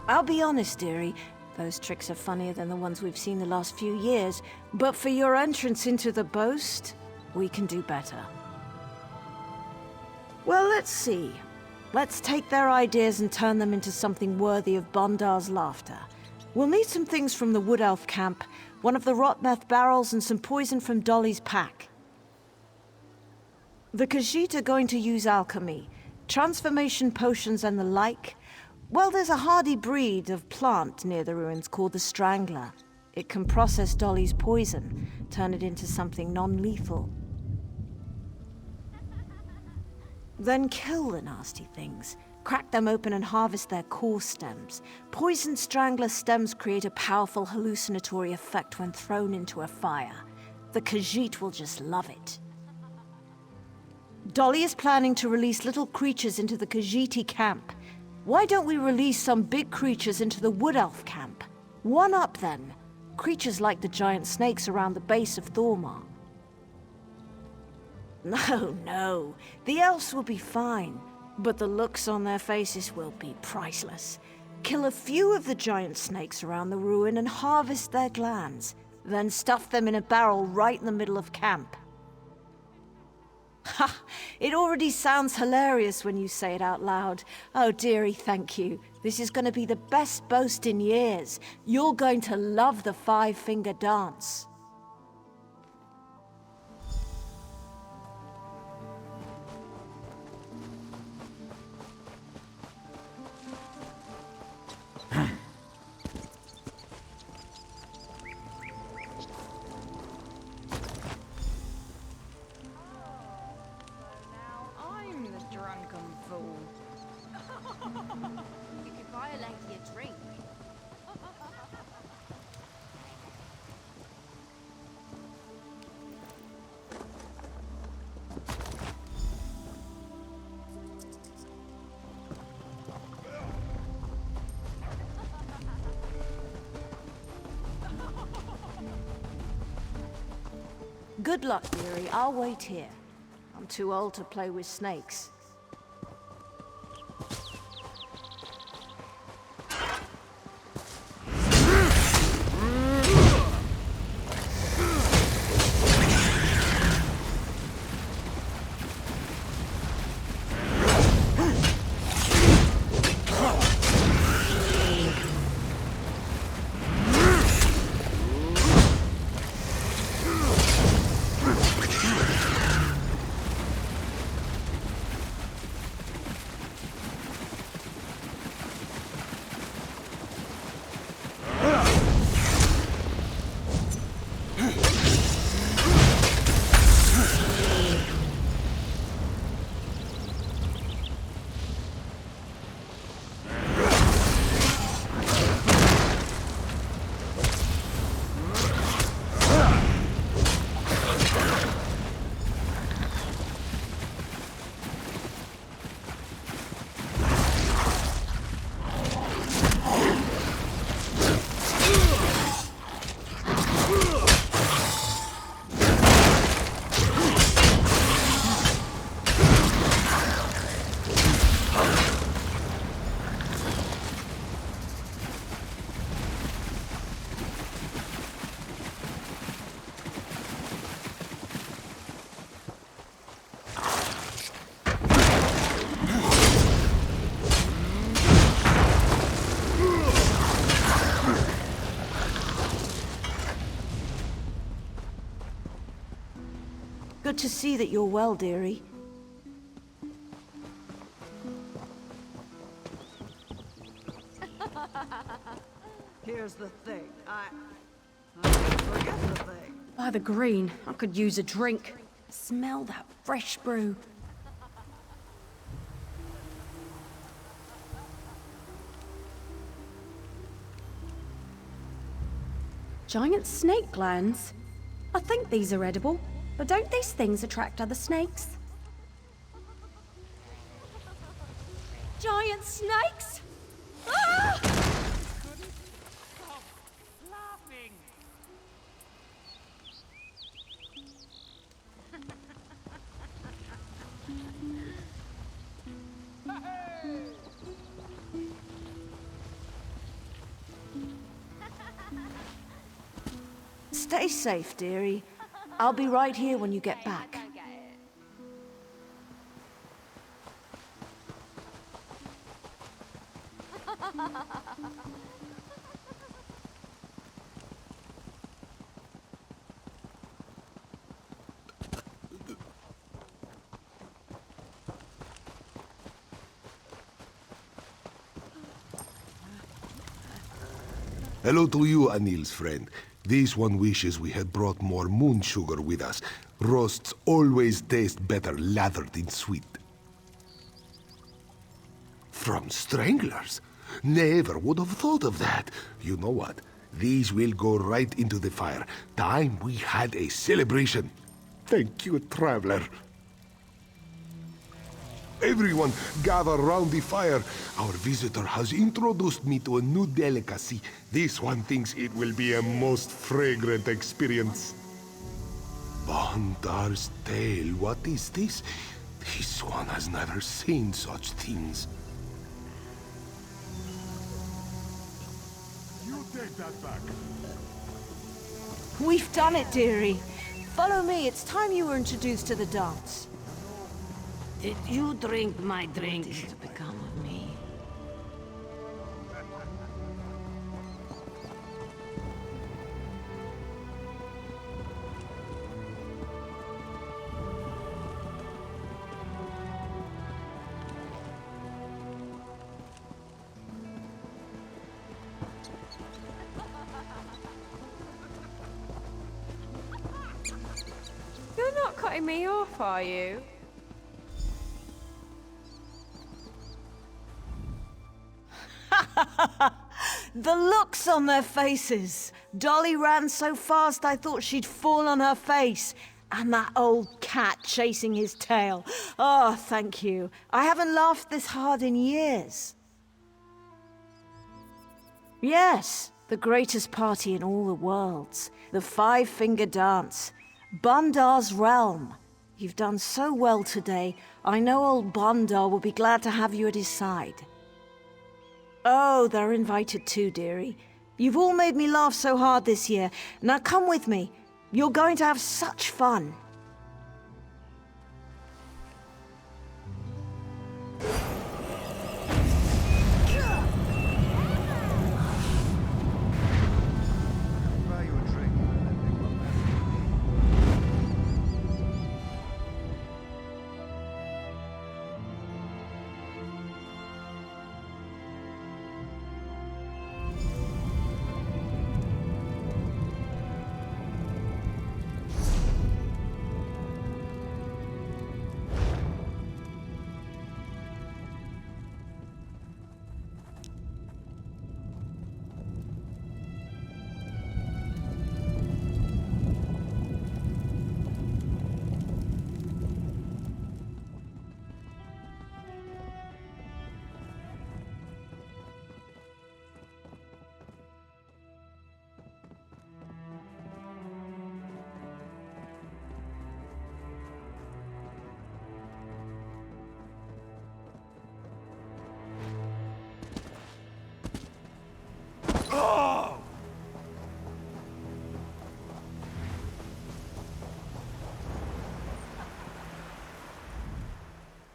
Speaker 17: I'll be honest, dearie. Those tricks are funnier than the ones we've seen the last few years, but for your entrance into the Boast, we can do better. Well, let's see. Let's take their ideas and turn them into something worthy of Bondar's laughter. We'll need some things from the Wood Elf camp, one of the Rotmeth barrels, and some poison from Dolly's pack. The Khajiit are going to use alchemy, transformation potions and the like. Well, there's a hardy breed of plant near the ruins called the Strangler. It can process Dolly's poison, turn it into something non-lethal. Then kill the nasty things. Crack them open and harvest their core stems. Poison Strangler stems create a powerful hallucinatory effect when thrown into a fire. The Khajiit will just love it. Dolly is planning to release little creatures into the Khajiiti camp. Why don't we release some big creatures into the Wood Elf camp? One up, then. Creatures like the giant snakes around the base of Thormar. No. The elves will be fine, but the looks on their faces will be priceless. Kill a few of the giant snakes around the ruin and harvest their glands, then stuff them in a barrel right in the middle of camp. Ha! It already sounds hilarious when you say it out loud. Oh, dearie, thank you. This is going to be the best boast in years. You're going to love the five-finger dance. Good luck, dearie. I'll wait here. I'm too old to play with snakes. good to see that you're well, dearie.
Speaker 16: Here's the thing. I forget the thing.
Speaker 7: By the green, I could use a drink. Smell that fresh brew. Giant snake glands? I think these are edible, but don't these things attract other snakes? Giant snakes? Ah!
Speaker 17: Stay safe, dearie. I'll be right here when you get back.
Speaker 20: Hello to you, Anil's friend. This one wishes we had brought more moon sugar with us. Roasts always taste better lathered in sweet. From stranglers? Never would have thought of that. You know what? These will go right into the fire. Time we had a celebration. Thank you, traveler. Everyone, gather round the fire. Our visitor has introduced me to a new delicacy. This one thinks it will be a most fragrant experience. Bandar's tail, what is this? This one has never seen such things.
Speaker 13: You take that back.
Speaker 17: We've done it, dearie. Follow me. It's time you were introduced to the dance.
Speaker 16: Did you drink my drink? What is to become of me?
Speaker 3: You're not cutting me off, are you?
Speaker 17: The looks on their faces. Dolly ran so fast I thought she'd fall on her face. And that old cat chasing his tail. Oh, thank you. I haven't laughed this hard in years. Yes, the greatest party in all the worlds. The Five-Finger Dance. Bandar's realm. You've done so well today. I know old Bandar will be glad to have you at his side. Oh, they're invited too, dearie. You've all made me laugh so hard this year. Now come with me. You're going to have such fun.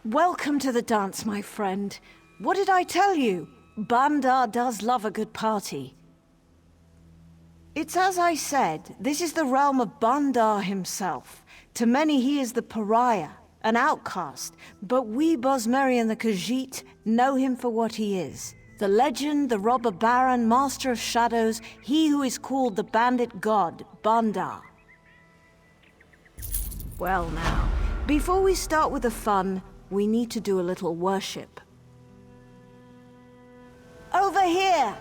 Speaker 17: Welcome to the dance, my friend. What did I tell you? Bandar does love a good party. It's as I said, this is the realm of Bandar himself. To many he is the pariah, an outcast, but we Bosmeri and the Khajiit know him for what he is. The legend, the robber baron, master of shadows, he who is called the bandit god, Bandar. Well now, before we start with the fun, we need to do a little worship. Over here!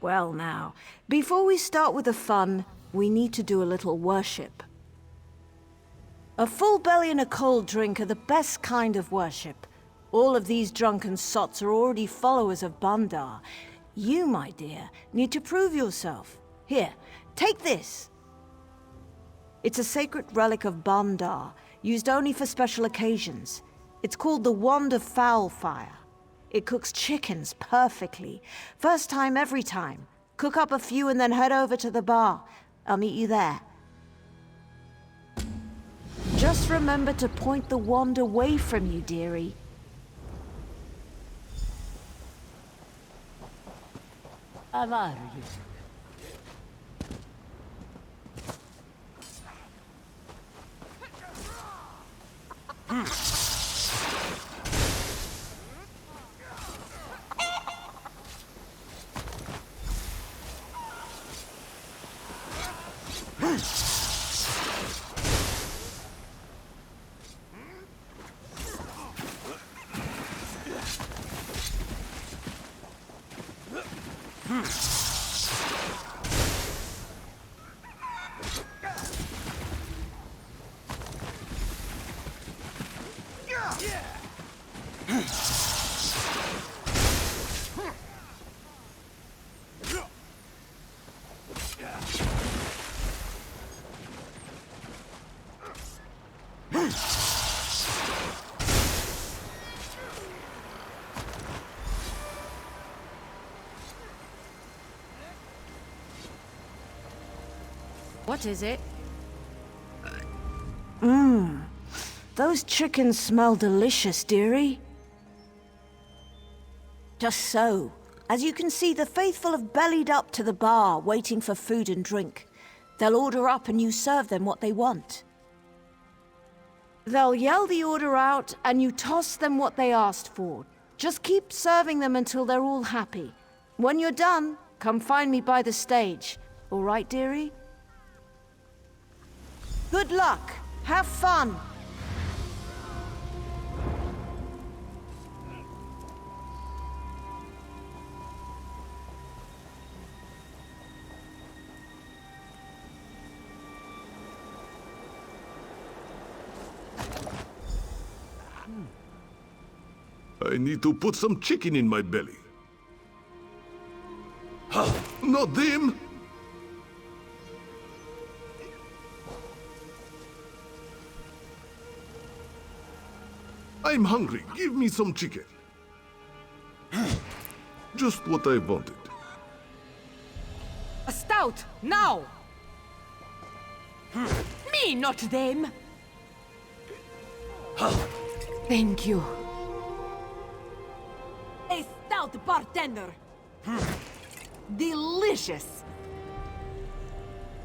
Speaker 17: Well now, before we start with the fun, we need to do a little worship. A full belly and a cold drink are the best kind of worship. All of these drunken sots are already followers of Bandar. You, my dear, need to prove yourself. Here, take this. It's a sacred relic of Bandar, used only for special occasions. It's called the Wand of Foul Fire. It cooks chickens perfectly. First time, every time. Cook up a few and then head over to the bar. I'll meet you there. Just remember to point the wand away from you, dearie.
Speaker 18: Avar.
Speaker 17: What is it? Those chickens smell delicious, dearie. Just so. As you can see, the faithful have bellied up to the bar, waiting for food and drink. They'll order up and you serve them what they want. They'll yell the order out and you toss them what they asked for. Just keep serving them until they're all happy. When you're done, come find me by the stage. All right, dearie? Good luck. Have fun.
Speaker 13: I need to put some chicken in my belly. Not them! I'm hungry. Give me some chicken. Just what I wanted.
Speaker 21: A stout, now! Me, not them! Thank you. A stout, bartender! Delicious!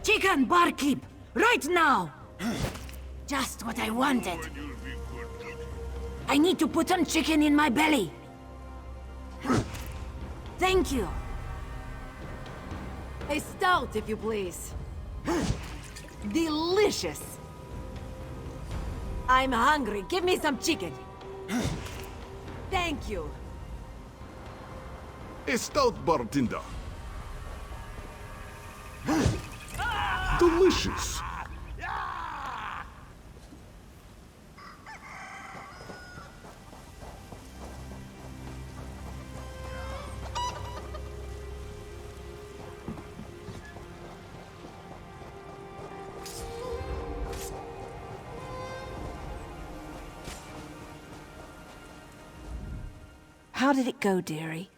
Speaker 16: Chicken, barkeep! Right now! Just what I wanted. I need to put some chicken in my belly. Thank you.
Speaker 21: A stout, if you please. Delicious! I'm hungry. Give me some chicken. Thank you.
Speaker 13: A stout, bartender. Delicious.
Speaker 17: How did it go, dearie?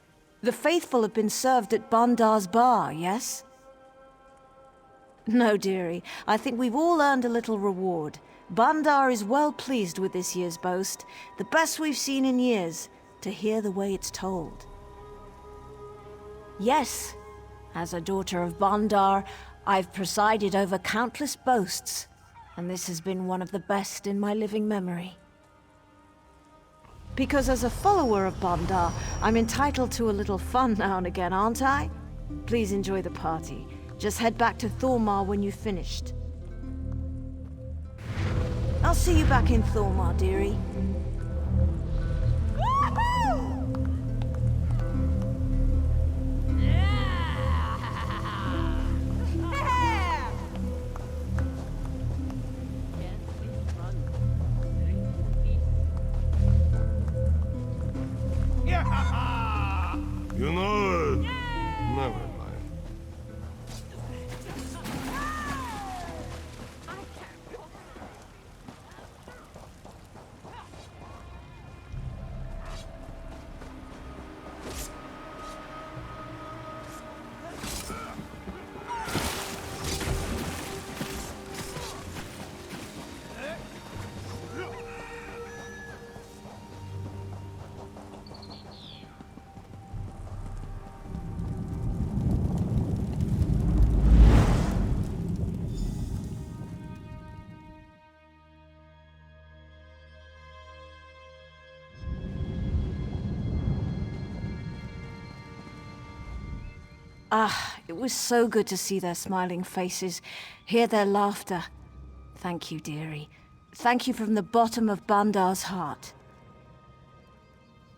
Speaker 17: The faithful have been served at Bandar's bar, yes? No, dearie. I think we've all earned a little reward. Bandar is well pleased with this year's boast. The best we've seen in years. to hear the way it's told. Yes, as a daughter of Bandar, I've presided over countless boasts, and this has been one of the best in my living memory. Because as a follower of Bandar, I'm entitled to a little fun now and again, aren't I? Please enjoy the party. Just head back to Thormar when you've finished. I'll see you back in Thormar, dearie.
Speaker 13: You know it. Never mind.
Speaker 17: Ah, it was so good to see their smiling faces, hear their laughter. Thank you, dearie. Thank you from the bottom of Bandar's heart.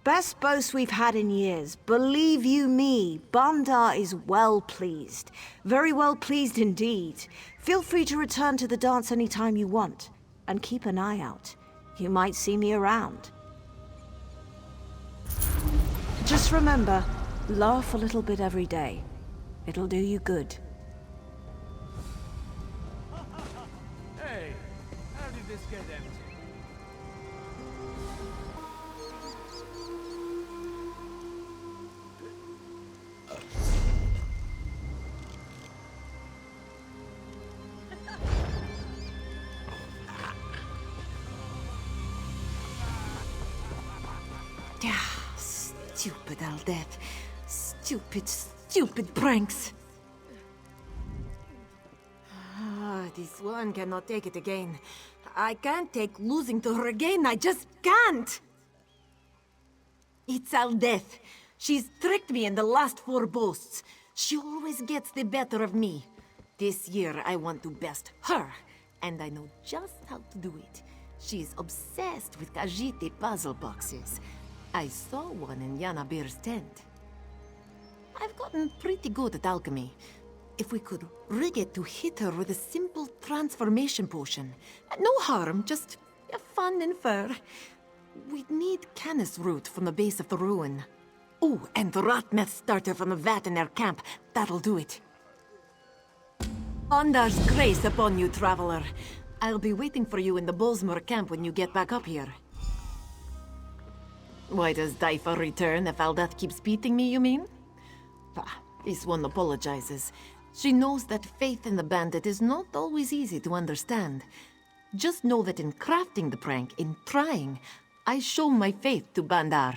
Speaker 17: Best boast we've had in years. Believe you me, Bandar is well pleased. Very well pleased indeed. Feel free to return to the dance anytime you want. And keep an eye out. You might see me around. Just remember, laugh a little bit every day. It'll do you good.
Speaker 1: Hey, how did this get empty?
Speaker 5: Stupid Aldeth. Stupid pranks. This one cannot take it again. I can't take losing to her again. I just can't. It's Aldeth. She's tricked me in the last 4 boasts. She always gets the better of me. This year I want to best her, and I know just how to do it. She's obsessed with Khajiit puzzle boxes. I saw one in Yanabir's tent. I've gotten pretty good at alchemy. If we could rig it to hit her with a simple transformation potion. No harm, just fun and fur. We'd need canis root from the base of the ruin. Oh, and the rot meth starter from the vat in their camp. That'll do it. Bandar's grace upon you, traveler. I'll be waiting for you in the Bolsmore camp when you get back up here. Why does Daifa return if Aldeth keeps beating me, you mean? This one apologizes. She knows that faith in the bandit is not always easy to understand. Just know that in crafting the prank, in trying, I show my faith to Bandar.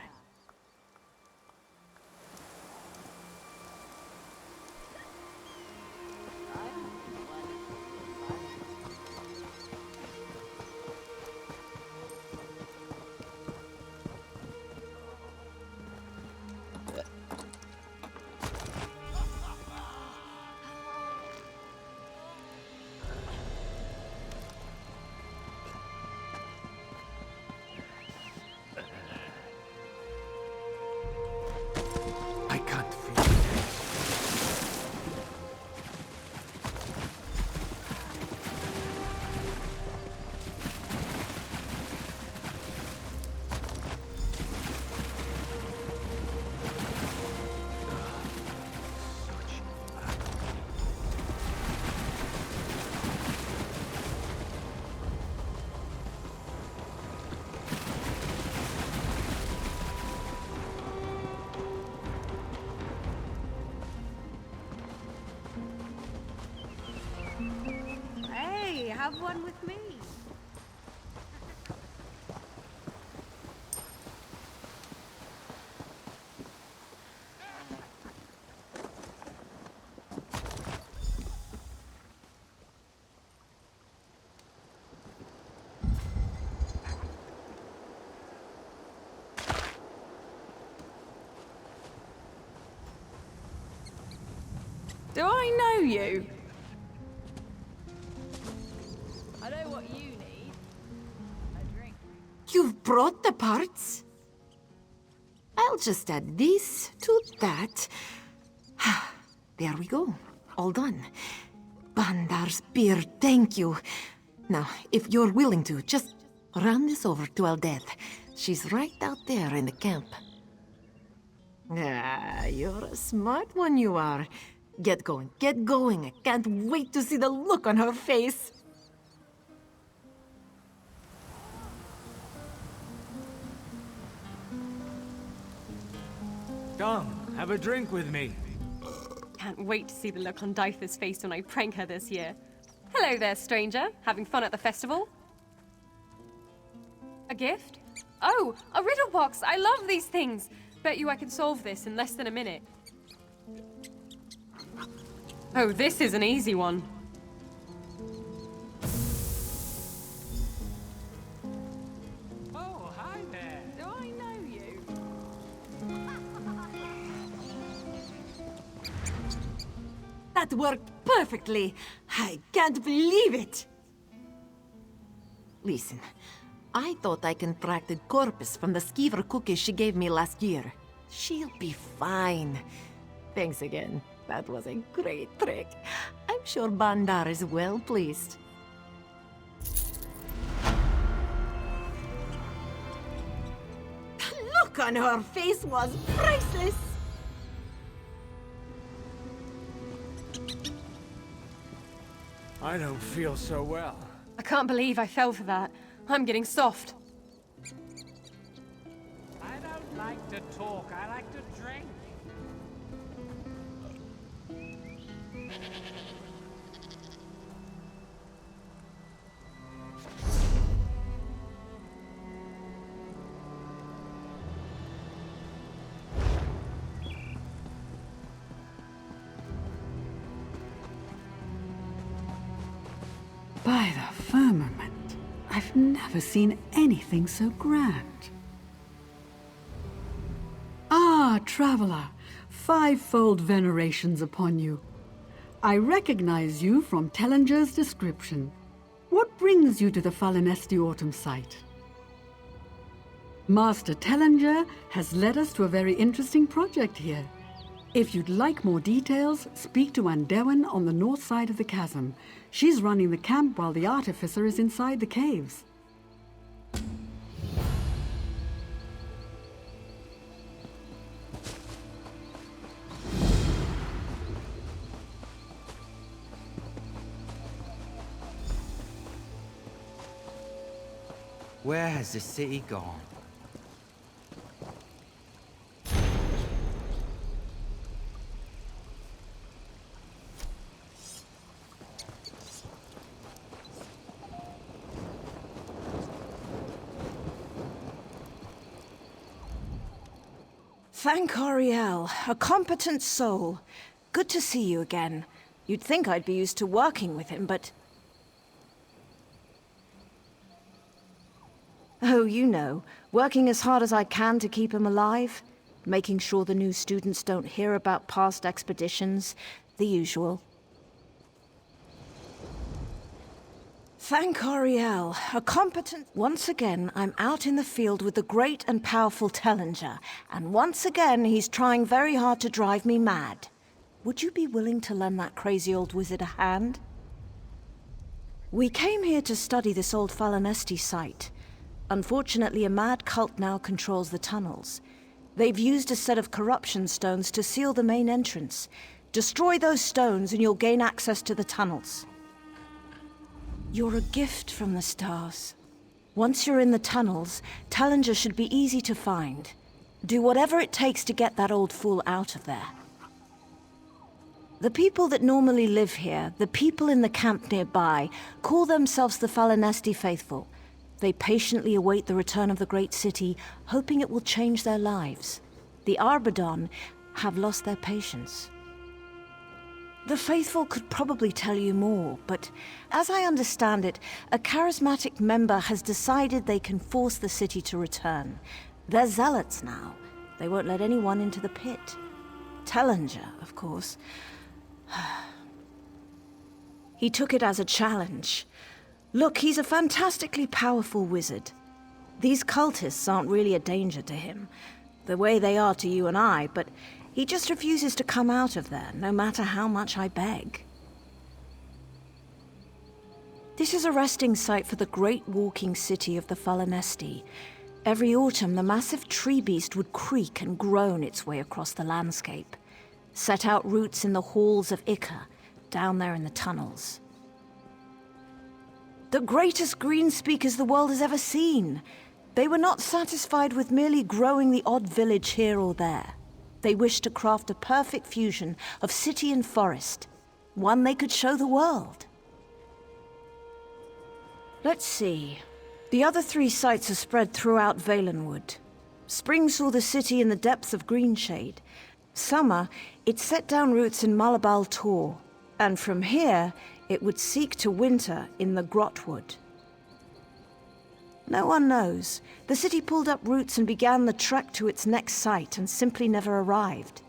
Speaker 3: Have one with me.
Speaker 12: Do I know you?
Speaker 18: I know what you need. A drink.
Speaker 21: You've brought the parts? I'll just add this to that. There we go. All done. Bandar's beer, thank you. Now, if you're willing to, just run this over to Aldeth. She's right out there in the camp. Ah, you're a smart one, you are. Get going, get going. I can't wait to see the look on her face.
Speaker 1: Come, have a drink with me.
Speaker 19: Can't wait to see the look on Dytha's face when I prank her this year. Hello there, stranger. Having fun at the festival? A gift? Oh, a riddle box! I love these things! Bet you I can solve this in less than a minute. Oh, this is an easy one.
Speaker 1: Oh, hi there.
Speaker 12: Do I know you?
Speaker 21: That worked perfectly. I can't believe it. Listen, I thought I contracted corpus from the Skeever cookies she gave me last year. She'll be fine. Thanks again. That was a great trick. I'm sure Bandar is well pleased. The look on her face was priceless.
Speaker 1: I don't feel so well.
Speaker 19: I can't believe I fell for that. I'm getting soft.
Speaker 1: I don't like to talk, I like to drink.
Speaker 22: By the firmament, I've never seen anything so grand. Ah, traveler, fivefold venerations upon you. I recognize you from Tellinger's description. What brings you to the Falinesti Autumn site? Master Tellinger has led us to a very interesting project here. If you'd like more details, speak to Andewen on the north side of the chasm. She's running the camp while the Artificer is inside the caves.
Speaker 10: Where has the city gone?
Speaker 17: Thank Ariel, a competent soul. Good to see you again. You'd think I'd be used to working with him, but... Oh, you know, working as hard as I can to keep him alive. Making sure the new students don't hear about past expeditions. The usual. Thank Ariel, a competent... Once again, I'm out in the field with the great and powerful Tellinger, and once again, he's trying very hard to drive me mad. Would you be willing to lend that crazy old wizard a hand? We came here to study this old Falinesti site. Unfortunately, a mad cult now controls the tunnels. They've used a set of corruption stones to seal the main entrance. Destroy those stones and you'll gain access to the tunnels. You're a gift from the stars. Once you're in the tunnels, Tellinger should be easy to find. Do whatever it takes to get that old fool out of there. The people that normally live here, the people in the camp nearby, call themselves the Falinesti Faithful. They patiently await the return of the great city, hoping it will change their lives. The Arbordawn have lost their patience. The Faithful could probably tell you more, but as I understand it, a charismatic member has decided they can force the city to return. They're zealots now. They won't let anyone into the pit. Tellinger, of course. He took it as a challenge. Look, he's a fantastically powerful wizard. These cultists aren't really a danger to him, the way they are to you and I, but he just refuses to come out of there, no matter how much I beg. This is a resting site for the great walking city of the Falonesti. Every autumn, the massive tree beast would creak and groan its way across the landscape, set out roots in the halls of Ica, down there in the tunnels. The greatest green speakers the world has ever seen. They were not satisfied with merely growing the odd village here or there. They wished to craft a perfect fusion of city and forest, one they could show the world. Let's see. The other 3 sites are spread throughout Valenwood. Spring saw the city in the depths of Greenshade. Summer, it set down roots in Malabal Tor, and from here, it would seek to winter in the Grotwood. No one knows. The city pulled up roots and began the trek to its next site and simply never arrived.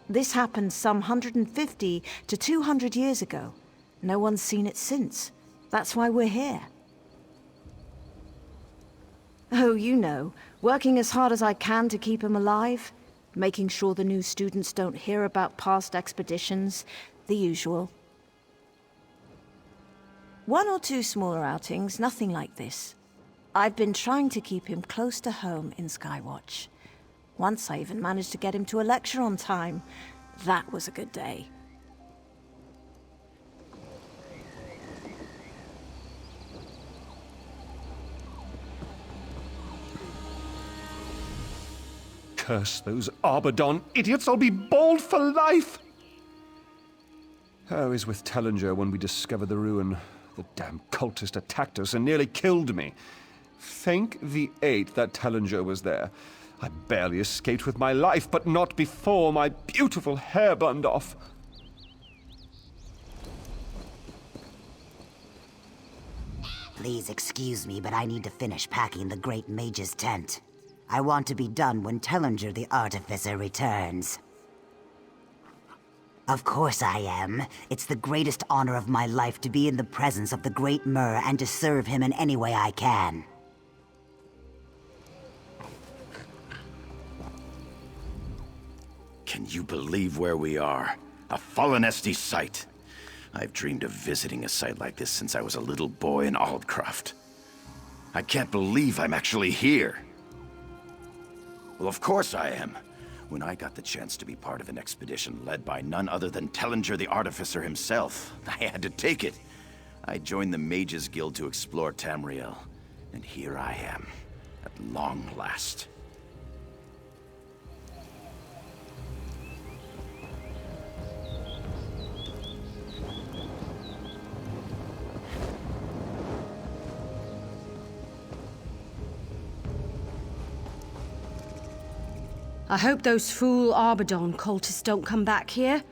Speaker 17: This happened some 150 to 200 years ago. No one's seen it since. That's why we're here. Oh, you know, working as hard as I can to keep him alive, making sure the new students don't hear about past expeditions, the usual. 1 or 2 smaller outings, nothing like this. I've been trying to keep him close to home in Skywatch. Once I even managed to get him to a lecture on time. That was a good day.
Speaker 14: Curse those Arbordawn idiots, I'll be bald for life! I was with Tellinger when we discovered the ruin. The damn cultist attacked us and nearly killed me. Thank the 8 that Tellinger was there. I barely escaped with my life, but not before my beautiful hair burned off.
Speaker 2: Please excuse me, but I need to finish packing the Great Mage's tent. I want to be done when Tellinger the Artificer returns. Of course I am. It's the greatest honor of my life to be in the presence of the Great Myr and to serve him in any way I can.
Speaker 15: Can you believe where we are? A Falonesti site. I've dreamed of visiting a site like this since I was a little boy in Aldcroft. I can't believe I'm actually here. Well, of course I am. When I got the chance to be part of an expedition led by none other than Tellinger the Artificer himself, I had to take it. I joined the Mages Guild to explore Tamriel, and here I am, at long last.
Speaker 23: I hope those fool Arbordawn cultists don't come back here.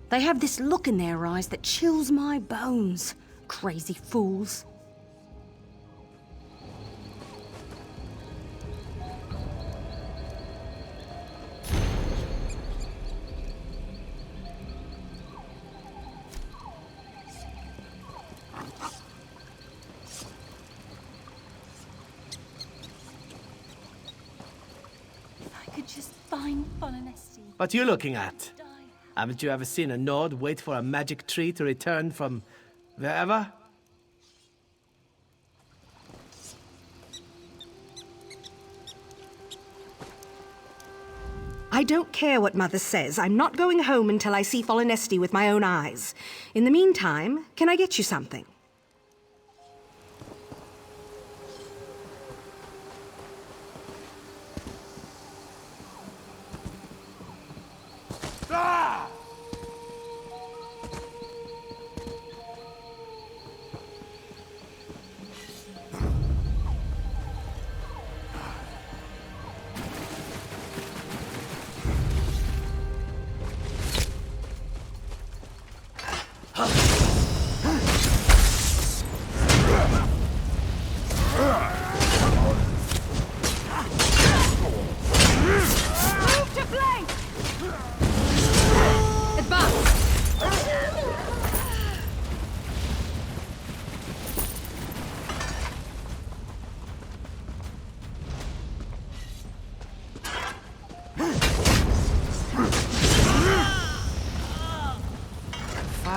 Speaker 23: They have this look in their eyes that chills my bones. Crazy fools.
Speaker 24: What you looking at? Haven't you ever seen a Nord wait for a magic tree to return from wherever?
Speaker 23: I don't care what Mother says. I'm not going home until I see Falonesti with my own eyes. In the meantime, can I get you something?
Speaker 1: Ah!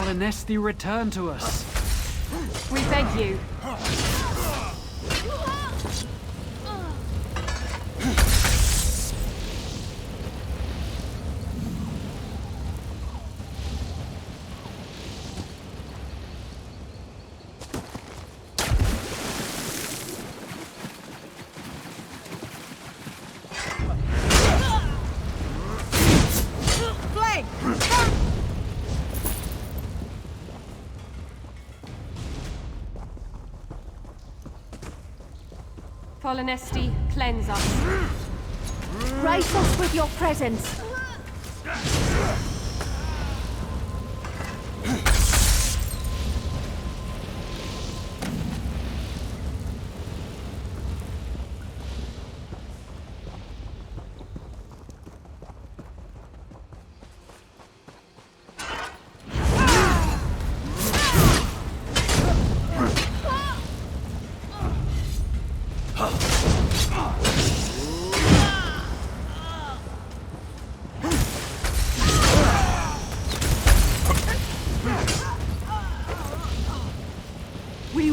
Speaker 6: Fallenesti return to us.
Speaker 19: We beg you. Fallenesti, cleanse us.
Speaker 4: Grace us with your presence.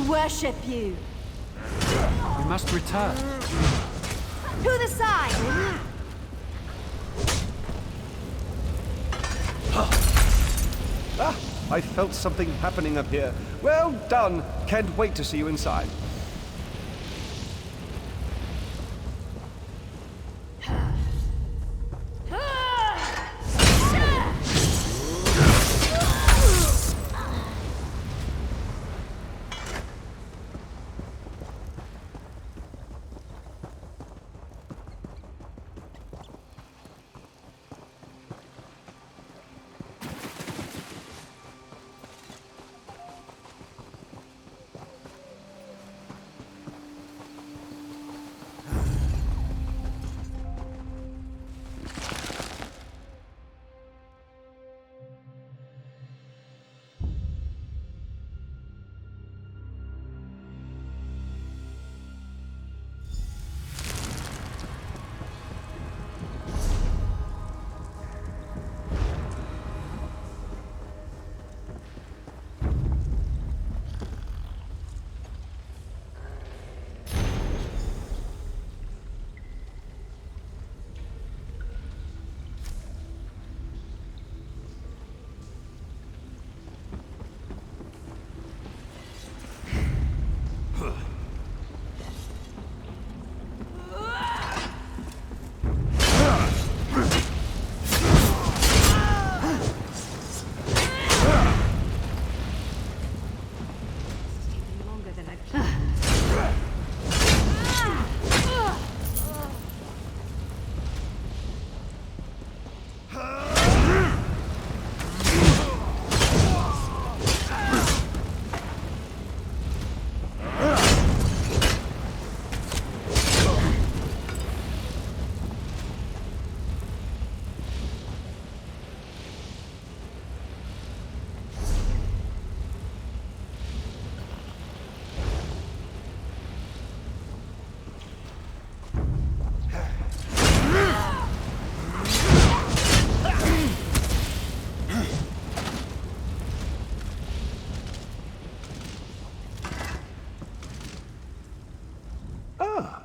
Speaker 4: Worship you.
Speaker 6: We must return.
Speaker 4: To the side!
Speaker 14: I felt something happening up here. Well done. Can't wait to see you inside.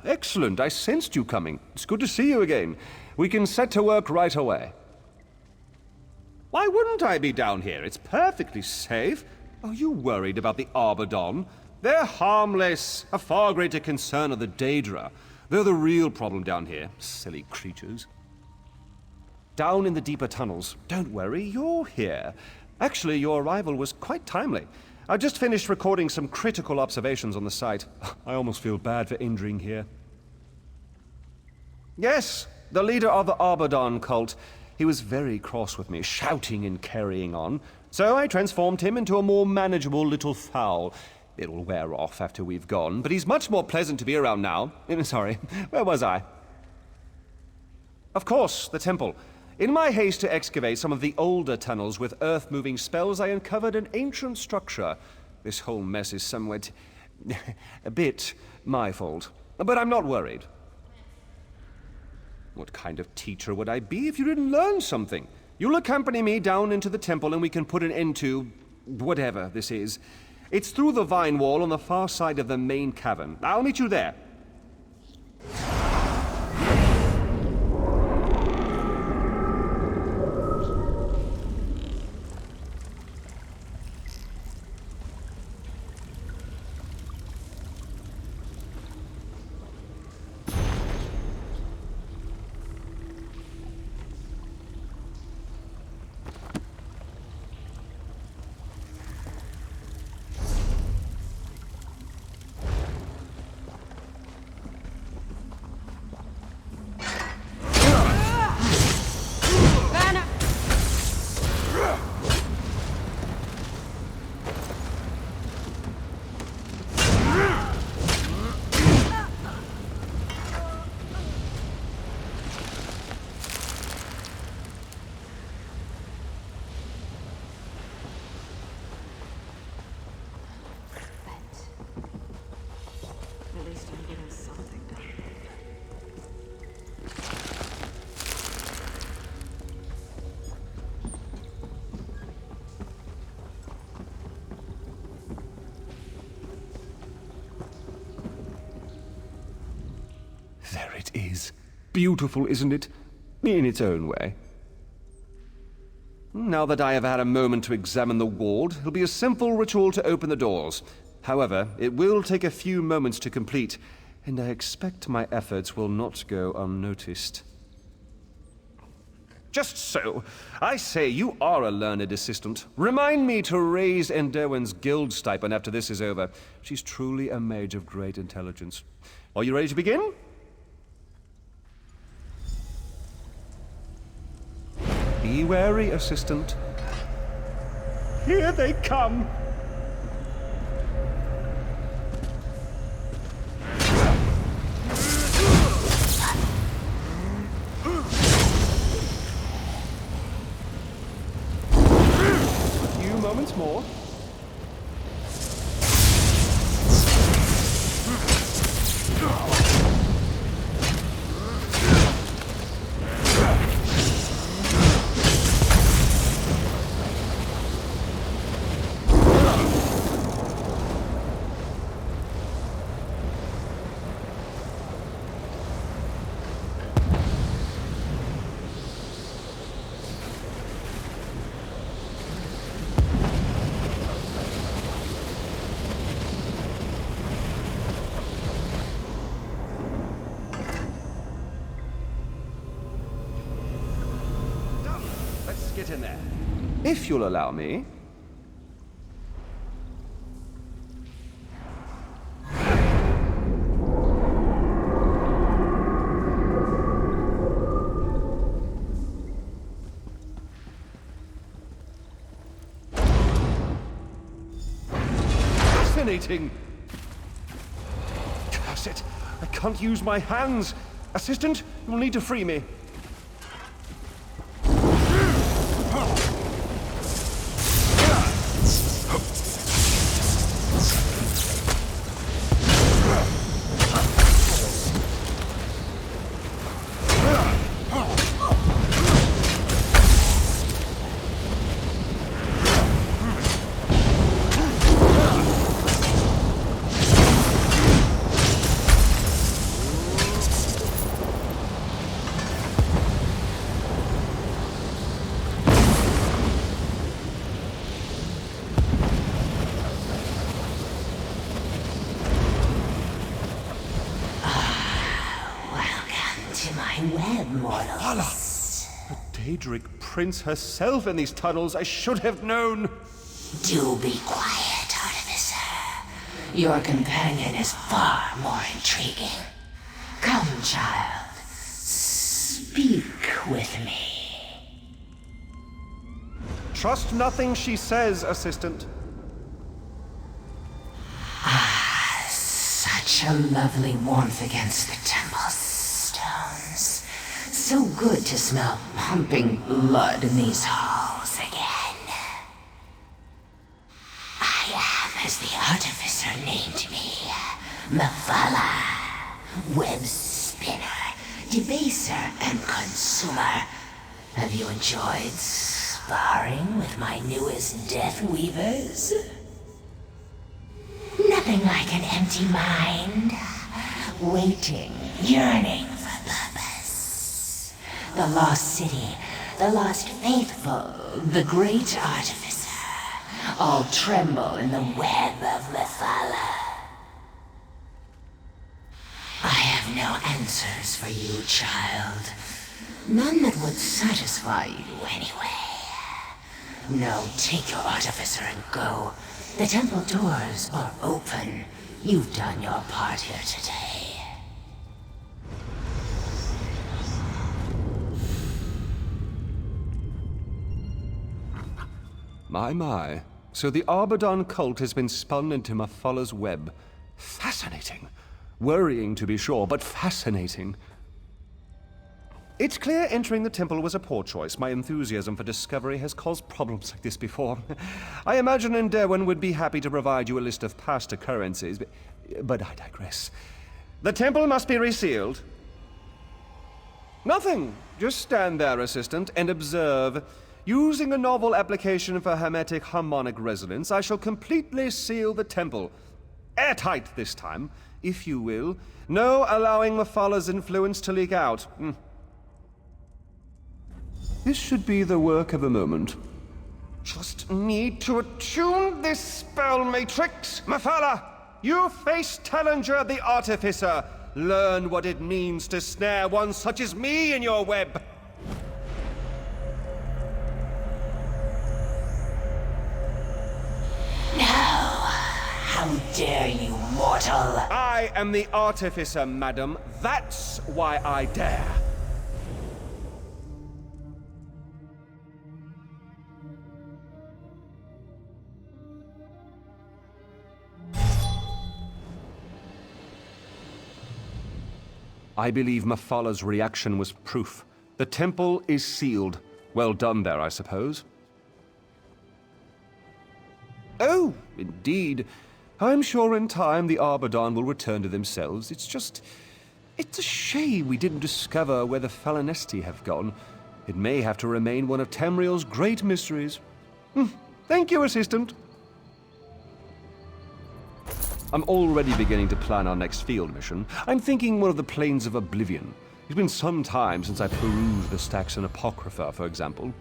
Speaker 14: Excellent. I sensed you coming. It's good to see you again. We can set to work right away. Why wouldn't I be down here? It's perfectly safe. Are you worried about the Arbordawn? They're harmless. A far greater concern are the Daedra. They're the real problem down here. Silly creatures. Down in the deeper tunnels. Don't worry, you're here. Actually, your arrival was quite timely. I just finished recording some critical observations on the site. I almost feel bad for injuring here. Yes, the leader of the Arbordawn Cult. He was very cross with me, shouting and carrying on. So I transformed him into a more manageable little fowl. It'll wear off after we've gone, but he's much more pleasant to be around now. Sorry, where was I? Of course, the temple. In my haste to excavate some of the older tunnels with earth-moving spells, I uncovered an ancient structure. This whole mess is somewhat... a bit my fault. But I'm not worried. What kind of teacher would I be if you didn't learn something? You'll accompany me down into the temple and we can put an end to... whatever this is. It's through the vine wall on the far side of the main cavern. I'll meet you there. There it is. Beautiful, isn't it? In its own way. Now that I have had a moment to examine the ward, it'll be a simple ritual to open the doors. However, it will take a few moments to complete, and I expect my efforts will not go unnoticed. Just so. I say, you are a learned assistant. Remind me to raise Enderwin's guild stipend after this is over. She's truly a mage of great intelligence. Are you ready to begin? Be wary, assistant. Here they come! A few moments more. Get in there. If you'll allow me. Fascinating. Curse it. I can't use my hands. Assistant, you'll need to free me. Daedric Prince herself in these tunnels. I should have known.
Speaker 7: Do be quiet, Artificer. Your companion is far more intriguing. Come, child. Speak with me.
Speaker 14: Trust nothing she says, Assistant.
Speaker 7: Ah, such a lovely warmth against the temple's stones. So good to smell pumping blood in these halls again. I am as the Artificer named me, Mavala, web spinner, debaser, and consumer. Have you enjoyed Sparring with my newest Death Weavers? Nothing like an empty mind. Waiting, yearning for purpose. The lost city, the lost faithful, the great artificer, all tremble in the web of Methala. I have no answers for you, child. None that would satisfy you anyway. Now take your artificer and go. The temple doors are open. You've done your part here today.
Speaker 14: My. So the Arbordawn Cult has been spun into Mephalla's web. Fascinating. Worrying, to be sure, but fascinating. It's clear entering the temple was a poor choice. My enthusiasm for discovery has caused problems like this before. I imagine Enderwin would be happy to provide you a list of past occurrences, but I digress. The temple must be resealed. Nothing. Just stand there, assistant, and observe. Using a novel application for hermetic harmonic resonance, I shall completely seal the temple. Airtight this time, if you will. No allowing Mephalla's influence to leak out. This should be the work of a moment. Just need to attune this spell matrix. Mephala, you face Tallinger the Artificer. Learn what it means to snare one such as me in your web.
Speaker 7: No! How dare you, mortal!
Speaker 14: I am the Artificer, madam. That's why I dare. I believe Mephalla's reaction was proof. The temple is sealed. Well done there, I suppose. Oh, indeed. I'm sure in time the Arbordawn will return to themselves. It's a shame we didn't discover where the Falanesti have gone. It may have to remain one of Tamriel's great mysteries. Thank you, assistant. I'm already beginning to plan our next field mission. I'm thinking one of the Plains of Oblivion. It's been some time since I perused the Saxon Apocrypha, for example.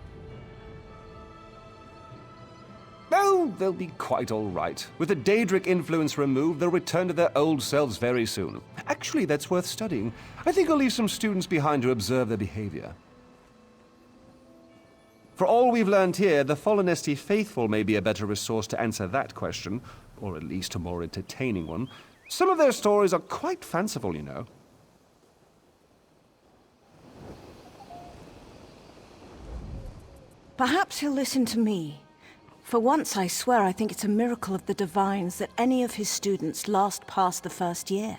Speaker 14: Oh, they'll be quite all right. With the Daedric influence removed, they'll return to their old selves very soon. Actually, that's worth studying. I think I'll leave some students behind to observe their behavior. For all we've learned here, the Falanesti faithful may be a better resource to answer that question, or at least a more entertaining one. Some of their stories are quite fanciful, you know.
Speaker 23: Perhaps he'll listen to me. For once, I swear I think it's a miracle of the Divines that any of his students last past the first year.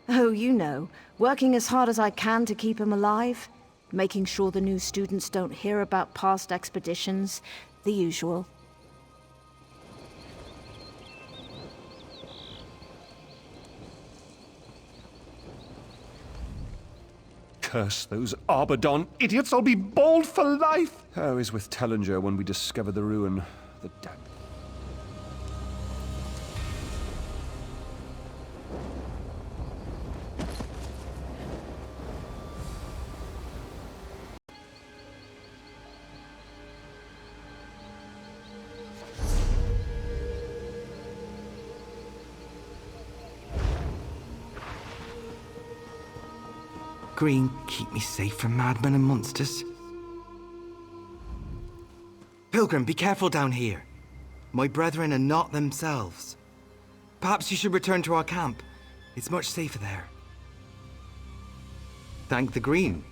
Speaker 23: Oh, you know, working as hard as I can to keep him alive, making sure the new students don't hear about past expeditions, the usual.
Speaker 14: Curse those Arbordawn idiots! I'll be bald for life! I was with Tallinger when we discovered the ruin. The damn...
Speaker 10: Green, keep me safe from madmen and monsters. Pilgrim, be careful down here. My brethren are not themselves. Perhaps you should return to our camp. It's much safer there. Thank the Green.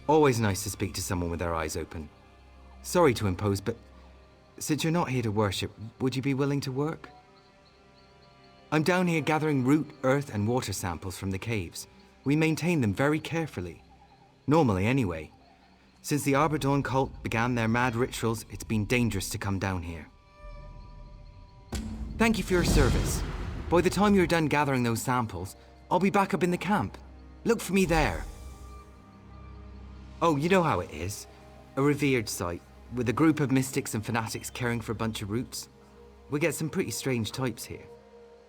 Speaker 10: Always nice to speak to someone with their eyes open. Sorry to impose, but since you're not here to worship, would you be willing to work? I'm down here gathering root, earth, and water samples from the caves. We maintain them very carefully. Normally, anyway. Since the Arbordawn Cult began their mad rituals, it's been dangerous to come down here. Thank you for your service. By the time you're done gathering those samples, I'll be back up in the camp. Look for me there. Oh, you know how it is. A revered site, with a group of mystics and fanatics caring for a bunch of roots. We get some pretty strange types here.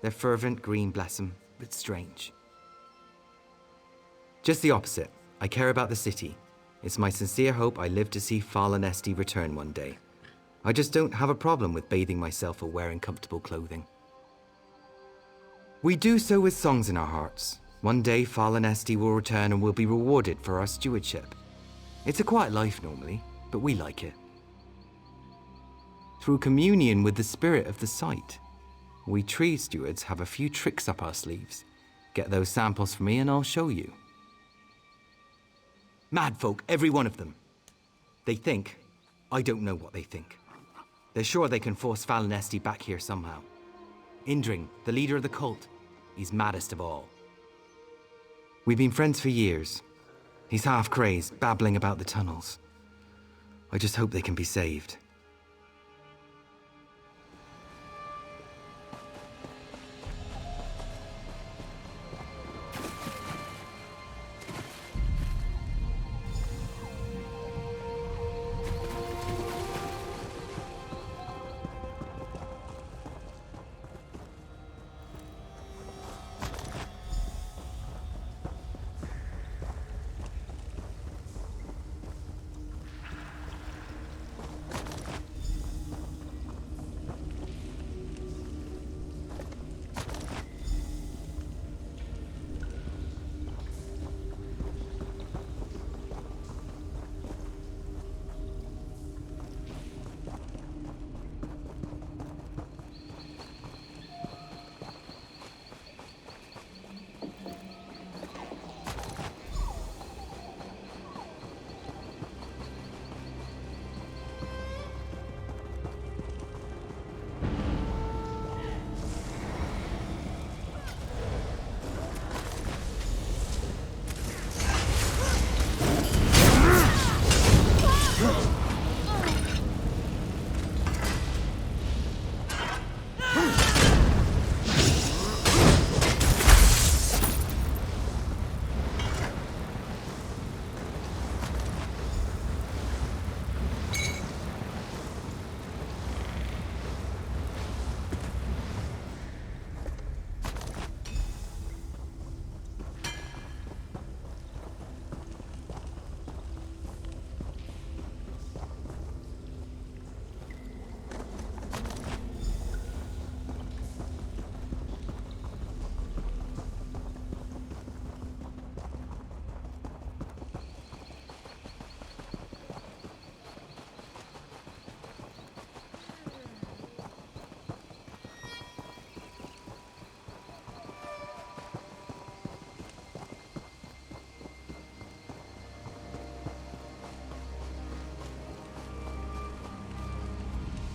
Speaker 10: They're fervent, green, bless 'em, but strange. Just the opposite. I care about the city. It's my sincere hope I live to see Fallen Esti return one day. I just don't have a problem with bathing myself or wearing comfortable clothing. We do so with songs in our hearts. One day Fallen Esti will return and we'll be rewarded for our stewardship. It's a quiet life normally, but we like it. Through communion with the spirit of the site, we tree stewards have a few tricks up our sleeves. Get those samples for me and I'll show you. Mad folk, every one of them. They think, I don't know what they think. They're sure they can force Fallen Esti back here somehow. Indring, the leader of the cult, he's maddest of all. We've been friends for years. He's half crazed, babbling about the tunnels. I just hope they can be saved.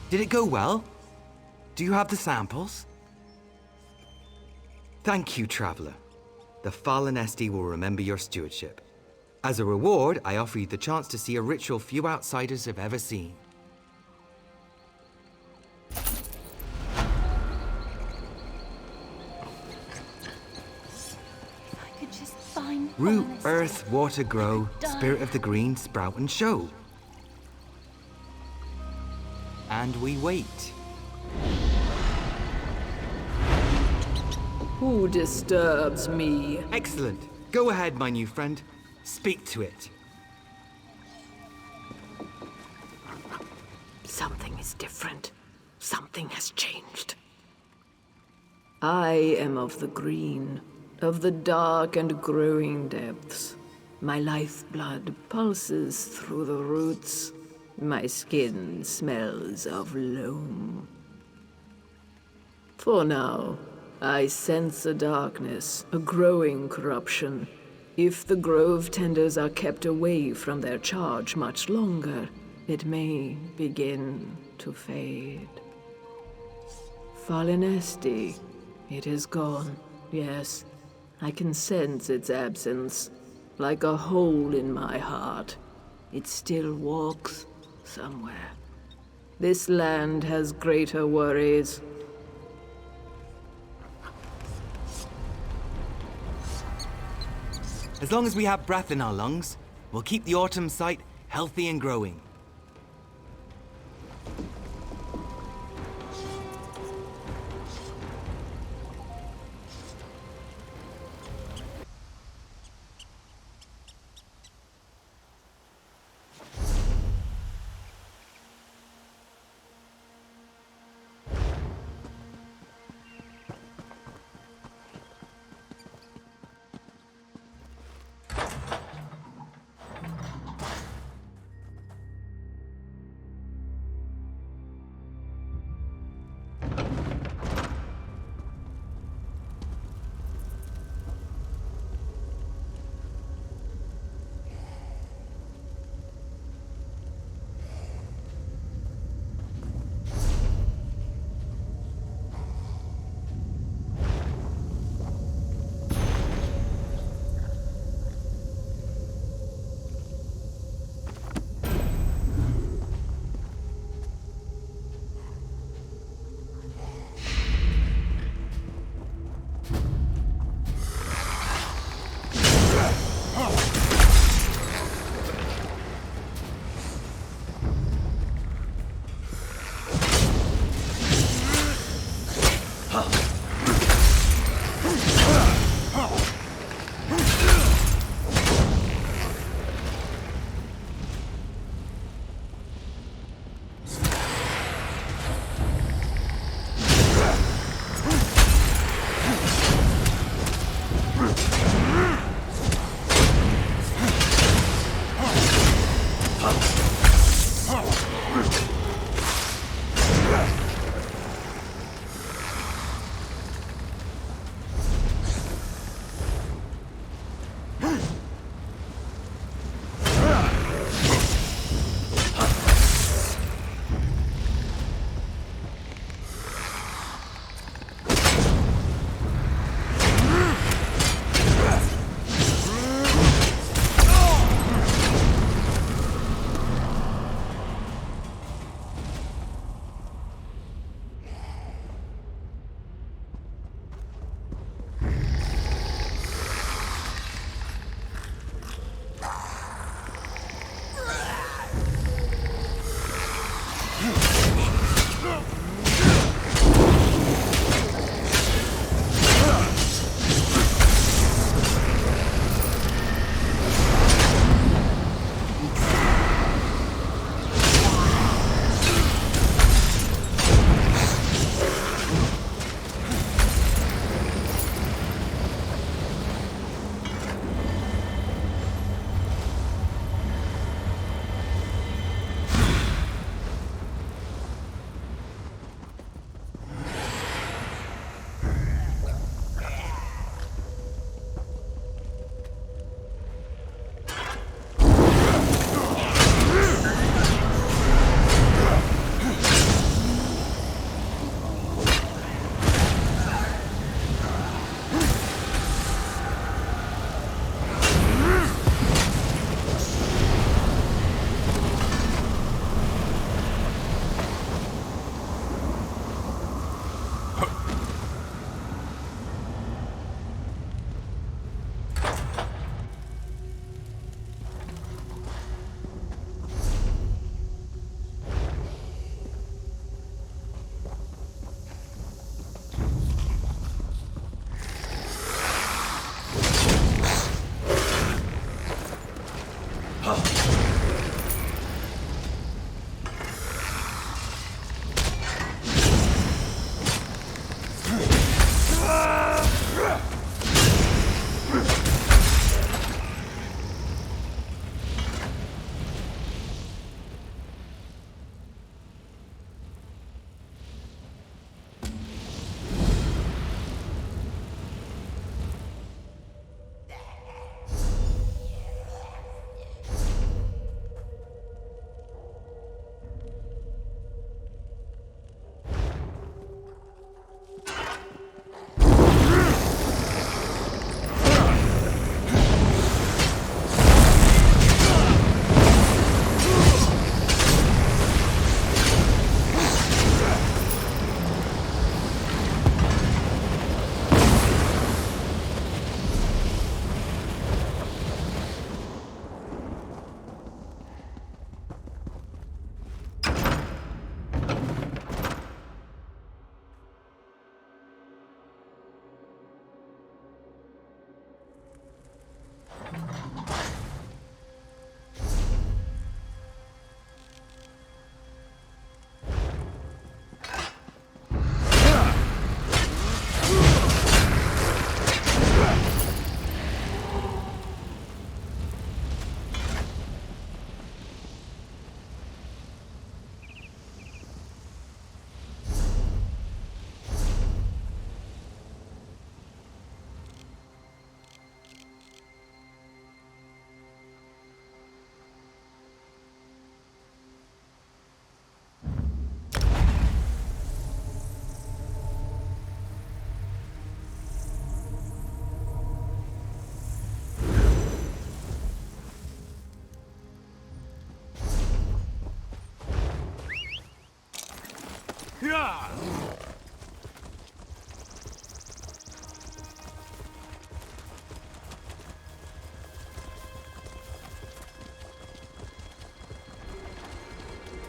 Speaker 10: Did it go well? Do you have the samples? Thank you, Traveler. The Fallen Esti will remember your stewardship. As a reward, I offer you the chance to see a ritual few outsiders have ever seen. Root, earth, water grow, spirit of the green, sprout and show. And we wait.
Speaker 21: Who disturbs me?
Speaker 10: Excellent. Go ahead, my new friend. Speak to it.
Speaker 21: Something is different. Something has changed. I am of the green, of the dark and growing depths. My lifeblood pulses through the roots. My skin smells of loam. For now, I sense a darkness, a growing corruption. If the grove tenders are kept away from their charge much longer, it may begin to fade. Fallen Esti, it is gone, yes. I can sense its absence, like a hole in my heart. It still walks somewhere. This land has greater worries.
Speaker 10: As long as we have breath in our lungs, We'll keep the autumn site healthy and growing.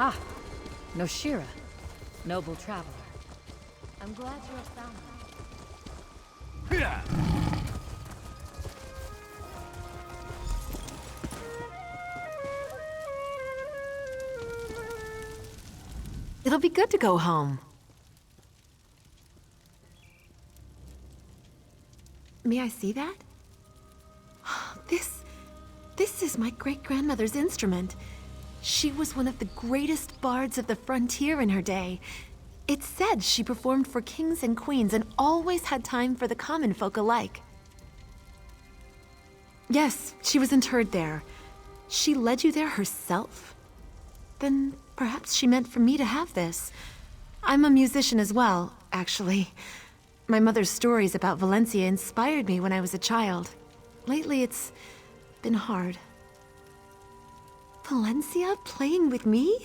Speaker 8: Ah, Noshira, noble traveler. I'm glad you have found me.
Speaker 5: It'll be good to go home. May I see that? This is my great-grandmother's instrument. She was one of the greatest bards of the frontier in her day. It's said she performed for kings and queens and always had time for the common folk alike. Yes, she was interred there. She led you there herself? Then perhaps she meant for me to have this. I'm a musician as well, actually. My mother's stories about Valencia inspired me when I was a child. Lately, it's been hard. Valencia playing with me?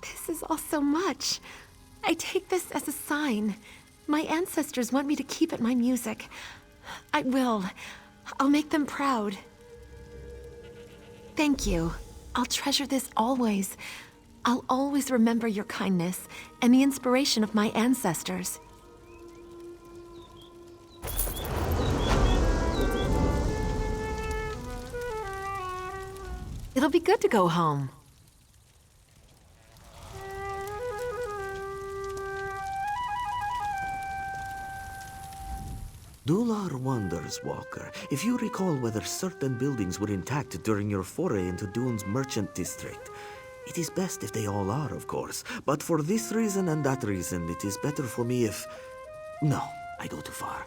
Speaker 5: This is all so much. I take this as a sign. My ancestors want me to keep at my music. I will. I'll make them proud. Thank you. I'll treasure this always. I'll always remember your kindness and the inspiration of my ancestors. It'll be good to go home.
Speaker 9: Dular wonders, Walker, if you recall whether certain buildings were intact during your foray into Dune's merchant district. It is best if they all are, of course, but for this reason and that reason, it is better for me if... No, I go too far.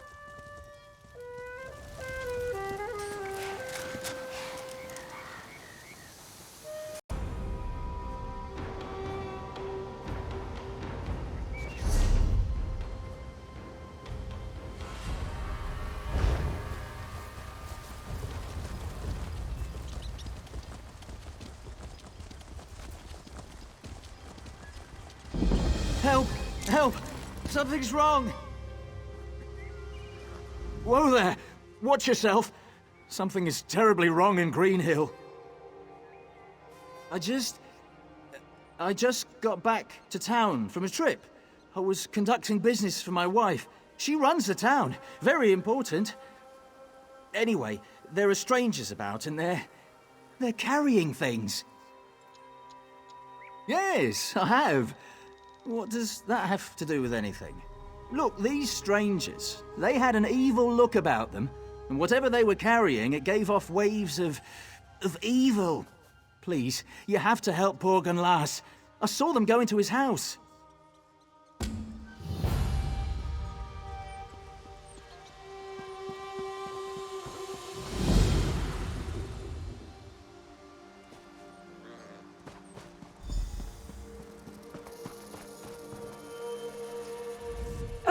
Speaker 1: Help! Help! Something's wrong! Whoa there! Watch yourself! Something is terribly wrong in Green Hill. I just got back to town from a trip. I was conducting business for my wife. She runs the town. Very important. Anyway, there are strangers about and they're carrying things. Yes, I have. What does that have to do with anything? Look, these strangers, they had an evil look about them, and whatever they were carrying, it gave off waves of evil. Please, you have to help poor Gunlas. I saw them go into his house.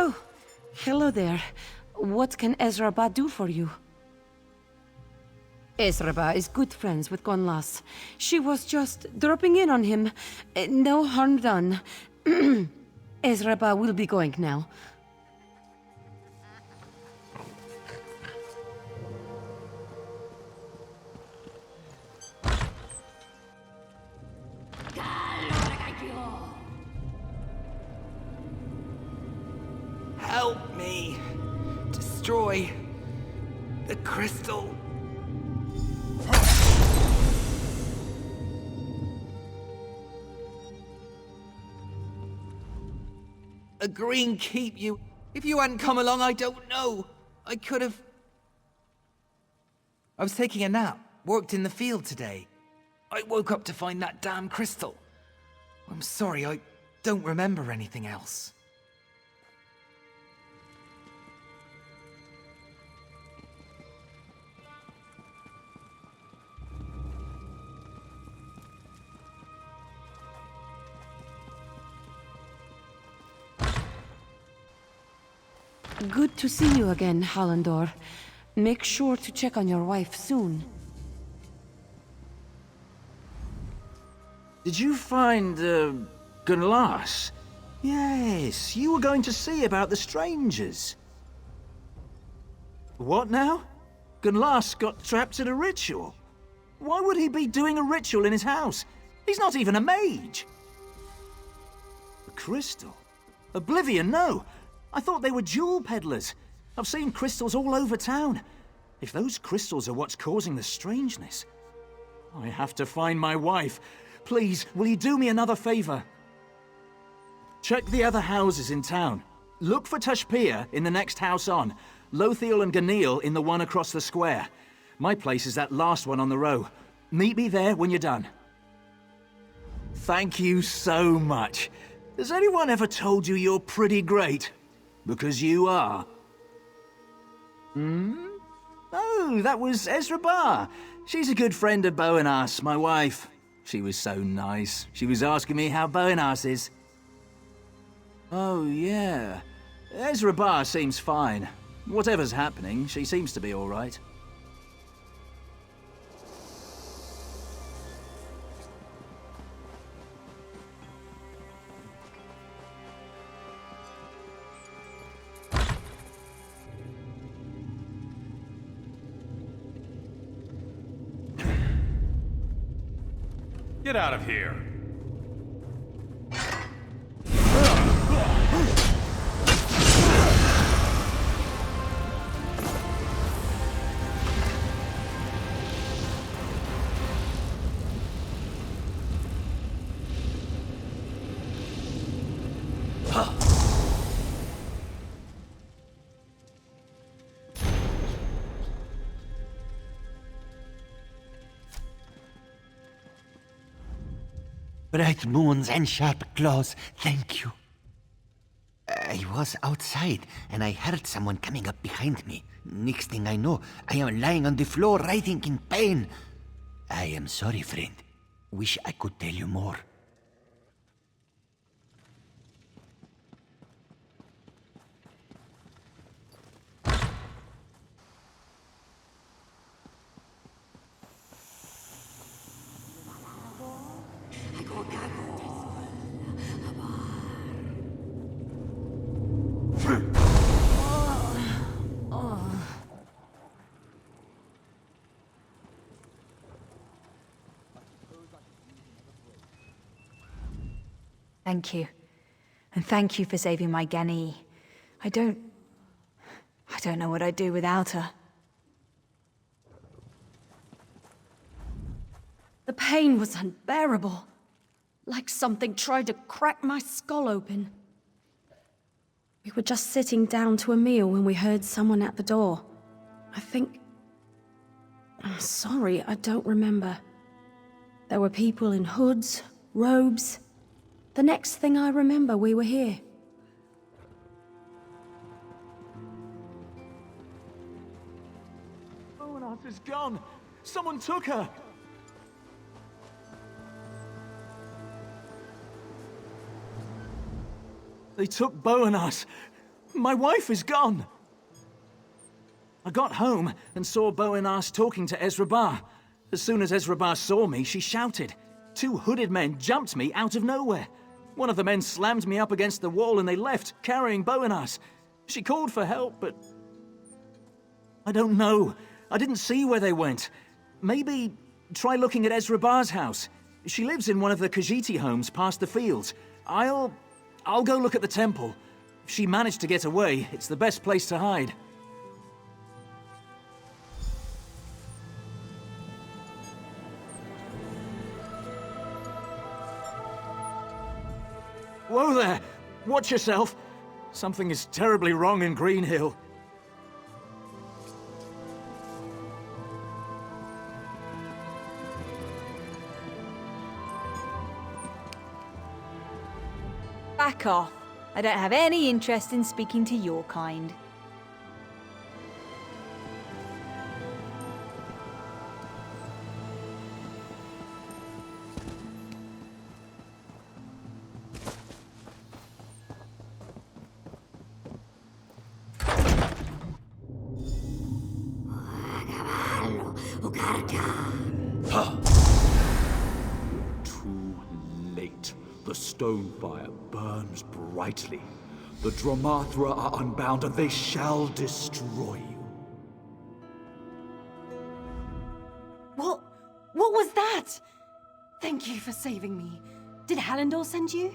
Speaker 18: Oh, hello there. What can Ezreba do for you? Ezreba is good friends with Gunlas. She was just dropping in on him. No harm done. Ezreba will be going now.
Speaker 10: Help me destroy the crystal. A green keep you. If you hadn't come along, I don't know. I could have... I was taking a nap. Worked in the field today. I woke up to find that damn crystal. I'm sorry, I don't remember anything else.
Speaker 18: Good to see you again, Hallandor. Make sure to check on your wife soon.
Speaker 1: Did you find, Gunlas? Yes, you were going to see about the strangers. What now? Gunlas got trapped in a ritual. Why would he be doing a ritual in his house? He's not even a mage. A crystal? Oblivion, no. I thought they were jewel peddlers. I've seen crystals all over town. If those crystals are what's causing the strangeness, I have to find my wife. Please, will you do me another favor? Check the other houses in town. Look for Tashpia in the next house on. Lothiel and Ganil in the one across the square. My place is that last one on the row. Meet me there when you're done. Thank you so much. Has anyone ever told you you're pretty great? Because you are. Oh, that was Ezreba. She's a good friend of Boanas, my wife. She was so nice. She was asking me how Boanas is. Oh, yeah. Ezreba seems fine. Whatever's happening, she seems to be all right.
Speaker 11: Get out of here!
Speaker 2: Bright moons and sharp claws, thank you. I was outside, and I heard someone coming up behind me. Next thing I know, I am lying on the floor, writhing in pain. I am sorry, friend. Wish I could tell you more.
Speaker 12: Thank you. And thank you for saving my Gani. I don't know what I'd do without her.
Speaker 23: The pain was unbearable. Like something tried to crack my skull open. We were just sitting down to a meal when we heard someone at the door. I'm sorry, I don't remember. There were people in hoods, robes. The next thing I remember, we were here.
Speaker 1: Boanas is gone. Someone took her. They took Boanas. My wife is gone. I got home and saw Boanas talking to Ezreba. As soon as Ezreba saw me, she shouted. 2 hooded men jumped me out of nowhere. One of the men slammed me up against the wall and they left, carrying Boanas. She called for help, but I don't know. I didn't see where they went. Maybe try looking at Ezreba's house. She lives in one of the Khajiiti homes past the fields. I'll go look at the temple. If she managed to get away, it's the best place to hide. Whoa there! Watch yourself! Something is terribly wrong in Green Hill.
Speaker 12: Back off. I don't have any interest in speaking to your kind.
Speaker 13: Too late.
Speaker 3: The stone fire burns brightly. The Dromathra are unbound, and they shall destroy you.
Speaker 23: What was that? Thank you for saving me. Did Hallandor send you?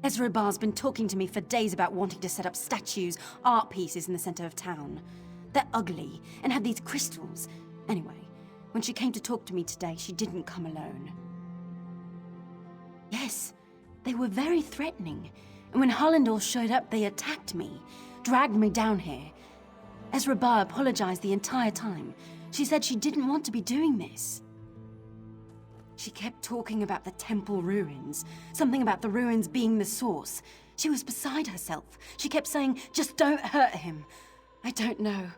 Speaker 23: Ezreba's been talking to me for days about wanting to set up statues, art pieces in the center of town. They're ugly and have these crystals. Anyway, when she came to talk to me today, she didn't come alone. Yes, they were very threatening. And when Hallandor showed up, they attacked me, dragged me down here. Ezreba apologized the entire time. She said she didn't want to be doing this. She kept talking about the temple ruins, something about the ruins being the source. She was beside herself. She kept saying, just don't hurt him. I don't know.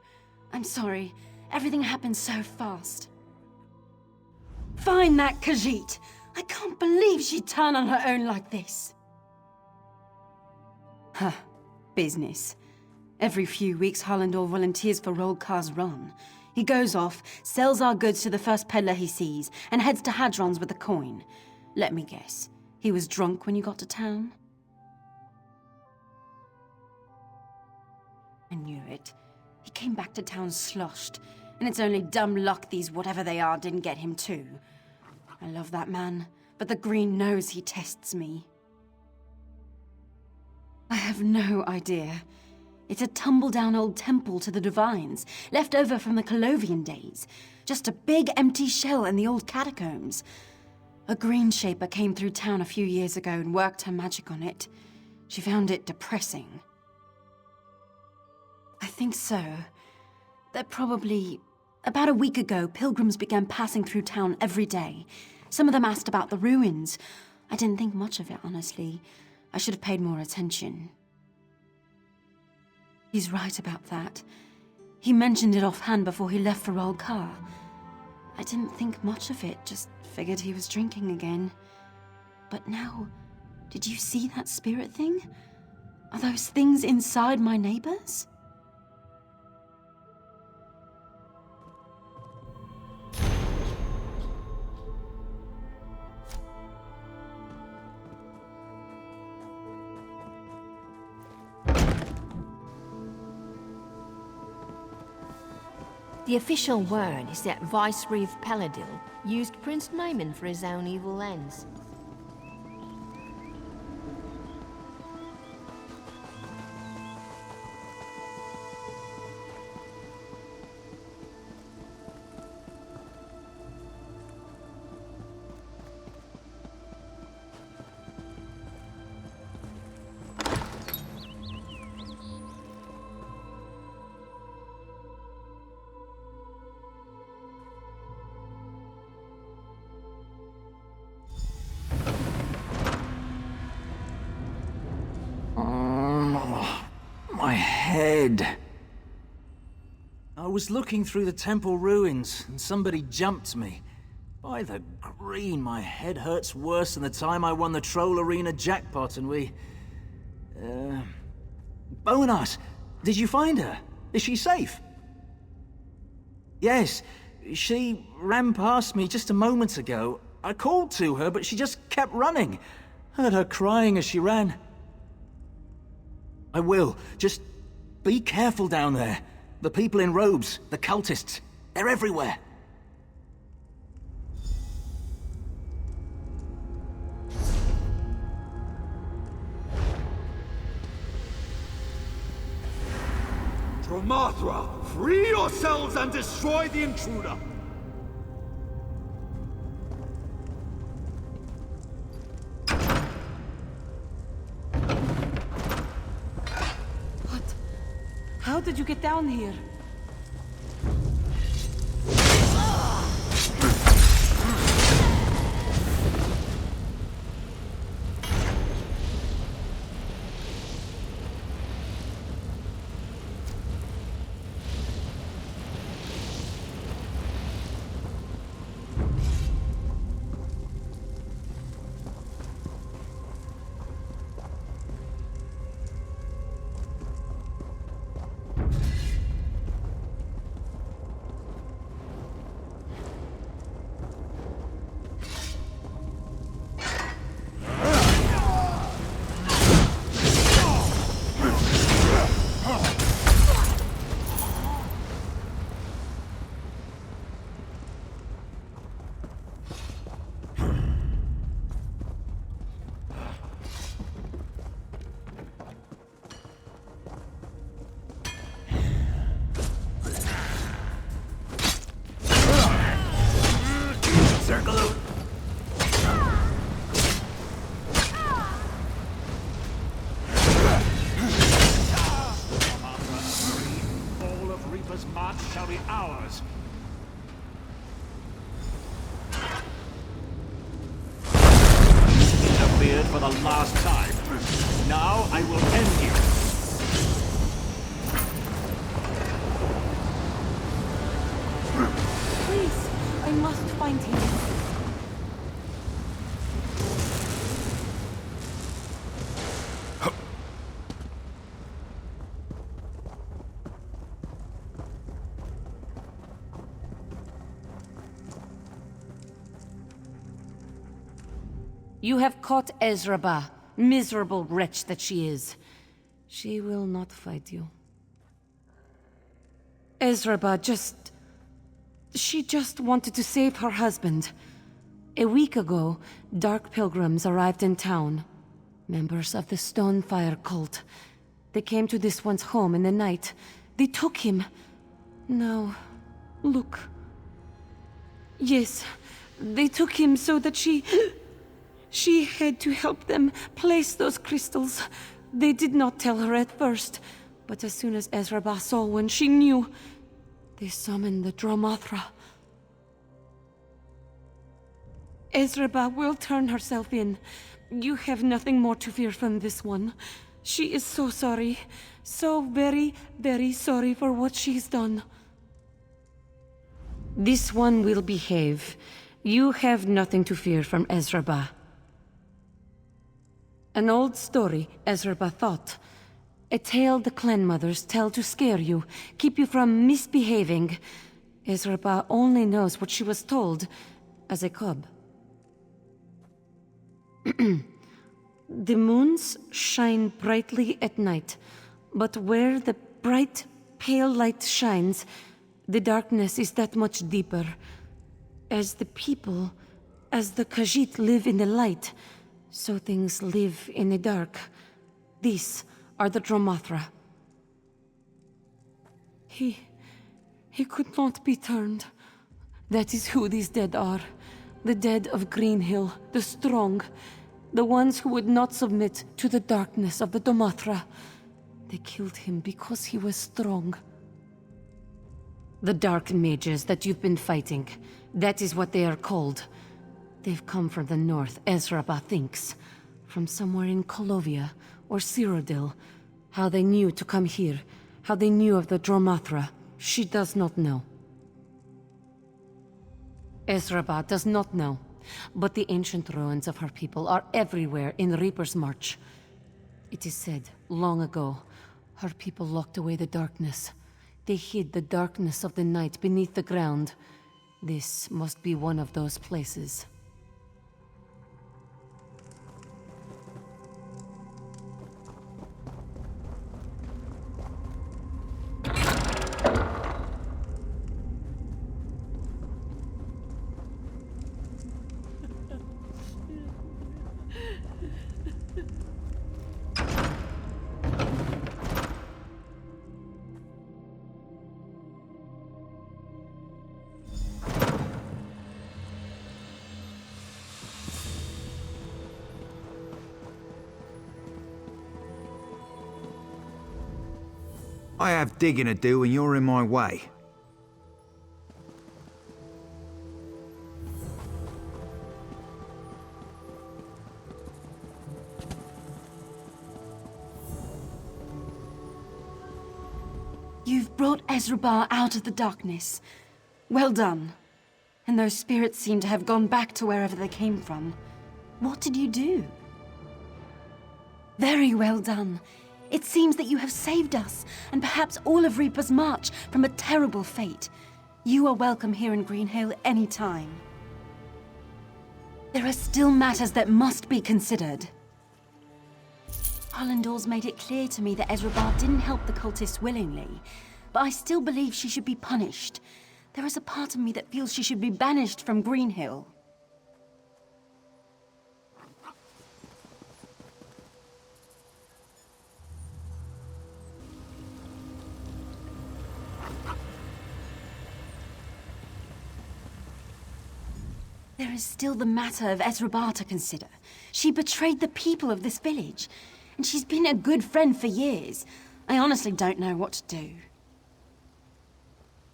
Speaker 23: I'm sorry. Everything happened so fast. Find that Khajiit! I can't believe she'd turn on her own like this. Huh. Business. Every few weeks, Hallandor volunteers for Rolkar's run. He goes off, sells our goods to the first peddler he sees, and heads to Hadron's with the coin. Let me guess. He was drunk when you got to town? I knew it. He came back to town sloshed, and it's only dumb luck these whatever they are didn't get him too. I love that man, but the Green knows he tests me. I have no idea. It's a tumble-down old temple to the Divines, left over from the Colovian days. Just a big empty shell in the old catacombs. A Green Shaper came through town a few years ago and worked her magic on it. She found it depressing. I think so. That probably... About a week ago, pilgrims began passing through town every day. Some of them asked about the ruins. I didn't think much of it, honestly. I should have paid more attention. He's right about that. He mentioned it offhand before he left for Rolkar. I didn't think much of it, just figured he was drinking again. But now, did you see that spirit thing? Are those things inside my neighbors?
Speaker 4: The official word is that Viceroy of Paladil used Prince Naiman for his own evil ends.
Speaker 1: My head. I was looking through the temple ruins, and somebody jumped me. By the green, my head hurts worse than the time I won the Troll Arena jackpot and we... Bonas, did you find her? Is she safe? Yes, she ran past me just a moment ago. I called to her, but she just kept running. Heard her crying as she ran. I will. Just be careful down there. The people in robes, the cultists, they're everywhere.
Speaker 3: Dromathra, free yourselves and destroy the intruder!
Speaker 21: How did you get down here?
Speaker 13: the last time. Now I will end you.
Speaker 21: Please, I must find him.
Speaker 18: You have caught Ezreba, miserable wretch that she is. She will not fight you. Ezreba she just wanted to save her husband. A week ago, dark pilgrims arrived in town. Members of the Stonefire cult. They came to this one's home in the night. They took him. Now, look. Yes, they took him so that She had to help them place those crystals. They did not tell her at first, but as soon as Ezreba saw one, she knew. They summoned the Dromathra. Ezreba will turn herself in. You have nothing more to fear from this one. She is so sorry. So very, very sorry for what she's done. This one will behave. You have nothing to fear from Ezreba. An old story, Ezreba thought. A tale the clan mothers tell to scare you, keep you from misbehaving. Ezreba only knows what she was told as a cub. The moons shine brightly at night, but where the bright, pale light shines, the darkness is that much deeper. As the people, as the Khajiit live in the light, so things live in the dark. These are the Dromathra. He could not be turned. That is who these dead are. The dead of Greenhill, the strong. The ones who would not submit to the darkness of the Dromathra. They killed him because he was strong. The dark mages that you've been fighting, that is what they are called. They've come from the north, Ezreba thinks. From somewhere in Kolovia or Cyrodiil. How they knew to come here, how they knew of the Dromathra, she does not know. Ezreba does not know, but the ancient ruins of her people are everywhere in Reaper's March. It is said, long ago, her people locked away the darkness. They hid the darkness of the night beneath the ground. This must be one of those places.
Speaker 16: I have digging to do and you're in my way.
Speaker 23: You've brought Ezreba out of the darkness. Well done. And those spirits seem to have gone back to wherever they came from. What did you do? Very well done. It seems that you have saved us, and perhaps all of Reaper's March, from a terrible fate. You are welcome here in Greenhill any time. There are still matters that must be considered. Hollendor's made it clear to me that Ezreba didn't help the cultists willingly, but I still believe she should be punished. There is a part of me that feels she should be banished from Greenhill. There is still the matter of Ezreba to consider. She betrayed the people of this village, and she's been a good friend for years. I honestly don't know what to do.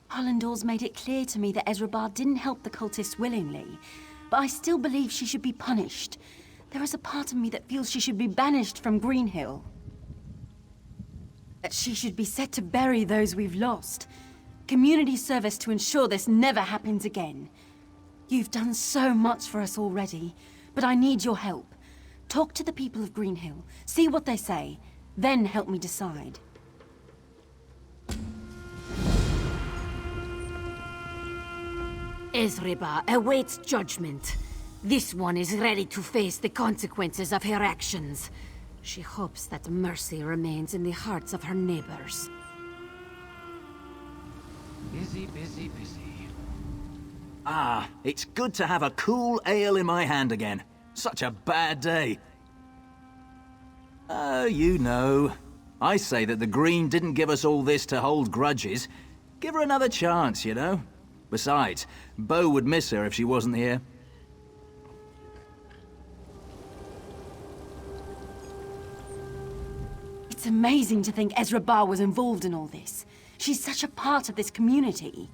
Speaker 23: Hollendor's made it clear to me that Ezreba didn't help the cultists willingly, but I still believe she should be punished. There is a part of me that feels she should be banished from Greenhill. That she should be set to bury those we've lost. Community service to ensure this never happens again. You've done so much for us already, but I need your help. Talk to the people of Greenhill, see what they say, then help me decide.
Speaker 18: Ezreba awaits judgment. This one is ready to face the consequences of her actions. She hopes that mercy remains in the hearts of her neighbors.
Speaker 6: Busy, busy, busy.
Speaker 1: Ah, it's good to have a cool ale in my hand again. Such a bad day. Oh, you know. I say that the Green didn't give us all this to hold grudges. Give her another chance, you know? Besides, Bo would miss her if she wasn't here.
Speaker 23: It's amazing to think Ezreba was involved in all this. She's such a part of this community.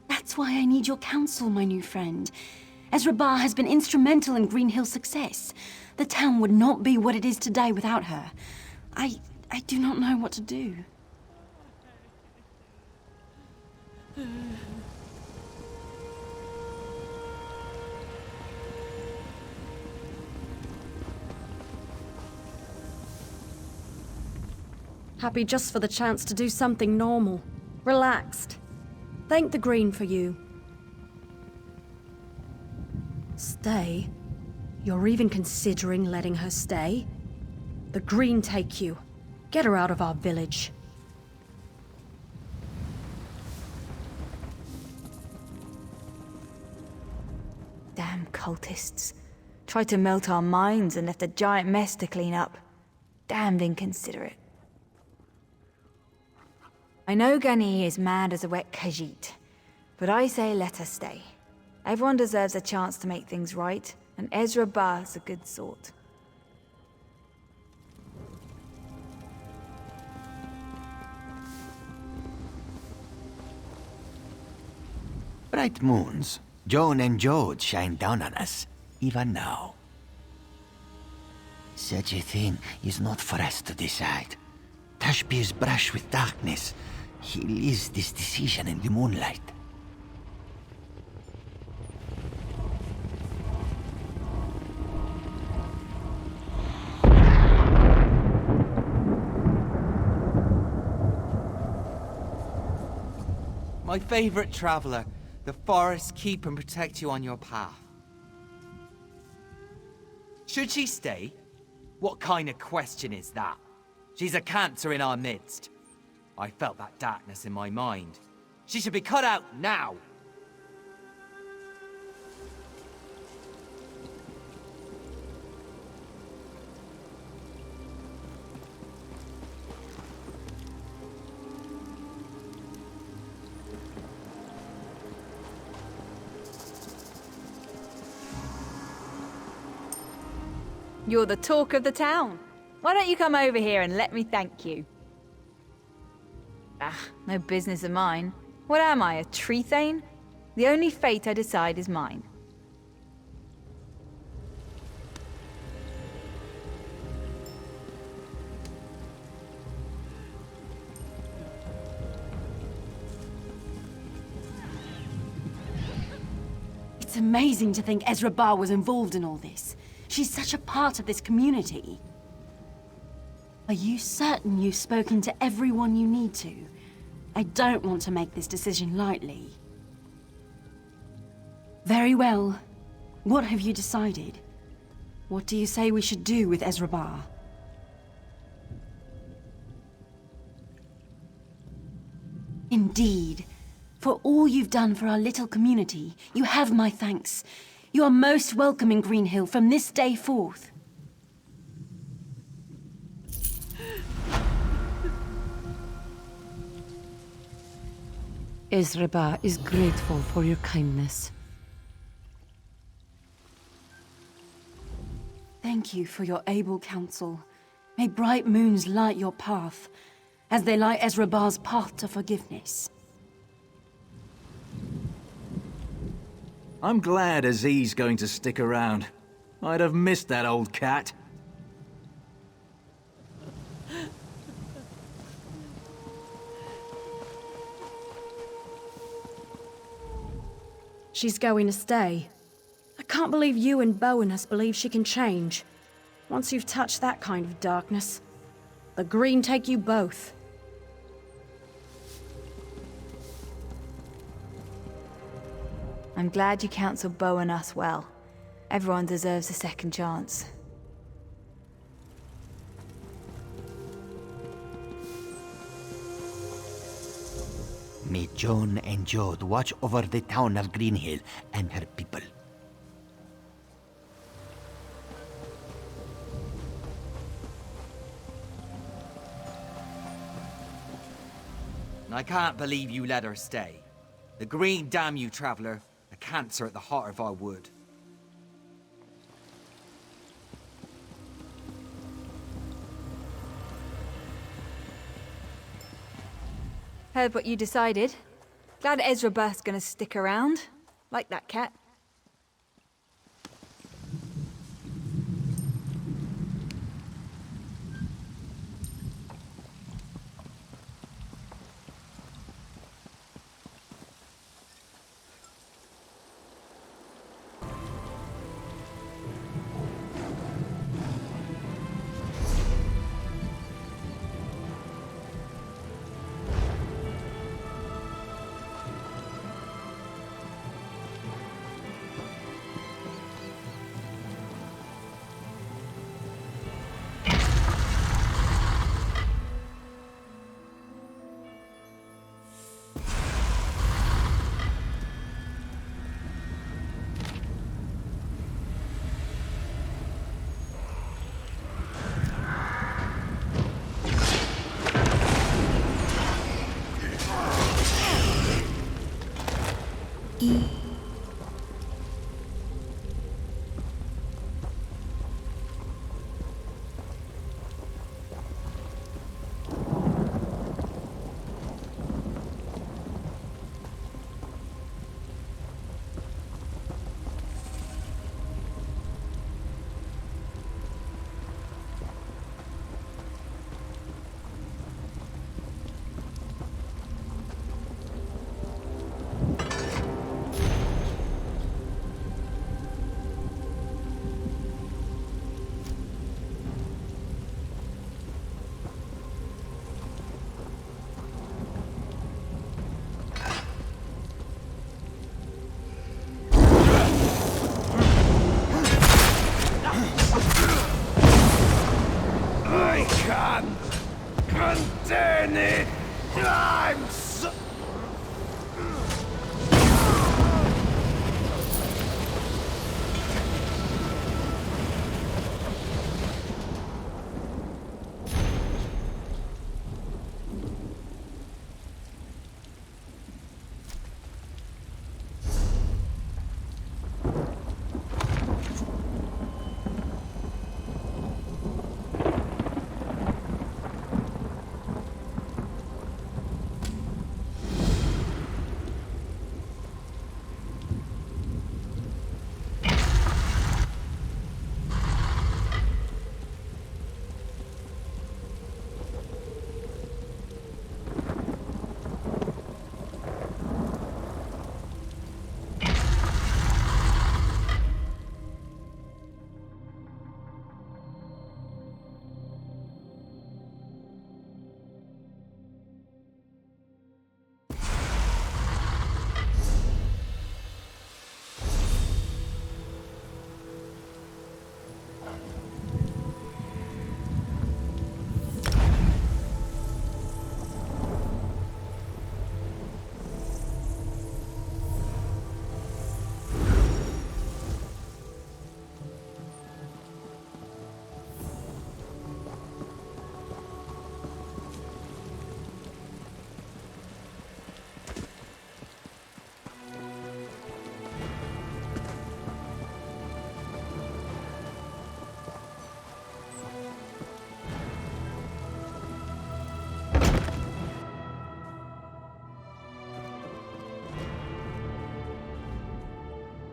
Speaker 23: That's why I need your counsel, my new friend. Ezreba has been instrumental in Greenhill's success. The town would not be what it is today without her. I do not know what to do.
Speaker 15: Happy just for the chance to do something normal. Relaxed. Thank the Green for you. Stay? You're even considering letting her stay? The Green take you. Get her out of our village.
Speaker 12: Damn cultists. Tried to melt our minds and left a giant mess to clean up. Damned inconsiderate. I know Gani is mad as a wet Khajiit, but I say let her stay. Everyone deserves a chance to make things right, and Ezreba's a good sort.
Speaker 2: Bright moons, Joan and Jode shine down on us, even now. Such a thing is not for us to decide. Tashby is brushed with darkness. He leaves this decision in the moonlight.
Speaker 10: My favorite traveler, the forests keep and protect you on your path. Should she stay? What kind of question is that? She's a cancer in our midst. I felt that darkness in my mind. She should be cut out now!
Speaker 12: You're the talk of the town. Why don't you come over here and let me thank you? Ah, no business of mine. What am I, a tree thane? The only fate I decide is mine.
Speaker 23: It's amazing to think Ezreba was involved in all this. She's such a part of this community. Are you certain you've spoken to everyone you need to? I don't want to make this decision lightly. Very well. What have you decided? What do you say we should do with Ezreba? Indeed. For all you've done for our little community, you have my thanks. You are most welcome in Greenhill from this day forth.
Speaker 18: Ezreba is grateful for your kindness.
Speaker 23: Thank you for your able counsel. May bright moons light your path, as they light Ezreba's path to forgiveness.
Speaker 1: I'm glad Aziz's going to stick around. I'd have missed that old cat.
Speaker 15: She's going to stay. I can't believe you and Bowenus believe she can change. Once you've touched that kind of darkness, the green take you both.
Speaker 12: I'm glad you counsel Bo and us well. Everyone deserves a second chance.
Speaker 2: May Joan and Jode watch over the town of Greenhill and her people.
Speaker 10: I can't believe you let her stay. The green, damn you, traveler. A cancer at the heart of our wood.
Speaker 12: Heard what you decided. Glad Ezreba's gonna stick around. Like that cat.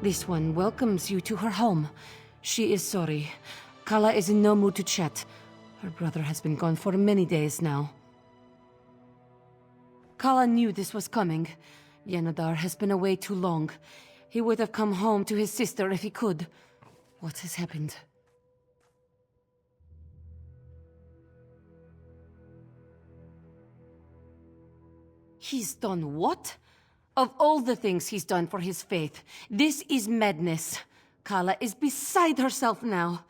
Speaker 18: This one welcomes you to her home. She is sorry. Kala is in no mood to chat. Her brother has been gone for many days now. Kala knew this was coming. Yenadar has been away too long. He would have come home to his sister if he could. What has happened? He's done what? Of all the things he's done for his faith, this is madness. Kala is beside herself now.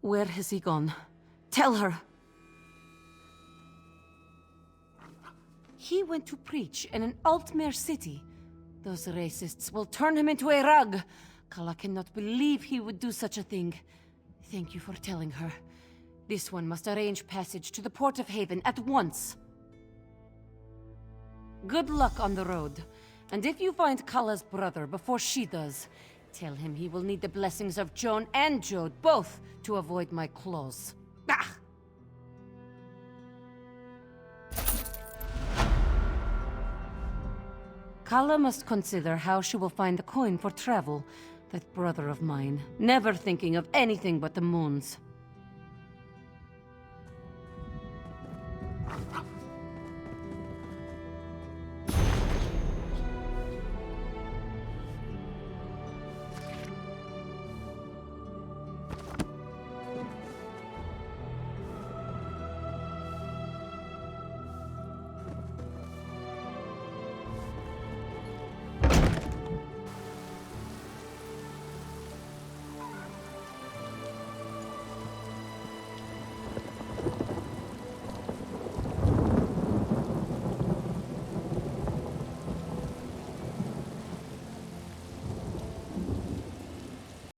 Speaker 18: Where has he gone? Tell her. He went to preach in an Altmere city. Those racists will turn him into a rug. Kala cannot believe he would do such a thing. Thank you for telling her. This one must arrange passage to the Port of Haven at once. Good luck on the road. And if you find Kala's brother before she does, tell him he will need the blessings of Joan and Jode both to avoid my claws. Ah! Kala must consider how she will find the coin for travel. That brother of mine, never thinking of anything but the moons.